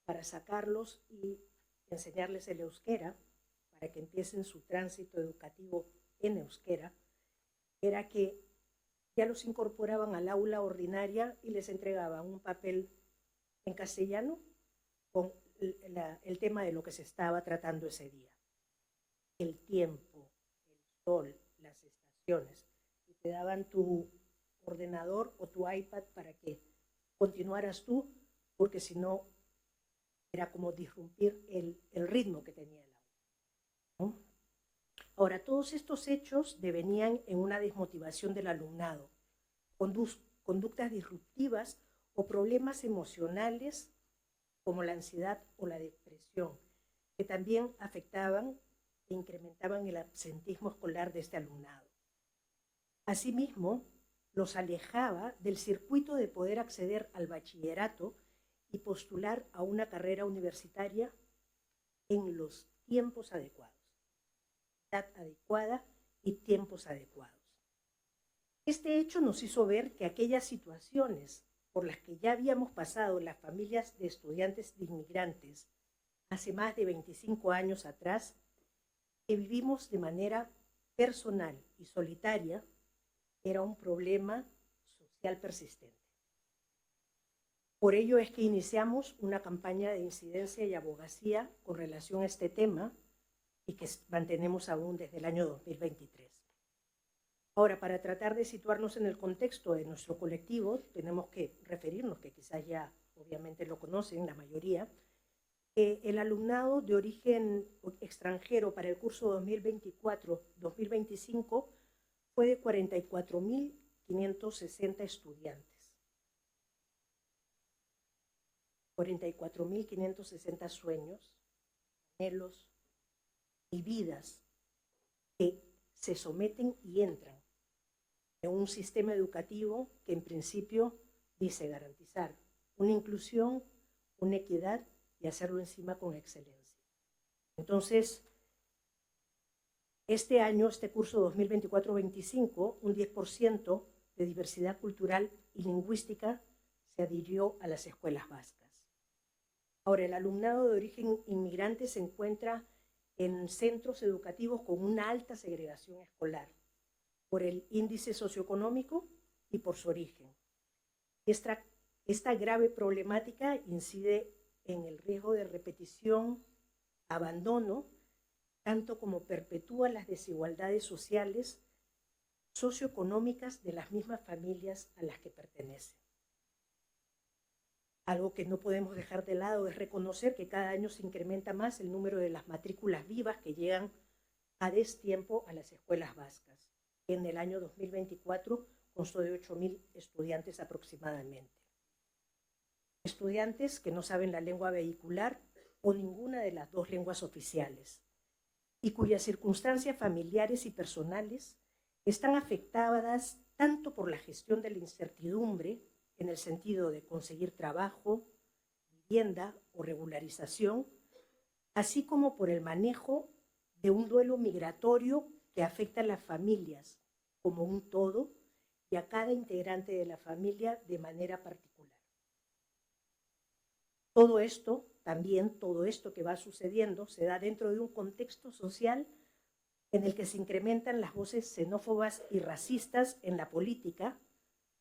para sacarlos y enseñarles el euskera, para que empiecen su tránsito educativo en euskera, era que ya los incorporaban al aula ordinaria y les entregaban un papel en castellano con el tema de lo que se estaba tratando ese día. El tiempo, el sol, las estaciones. Y te daban tu ordenador o tu iPad para que continuaras tú, porque si no era como disrumpir el ritmo que tenía el aula, ¿no? Ahora, todos estos hechos devenían en una desmotivación del alumnado, conductas disruptivas o problemas emocionales como la ansiedad o la depresión, que también afectaban e incrementaban el absentismo escolar de este alumnado. Asimismo, los alejaba del circuito de poder acceder al bachillerato y postular a una carrera universitaria en los tiempos adecuados, edad adecuada y tiempos adecuados. Este hecho nos hizo ver que aquellas situaciones por las que ya habíamos pasado las familias de estudiantes de inmigrantes hace más de 25 años atrás, que vivimos de manera personal y solitaria, era un problema social persistente. Por ello es que iniciamos una campaña de incidencia y abogacía con relación a este tema y que mantenemos aún desde el año 2023. Ahora, para tratar de situarnos en el contexto de nuestro colectivo, tenemos que referirnos, que quizás ya obviamente lo conocen la mayoría, que el alumnado de origen extranjero para el curso 2024-2025 fue de 44.560 estudiantes. 44.560 sueños, anhelos y vidas que se someten y entran en un sistema educativo que en principio dice garantizar una inclusión, una equidad y hacerlo encima con excelencia. Entonces, este año, este curso 2024-25, un 10% de diversidad cultural y lingüística se adhirió a las escuelas vascas. Ahora, el alumnado de origen inmigrante se encuentra en centros educativos con una alta segregación escolar, por el índice socioeconómico y por su origen. Esta grave problemática incide en el riesgo de repetición, abandono, tanto como perpetúa las desigualdades sociales, socioeconómicas de las mismas familias a las que pertenecen. Algo que no podemos dejar de lado es reconocer que cada año se incrementa más el número de las matrículas vivas que llegan a destiempo a las escuelas vascas. En el año 2024 constó de 8.000 estudiantes aproximadamente. Estudiantes que no saben la lengua vehicular o ninguna de las 2 lenguas oficiales y cuyas circunstancias familiares y personales están afectadas tanto por la gestión de la incertidumbre en el sentido de conseguir trabajo, vivienda o regularización, así como por el manejo de un duelo migratorio que afecta a las familias como un todo y a cada integrante de la familia de manera particular. Todo esto que va sucediendo, se da dentro de un contexto social en el que se incrementan las voces xenófobas y racistas en la política,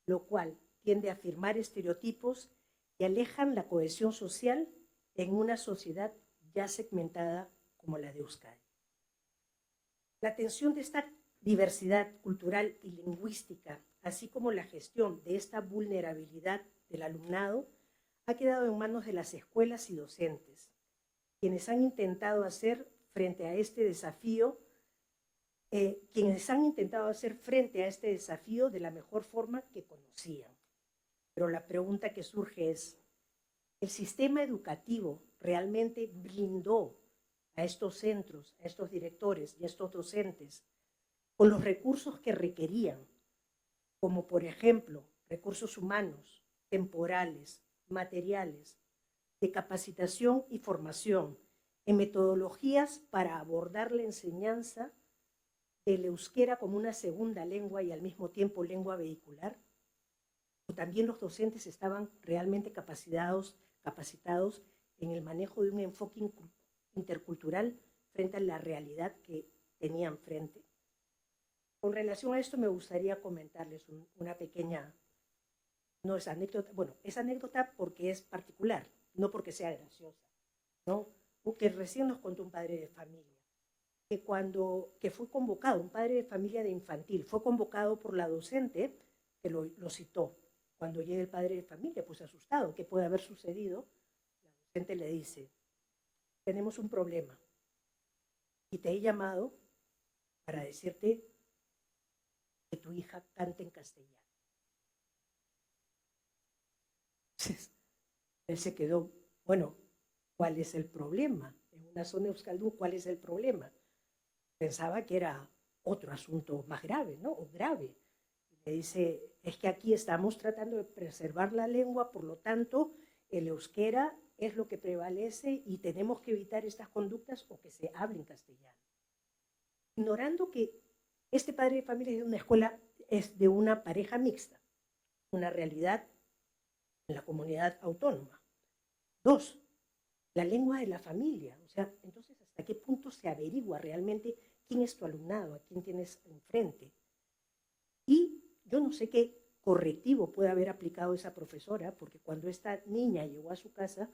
lo cual tiende a afirmar estereotipos que alejan la cohesión social en una sociedad ya segmentada como la de Euskadi. La atención de esta diversidad cultural y lingüística, así como la gestión de esta vulnerabilidad del alumnado, ha quedado en manos de las escuelas y docentes, quienes han intentado hacer frente a este desafío de la mejor forma que conocían. Pero la pregunta que surge es, ¿el sistema educativo realmente blindó a estos centros, a estos directores y a estos docentes con los recursos que requerían, como por ejemplo recursos humanos, temporales, materiales, de capacitación y formación en metodologías para abordar la enseñanza del euskera como una segunda lengua y al mismo tiempo lengua vehicular. O también los docentes estaban realmente capacitados en el manejo de un enfoque intercultural frente a la realidad que tenían frente. Con relación a esto me gustaría comentarles una pequeña, no es anécdota, bueno, es anécdota porque es particular, no porque sea graciosa, ¿no? Que recién nos contó un padre de familia, que fue convocado, un padre de familia de infantil, fue convocado por la docente que lo citó. Cuando llega el padre de familia, pues asustado, ¿qué puede haber sucedido? La docente le dice, tenemos un problema y te he llamado para decirte que tu hija cante en castellano. Entonces, él se quedó, bueno, ¿cuál es el problema? En una zona euskaldun, ¿cuál es el problema? Pensaba que era otro asunto más grave, ¿no? O grave. Le dice, es que aquí estamos tratando de preservar la lengua, por lo tanto, el euskera es lo que prevalece y tenemos que evitar estas conductas o que se hable en castellano. Ignorando que este padre de familia es de una escuela, es de una pareja mixta, una realidad en la comunidad autónoma. 2, la lengua de la familia. O sea, entonces, ¿hasta qué punto se averigua realmente quién es tu alumnado, a quién tienes enfrente? Y yo no sé qué correctivo puede haber aplicado esa profesora, porque cuando esta niña llegó a su casa,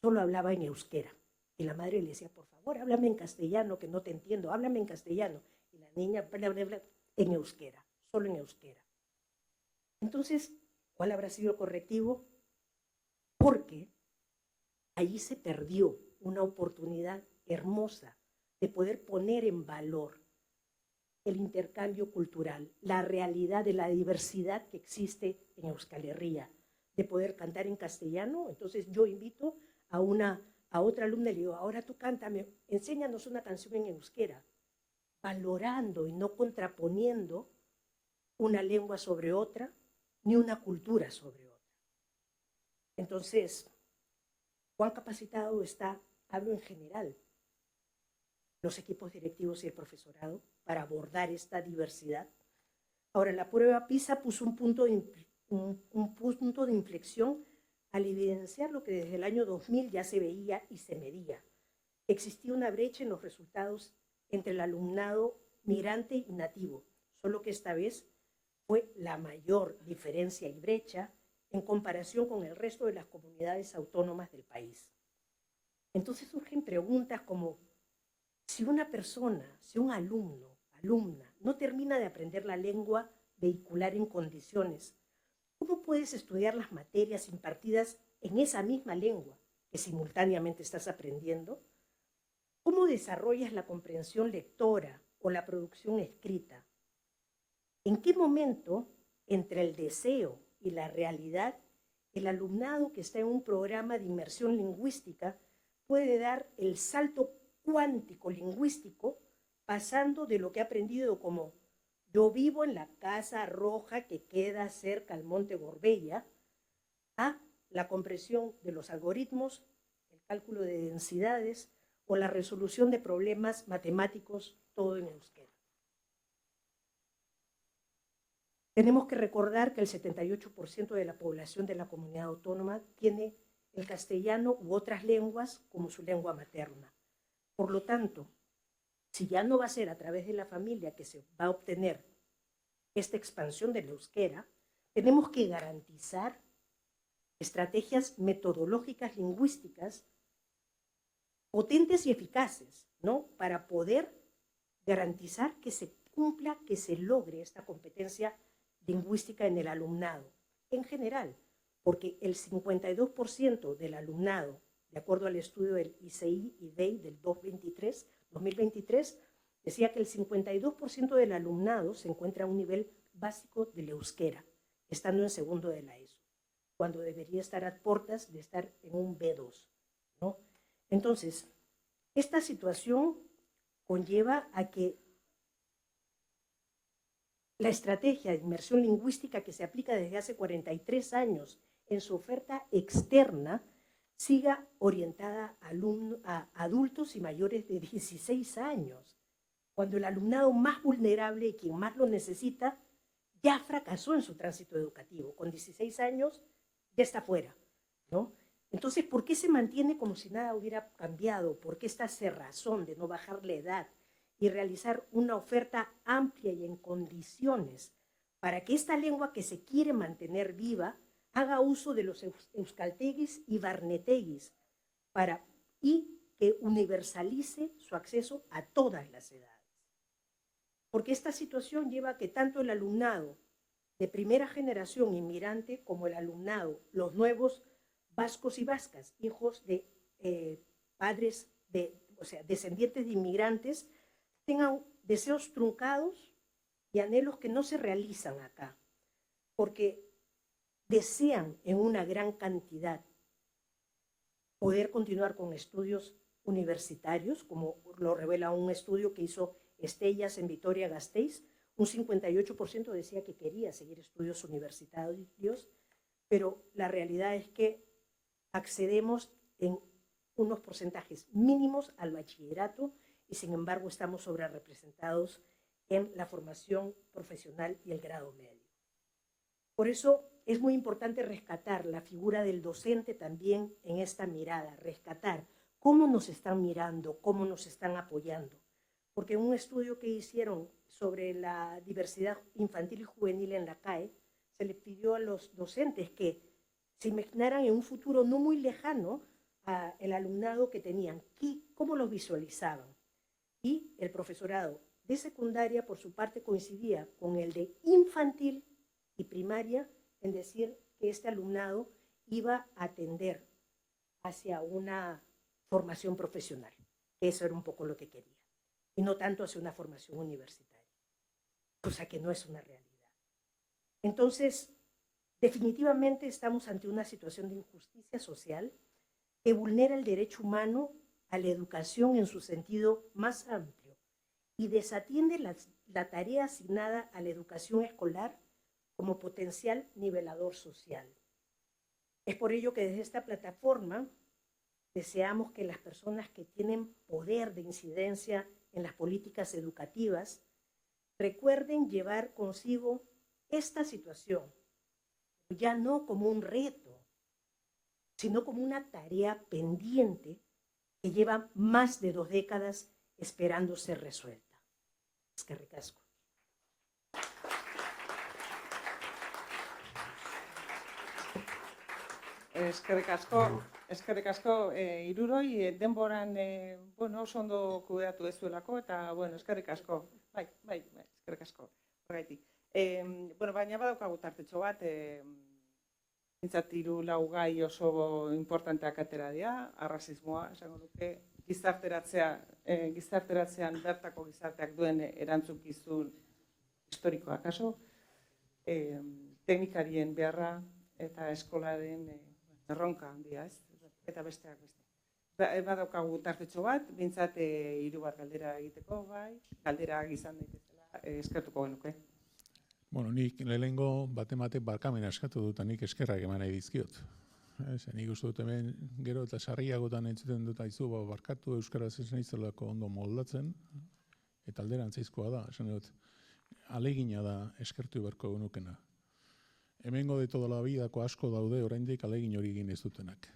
solo hablaba en euskera. Y la madre le decía, por favor, háblame en castellano, que no te entiendo, háblame en castellano. Y la niña, bla, bla, bla, en euskera, solo en euskera. Entonces, ¿cuál habrá sido el correctivo? Porque ahí se perdió una oportunidad hermosa de poder poner en valor el intercambio cultural, la realidad de la diversidad que existe en Euskal Herria, de poder cantar en castellano. Entonces yo invito a otra alumna y le digo, ahora tú cántame, enséñanos una canción en euskera, valorando y no contraponiendo una lengua sobre otra, ni una cultura sobre otra. Entonces, ¿cuán capacitado está? Hablo en general, los equipos directivos y el profesorado para abordar esta diversidad. Ahora, la prueba PISA puso un punto de inflexión al evidenciar lo que desde el año 2000 ya se veía y se medía. Existía una brecha en los resultados entre el alumnado migrante y nativo, solo que esta vez fue la mayor diferencia y brecha en comparación con el resto de las comunidades autónomas del país. Entonces surgen preguntas como, si una persona, si un alumno, alumna, no termina de aprender la lengua vehicular en condiciones, ¿cómo puedes estudiar las materias impartidas en esa misma lengua que simultáneamente estás aprendiendo? ¿Cómo desarrollas la comprensión lectora o la producción escrita? ¿En qué momento, entre el deseo y la realidad, el alumnado que está en un programa de inmersión lingüística puede dar el salto cuántico lingüístico, pasando de lo que ha aprendido como yo vivo en la casa roja que queda cerca al Monte Gorbella, a la comprensión de los algoritmos, el cálculo de densidades o la resolución de problemas matemáticos, todo en euskera? Tenemos que recordar que el 78% de la población de la comunidad autónoma tiene el castellano u otras lenguas como su lengua materna. Por lo tanto, si ya no va a ser a través de la familia que se va a obtener esta expansión del euskera, tenemos que garantizar estrategias metodológicas lingüísticas potentes y eficaces, ¿no? Para poder garantizar que se cumpla, que se logre esta competencia lingüística en el alumnado, en general, porque el 52% del alumnado, de acuerdo al estudio del ICI y DEI del 2023, decía que el 52% del alumnado se encuentra a un nivel básico del euskera, estando en segundo de la ESO, cuando debería estar a puertas de estar en un B2, ¿no? Entonces, esta situación conlleva a que la estrategia de inmersión lingüística que se aplica desde hace 43 años en su oferta externa siga orientada a adultos y mayores de 16 años, cuando el alumnado más vulnerable y quien más lo necesita ya fracasó en su tránsito educativo. Con 16 años ya está fuera, ¿no? Entonces, ¿por qué se mantiene como si nada hubiera cambiado? ¿Por qué esta cerrazón de no bajar la edad y realizar una oferta amplia y en condiciones para que esta lengua que se quiere mantener viva haga uso de los euskalteguis y barneteguis y que universalice su acceso a todas las edades? Porque esta situación lleva a que tanto el alumnado de primera generación inmigrante como el alumnado, los nuevos vascos y vascas, hijos de padres, descendientes de inmigrantes, tengan deseos truncados y anhelos que no se realizan acá, porque desean en una gran cantidad poder continuar con estudios universitarios, como lo revela un estudio que hizo Estellas en Vitoria-Gasteiz. Un 58% decía que quería seguir estudios universitarios, pero la realidad es que accedemos en unos porcentajes mínimos al bachillerato y sin embargo estamos sobrerepresentados en la formación profesional y el grado medio. Por eso es muy importante rescatar la figura del docente también en esta mirada, rescatar cómo nos están mirando, cómo nos están apoyando. Porque en un estudio que hicieron sobre la diversidad infantil y juvenil en la CAE, se le pidió a los docentes que se imaginaran en un futuro no muy lejano el alumnado que tenían, cómo los visualizaban. Y el profesorado de secundaria, por su parte, coincidía con el de infantil y primaria en decir que este alumnado iba a tender hacia una formación profesional. Eso era un poco lo que quería. Y no tanto hacia una formación universitaria, cosa que no es una realidad. Entonces, definitivamente estamos ante una situación de injusticia social que vulnera el derecho humano a la educación en su sentido más amplio y desatiende la tarea asignada a la educación escolar como potencial nivelador social. Es por ello que desde esta plataforma deseamos que las personas que tienen poder de incidencia en las políticas educativas recuerden llevar consigo esta situación, ya no como un reto, sino como una tarea pendiente que lleva más de 2 décadas esperando ser resuelta. Es que ricasco. Eskerrik asko hiruroi denboran oso ondo kudeatu dezuelako eta eskerrik asko. Bai, eskerrik asko. Horregatik. Baina badaukagu tartetxo bat, bintzat 3-4 gai oso importanteak atera dira, arrazismoa, esango nuke, gizarteratzean bertako gizarteak duen erantzukizun historikoa kaso, teknikarien beharra eta eskolaren erronka handia, ez? Eta besteak beste. Badaukagu tartetxo bat, bintzat 3 galdera egiteko, bai, galdera izan daitezela, eskertuko genuke. Nik lehenengo batematek barkamena eskatu dut, nik eskerrak eman nahi dizkiot. Nik uste dut hemen gero eta sarriagotan entzuten dut aizu, barkatu euskaraz ez nahizelako ondo moldatzen, eta alderantzaizkoa da, esan dut, alegina da eskertu beharko genukena. Hemengo de toda la vidako asko daude oraindik alegin hori egin ez dutenak.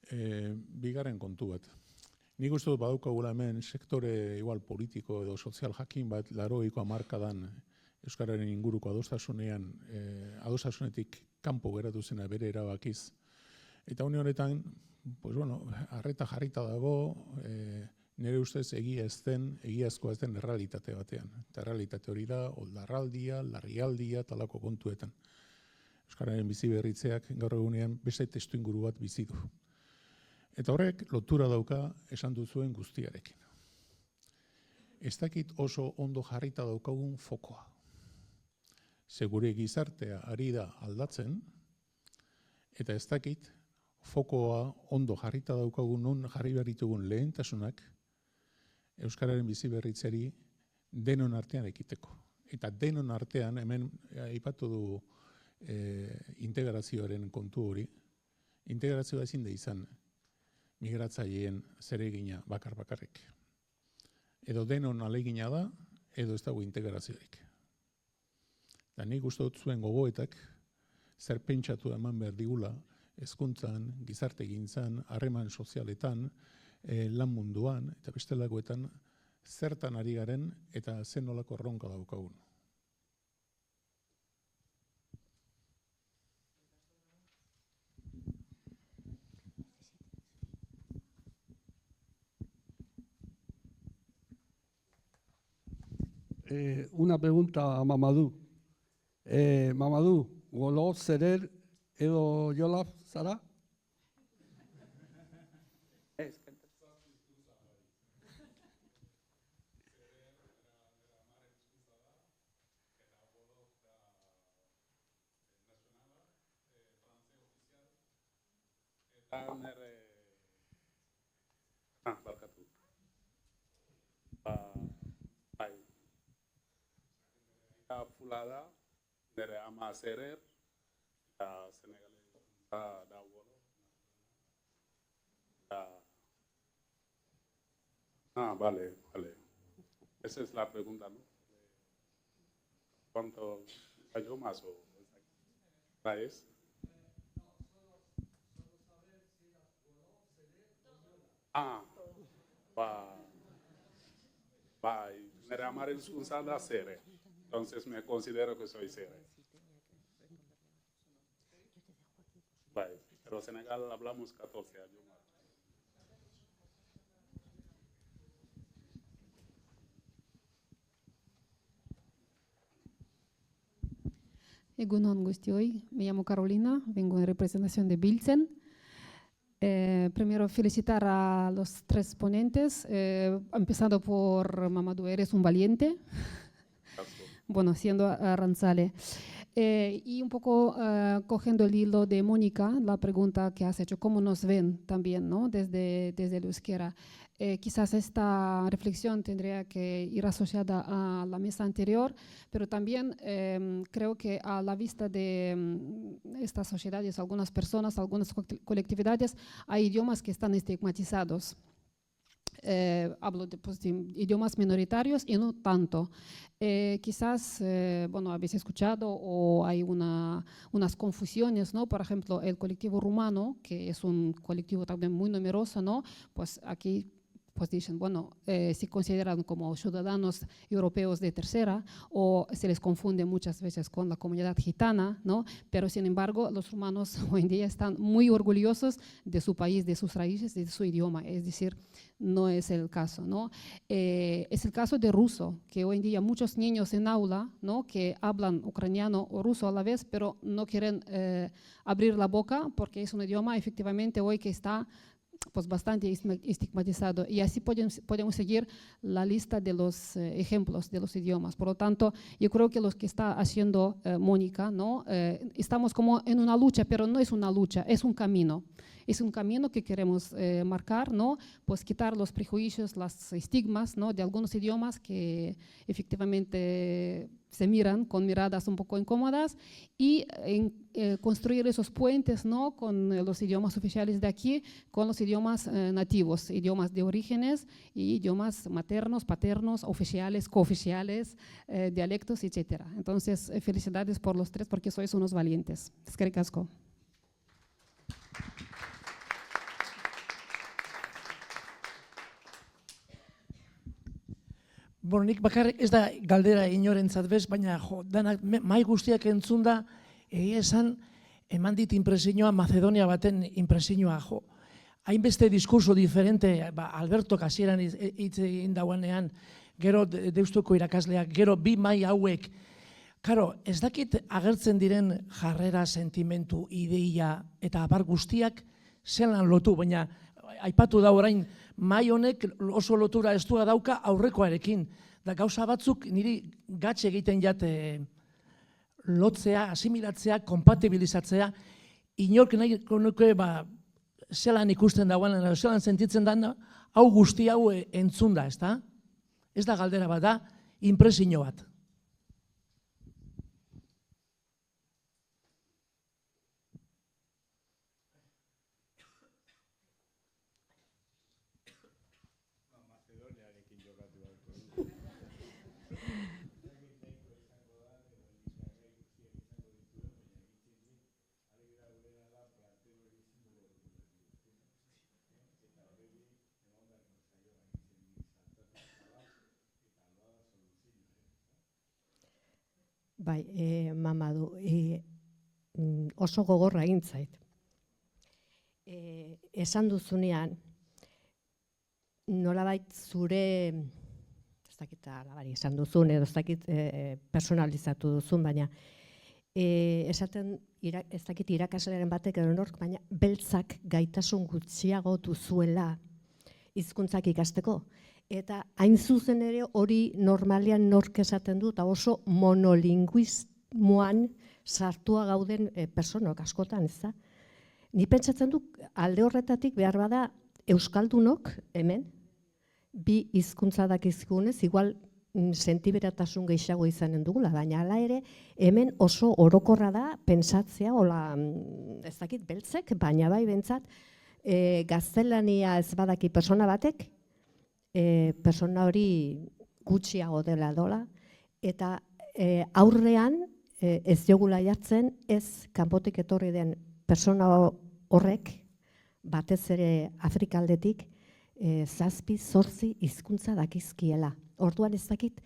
Bigarren kontu bat. Nik uste dut badaukagula hemen sektore igual politiko edo sozial jakin bat 80ko hamarkadan euskararen inguruko adostasunetik kanpo geratu zena bere erabakiz. Eta une honetan, arreta jarrita dago, nire ustez egiazkoa ez den errealitate batean. Eta errealitate hori da, oldarraldia, larrialdia, talako kontuetan. Euskararen bizi berritzeak gaur egunean beste testu inguru bat bizi du. Eta horrek lotura dauka esan duzuen guztiarekin. Ez dakit oso ondo jarrita daukagun fokoa. Segure gizartea ari da aldatzen, eta ez dakit fokoa ondo jarrita daukagun non jarri behar ditugun lehentasunak euskararen bizi berritzeari denon artean ekiteko. Eta denon artean hemen aipatu du integrazioaren kontu hori. Integrazioa ezin da izan migratzaileen zeregina bakarrik. Edo denon alegina da, edo ez dago integraziorik. Eta nik uste dut zuen gogoetak zer pentsatu eman behar digula hezkuntzan, gizartegintzan, harreman sozialetan, lan munduan eta bestelakoetan zertan ari garen eta zen nolako erronka daukagun. Una pregunta a Mamadou. Mamadou, Golo, Serer edo Jolaf zara? Barkatu. Bai. Fulada, nire ama Serer, eta Senegalez da Wolo. Vale. Esa es la pregunta, ¿no? ¿Cuánto idiomas o traes? Nire ama es usada Serer. Entonces me considero que soy Serer. Vale, pero Senegal hablamos 14 años. Egunon guztioi, me llamo Carolina, vengo en representación de Biltzen. Primero felicitar a los tres ponentes, empezando por Mamadou, eres un valiente. Bueno, siendo Aranzale. Y un poco cogiendo el hilo de Mónica, la pregunta que has hecho, ¿cómo nos ven también, ¿no? desde el euskera? Quizás esta reflexión tendría que ir asociada a la mesa anterior, pero también creo que a la vista de estas sociedades, algunas personas, algunas colectividades, hay idiomas que están estigmatizados. Hablo de idiomas minoritarios y no tanto. Quizás, bueno, habéis escuchado o hay unas confusiones, ¿no? Por ejemplo, el colectivo rumano, que es un colectivo también muy numeroso, ¿no? Pues aquí pues dicen, bueno, se consideran como ciudadanos europeos de tercera o se les confunde muchas veces con la comunidad gitana, ¿no? Pero sin embargo, los rumanos hoy en día están muy orgullosos de su país, de sus raíces, de su idioma, es decir, no es el caso, ¿no? Es el caso de ruso, que hoy en día muchos niños en aula, ¿no? Que hablan ucraniano o ruso a la vez, pero no quieren abrir la boca porque es un idioma efectivamente hoy que está pues bastante estigmatizado, y así podemos seguir la lista de los ejemplos de los idiomas. Por lo tanto, yo creo que lo que está haciendo Mónica, ¿no? Estamos como en una lucha, pero no es una lucha, es un camino. Es un camino que queremos marcar, ¿no? Pues quitar los prejuicios, los estigmas, ¿no? De algunos idiomas que efectivamente se miran con miradas un poco incómodas y construir esos puentes, ¿no? Con los idiomas oficiales de aquí, con los idiomas nativos, idiomas de orígenes y idiomas maternos, paternos, oficiales, cooficiales, dialectos, etc. Entonces, felicidades por los tres porque sois unos valientes. Eskerrik asko. Bueno, nik bakarrik ez da galdera inorentzat bez, baina danak mai guztiak entzunda egia esan eman dit impresioa Macedonia baten impresioa jo. Hainbeste diskurso diferente, Alberto hasieran hitz egin dauanean, gero Deustuko irakasleak, gero bi mai hauek. Karo, ez dakit agertzen diren jarrera, sentimentu, ideia eta abar guztiak zelan lotu, baina aipatu da orain mai honek oso lotura estua dauka aurrekoarekin. Da gauza batzuk niri gatz egiten jate lotzea, asimilatzea, kompatibilizatzea, inork nahi nuke zelan ikusten dagoen, zelan sentitzen da, hau guzti hau entzunda, ez da? Ez da galdera bat da, impresio bat. Bai, Mamadu, oso gogorra egin zait. Esan duzunean, nolabait zure, ez dakit alabari esan duzun, edo ez dakit personalizatu duzun, baina esaten, ez dakit irakaslearen batek edo nork, baina beltzak gaitasun gutxiago duzuela hizkuntzak ikasteko. Eta hain zuzen ere hori normalean nork esaten du, eta oso monolinguismoan sartua gauden personok askotan, ez da? Ni pentsatzen du, alde horretatik behar bada euskaldunok hemen, bi hizkuntza dakizkigunez, igual sentiberatasun gehiago izanen dugula, baina hala ere, hemen oso orokorra da, pentsatzea, hola, ez dakit beltzek, baina bai bentsat, gaztelania ez badaki persona batek, persona hori gutxiago dela dola, eta aurrean ez jogula jartzen ez kanpotik etorri den persona horrek, batez ere Afrikaldetik, 7-8 hizkuntza dakizkiela. Orduan ez dakit,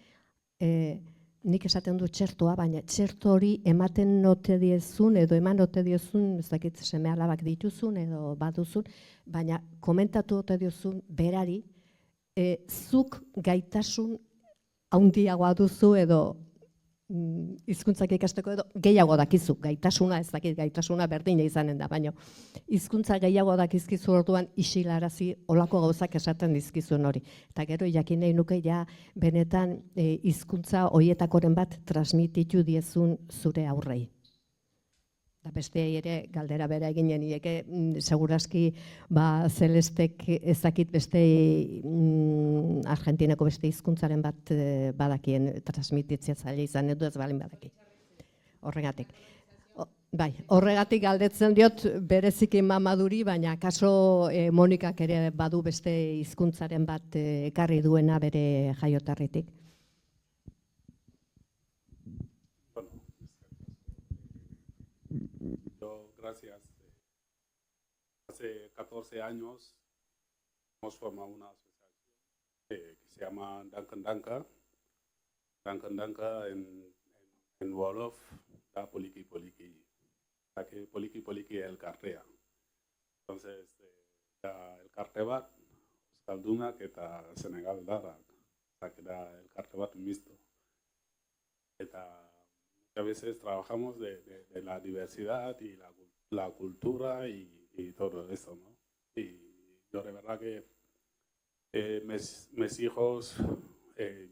nik esaten du txertoa, baina txerto hori ematen note diezun, edo eman note diezun, ez dakit seme alabak dituzun, edo baduzun, baina komentatu note diozun berari, zuk gaitasun handiagoa duzu edo hizkuntzak ikasteko edo gehiago dakizu, gaitasuna, ez dakit gaitasuna berdina izanen da, baina hizkuntza gehiago dakizkizu orduan isilarazi olako gauzak esaten dizkizuen hori. Eta gero jakin nahi nuke ja benetan hizkuntza horietakoren bat transmititu diezun zure aurrei. Da beste ere galdera bera eginen nieke, segurazki Celestek ezakit beste Argentinako beste hizkuntzaren bat badakien transmititzea zaila izan edo ez balin badaki. Horregatik. Bai, horregatik galdetzen diot bereziki Mamaduri, baina kaso Monikak ere badu beste hizkuntzaren bat ekarri duena bere jaioterritik. Gracias. Hace 14 años hemos formado una asociación que se llama Dankan Danka. Dankan Danka en Wolof da Poliki Poliki. Que Poliki Poliki el Cartea. Entonces, el Cartebat, Euskalduna, que está Senegal Dara, que da el Cartebat mixto. A veces trabajamos de la diversidad y la cultura y todo eso, ¿no? Y yo de verdad que mis hijos,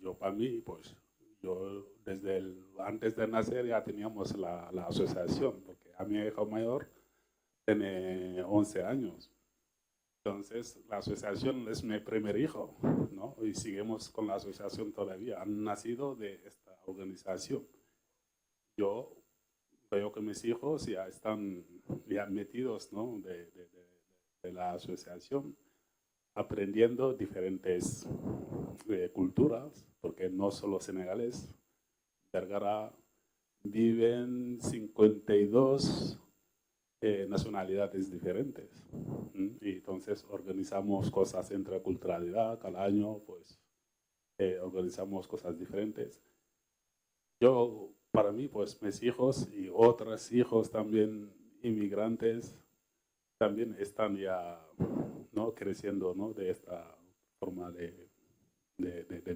yo para mí, pues yo desde antes de nacer ya teníamos la asociación, porque a mi hijo mayor tiene 11 años. Entonces la asociación es mi primer hijo, ¿no? Y seguimos con la asociación todavía. Han nacido de esta organización. Yo veo que mis hijos ya están metidos, ¿no? de la asociación, aprendiendo diferentes culturas, porque no solo senegales. Vergara viven 52 nacionalidades diferentes. Y entonces organizamos cosas entre culturalidad, cada año pues organizamos cosas diferentes. Para mí, pues mis hijos y otros hijos también inmigrantes también están ya, ¿no? creciendo, ¿no? de esta forma de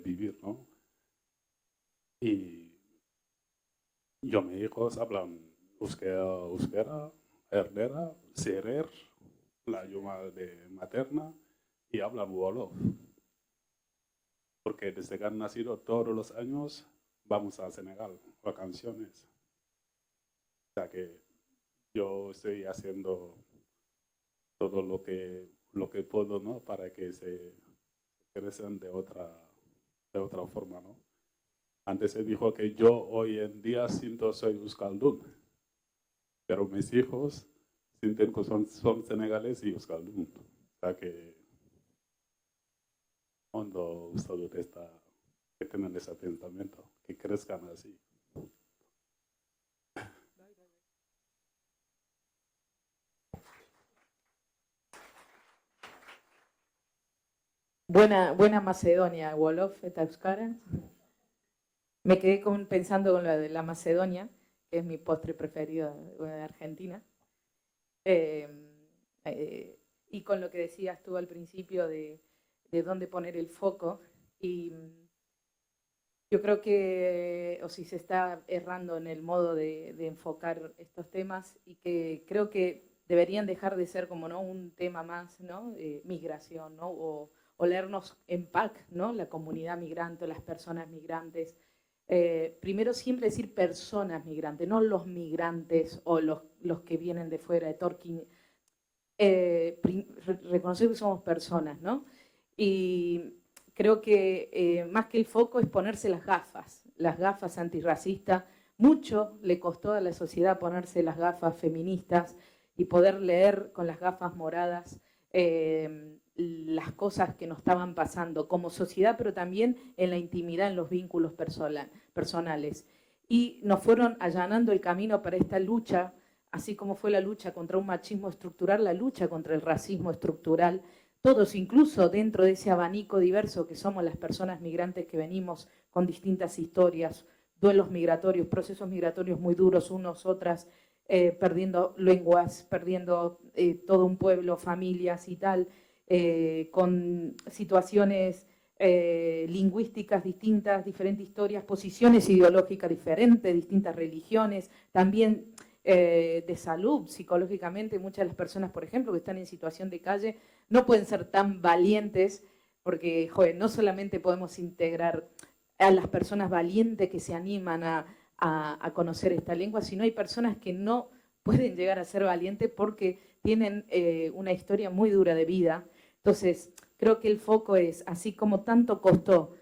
vivir, ¿no? Y mis hijos hablan euskera, herdera, serer, la idioma materna, y hablan wolof. Porque desde que han nacido todos los años vamos a Senegal, vacaciones. O sea que yo estoy haciendo todo lo que puedo, ¿no? Para que se crezcan de otra forma, ¿no? Antes se dijo que yo hoy en día siento soy euskaldun, pero mis hijos sienten que son senegales y euskaldun. O sea que cuando ustedes está que tengan ese pensamiento, que crezcan así. Buena Macedonia, Wolof eta Euskara. Me quedé pensando con lo de la Macedonia, que es mi postre preferido de Argentina. Y con lo que decías tú al principio de dónde poner el foco. Y yo creo que, o si se está errando en el modo de enfocar estos temas, y que creo que deberían dejar de ser como, ¿no?, un tema más, ¿no?, migración, ¿no?, o leernos en PAC, ¿no?, la comunidad migrante, las personas migrantes. Primero siempre decir personas migrantes, no los migrantes o los que vienen de fuera, de Torquín. Reconocer que somos personas, ¿no? Y creo que más que el foco es ponerse las gafas antirracistas. Mucho le costó a la sociedad ponerse las gafas feministas y poder leer con las gafas moradas las cosas que nos estaban pasando como sociedad, pero también en la intimidad, en los vínculos personales. Y nos fueron allanando el camino para esta lucha, así como fue la lucha contra un machismo estructural, la lucha contra el racismo estructural. Todos, incluso dentro de ese abanico diverso que somos las personas migrantes que venimos con distintas historias, duelos migratorios, procesos migratorios muy duros, unos, otras, perdiendo lenguas, perdiendo todo un pueblo, familias y tal, con situaciones lingüísticas distintas, diferentes historias, posiciones ideológicas diferentes, distintas religiones, también de salud, psicológicamente. Muchas de las personas, por ejemplo, que están en situación de calle, no pueden ser tan valientes, porque, joder, no solamente podemos integrar a las personas valientes que se animan a conocer esta lengua, sino hay personas que no pueden llegar a ser valientes porque tienen una historia muy dura de vida. Entonces, creo que el foco es, así como tanto costó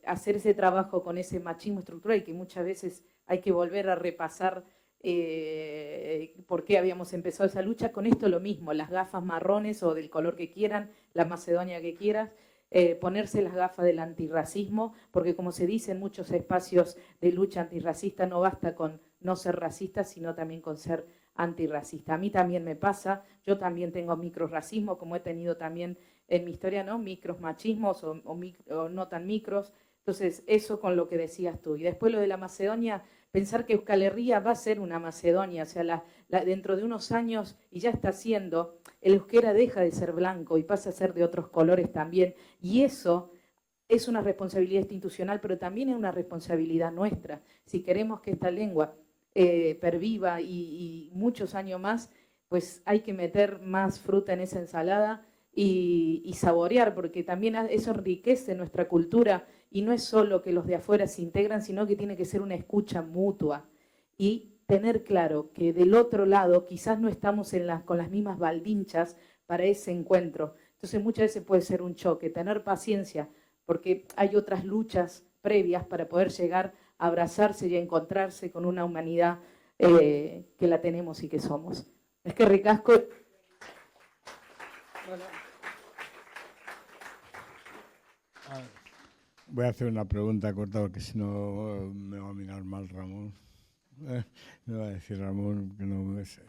hacer ese trabajo con ese machismo estructural, y que muchas veces hay que volver a repasar por qué habíamos empezado esa lucha, con esto lo mismo, las gafas marrones o del color que quieran, la Macedonia que quieras, ponerse las gafas del antirracismo, porque como se dice en muchos espacios de lucha antirracista, no basta con no ser racista, sino también con ser antirracista. A mí también me pasa, yo también tengo microrracismo, como he tenido también en mi historia, ¿no?, micros machismos o no tan micros. Entonces, eso con lo que decías tú. Y después lo de la Macedonia, pensar que Euskal Herria va a ser una Macedonia, o sea, dentro de unos años, y ya está siendo, el euskera deja de ser blanco y pasa a ser de otros colores también, y eso es una responsabilidad institucional, pero también es una responsabilidad nuestra. Si queremos que esta lengua perviva y muchos años más, pues hay que meter más fruta en esa ensalada y saborear, porque también eso enriquece nuestra cultura, y no es solo que los de afuera se integran, sino que tiene que ser una escucha mutua y tener claro que del otro lado quizás no estamos con las mismas baldinchas para ese encuentro. Entonces muchas veces puede ser un choque, tener paciencia, porque hay otras luchas previas para poder llegar a abrazarse y a encontrarse con una humanidad que la tenemos y que somos. Es que ricasco. Voy a hacer una pregunta corta porque si no me va a mirar mal Ramón. Me va a decir Ramón que no me sé.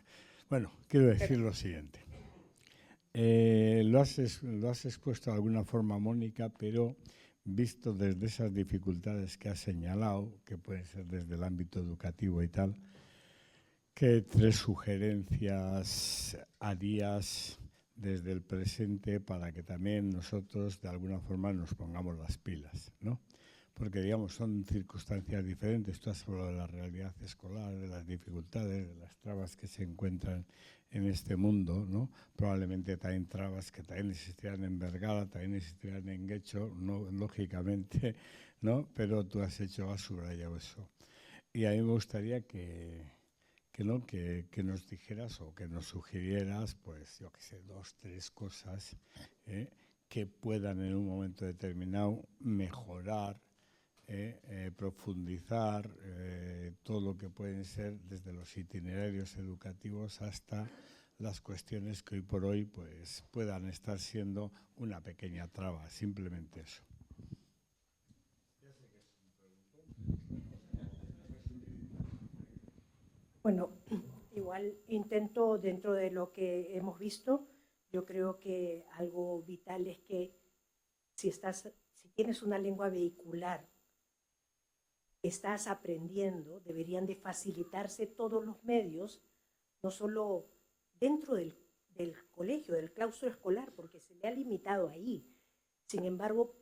Bueno, quiero decir lo siguiente. Lo has expuesto de alguna forma, Mónica, pero visto desde esas dificultades que has señalado, que pueden ser desde el ámbito educativo y tal, ¿qué 3 sugerencias harías desde el presente para que también nosotros de alguna forma nos pongamos las pilas, ¿no? Porque, digamos, son circunstancias diferentes. Tú has hablado de la realidad escolar, de las dificultades, de las trabas que se encuentran en este mundo, ¿no? Probablemente también trabas que también existirán en Vergara, también existirán en Guecho, no, lógicamente, ¿no? Pero tú has subrayado eso. Y a mí me gustaría que nos dijeras o que nos sugirieras, pues, yo qué sé, 2, 3 cosas que puedan en un momento determinado mejorar, profundizar todo lo que pueden ser desde los itinerarios educativos hasta las cuestiones que hoy por hoy pues puedan estar siendo una pequeña traba, simplemente eso. Bueno, igual intento, dentro de lo que hemos visto, yo creo que algo vital es que si tienes una lengua vehicular estás aprendiendo, deberían de facilitarse todos los medios, no solo dentro del colegio, del claustro escolar, porque se le ha limitado ahí. Sin embargo,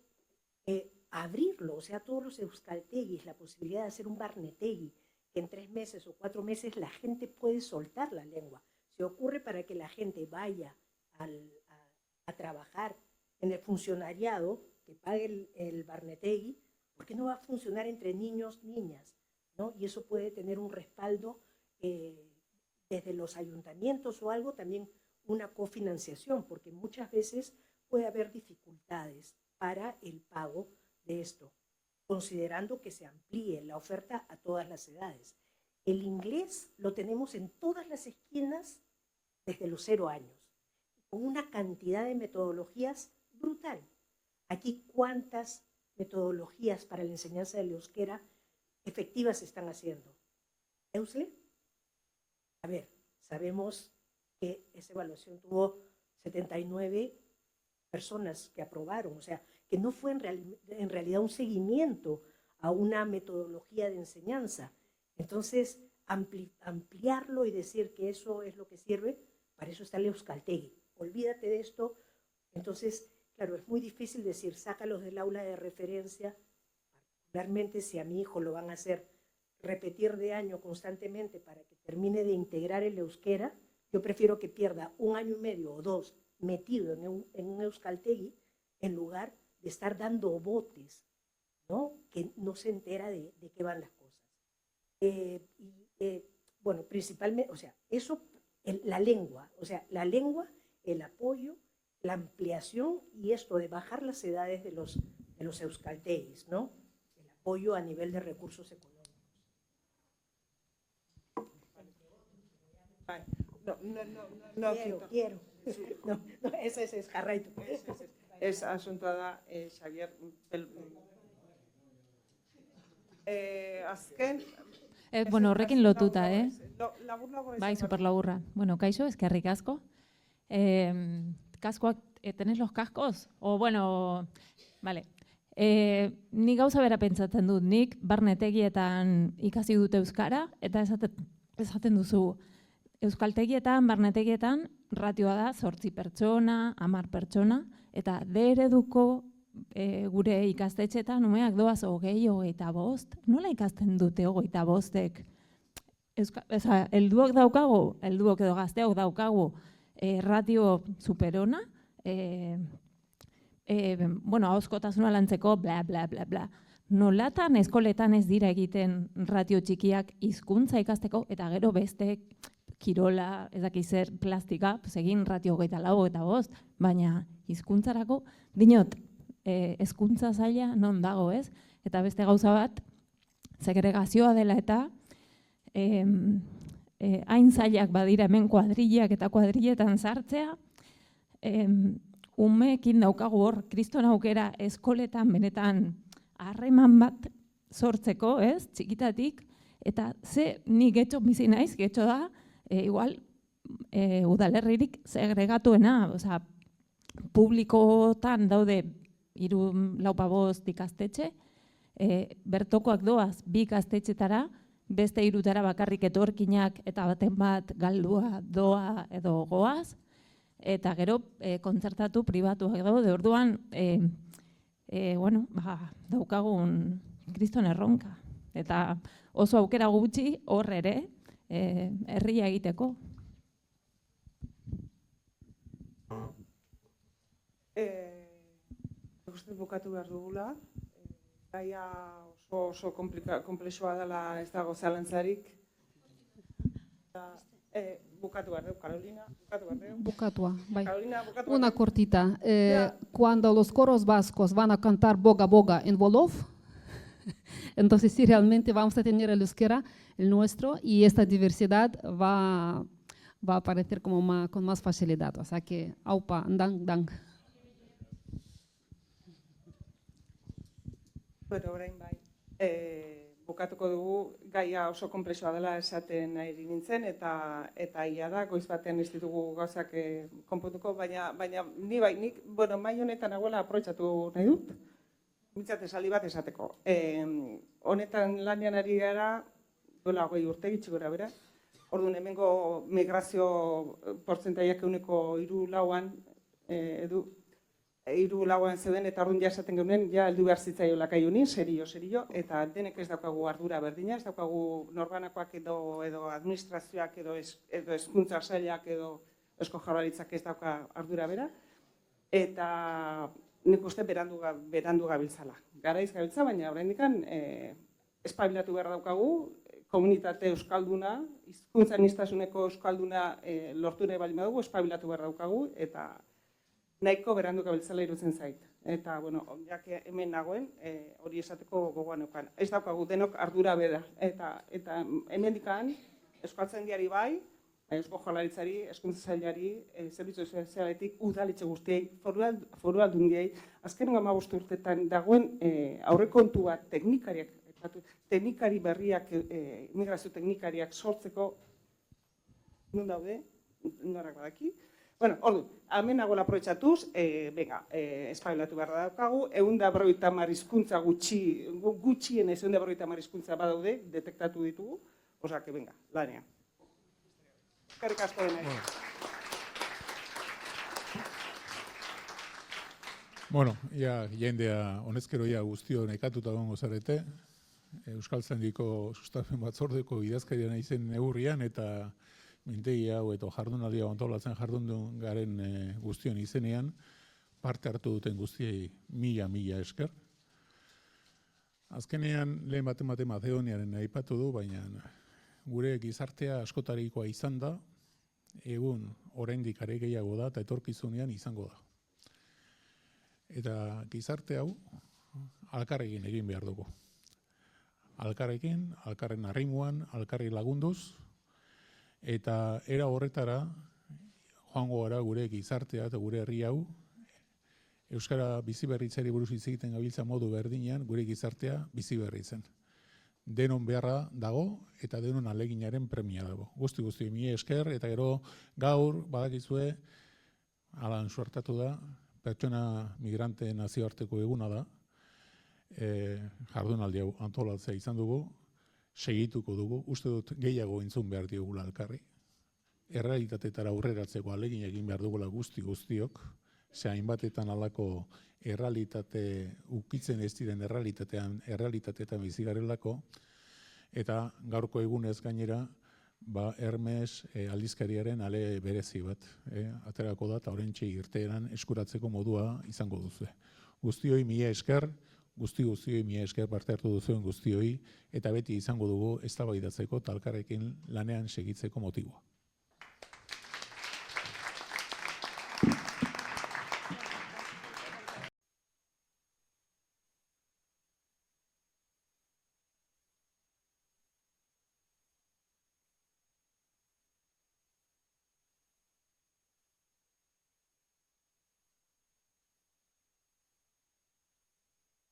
abrirlo, o sea, todos los euskaltegis, la posibilidad de hacer un barnetegui, que en 3 meses o 4 meses la gente puede soltar la lengua. Se ocurre para que la gente vaya a trabajar en el funcionariado, que pague el barnetegui, porque no va a funcionar entre niños, niñas, ¿no? Y eso puede tener un respaldo desde los ayuntamientos o algo, también una cofinanciación, porque muchas veces puede haber dificultades para el pago de esto, considerando que se amplíe la oferta a todas las edades. El inglés lo tenemos en todas las esquinas desde los 0 años, con una cantidad de metodologías brutal. Aquí, ¿cuántas metodologías para la enseñanza del euskera efectivas se están haciendo? ¿Eusle? A ver, sabemos que esa evaluación tuvo 79 personas que aprobaron, o sea, que no fue en realidad un seguimiento a una metodología de enseñanza. Entonces, ampliarlo y decir que eso es lo que sirve, para eso está el euskaltegui. Olvídate de esto. Entonces, claro, es muy difícil decir, sácalos del aula de referencia, particularmente si a mi hijo lo van a hacer repetir de año constantemente para que termine de integrar el euskera. Yo prefiero que pierda 1 año y medio o 2 metido en un euskaltegui en lugar de estar dando botes, ¿no? Que no se entera de qué van las cosas. Bueno, principalmente, o sea, eso, la lengua, el apoyo, la ampliación y esto de bajar las edades de los euskaltegis, ¿no? El apoyo a nivel de recursos económicos. Quiero. No, ese es jarraito. Ez asuntoa da, Xavier, azken... Bueno, horrekin lotuta, Labur-labur Bai, superlaburra. Bueno, kaixo, eskerrik asko. Kaskoak, ¿tenés los cascos? O, bueno, vale. Nik gauza bera pentsatzen dut, nik barnetegietan ikasi dut euskara, eta esaten duzu, euskaltegietan, barnetegietan, ratioa da 8 pertsona, 10 pertsona, eta D ereduko gure ikastetxetan umeak doaz 20-25, nola ikasten dute 25-ek? Helduok daukagu, helduok edo gazteok daukagu ratio superona, bueno, ahozkotasuna lantzeko, bla, bla, bla, bla. Nolatan eskoletan ez dira egiten ratio txikiak hizkuntza ikasteko, eta gero beste kirola, ez dakiz zer, plastika, egin ratio 24-25, baina hizkuntzarako, dinot, hezkuntza zaila non dago, ez? Eta beste gauza bat, segregazioa dela eta hain zailak badira hemen kuadrillak eta kuadrilletan sartzea, umeekin daukagu hor, kriston aukera eskoletan benetan harreman bat sortzeko, ez? Txikitatik, eta ni getxo bizi naiz, getxo da, igual, udalerririk segregatuena, osea, publikotan daude 3-4 ikastetxe, bertokoak doaz 2 ikastetxetara, beste 3 bakarrik etorkinak eta baten bat galdua doa edo goaz, eta gero kontzertatu pribatuak daude, orduan, bueno, daukagun kriston erronka. Eta oso aukera gutxi hor ere, herria egiteko. Uste bukatu behar dugula. Gaia oso komplexua dela, ez dago zalantzarik. Bukatu behar dugu, Carolina. Bucatua, bai. Carolina, bukatu Una cortita. Cuando los coros vascos van a cantar Boga Boga en Wolof, entonces sí, realmente vamos a tener el euskera, el nuestro, y esta diversidad va a aparecer como con más facilidad. O sea que, aupa, dang. Bueno, orain bai. Bukatuko dugu, gaia oso komplexua dela esaten nahi nintzen, eta ia da, goiz batean ez ditugu gauzak konpontuko, baina nik, bueno, mai honetan nagoela aprobetxatu nahi dut. Mintzat esaldi bat esateko. Honetan lanean ari gara, duela 20 urte gitxi gora bera. Orduan hemengo migrazio portzentaiak 3,4an edu 3,4an zeuden, eta orduan ja esaten genuen, ja heldu behar zitzaiola kaiunin, serio, eta denek ez daukagu ardura berdina, ez daukagu norbanakoak edo administrazioak edo hezkuntza sailak edo Eusko Jaurlaritzak ez dauka ardura bera, eta nik uste berandu gabiltzala. Garaiz gabiltza, baina oraindik espabilatu behar daukagu, komunitate euskalduna, hizkuntza aniztasuneko euskalduna lortu nahi baldin badugu, espabilatu behar daukagu, eta nahiko berandu gabiltzala irutzen zait. Eta, bueno, jak hemen nagoen, hori esateko gogoan eukan. Ez daukagu denok ardura bera. Eta hemendikan, euskaltzaindiari bai, Eusko Jaurlaritzari, hezkuntza sailari, zerbitzu sozialetik, udaletxe guztiei, foru aldundiei, azken 15 urtetan dagoen aurrekontu bat teknikari berriak, migrazio teknikariak sortzeko, non daude, norak badaki. Bueno, ordu, hemen nagoela aprobetxatuz, espabilatu behar daukagu, 150 hizkuntza gutxienez 150 hizkuntza badaude, detektatu ditugu, osea, venga, lanean. Eskerrik asko denak. Bueno, jendea honezkero guztio nekatuta gongo zarete. Euskaltzaindiko sustapen batzordeko idazkaria naizen neurrian eta mintegi hau eta jardunaldia antolatzen jardun garen guztion izenean parte hartu duten guztiei mila esker. Azkenean lehen baten Mazedoniaren aipatu du, baina gure gizartea askotarikoa izan da, egun oraindik are gehiago da eta etorkizunean izango da. Eta gizarte hau alkarrekin egin behar dugu. Alkarrekin, alkarren arrimuan, alkarri lagunduz, eta era horretara joango gara gure gizartea eta gure herri hau, euskara biziberritzari buruz hitz egiten gabiltza modu berdinean, gure gizartea biziberritzen. Denon beharra dago eta denon aleginaren premia dago. Guzti mila esker, eta gero gaur badakizue, alan suertatu da, pertsona migrante nazioarteko eguna da, jardunaldi hau antolatzea izan dugu, segituko dugu, uste dut gehiago entzun behar diogula elkarri. Errealitateetara aurreratzeko alegin egin behar dugula guztiok, ze hainbatetan alako errealitate, ukitzen ez diren errealitateetan bizigarelako, eta gaurko egunez gainera, Hermes aldizkariaren ale berezi bat aterako da, eta orentxe irteeran eskuratzeko modua izango duzu. Guztioi mila esker, guztioi mila esker parte hartu duzuen guztioi, eta beti izango dugu eztabaidatzeko eta elkarrekin lanean segitzeko motiboa.